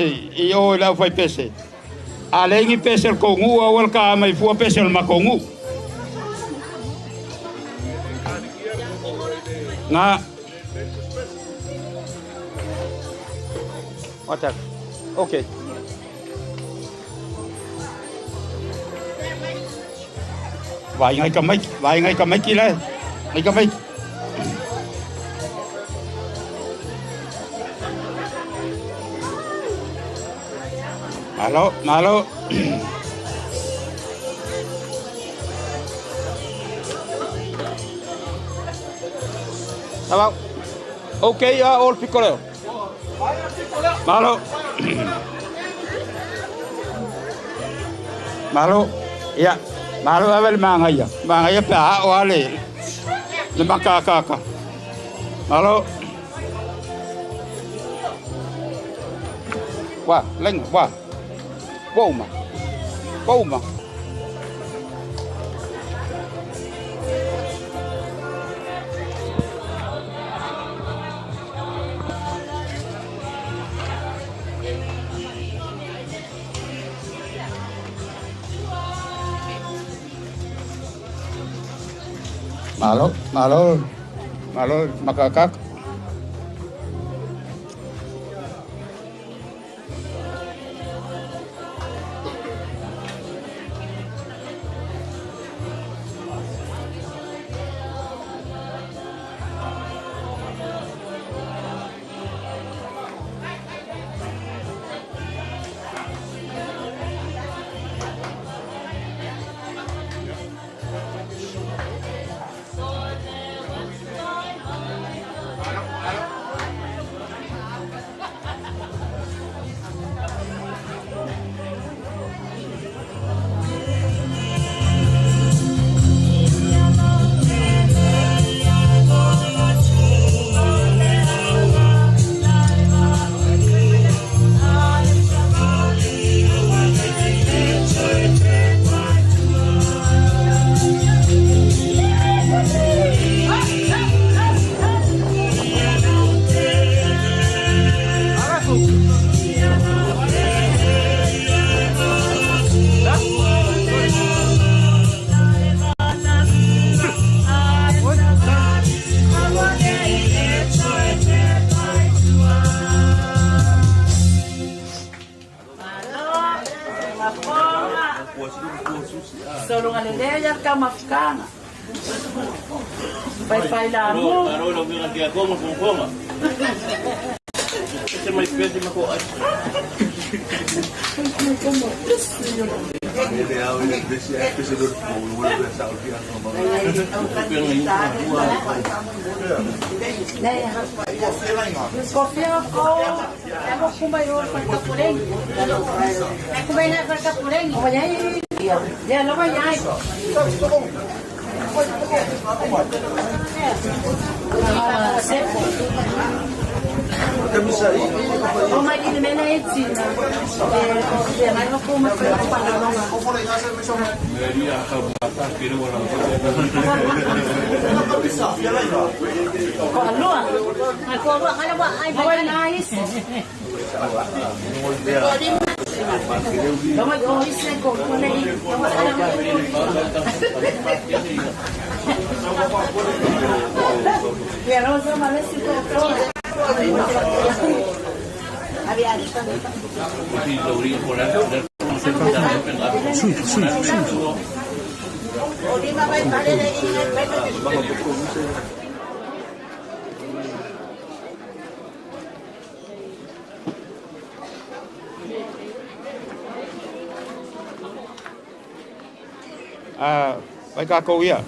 la vai pese. Ale ngi pese ko ngu awal ka mai fu pese ma ko ngu. Nga What's okay. Vài ngày cầm mấy kia đây. Mấy cầm mấy. Alo. Sao? Okay, all piccolo. Malo, ya, malo avel mangaya pa wale, le makaka, malo, wa, leng, wa, boma. Malo, makakak. Solo ngalilea ka mafkana. Pai la mo. Aro lo mira que como con. Ese mai pede ma ko. Ele é o pesquisador do World Saudi Oh, ma di me ne ezzina. Ma non come Maria acabata che non allora, ma come hai nice. Come io isse con lei. Però insomma adesso tutto Vai cá com ia.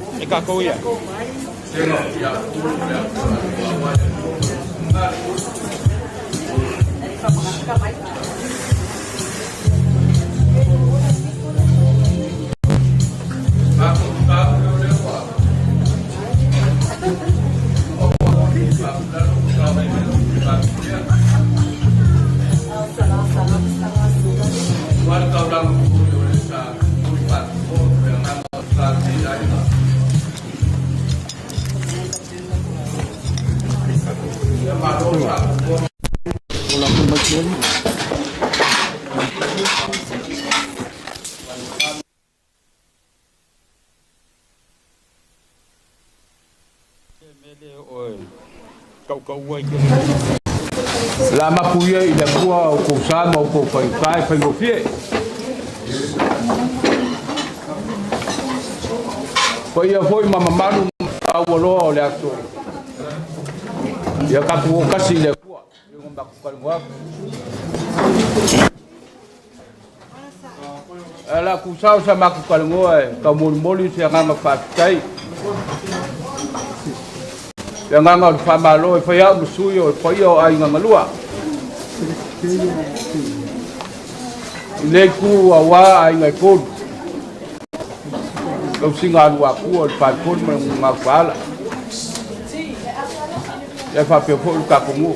La mapuia i le kua o ko sama o ko fai o fie. Ko ia foi mama manu au loa o le ato. Ia ka ku kasi le kua. Ia ngomba ku kalungwa. Ala ku sao sa maku kalungwa ka moli se nganga fatai. Yang nganga famalo e faya musuyo e faya ai nganga lua. Leku awa ai ngai kon. Kau singa lua ku o pa kon ma fala. Ya fa pe fo ka pungu.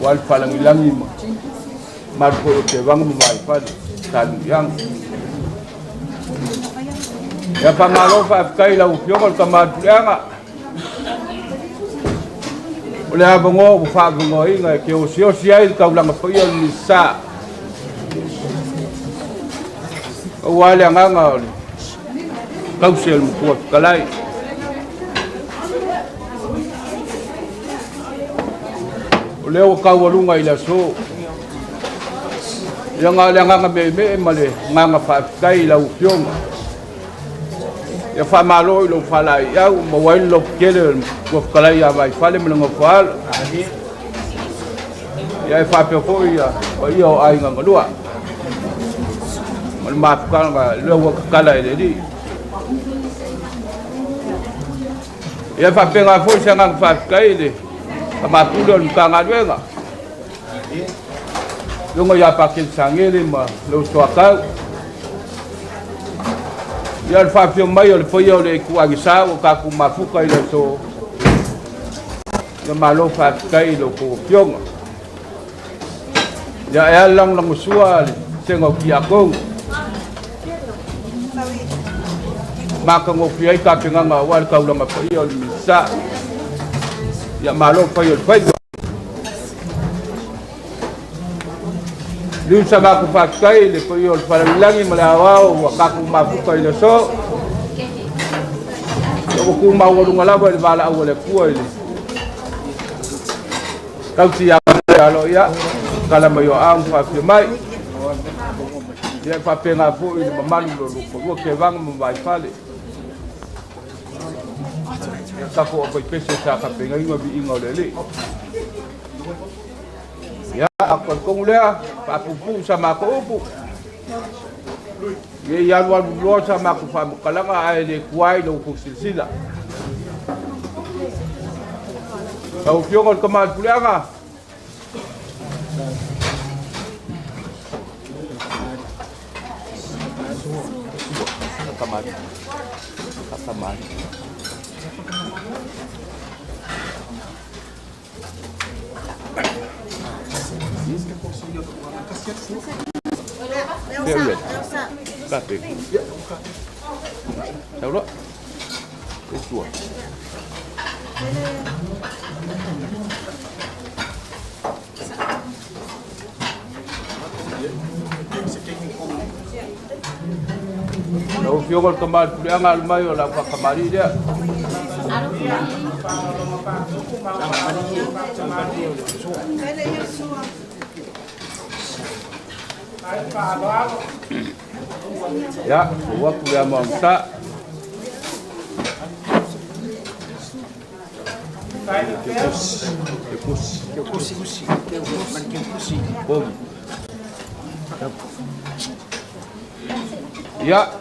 Wal falang ilangi ma. Mar ko te wang mo mai fa tan yang. Ya pa malo fa kai la u fiokol ka ma tuanga. Oleh abongo bufa bongo inga ke o sio sia il ka ulang pa yo ni sa o wale nganga oli kau sel mu ko kalai oleh o ka walunga ila so yang nganga me male nganga fa kai la u pyong ya fa malo lo fala ya mo wain lo kele ko kala ya vai fale mo ngofal ya fa pe ko ya o yo ai nga ngolua mal map ka nga lo kala ile di ya fa pe nga fo sa nga fa kai ile ma pulo ka nga wenga lo ngo ya pa kin sangele ma lo so ka ya el fafio mai le foi le kuagisa o ka ku mafuka ile so ya malo fa kai lo ko pyong ya lang lang usua tengo kia ko maka ngo fiai ka pinga ma wal ka ulama foi le misa ya malo foi le foi Liu sama ku pakai le koyo para bilangi malawa wa ka ku mafuka ile so ko ku ma wo ngala ba bala awole ku ile kau si ya lo ya kala mayo am fa mai ya fa pena fu ile mamalu lo ko ke bang mo vai fale ka ko ko pese sa ka penga ingo bi ingo le ya aku kong lea papupu sama ko upu ye ya lo sama ko fa kalanga ai le kuai lo ko silsila kau fiokol kamal pulianga kamal Tapi, tahu tak? Itu. Kalau fiokol kembali pulang almai orang kembali dia. Ya, gua kuliah mangsa. Ya,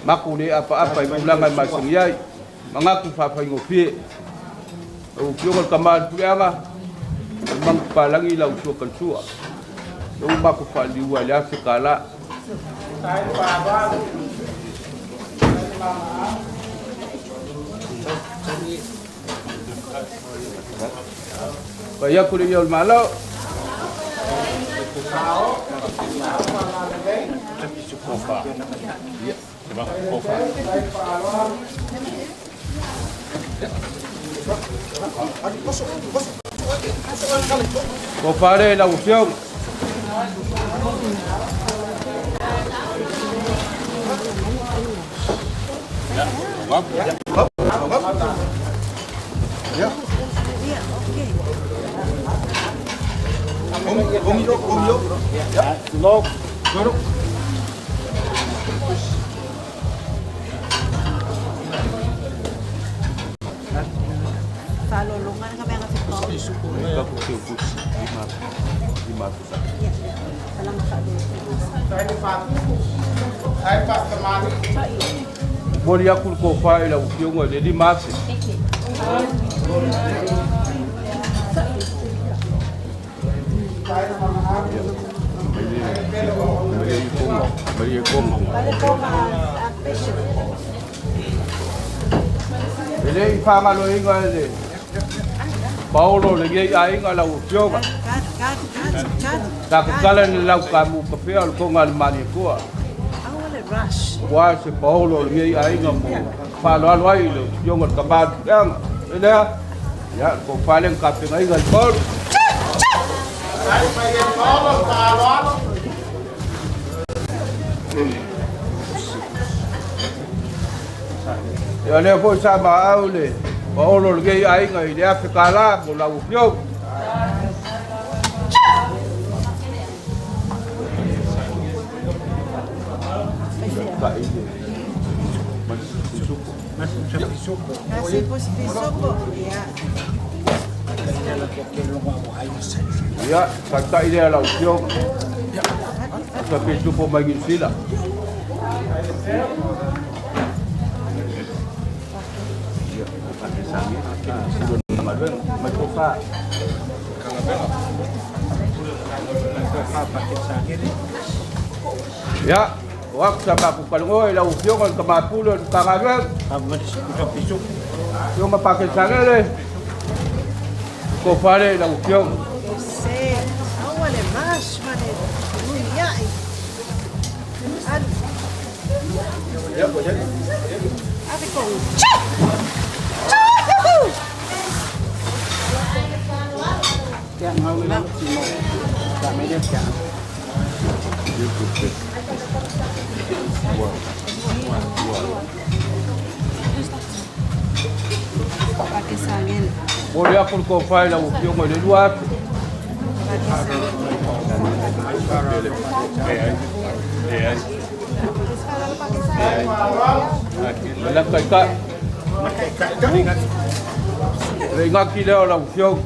makuli apa-apa ibulangan masing yai, mengaku fapai ngopi. Ukiol kamal kuliah mang palangi lau suakan sua. Rumah ku fali wala sekala. Kaya kuliah malau. Ya, Ko pare la usiong. Falulungan kami ang kapito. Boli aku ko fa ila usiong o de masi. Ele ifanga lo inga ele. Paulo le ge ai inga la usiong. Tak kala ni lau kamu kafe al ko ngal mani ko. Rush. Wa se Paulo le ge ai inga mo. Pa lo al wai lo yong ka ba yang. Ele ya ko palen kafe ngai gal Paulo. Ya le po sama aule. Paulo le ge ai ngai le afekala mo la usiong. Nasi pisoko. Ya. Ya, kata ini adalah usiong. Tapi itu pun bagi sila. Ya, waktu sama aku kalau dah usiong kalau kemapuluh tangan yung mapakin sangat le. Ko pare dah usiong. Sei, awale mas mane. Ya. Ya, boleh. Ate ko. Yang mau bilang sih mau tak media kan. Pakai sangin. Boleh aku ko file la usiong mo de luar. Dalam kaitan ringat kita la usiong.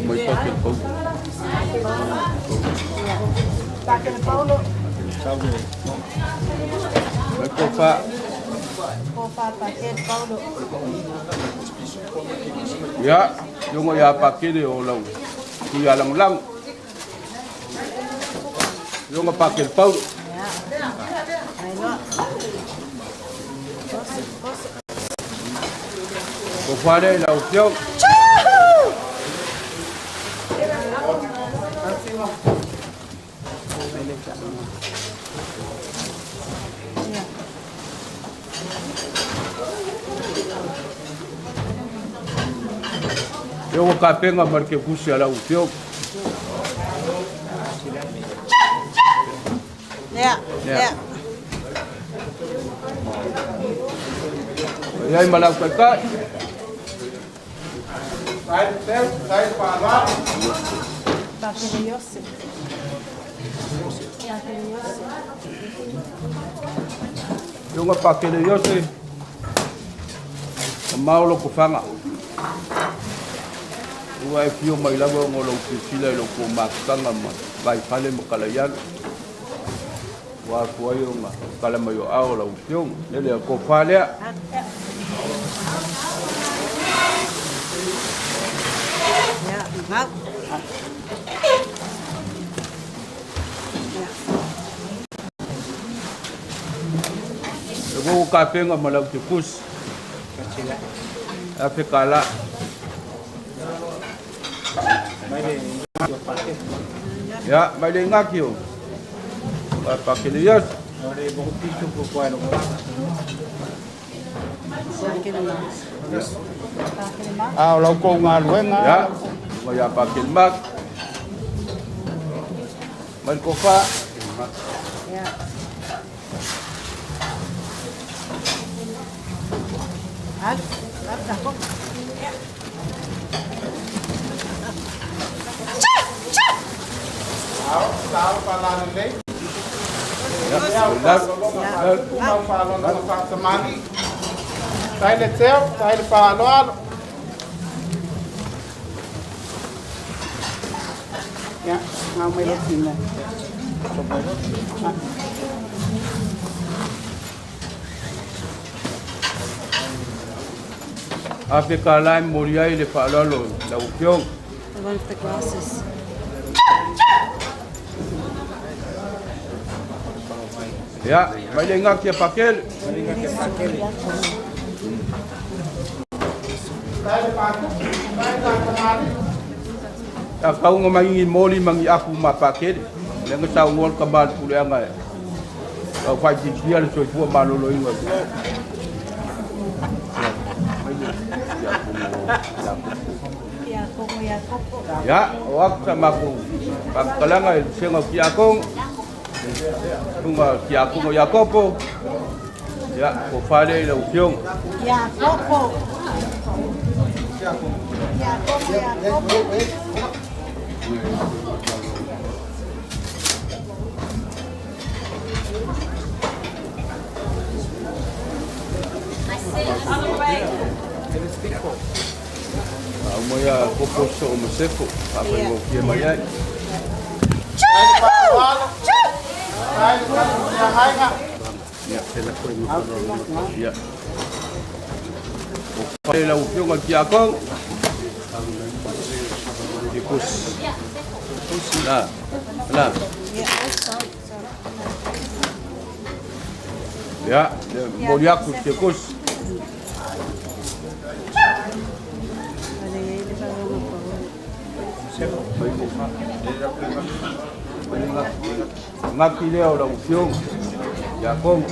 May pakin po. Pakai Paulo. May kopa. Kopa pakai Paulo. Ya, yung ya pakin de olaw. Kuya lang. Yung pakin Paulo. Kopa de la usiong. Yo kapenga marke kusi ala usiong. Ya. Ya malam kakak. Saya parah. Pakai Yosef. Yung pakin de Yosef. Maulo kufanga. Uai fio mai lava ngolo sila lo ko makanga ma vai pale mo kalayan wa kuayo ma kala mayo ao la usiong ele ko pale Ya, ngap. Ko kapenga malau tikus. Afekala. Ya, mai de ngakio. Pakai dia. Ada bukti cukup kuat. lau ko ngā luenga. Ya, mai apa kilmak. Mai kofa. Ya. Aku. Ya. Tahu palan lei. Mau palan na sa samani. Tayo teo, tayo palan. Ya, mau mai sini. Ape kalai moriai le palalo la upiong. I want the glasses. Ya, mai le ngak ya pakel. Ya kau ngomai moli mangi aku ma pakel. Le ngatau ngol kabal puleanga. Kau fai dia le soi fu malolo inga. Ya, wak sama aku. Pagkalanga sengo kiakong. Tunga kiakong Yakopo. Ya, ko fale la upiong. Yakopo. Yakopo. Moya koposo o mosefo. Apa ngo kia mai ai. Ya, tela ko ni. Ya. Pai la upiong al kiakong. Dipus. Nah. Nah. Ya, moriaku tikus. Ngaki leo la upiong ya kong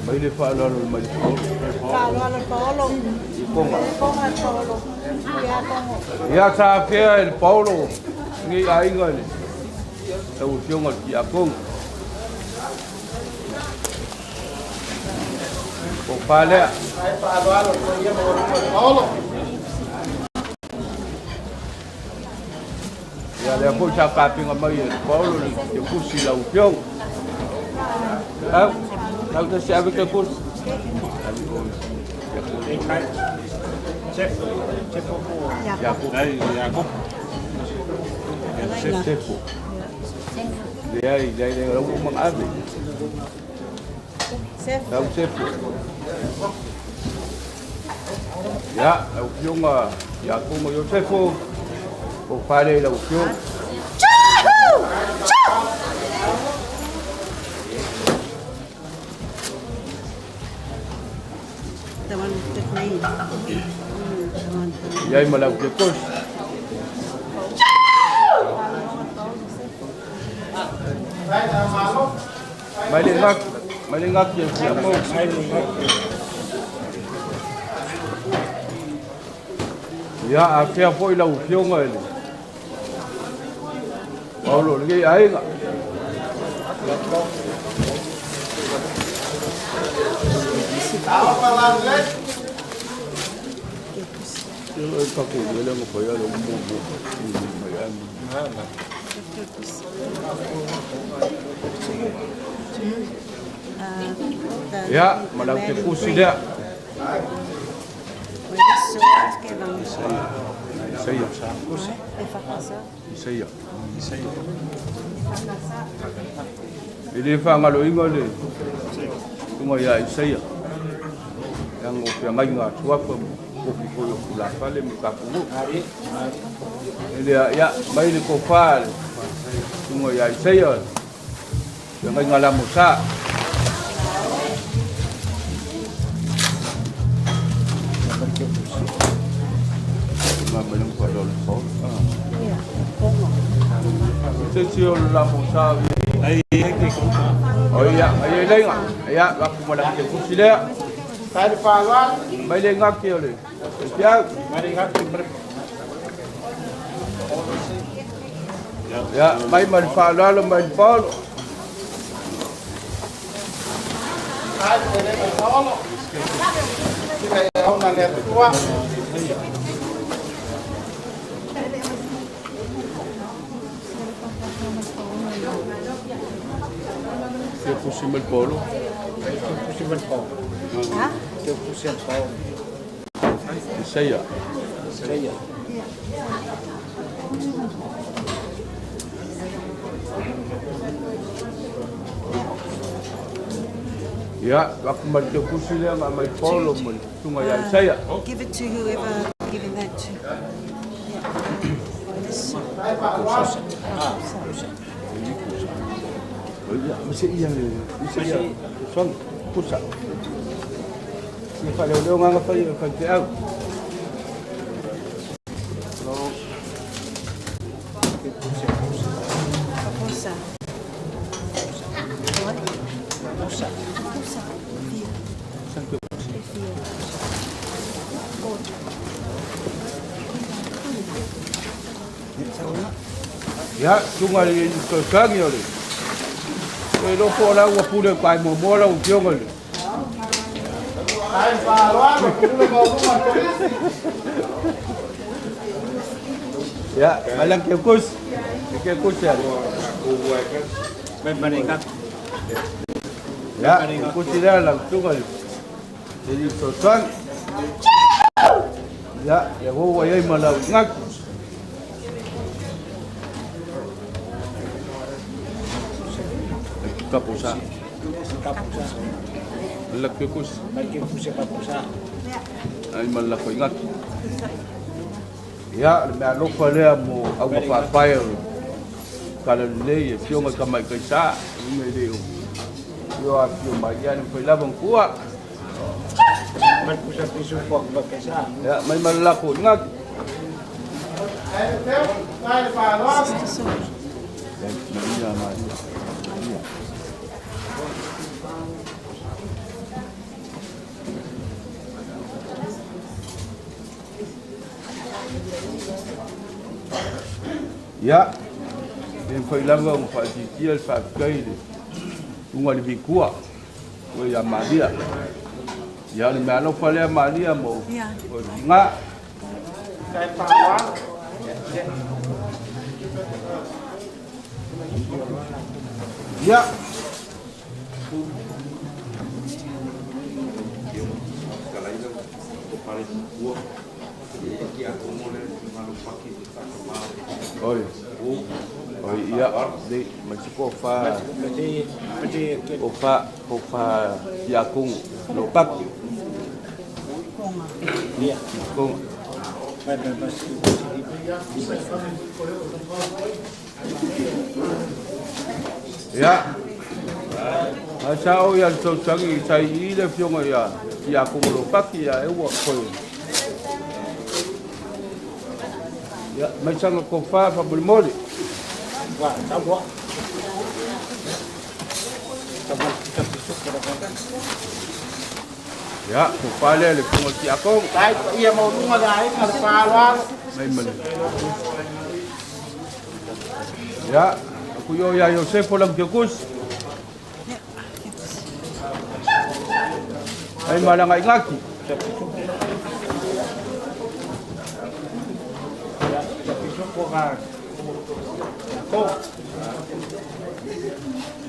mai le fa lo mai Paulo. ya sa fe el Paulo ngi ai ngale la upiong ya kong ko pale Paulo. Ya le ko cha ka pinga mai Paulo ni ke kusi la upiong. Nau te se ave ke kus. Chef. Yakub. Yakub. Chef. Dia lo mang ave. Chef. Ya, upiong Yakub mo Yosef. O pare la upiong. The one with the green. Yai malau ke kos. Malingak yang siapa? Ya, akhirnya foi la upiong ele. Paulo lagi ai enggak? Tahu palan lei. Yo pakai dia lah ngopaya lo bubu. Ya, malau ke kusi dia. Saya. Ini fangalo ingole. Tunggu ya saya. Yang opia ngai nga tuapa kopi koyo kula pale mkapungu. Ini ya mai ni kofal. Tunggu ya saya. Yang ngai ngala musa. Belum pada lepas. Sesiul la musa. Ai Oh iya, ayo lenga. Ya, aku mau lagi kursi dia. Saya dipaluan. Mai lenga ke oleh. Siap. Mari ngaki Ya, mai manfaat mai pol. Saya boleh solo. Kita tahu nanti tua. Que possible polo. Possible polo. Ah? Que possible polo. Saya. Saya. Ya, aku mau ke kursi dia mai polo mun. Cuma yang saya. Give it to whoever giving that to. Oh iya, masih iya ni. Masih song pusat. Ni pada orang apa yang kerja out. Ya, cuma ini terkagi oleh. Kalau orang orang punya kai mau orang pion oleh. Saya dipaluan. Ya, malang kekus ya. Memberikan. Ya, kekus dia langsung oleh. Jadi terkang. Ya, yang gua yang malang ngak. Kapusa. Malak kekus. Kapusa. Ay malak ko ingat. Ya, me lupa le mo au papai. Kalau le yo me kamai kaisa, me deu. Yo aku bagian foi labang kuat. Kapusa pisu pok kaisa. Ya, may malak ko ingat. Saya dipaluan. Maria Maria. Ya, yang filama mufatikia alfakaili unga libikua we ya Maria ya ni mano pale ya Maria mo nga Saya paluan. ya Oi. Oi, iya, di masih kofa. Kofa yakung lopak. Iya, kung. Ya. Asal yang tersangi saya ini fiong ya. Yakung lopak ya, ewa koi. Ya, macam kofa apa bermodi? Wah, tahu. Kita besok kita. Ya, kofa le pengoci aku. Saya iya mau rumah lain ada paluan. Main. Ya, aku yo ya Yosef lang kekus. Ay malang ay ngaki.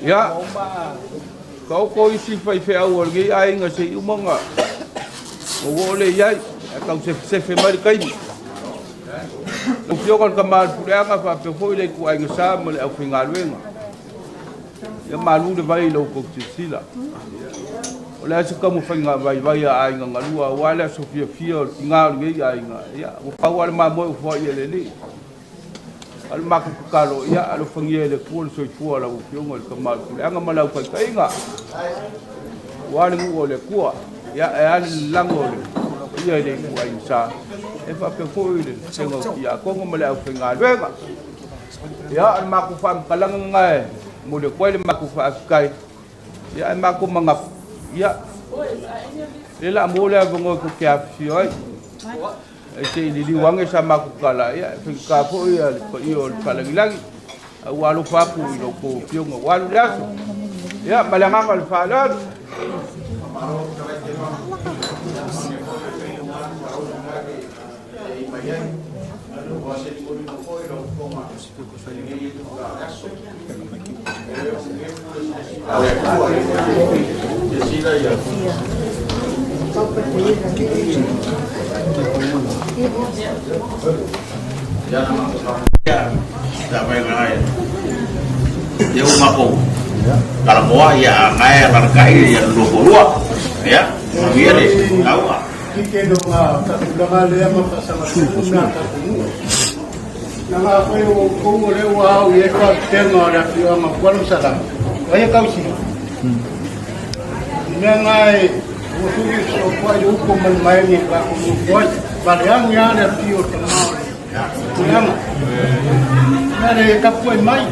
Ya, kau isi fai awal gay ay nga sa umanga. Mawole yay, kau se mari kai. Upyokan kamal pulang apa pefoi le ku ay nga sa mali au fingalwenga. Ya malu de vai lo ko sila. Ola se kamu finga vai ay nga ngalua wala sofia fio ngal gay ay nga. Ya, upawal mamoy fo yeleli. Al maku kalo ya al fangiele pul so tua la upiong al kamal anga malau kai kainga wali ngole kuwa ya al langole ya de kuwa insa e fa pe foile sengo ya ko malau finga wenga ya al maku fam kalang ngai mo le koe le maku whaakai. Ia e mako mangap. Ia. Le la mo le avongo ko kia pisi oi. E se ili liwange sa maku kala. Ia e whika po ia le pa iyo le palangilangi. Walu whaku i loko pionga walu le aso. Ia malanganga le whaaladu. Dia umako. Kalau mau ya ngai barkai ya lupa ya. Dia ni tahu ah. Kita doa tak ulang le ama pasal na tamu. Nanga ko ko le wa ye ko tengo ra ki ama kwalo sala. Ay kausi. Nanga usugi so kwa yo ko man mai ni ba ko ko baliang ya le pio tamau. Tulama. Nare kapoi mai.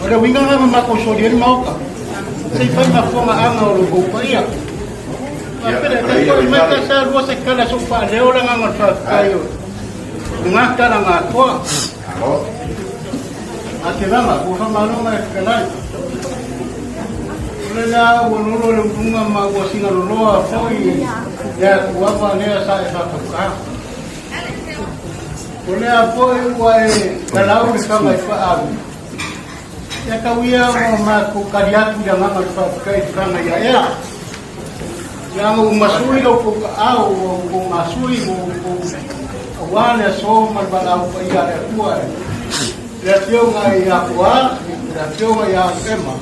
Ora winga nga makosodian mau ka. Sai fa ma fonga anga o ko paia. Pero ko mai ka sa ro se kala so pa le ora nga ngot kayo. Nga kala nga ko. Ate vama ko fa malo nga kala. Ora la wono lo bunga ma ko singa lo a foi. Ya ko wa ne sa e fa ka. Ora foi wa e kala o ka mai fa a. Ya kawia mo maku kariatu yang amat pakai kana ya ya. Yang masui lo ko au ko masui ko wana so malbala ko ya tua. Ya tio ngai ya kwa, ya tio ngai ya kema.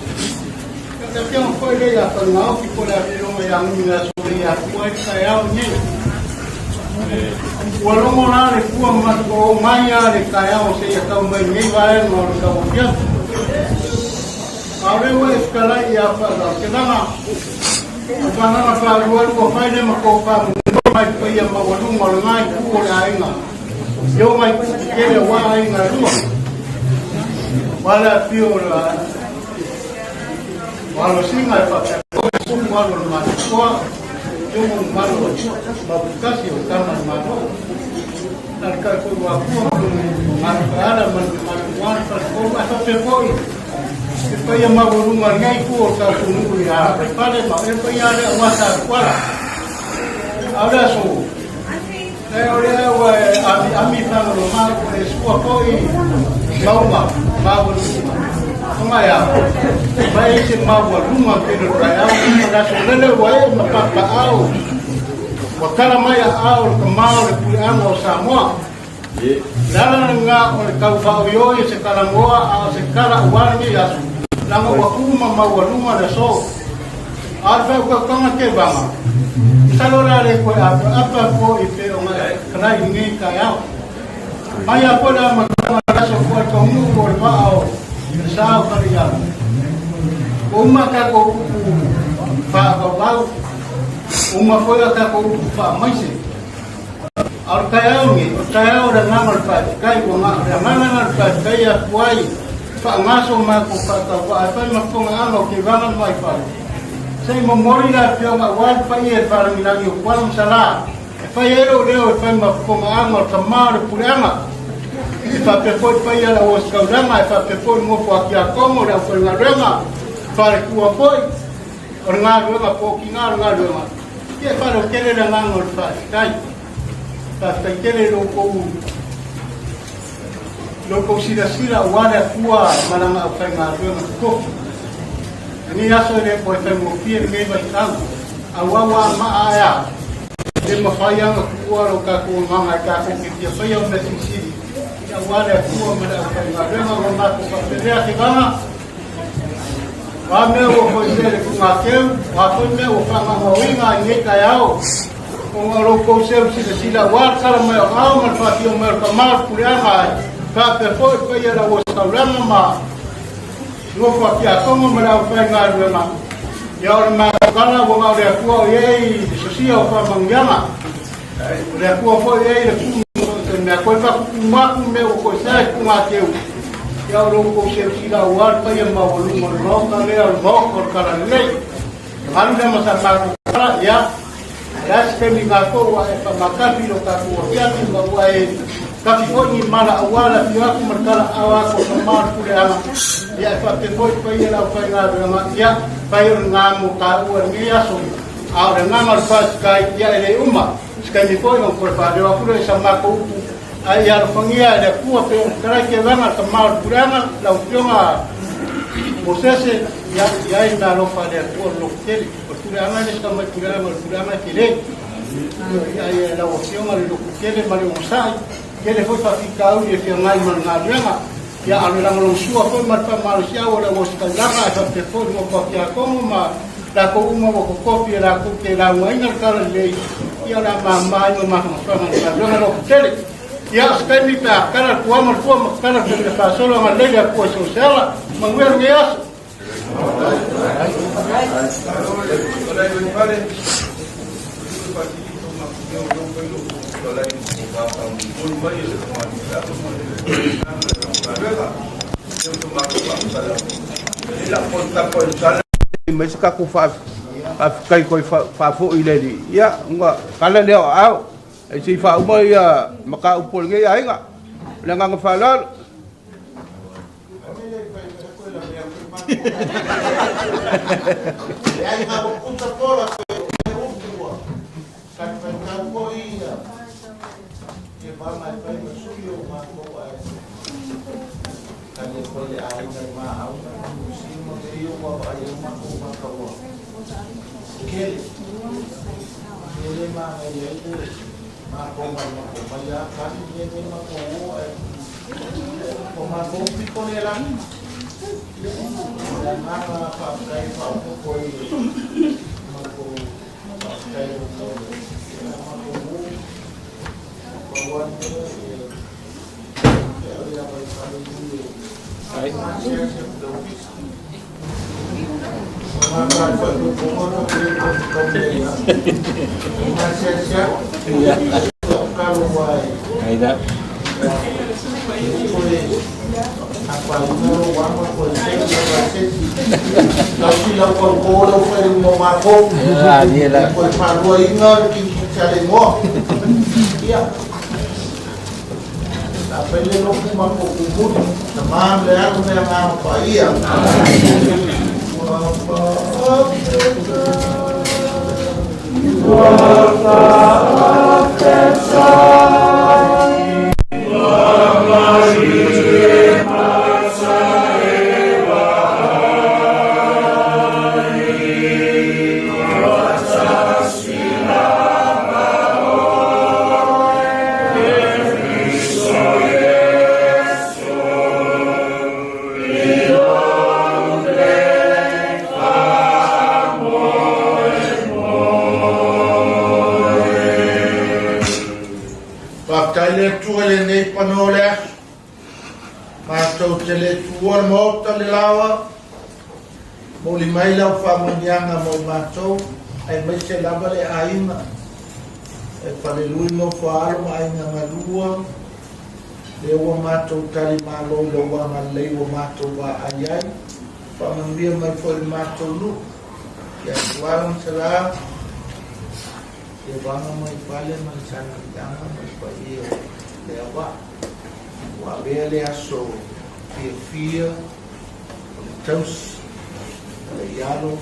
Ya tio ko le ya ko ngau ki ko la tio ngai yang ni la so ya kwa ka ya ni. Walo mo na le ku ma ko maya le ka ya o se ya ka mai ni va no ka o ya. Ahora voy a escalar y a pasar. ¿Qué nada? Para nada para lugar con faine me copa. No hay que ir a Magualum, Malunay, Cuba, Aina. Yo me quiero guardar Aina Lua. Vale, tío, vale, sí, me pasa. Un malo malo. Yo un malo. Casi está mal malo. Al caso de Guapo, al cara, mal, hasta se fue. Pai ma urunga ngai ku ka kunu ya pale ma pai ya le wasa kwala ahora so ora wa ami fa no ma ko le su ko i mauma ma urunga kuma ya pai se ma urunga ke no ka ya na so le wa ma pa au wa kala ma ya au ka ma le pu amo Samoa Lala nga o ka fa yo se kala moa a se kala wani ya lama wakuma mawaluma na so arba ko kanga ke bama salora le ko apa ko ipe o ma kana ni ka ya maya ko da ma na so ko to mu ko ba o sa ka ya umma ka ko fa ba umma ko ka ko fa mai se ar kaya ora ngamal pa kai ko ma ngamal pa kai ya kwai fa ngaso ma ko pa ta wa fa ma ko ngalo ki vangan mai fa sei mo mori la pio ma wa pa ye para mi la yo kwal sala fa ye ro leo fa ma ko ngalo ta ma ro puranga fa pe foi pa ye la os ka rama fa pe foi mo po aki a como la ko ngarema fa ku a foi or ngalo ma po ki ngalo ma ke fa ro kele la ngalo fa kai ta kele ro ko loko sila wala kuwa malanga afai ngaruwa ko ni aso ne ko te mo pie me ba tan awawa ma aya de ma faya kuwa ro ka ko mama ka ko ki te faya me sisi ya wala kuwa mala afai ngaruwa ma ko pa te ya kibama wa me o ko ile ku ma ke wa ko me o fa ma ho winga ni ka yao ko ro ko se sila wa kala me o ma fa ti o me ka ma ku ya ma ka pe foi pe era o saurama ma no fa kia como me la fa ngar ma ya ora ma kana bo ma de ku ye so si o fa mangiama de ku foi ye de ku me ko fa ku ma ku me o ko sa ku ma ke ya orang kau sila awal pa yang mau lu mau kali al mau perkara ini anda masa aku ya sekali ngaku wahai pemakai bilo kaku ya tinggal wahai kami koni mala awal dia aku merkala awal ko semar kude ama ya pakai koi payah lau payah ama ya payah ngamu kau ni aso awal ngamal pas kai ya ele umma sekali koi ngau perpada aku le sama ko ayar pengia ada kuat kera kebanga semar kude ama lau jonga proses ya ina lo pada kuat lo kiri kude ama ni sama kude ama kiri ya lau jonga lo kiri mari usai kele foi para ficar e que mais manhã ya alirang long sua foi mata malusia ora mos kalaga sa te foi mo kopia como ma la ko uma mo kopia la ko que la mãe kala lei ya la mama no ma no fa ma lo tele ya skemi pa kala ko ma kala que pa solo ma lei ko so sala manguer ngeas Mas kako fa kai koi fa fo ile ya nga kala leo au ai si fa uma ya maka upol nge ai nga langa nga fa la ai nga punta pola kan kan ko ia ye ba mai pa suyo ma ko ai kan ye ko le ai ma au si mo te yo wa ai ma ko ma ka wa kele kele ma ye ma ko ma ya kan ye ma ko ai ko ma ko pi ko le la ma pa kai pa ko ma ko kai ko Pwede no kumapukubut naman lahat ng mga paiya. Panole, mato tele tuor mota le lawa, mo limai lau famunyanga mo mato, ai mai se lava le aima, e pale lui no faro ma ai ngalua, le wa mato tali malo lo wa malei wa mato wa ayai, famunia mai foi mato lu, ya tuang sela, ya banga mai pale mai sana danga mai pai lewa wa vele aso fia taus le yalo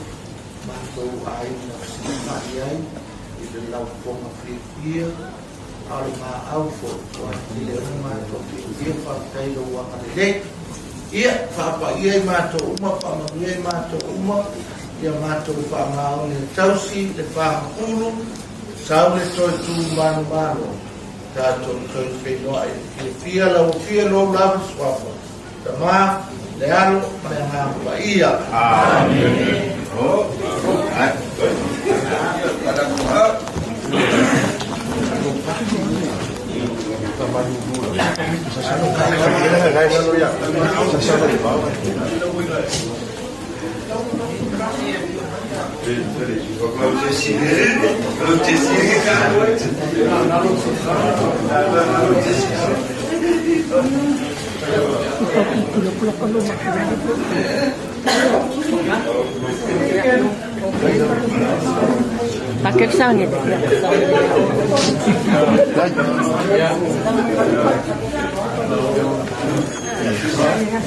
manto ai na sima ai e de la forma fia al ma alfo wa le ma to fia fa tailo wa ale ia fa pa ia mato uma pa ma ia mato uma ia mato fa ma le tausi le fa ulu saule to tu manu tato kau whenua e whia lau lau swafa. Ta maa, le alo, mai ngā pa ia. Amen. Pakai sangat.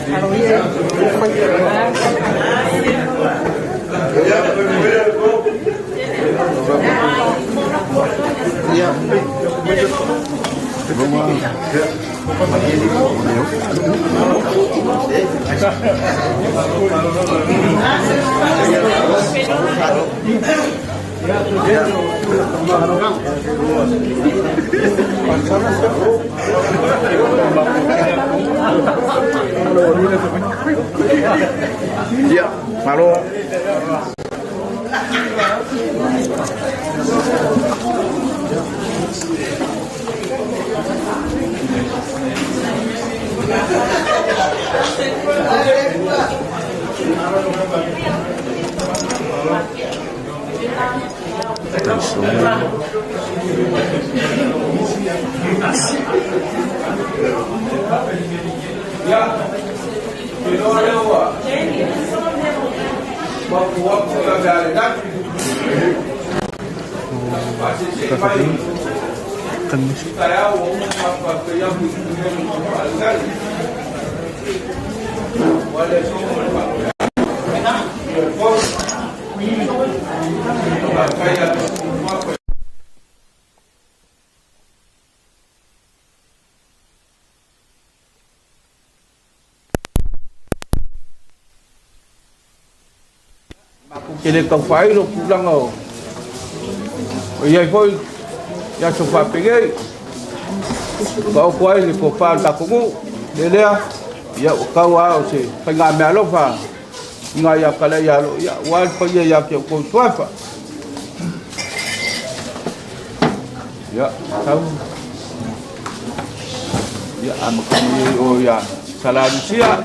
Kalau ya, Ya, malu. Ya, waktu yang ada saya apa yang Kile kau fai lo pulang o. Ia foi ya sofa peguei. Kau kuai ni ko fa ta kumu. Lelea ya kau au se penga me alofa. Nga ya kala ya lo ya wal pa ya ke ko tuafa. Ya tahu. Ya am kami o ya salam sia.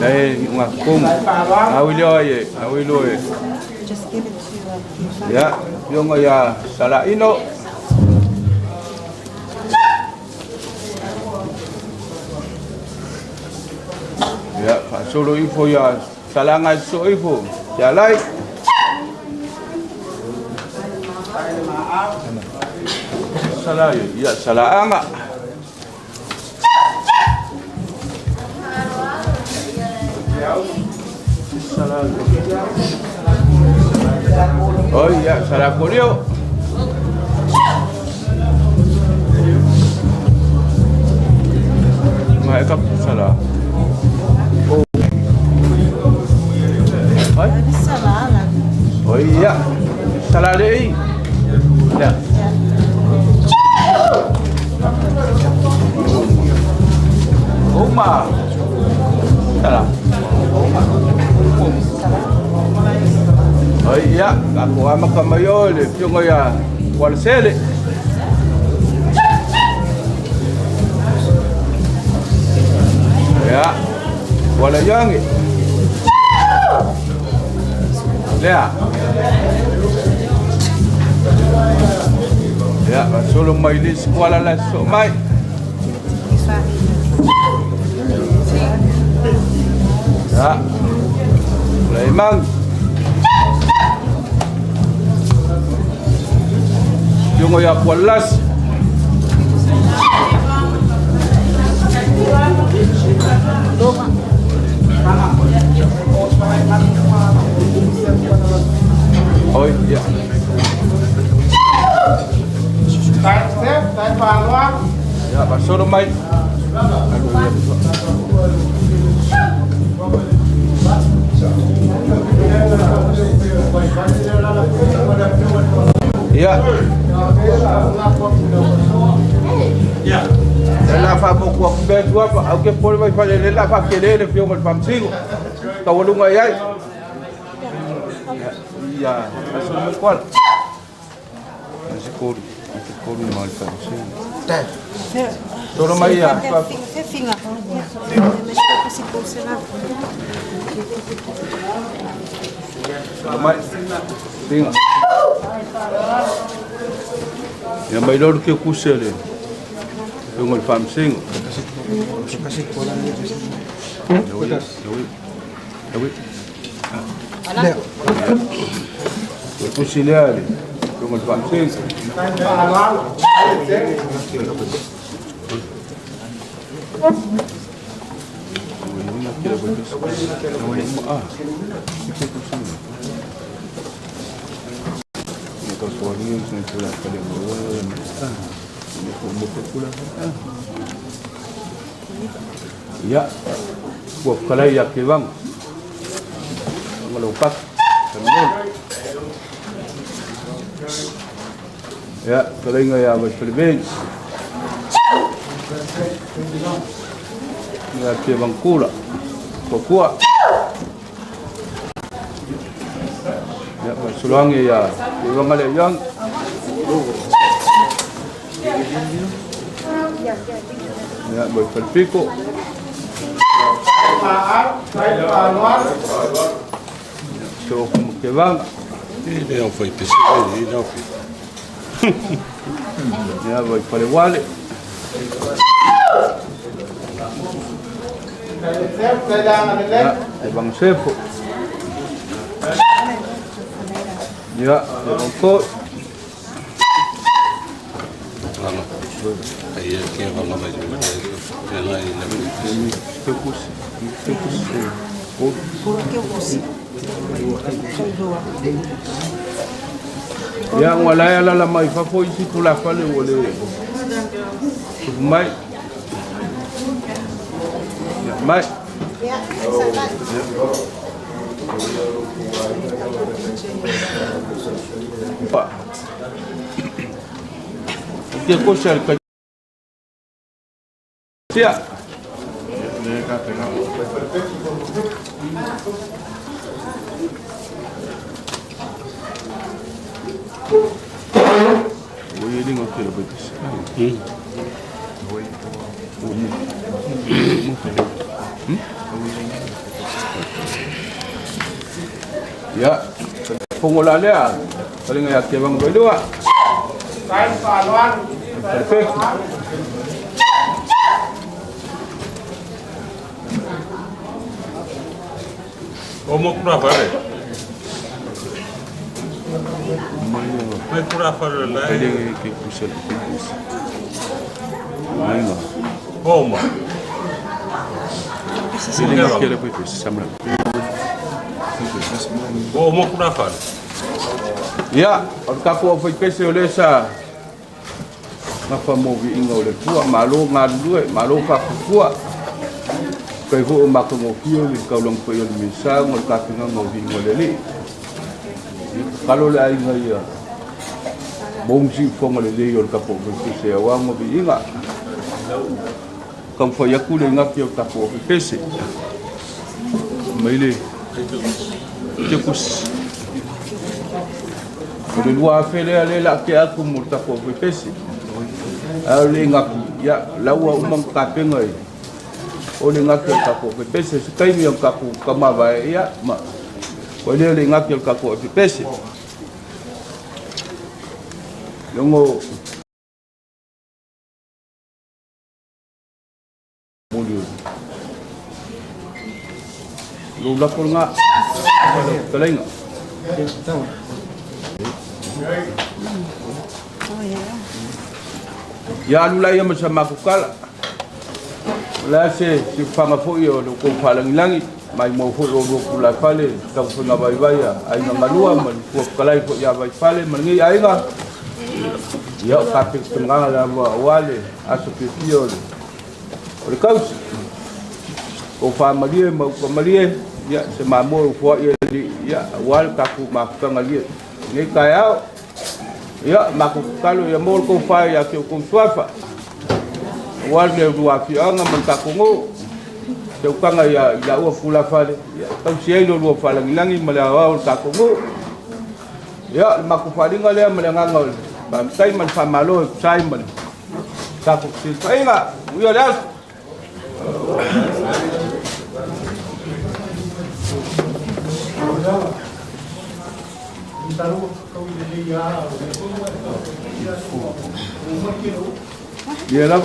Đây ngoặc cung awi loye ya yung ya sala ino ya solo info ya salangan so info ya like sala ya sala anga oh iya, salah polio. Mereka salah. Oh. Salah lah. Oh iya, salah deh. Ya. Uma. Salah. Oh iya, ako ama kamayo le pyongo ya walsele. Ya, wala yangi. Lea. Ya, solo may lis wala la so may. Ya. Lemang. Yung ya kualas. Oh iya. Tay pangwa. Ya, pasoro mai. Ya. Ya. Ela fa mo ko be dua pa o ke por vai fa le la fa ke le fio mal pam sigo. Ka wolunga yai. Ya, aso mo kwal. Sikori mal pam sigo. Toro mai ya. Finga. Mai. Finga. Yang bailor ke kusele. Yung farm sing. Kasih pola ni kasih. Dawi. Auxiliar. Yung farm sing. Ito suami yung sinipula ka din mo. Hindi ko pula. Ya, buat kalay yak bang. Melupat. Ya, kalay nga ya mas Philippines. Ya ke bang kula. Kokua. Ya, suluang ya. Ibang kalay yang. Ya, berpikir. So, como que van? Ele não foi pessoal, ele não foi. Ya, voy para igual. Ya, ibang sepo. Ya, ibang kot. Aí aqui é valor mais uma vez. Ela ainda me yang wala ya la mai fa foi si kula fale wole mai mai pa dia kosher ka sia Ini ngokil betul. Ya, pengulannya paling ngayak bang berdua. Perfect. Omok berapa deh? Mai pura fără la Pede que kusel. Mai no. Como? Pede que ele foi samla. Omok pura fără. Ya, al kapu foi pese olesa. Na famovi inga ole tua malo ngadue, malo fa kua. Kai ho maku mo kio ni kaulong pe yo misa ngol kapinga ngovi ngoleli. Kalau la inga ya. Bongsi fonga le yo kapo pese wa mo bi inga. Kam fo yakule ngap yo kapo pese. Maile. Tekus. Kalau luar fele ale la ke aku murta po pese. Ale ngap ya lawa umang kapinga. Oleh ngakil kapo pese sekai mi yang kapo kama bae ya ma. Oleh ngakil kapo pese. Longo mulut. Lu lapor nga. Kalay nga. Ya lulay yang bersama kukala. Wala si fanga fo yo lo ko palang langit mai mo fo ro kula pale ta fo na bai bai ai na malua man ko kalai fo ya bai pale man ngi ai nga ya ka pe tengah la wale aso pe pio o kaus o fa malie mo ko malie ya se mamo fo ya wal ka ku ma ka ngali ngi ka ya ma ku kalo ya mo ko fa ya ke ko swafa warga dua fianga mentakungo teu kanga ya o kula fale tau sielo lo fala ngilangi malawa takungo ya makufalinga le malanganga ba sai man famalo sai man taku silpainga uyo das ya la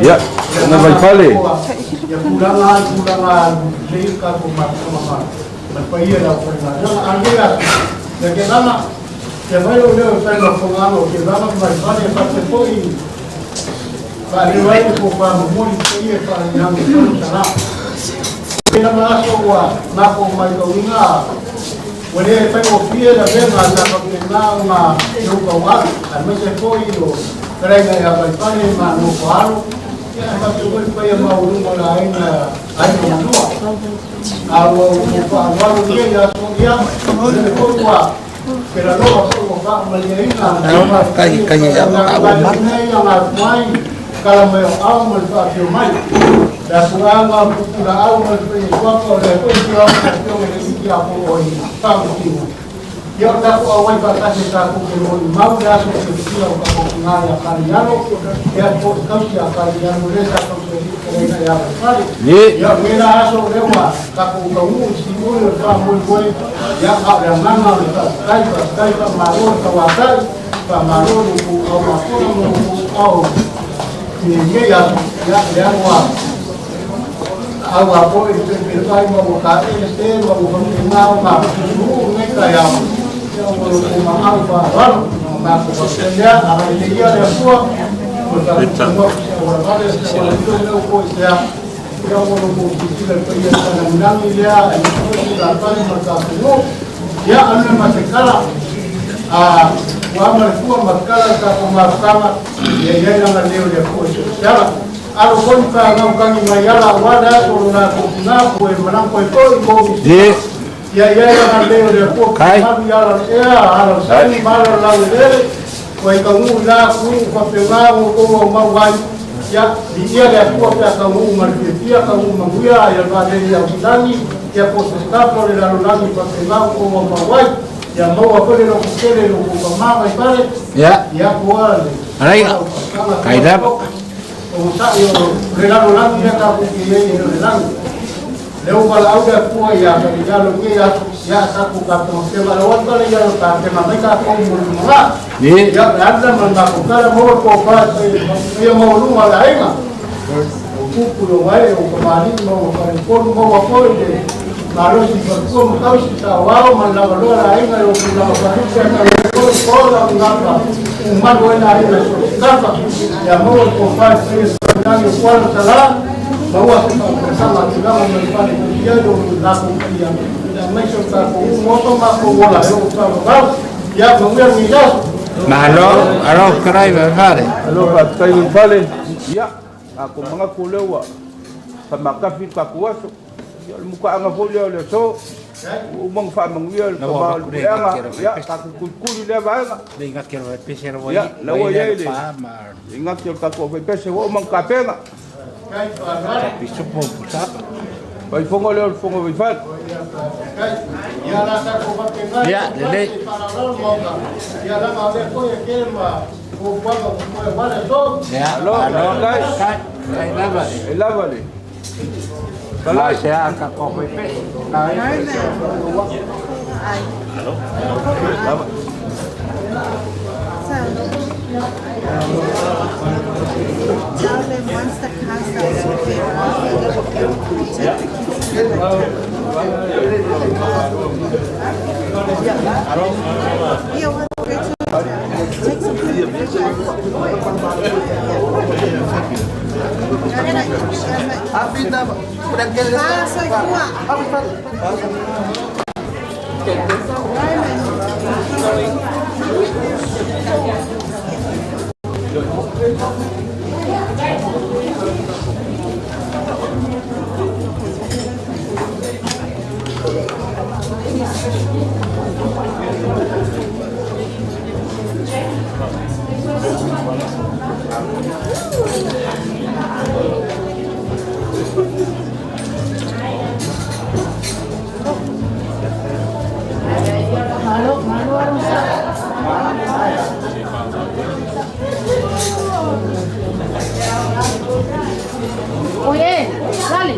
Ya, na vai fale. Ya kulangan leika ko mama. Nagpaiya daw ko na. Ang gira, nagkailangan ya vai olhar o pé no fogão, que lá não vai fazer para depois. Para ir vai por para muito ir para não para lá. Kita masuk wa na ko mai ko nga. Wale pa ko pia da be na na ko na ma no ko wa. Al me se foi o trega ya vai para ma no paro. Ya ma tu ko pa ya ma uru ma la ai na no. Awo ko wa ni ya so ya. Wale ko wa pero luego somos más malditos. Calle ya agua más. Kalau mau awal pakai mai, dah kurang pula awal punya suatu lepas dia macam ni dia pun tahu tu. Dia tak awal pakai tak pun mau dah sesuatu yang kau ngaya kalian, dia pun kau siapa kalian boleh tak kau kerana yang besar. Ya mera asal lepas tak kau simul kamu boleh yang ada mana kai malu kawasan, malu au ini ya wa agua por el hay como casi este lo como ma mereka yang agua baru ma ya ada dia de agua ya anu masekala wama alikuwa makala za kumakama yeye na leo ya kocha sala alokonta na ukangi mayala wada na kuna kwa mlango iko ya yeye na leo ya kocha yala ala sani mara la wele kwa ikamu la kwa pengao kwa mawai ya dia ya kwa kamu marketia kamu manguya ya badeli ya ndani ya postapo la lolani kwa pengao kwa mawai ya mau apa dia nak kele lu mama mai pare ya kual ai kaidap usa yo regalo lang dia ka ku ye ye lang leu bala auda ku ya ya lo que ya sa ku ka to se bala wan bala ya lo ka ke mama ka ko mu ma ya anda man ba ku kala mo ko pa ya mo lu mala ai ma ku ku lo mai o ko mali mo ko mo ko de Lalu si berkumpul kau si tawau malam lain kalau pulang balik saya kalau sekolah mengapa umat boleh lain masuk kenapa ya mau kompas sedang kuat salah bahwa bersama kita memberikan dia untuk lakukan yang tidak masuk ke motor mampu bola yang utama ya mengulang midas alo kerai berfare kai berfare ya aku mengaku lewa sama kafir kakuasu muka anga folio le so umang fa manguel sama anga ya tak kuli le ba ingat kira peser wa ya lawa ya ile ingat kira ka ko peser wa umang ka pena tapi supo pusapa bai fongo le fongo bai fa ya la sa ko ba ya le ya la ma de ko ya kelma ko kwa ko wala so ya kai lavale kalau saya akan kopi pe. Tell them once the casa is repaired, it will protect the kids. Yeah, what take some soy Cuba. Oye, dale.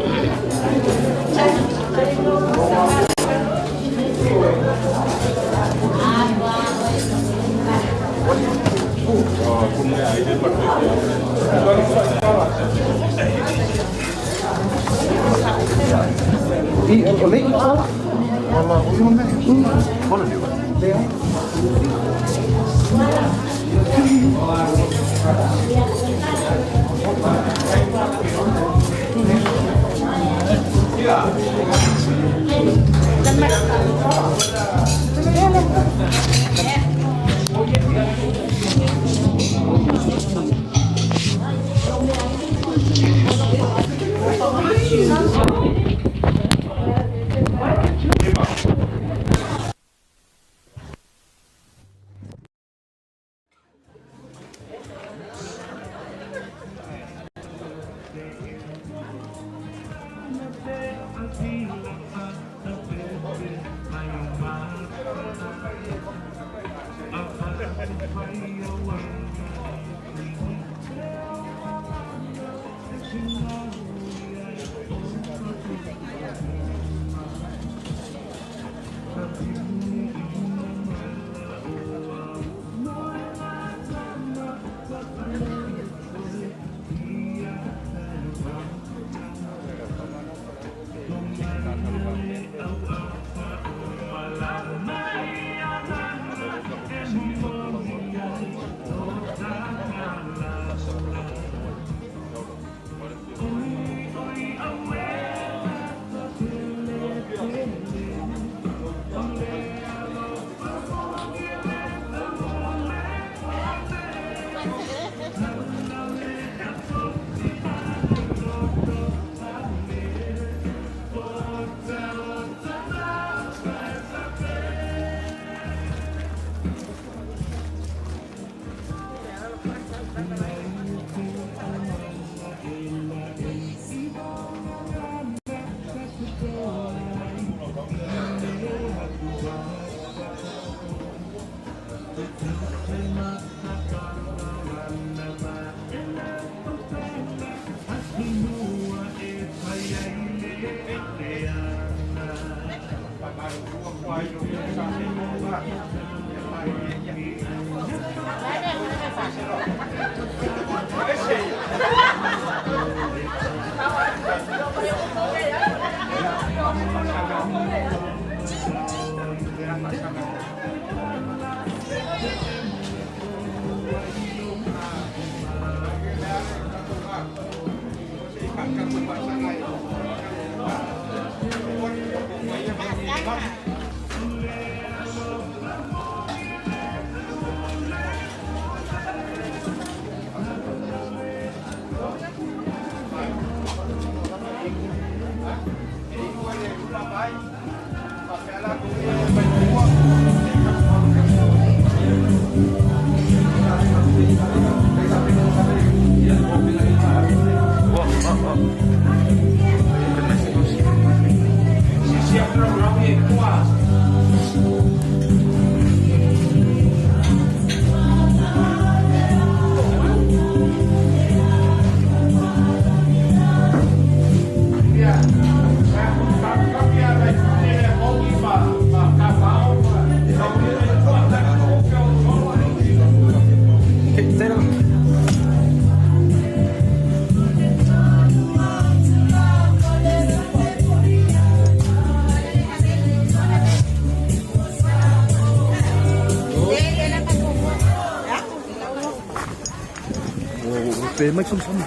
Pe mai sum sum.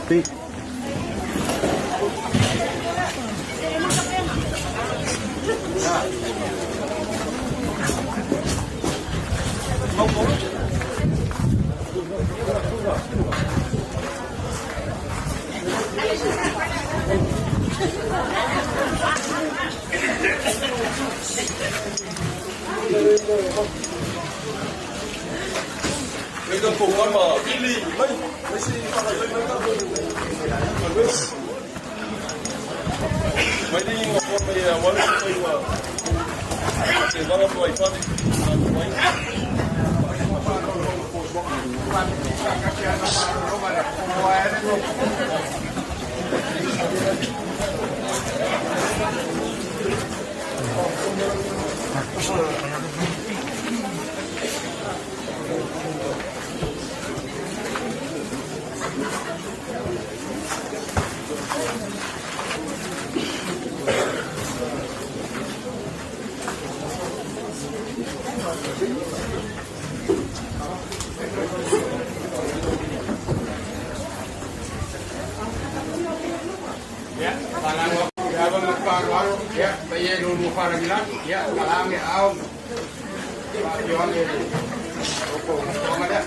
Pe. Cái cùng con mở Billy mấy xin con lại lên mấy đi ngọc con bây giờ muốn đi mà thì nó làm đuổi con đi Ya, talang ya magkaroon ya, tayo luluha rin lang ya, talang aw. Pagyon ni. Opo, kumada.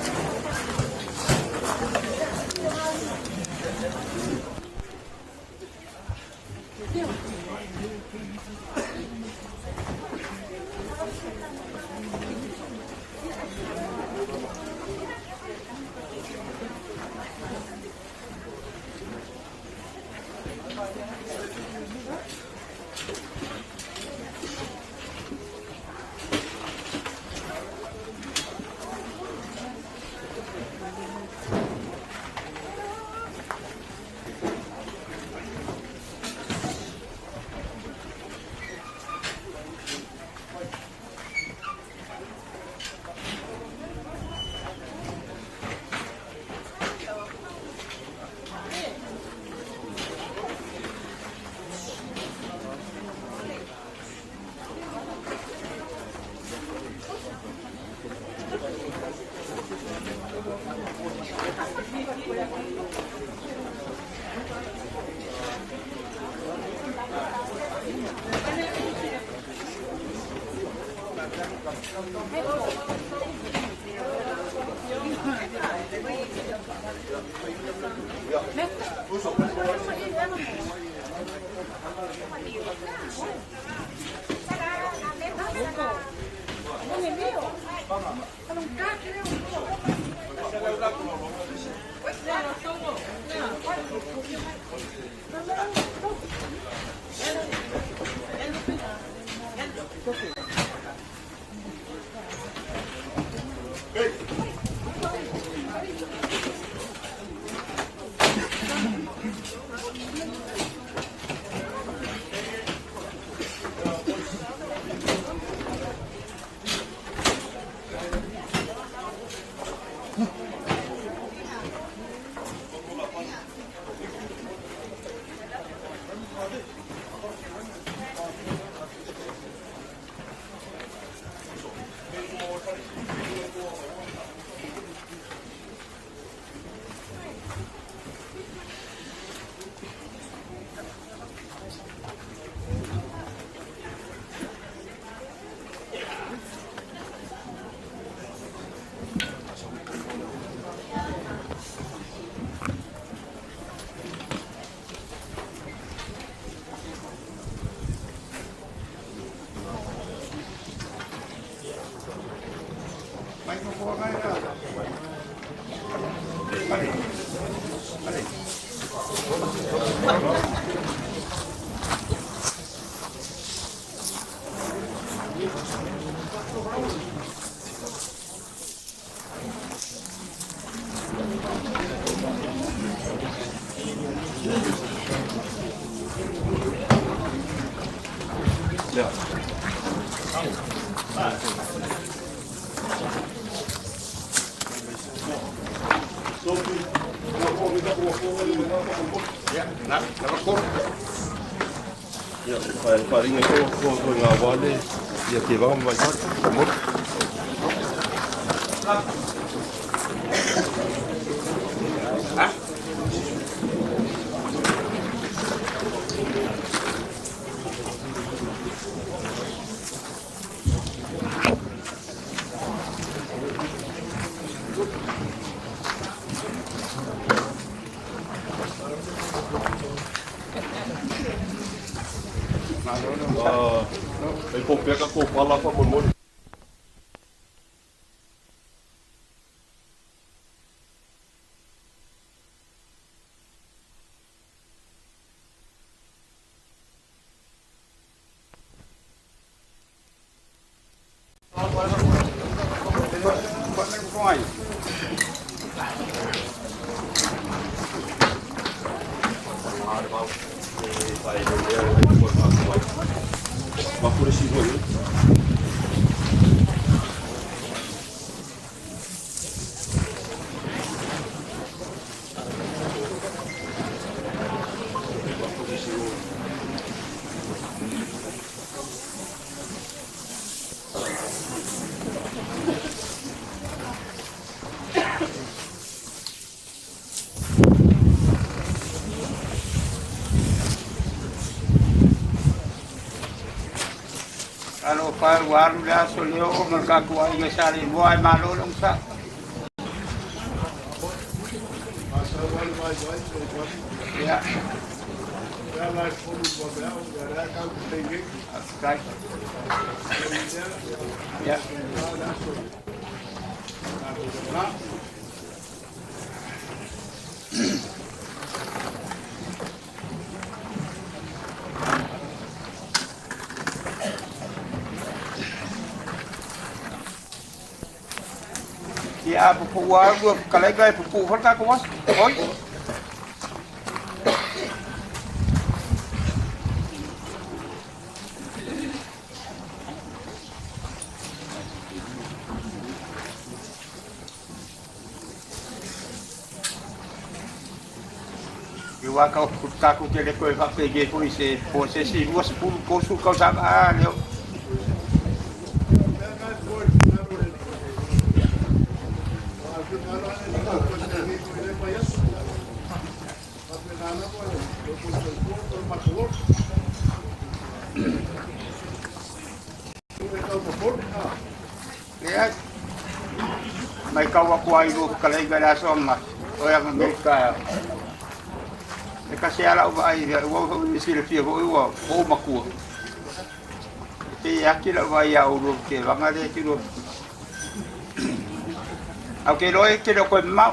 Ya, paling ko nga wale. Ya ke ba mo ba mo. Ay po peka ko pala pa mo. Pai, eu vou uma por esse joelho. Kalau paru-paru dah solio mereka kuat yang sari buai malu dong sa. Ya. Ya. Ya, pupu warga kalau pupu farta kuas. Oi. Iwa kau kaku jadi kau KPG polisi posesi 20 posu kau sama leo. Lihat, mereka wakwai lu kalau ibadah sama, orang mereka. Mereka siapa orang ini, orang mesti lebih orang maku. Jadi yakin orang yang urut ke, bangga dia tu. Okey, loh, kita kau mau.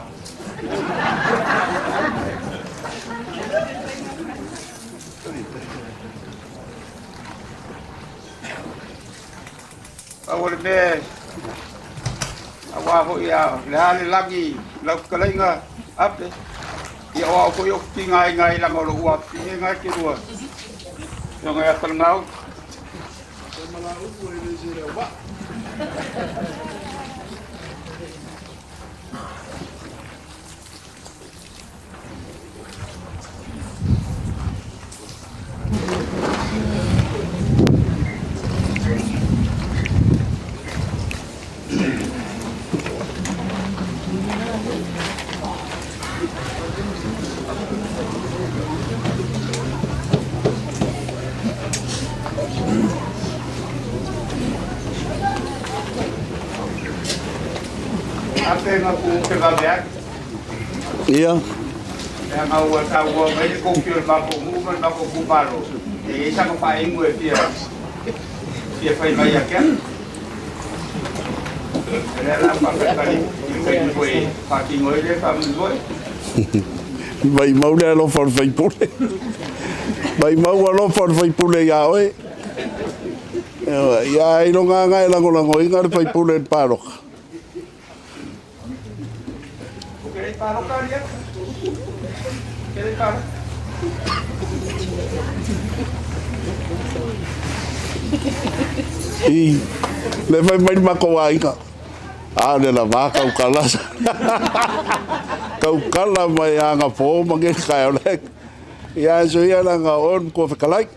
Awal ni, awak ho ya, lagi lagi, lalu kalau ingat apa? Ya awak ho yuk tinggal lang orang buat tinggal kedua. Yang ayat terngau. Apa yang aku terbaik? Iya. Yang awal tahu banyak kopi bapak, mungkin bapak kuparo. Jadi saya pakai gue dia pakai banyak kan? Ada apa kali gue pakai gue dia pakai gue. Vai mau le lo for fai pule. Vai mau lo for fai pule ya oi. Ya ilo nga la ko ingar fai pule paro. Oke, paro kalian. Oke, paro. Le fai mai makawai ka. Le la vaca o kalas. Kau kala mai anga fo mangi kai ole. Ya so ya la nga on ko fe kalai.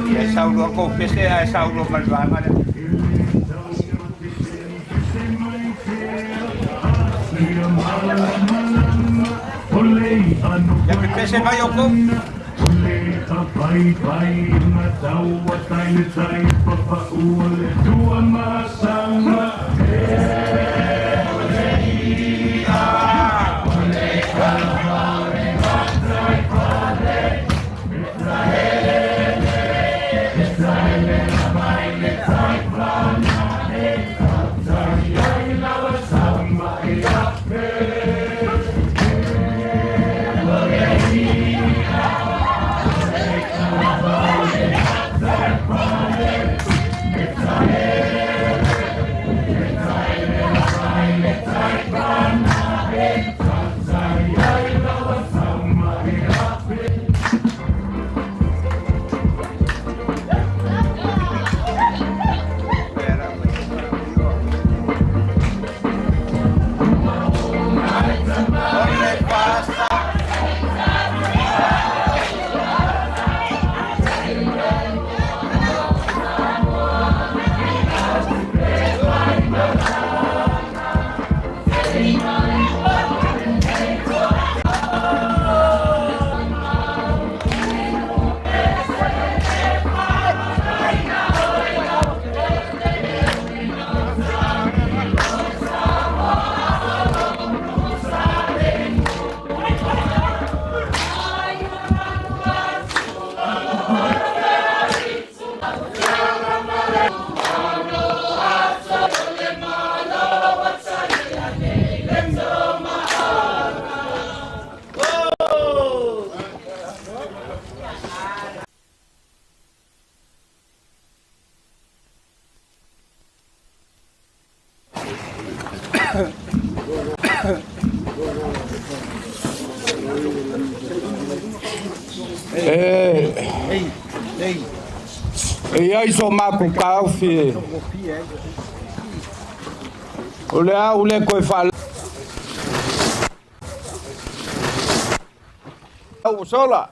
Ya saulo ko pese ay saulo malbama. Ya pese ba yo ko? Bye-bye, matawa tayo papaulit tuwa masama. E ai so maku kau fi. Ule koe whale. Au sola.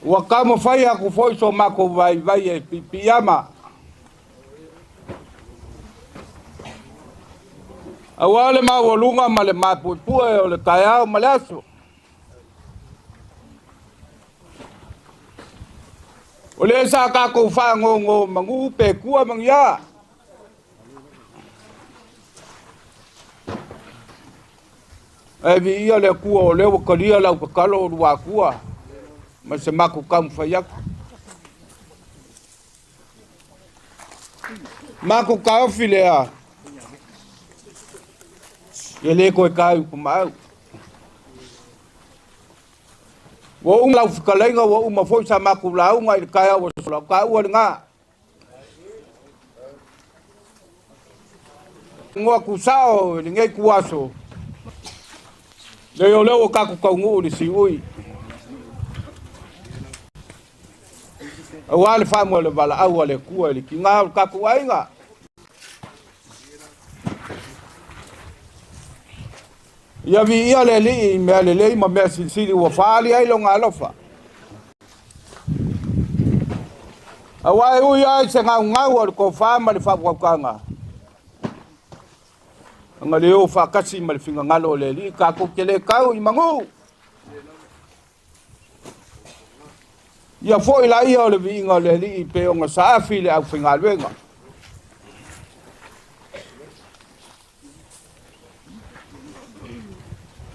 Ua kama whai aku foi so maku vai e piama. Awale ma walunga ma le mapupua e o le kaiao ma le aso. O le sa ka kou whangongo mangu pe kua mangia. E vi ia le kua o lewa kalia lau kakalo o rua kua. Ma se maku kamu whaiaku. Maku kaofi lea. Ia le koe kai ku mau. Wa un lau fikalenga wa uma foi sa maku lau ngai kai wa sola ka ua nga. Ngua ku sao ni ngai ku aso. Le o leo ka ku ka ngu ni si ui. Awale fa mo le bala awale ku le ki nga ka ku ainga. Ia vi ia le li me le ma me sili wa fali ai longa lofa. Awai u ia se ngau ko fa ma le fa ko kanga. Nga le o fa kasi ma le finga ngalo le li ka ko kele kau i mangu. Ia foi la ia le vi nga le li pe o nga sa fi le au finga luenga.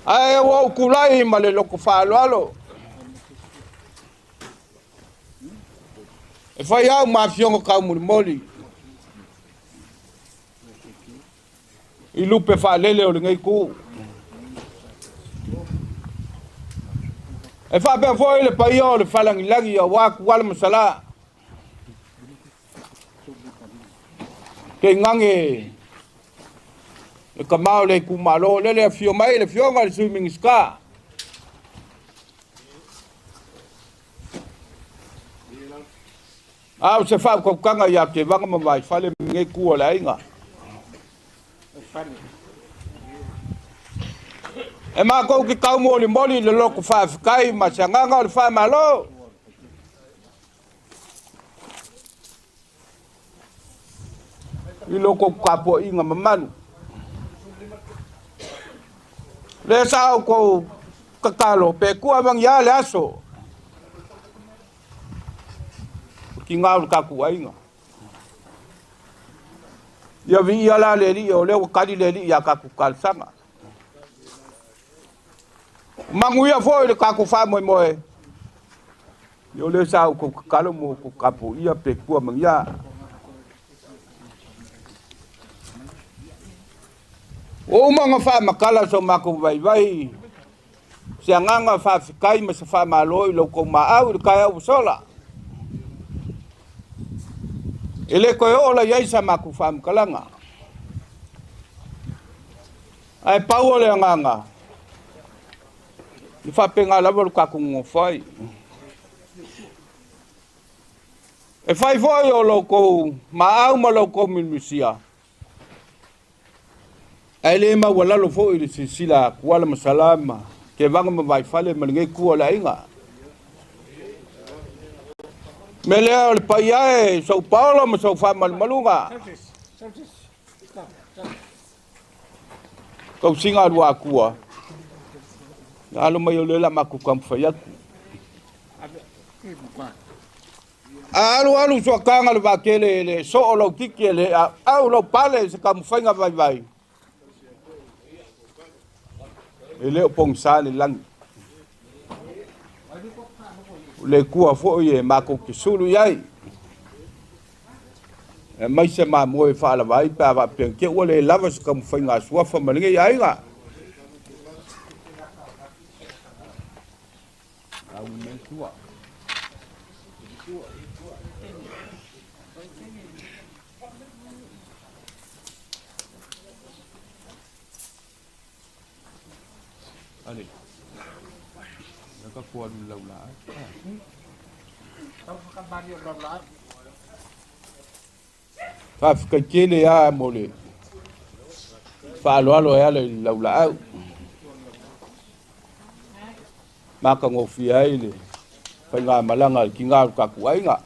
Ai wa kulai ma le loko fa alo. E fai au ma fiongo ka moli. I lupe fa lele o le ngai ku. E fa be foi le pai o le falangi langi o wa ku wala masala. Ke ngange le kamau le kumalo le fio mai le fio ngal swimming ska. Au se fa ko kanga ya ke vanga mai fale nge ku la inga. E ma ko ki kau moli le loko fa kai ma changa le fa malo. I loko kapo inga mamanu. Le sao ko kakalo pe kua bang ya le aso. Ki ngau ka ku ainga. Ya vi ya la le ri o le kali le ri ya ka ku kalsanga. Manguia foi le ka ku fa moi. Yo le sao ko kakalo mo ku kapo ia pe kua bang ya. O mga fa makala so mako vai. Sia nganga fa fikai ma se fa malo lo ko maau kai au sola. Ele ko ola yai sa mako fa makalanga. Ai pau le nganga. Ni fa penga la vol ka ku ngofai. E fai foi o lo ko maau ma lo ko minusia. Ai le ma wala lo fo i sila kuala masalama ke vanga ma vai fale ma ngai kuala inga mele al paiae São Paulo ma so fa malunga ko singa lua kua alo mai le la maku kam fa alu so kanga le vakele le so lo kikele au lo pale se kam fainga vai ele o pong sale lang le kua fo ye mako ki sulu yai e mai se ma mo e fa la vai pa va pe ke o le lava se kam fainga sua fa malinga yai nga au men tua ale ka kuan lau la. Fa ka kele ya mole. Fa lo ya le lau la. Maka ngofia ile. Fa nga malanga ki nga ka kuai nga.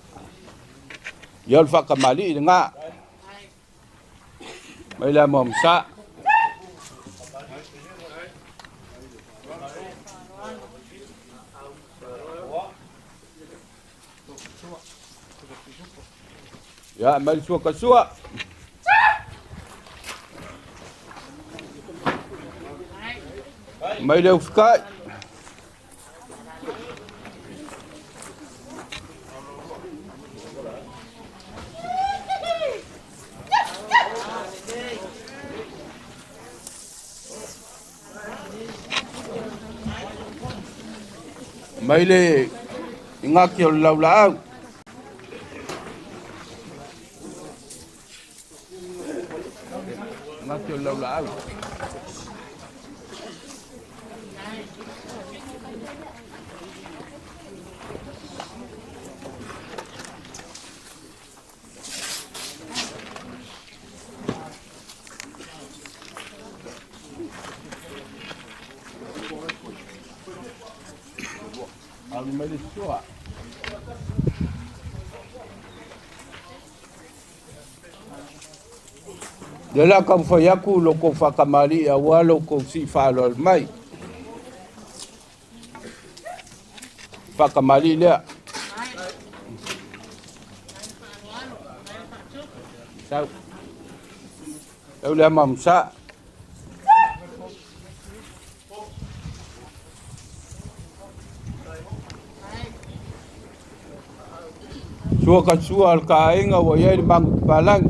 Yol fa ka mali nga. Mai la mom sa. Ya, mai sua ka sua. Mai le uskai. Mai le ingaki o lau lau. Ingaki o lau lau. Aku mai le sua. Dela kam foi aku lo ko fakamali a walo ko si falo mai. Fakamali le. Sao? Eu le mamsa. Sua ka sua al kainga wa ye mang balang.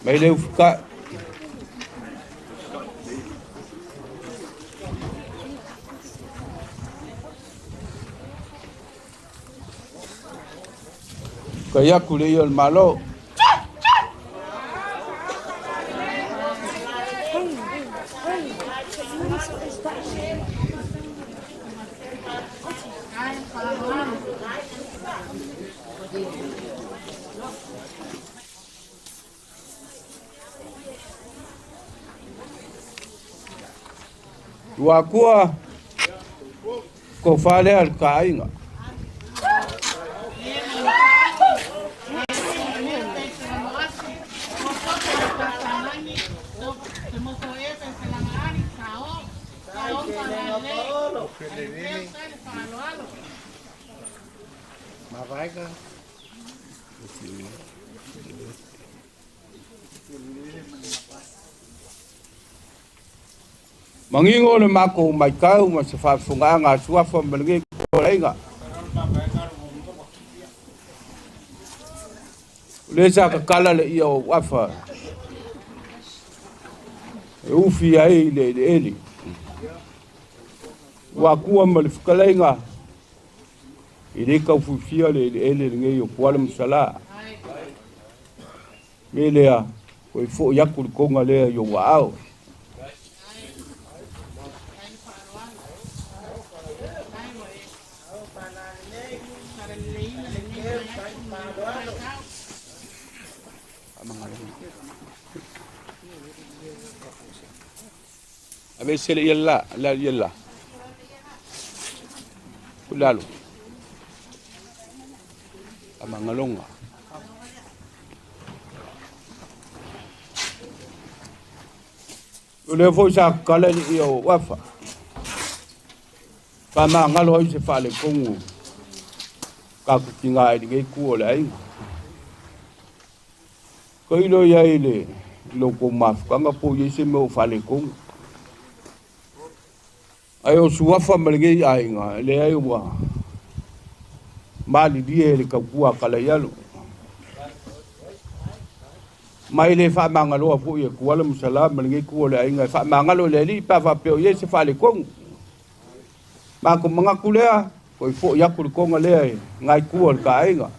Mai le fuka. Kaya kule yol malo. Wakua ko fale al kainga. Mangingo le mako mai kau ma se fa funga nga sua fa mbengi ko lenga. Le sa ka kala le io wafa. E ufi ai le eli. Wa kuwa mal fukalenga. Ile ka fufia le eli nge yo kwala msala. Melea ko fo yakul ko ngale yo wao. Abe sele yalla la yalla kulalo amangalonga ule fo sa kala yo wafa pa mangalo se fale kongu ka kutinga ai nge ku ole ai ko ilo ya ile loko mafukanga po ye se me o fale kong ai o suafa malenge ai nga le ai wa mali die le ka kua kala yalo mai le fa mangalo fo ye kuala musala malenge ku le ai nga fa mangalo le li pa fa pe o ye se fale kong ma ko manga kulea ko fo ya ku ko nga le ngai ku ka ai nga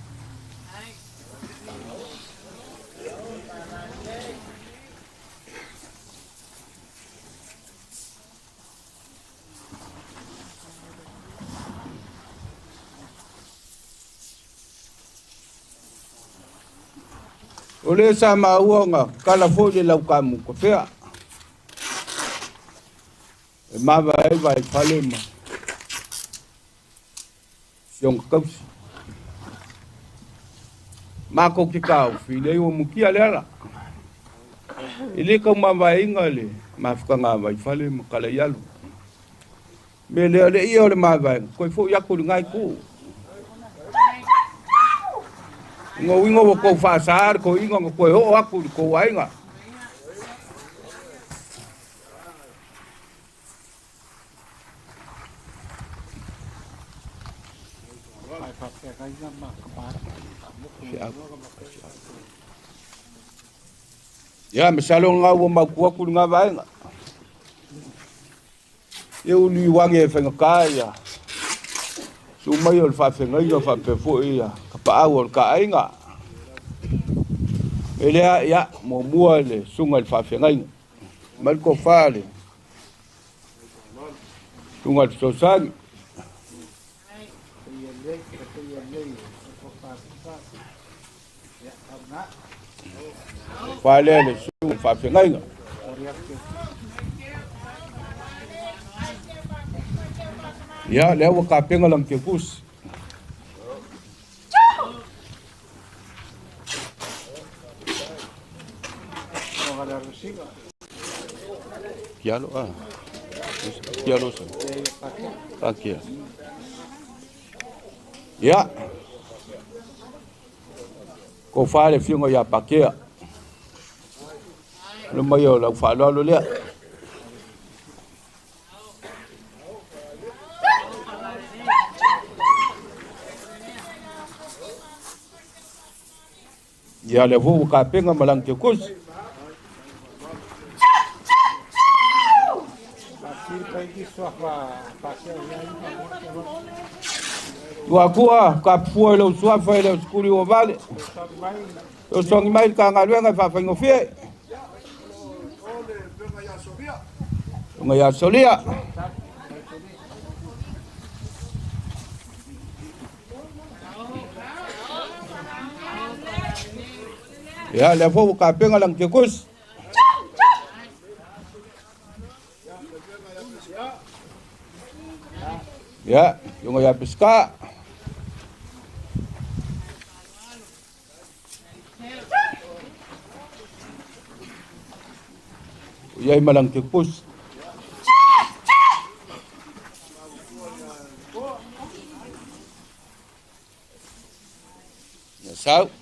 o le sa mauanga kala fo le lau kamu ko fea e mava e vai falema yong kaus ma ko ki kau fi le o mukia le ala ile ka mava inga le ma fuka nga vai falema kala yalu me le io le mava ko fo ya ko ngai ku ngo ko fasar ko ingo ko ho aku ko wainga ya mesalo nga wo makua ku nga wainga eu li wange fenga kaya sumai ol fa fenga yo fa pe fo ia pa awol ka ainga ele ya mo muale sungal fa fengai mal ko fale sungal sosang fale le sungal fa fengai ya lewa ka pengalang ke kus Kialo Kialo sa. Aqui. Ya. Ko fale fiungo ya pakia. Lo mayo la falo lo le. Ya le vou ka penga malang ke kus. Wakua ka pua lo sua fa lo skuli o vale. O song mai ka ngaluenga fa fa ngofie. Nga ya solia. Ya le fo ka penga lang ke kus. Ya, yung ya piska. Yay malang kipus. Ya sao.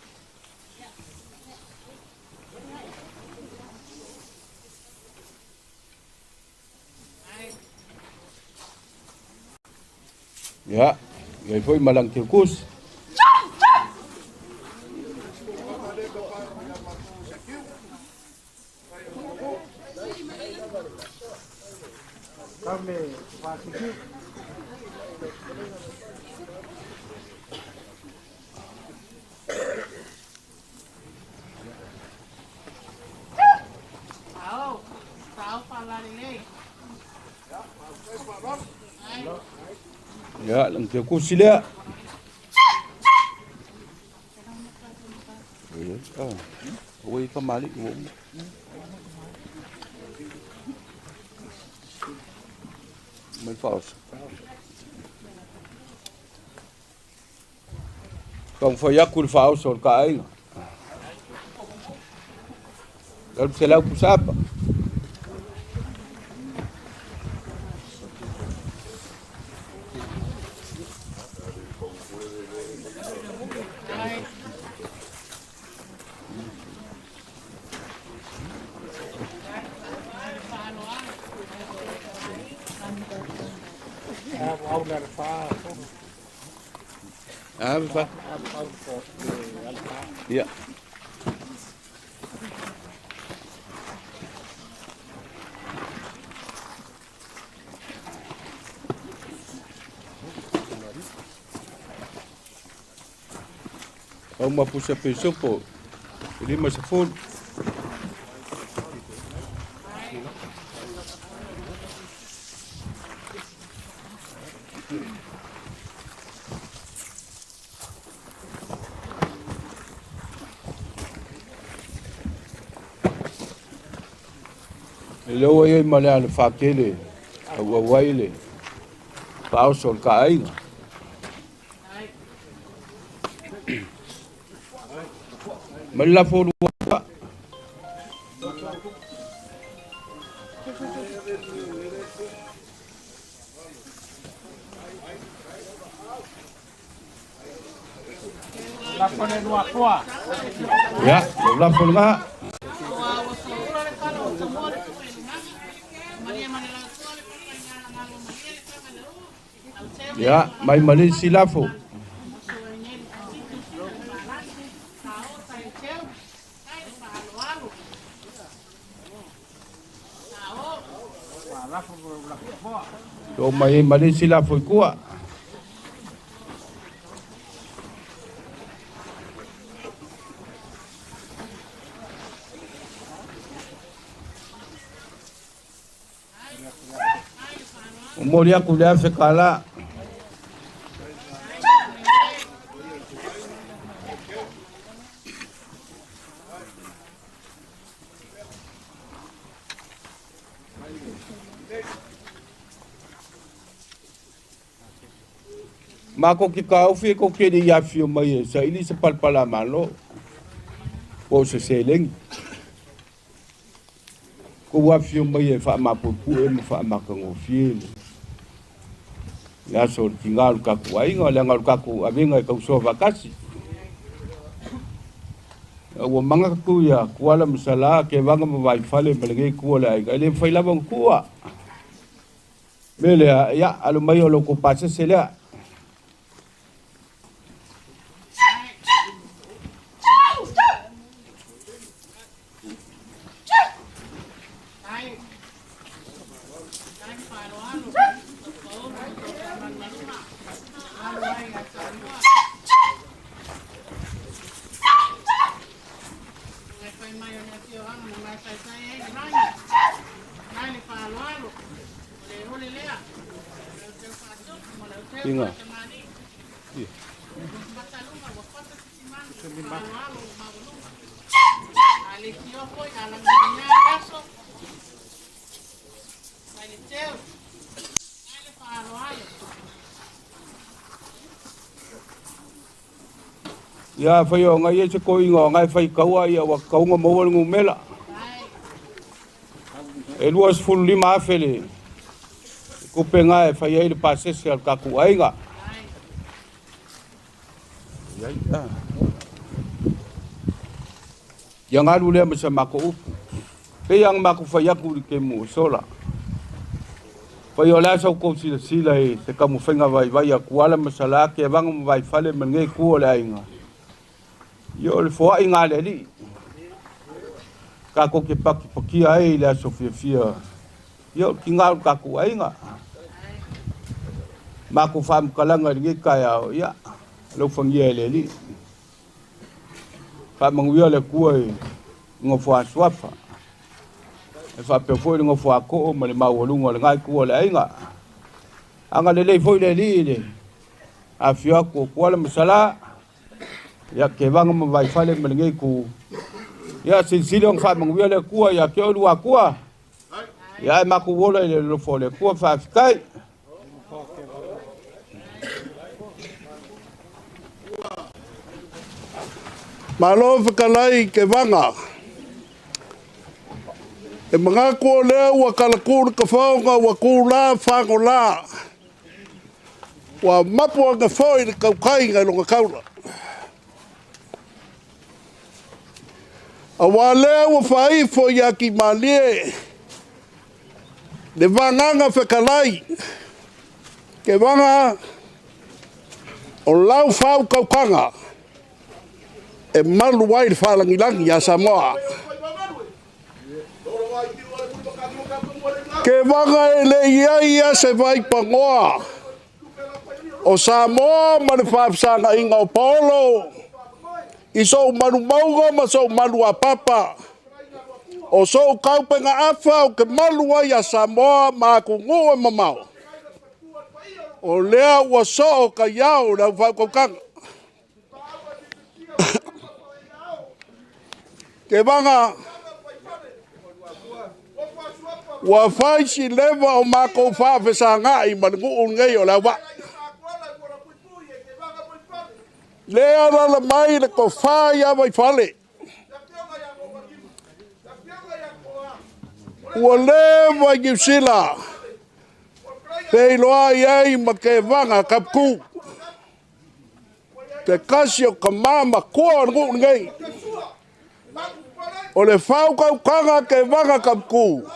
Ya, yay foi malang kipus. Kami fasiki. Tahu pala ini. Ya, lang kipus sila. Uy, kamali. May falso. Kung foi a curva ao sol cai. Ele se lá pusapa. fa. Ya. Au mapusa pesopo. Lima sa phone. Lo ai male al fakele. Wa waile. Pau sol kai. Mala phone wa. Ya, la phone nga. Ya, mai mali silafo. Do mai mali silafo kuat. Umur aku dah sekala. Mako ki kau fi ko ke dia fi mai sa ini sepal pala malo. Ko se seleng. Ko wa fi mai fa ma pu fa ma ko fi. Ya so tinggal ka ku ai ngol ngal ka ku avinga ka so vakasi. Wa manga ku ya kuala masala ke vanga mai fale melege kuala ai le faila bang kuwa. Mele ya alu mai lo ko pase sela. Inga. Ya fayo ngai se ko inga ngai fai kaua ya wa kaunga mo ngumela. It was fully mafele. Kupenga fai ele passe se al kaku ainga. Ya. Yang alu le masa mako upu. Pe yang mako fai aku ke mo sola. Fai ola sa ko sila e se kamu fenga vai aku ala masala ke bang vai fale mengai ku ola ainga. Yo le fo ainga le li. Ka ko ke paki ai la sofia. Yo kinga ka ku ainga. Mako fam kalanga ngi kaya ya. Lo fangia le li. Fa mangwia le ku ai ngofo aswafa. E fa pe foi ngofo ko ma le mawolunga le ngai ku le ainga. Anga le foi le li le. Afia ko kwala masala. Ya ke bang mo vai fale mengai ku. Ya silong fa mangwia le ku ya ke lu ku. Ya mako wola le lo fo le ku fa kai. Malo whakalai ke wanga. E mga kua lea wa kalakūra ka whaonga wa kūrā whango lā. Wa mapua ka whoi ni kaukai ngai longa kaura. A wā lea wa whaifo i aki malie. Ne wanganga whakalai. Ke wanga o lau whau kaukanga e malu wai le whalangilangi a Samoa. Ke wanga e le ia se vai pangoa o Samoa ma le whaapsanga inga o Paolo i so manu mauga ma so manu a papa o so kaupenga afa o ke malu wai a Samoa ma ku ngua mamau. O lea ua so ka iau na whakaukanga. Ke wanga ua whai si lewa o mako whawhesa ngai ma ngu ungai o la wa. Lea rala mai le ko whai awai whale. Ua lewa i Usila. Pei loa iei ma ke wanga kapku. Te kasi o ka mama kua ngu ngai. O le whau kaukanga ke wanga kapku.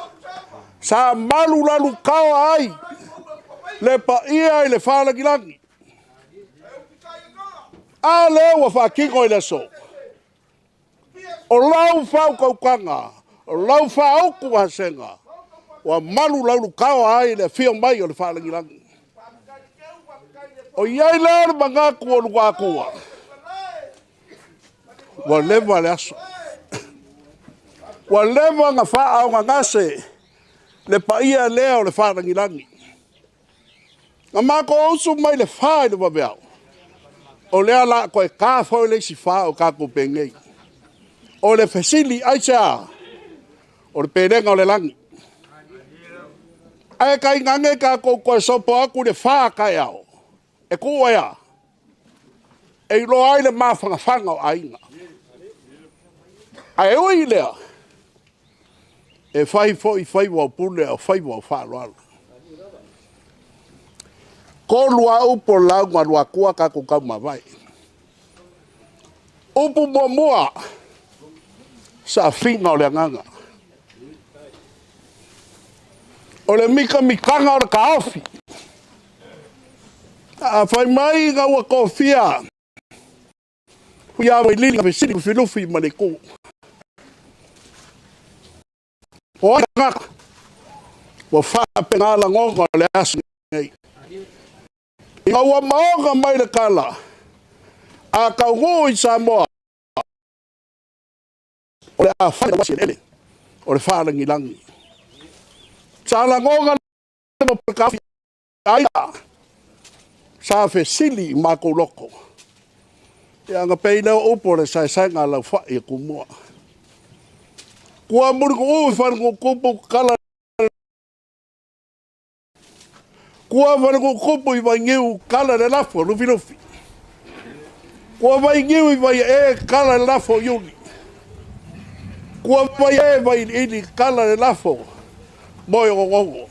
Sa malu lalu kawa ai. Le pa ia i le whalakilangi. A leo wa whakiko i le so. O lau whau kaukanga. O lau whau kuhasenga. Wa malu laulu kawa ai le fio mai o le whalangilangi. O iai leo manga kua lua kua. Wa lewa le aso. Wa lewa nga wha au nga ngase le paia leo le whalangilangi. Nga mako usu mai le whae le wabeau. O lea la koe ka fau le si wha o ka kupengei. O le fesili aisa. O le perenga o le langi. Ai kai ngange ka ko sopo aku le wha kai au. E kua ia. E ilo ai le mawhanga o ainga. Ai ui lea. E whai wau pule o whai wau whaloalo. Ko lua upo lau ngā lua kua ka kukau mawai. Upu mua sa whina o le nganga. O le mikanga o le kaofi. A whai mai ngā ua kofia. Hui awa i lili ka pesiri whilufi ma le kū. O ai ngaka. Wa whape ngā la ngonga o le asu nei. I ngā ua maonga mai le kala. A kau ngō i Samoa. O le a whai wasi lele. O le whalangi langi. Sa la ngonga mo kafi aia. Sa fe sili mako loko. Ia nga peina upo le sai ngā lau whai e kumua. Kua muri ko ui whanungu kupu kala. Kua whanungu kupu i vai ngiu kala le lafo lufi lufi. Kua vai ngiu i vai e kala le lafo yungi. Kua vai e vai ini kala le lafo moyo ngongo.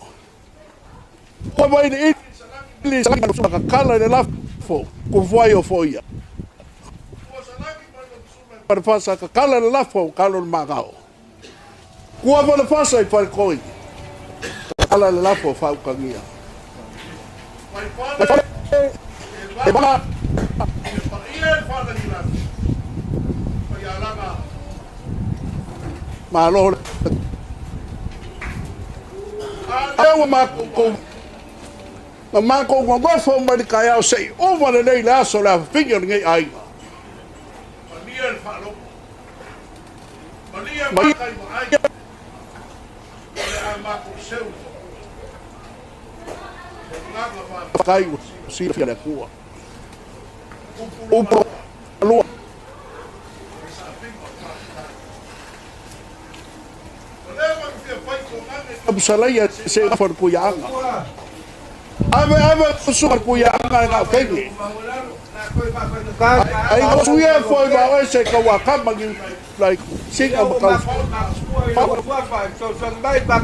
Kua vai ini salaki kala le lafo kufwai o foia. Para fasa ka kala le lafo kala le magao. Kua wana fasa i wharekoi. Kala le lafo whaukangia. E mga malo awa mako na mako ngofo mali kaya sei over le nei la so la finger ngai ai malia falo malia kai ai ole mako seu kai si fia le kua upo lua Absalaya se for kuyanga. Ave kusur kuyanga na kenge. Ai kusuya foi ba se ka wakama like sing of ka.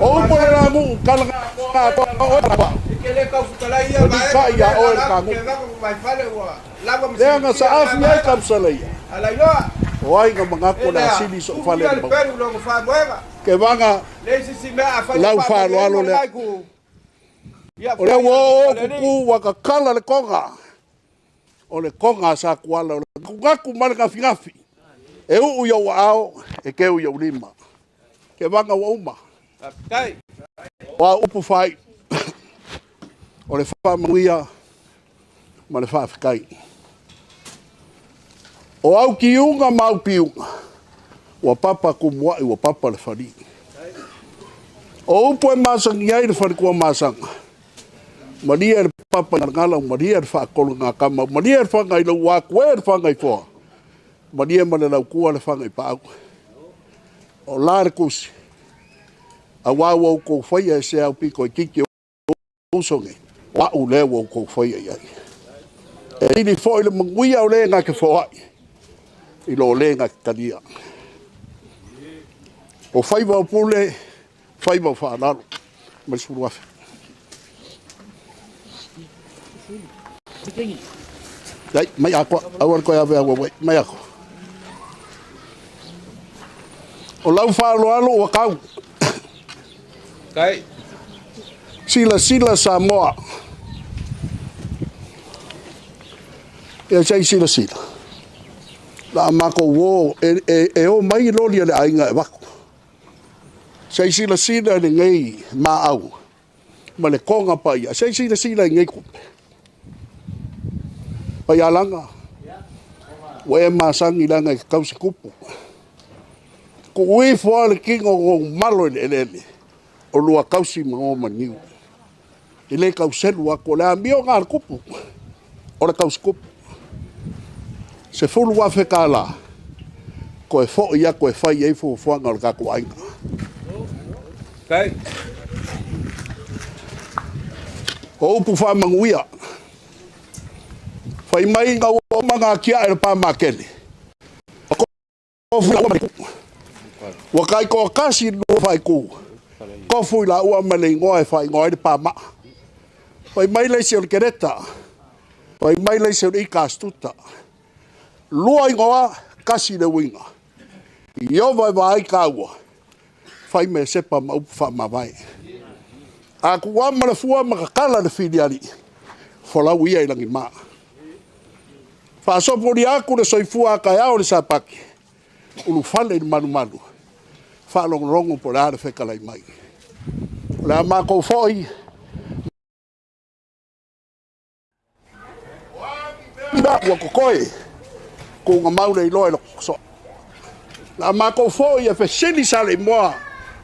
O por la mu kala ka o. Ikele ka futalaya ba ya o ka mu. Lenga sa afia ka Absalaya. Alailoa. Oi nga mga ko na sili so fale. Ke vanga lau whalo alo le O le wo kuku wa ka kala le konga. O le konga sa kuala o le kugaku male ngafi. E u yo ao e ke u yo lima. Ke vanga wa uma. Kai. Wa upu fai. O le fa muia ma le fa kai. O au kiunga mau piunga. Wa papa kumwa wa papa le fari. O upu e masang yai le fari kua masang. Maria le papa ngala Maria le fa kolunga kama Maria le fanga ilo wa kwe le fanga i fo. Maria ma le lau kua le fanga i pau. O la le kusi. A wawo ko faya se au piko i kiki o songe. Wa u le wo ko faya yai. E ni fo ile manguia o le nga ke fo ai. Ilo le nga talia. O faiva o pule, faiva o whanaro. Mai suru afe. Dai, mai ako, awar koe awe awa wei, mai ako. O lau whaalo alo o kau. Kai. Sila Samoa. E sei sila. La mako wo, e o mai loli ale ainga e wako. Sei sila ni ngai maau. Ma le konga paia. Sei sila ngai kupe. Paia langa. Wa masangi langa i kausi kupu. Ko ui fua le kingo o malo ele. O lua kausi mo maniu. Ile kauselu ako le ambio ngar kupu. O le kausi kupu. Se fulu wa fe kala. Ko e fo ia ko e fai e fo fuanga o kako ainga. Kai. O upu fa manguia. Fai mai nga o manga kia e pa makele. Ko fu wa kai ko kasi no fai ku. Ko fu la ua male ngoi fai ngoi de pa ma. Fai mai le se o kereta. Fai mai le se o ikastuta. Lua ingoa kasi le winga. Io vai kaua. Fai me sepa ma upa ma vai. A kua ma le fua ma kala le filiali. Fola wia i langi maa. Fa so pori aku le soifua ka ya o le sapaki. Ulu fale ni manu. Fa longo por ara fe kala mai. La ma ko foi. Da wa kokoi. Ko nga maule i loe so. La ma ko foi e fe sili sale moa.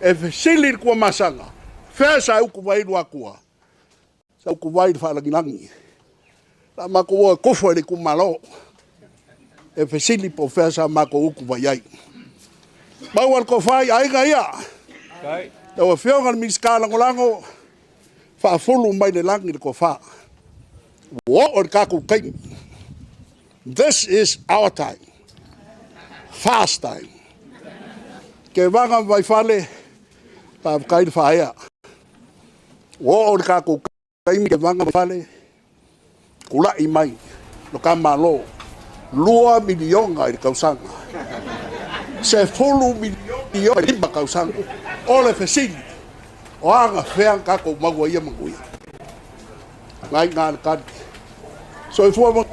E fe sili kua masanga. Fe sa uku vai lua kua. Sa uku vai fa langi. La ma ko kofo le ku malo. E fe sili po fe sa ma ko uku vai ai. Ma wal ko fai ai ga ia. Kai. O fionga mi skala ngolango. Fa fulu mai le langi ko fa. Wo or ka ku kai. This is our time. Fast time. Ke vanga vai fale pa kai faia. Wo or ka ku kai mi ke vanga fale. Kula i mai. No ka malo. Lua milionga i kausanga. Se fulu milionga i kausanga. Ole fesili. O anga fean ka ko magua ia manguia. Ngai ngan kan. So if we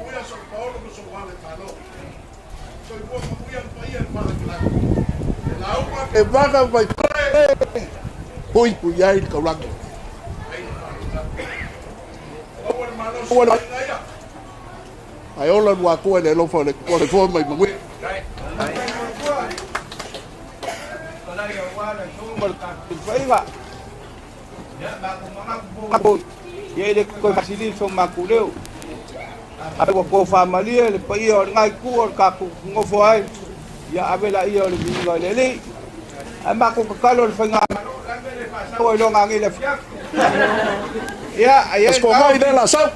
e vaga vai poi puiai ka lango ai ola wa ko le lo fo le ko le fo mai mangwe ye le ko fasili so makuleu ape ko family le pai o ngai ku o ka ku ngofo ai ya abela ia le bingo le ama ko kalo le fanga ko lo ngangi le ya ai ko mai de la sa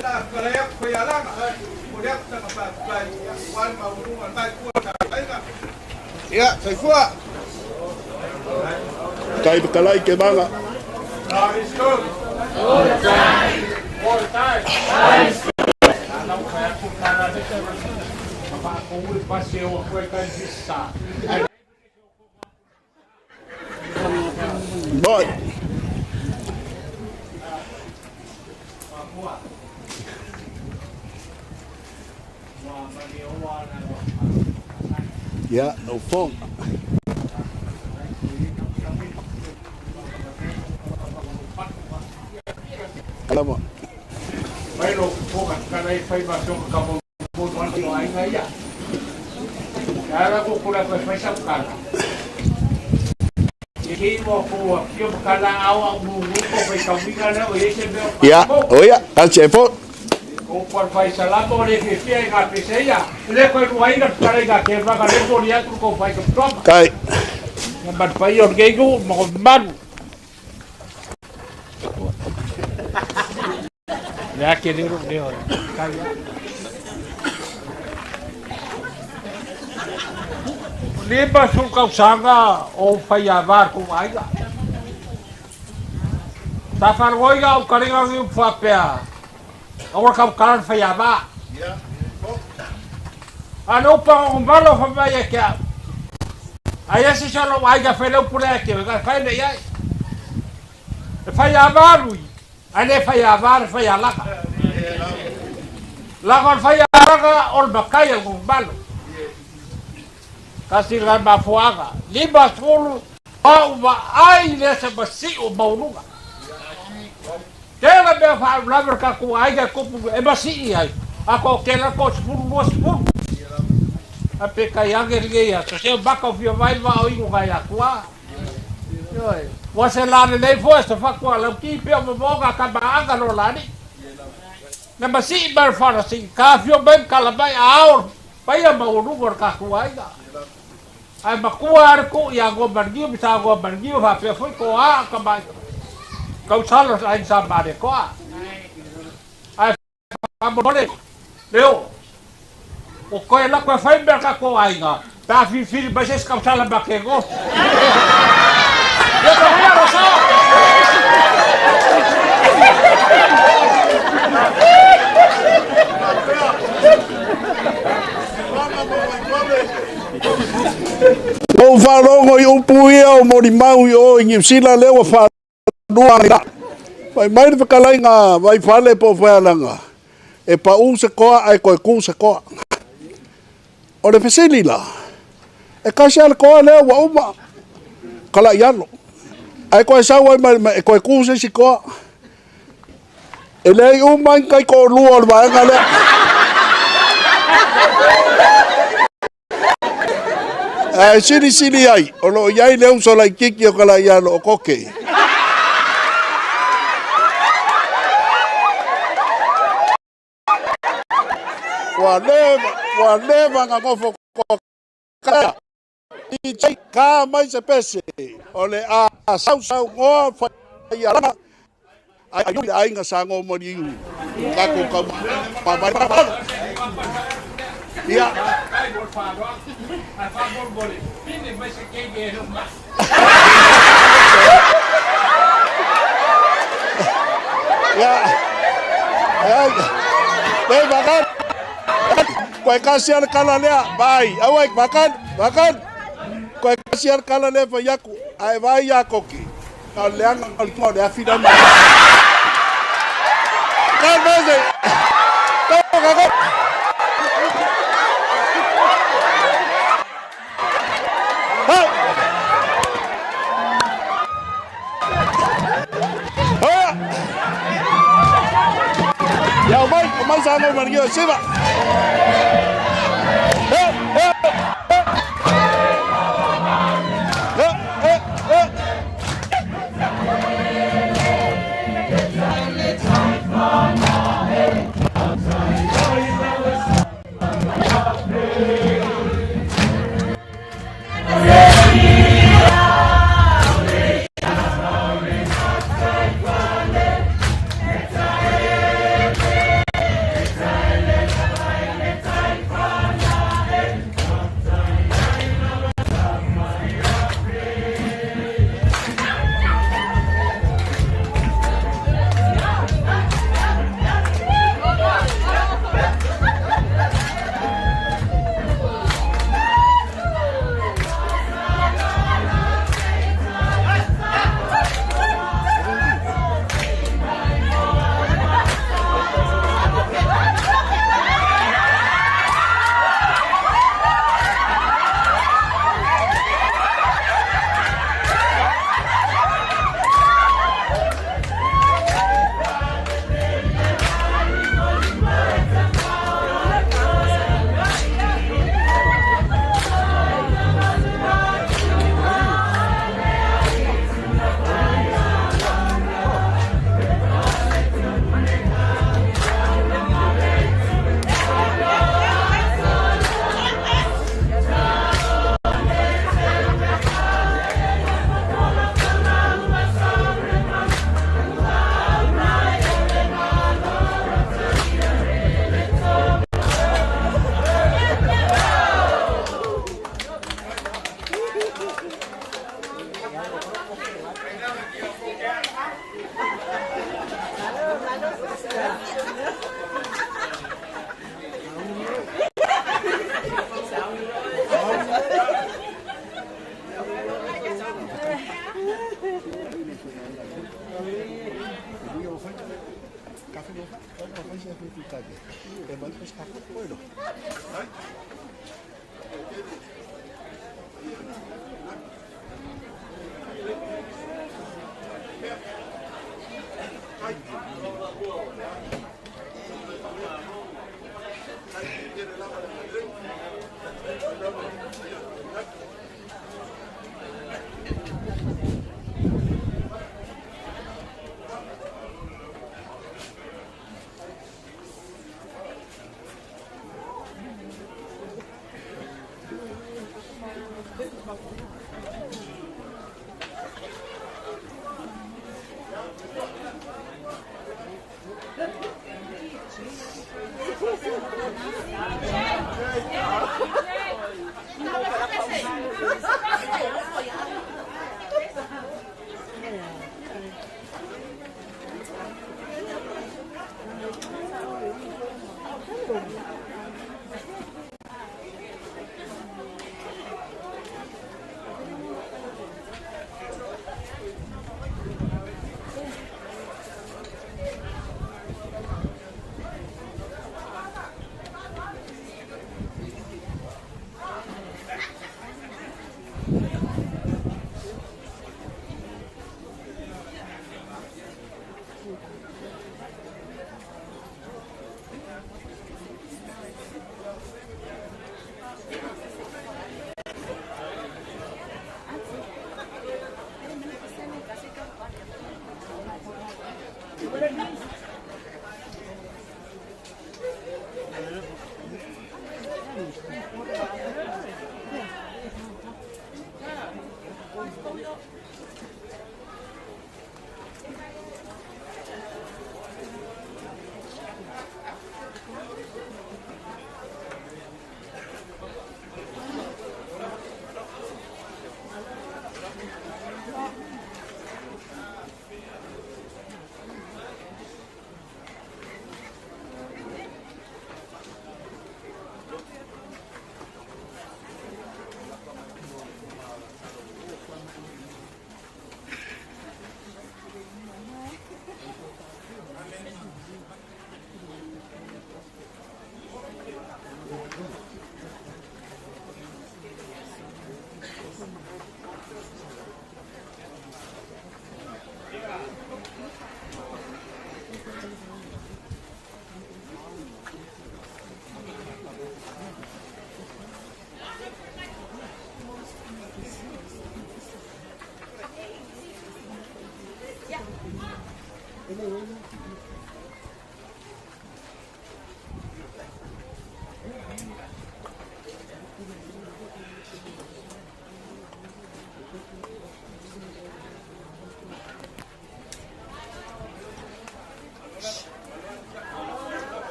la kare ko ya la ko ya ta pa pa wal ma uru ngai ku ya sai fua kai kalai ke banga all time Boy. Ya, no phone. Alamak. Mai lo foka kana I fai ba so ka mo mo wan ko ai ngai ya. Ara ko kula ko fai sa kana. Iki mo ko yo kala awa mo ko fai ka winga na o ese be. Ya, oya, al chefo. O por fai sala mo le que fia ga peseya. Le ko ruai ga para ga que va ga le ko ya ko fai ka proma. Kai. Bat fai on ge go mo ban. Ya quiere ir de hoy. Liba sul kausanga o fayavar ku aiga. Safar goiga o karinga ngi fapea. Awar kam karan fayaba. Ano pa o malo fa ya kya. Aya si solo aiga felo pula ke ga faile ya. Fayaba lui. Ane fayavar fayalaka. Lakon fayalaka ol bakaya kung balo. Kasi nga mafuaga. Lima sulu au ai nesa basi o maununga. Kela be fa laver ka ku ai ka ku e basi ai. Ako kela ko spuru. Ape kaya gergeya. So se baka fio vai va o ingo kaya kwa. Yoi. Wase lane nei fosta fakwa la ki pe mo boga ka baanga no lani. Na basi bar fara si ka fio ben kala bai aur. Pai ma uru gor ka kuaiga. Ai makuar ko ya go bargi bisa go bargi fa pe foi ko a ka bai. Kau salos ai sa bare ko a. Ai amo bole. Leo. O ko la ko fa ber ka ko aiga. Ta fi bases ka sala ba ke go. Yo te voy a rozar. O wharongo I upuia o morimau I o New Zealand leo whanua ira. Vai mai whakalai ngā vai whale po whaelanga. E pa u se koa ai koe ku se koa. O le whesili la. E kasi ala koa leo wa uma. Kala ialo. Ai koe sau ai mai koe ku se si koa. E lei uma kai ko lua o le vaenga lea. Siri ai, o lo iai leo so lai kiki o kala ia lo o koke. Wa leva nga ngofo koka. I chai ka mai se pese. O le a sau ngoa fa ia rana. Ai yuri ai nga sango mo ni. Ka ko ka pa. Ya. Ya. Hei makan. Kau kasihan kala lea, bai. Awak makan. Kau kasihan kala lea fa yaku. Ai vai yakoki. Kau leang kau dia fidan. Kan beze. Kau kakak. Ya mai sana margio siba.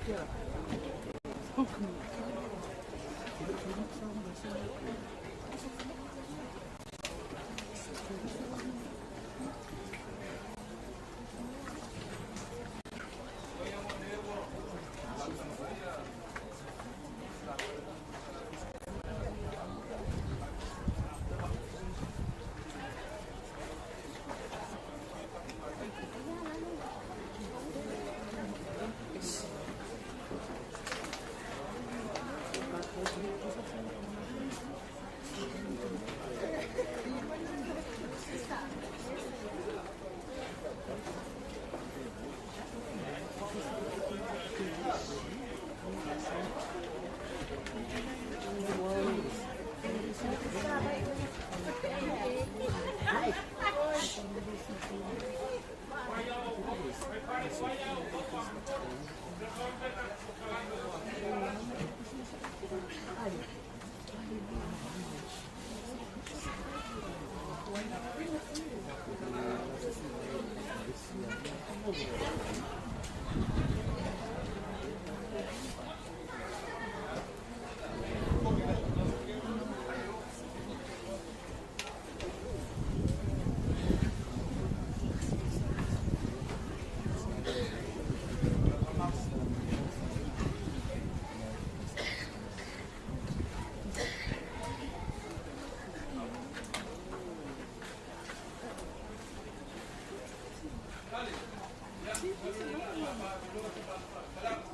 Dale. Ya.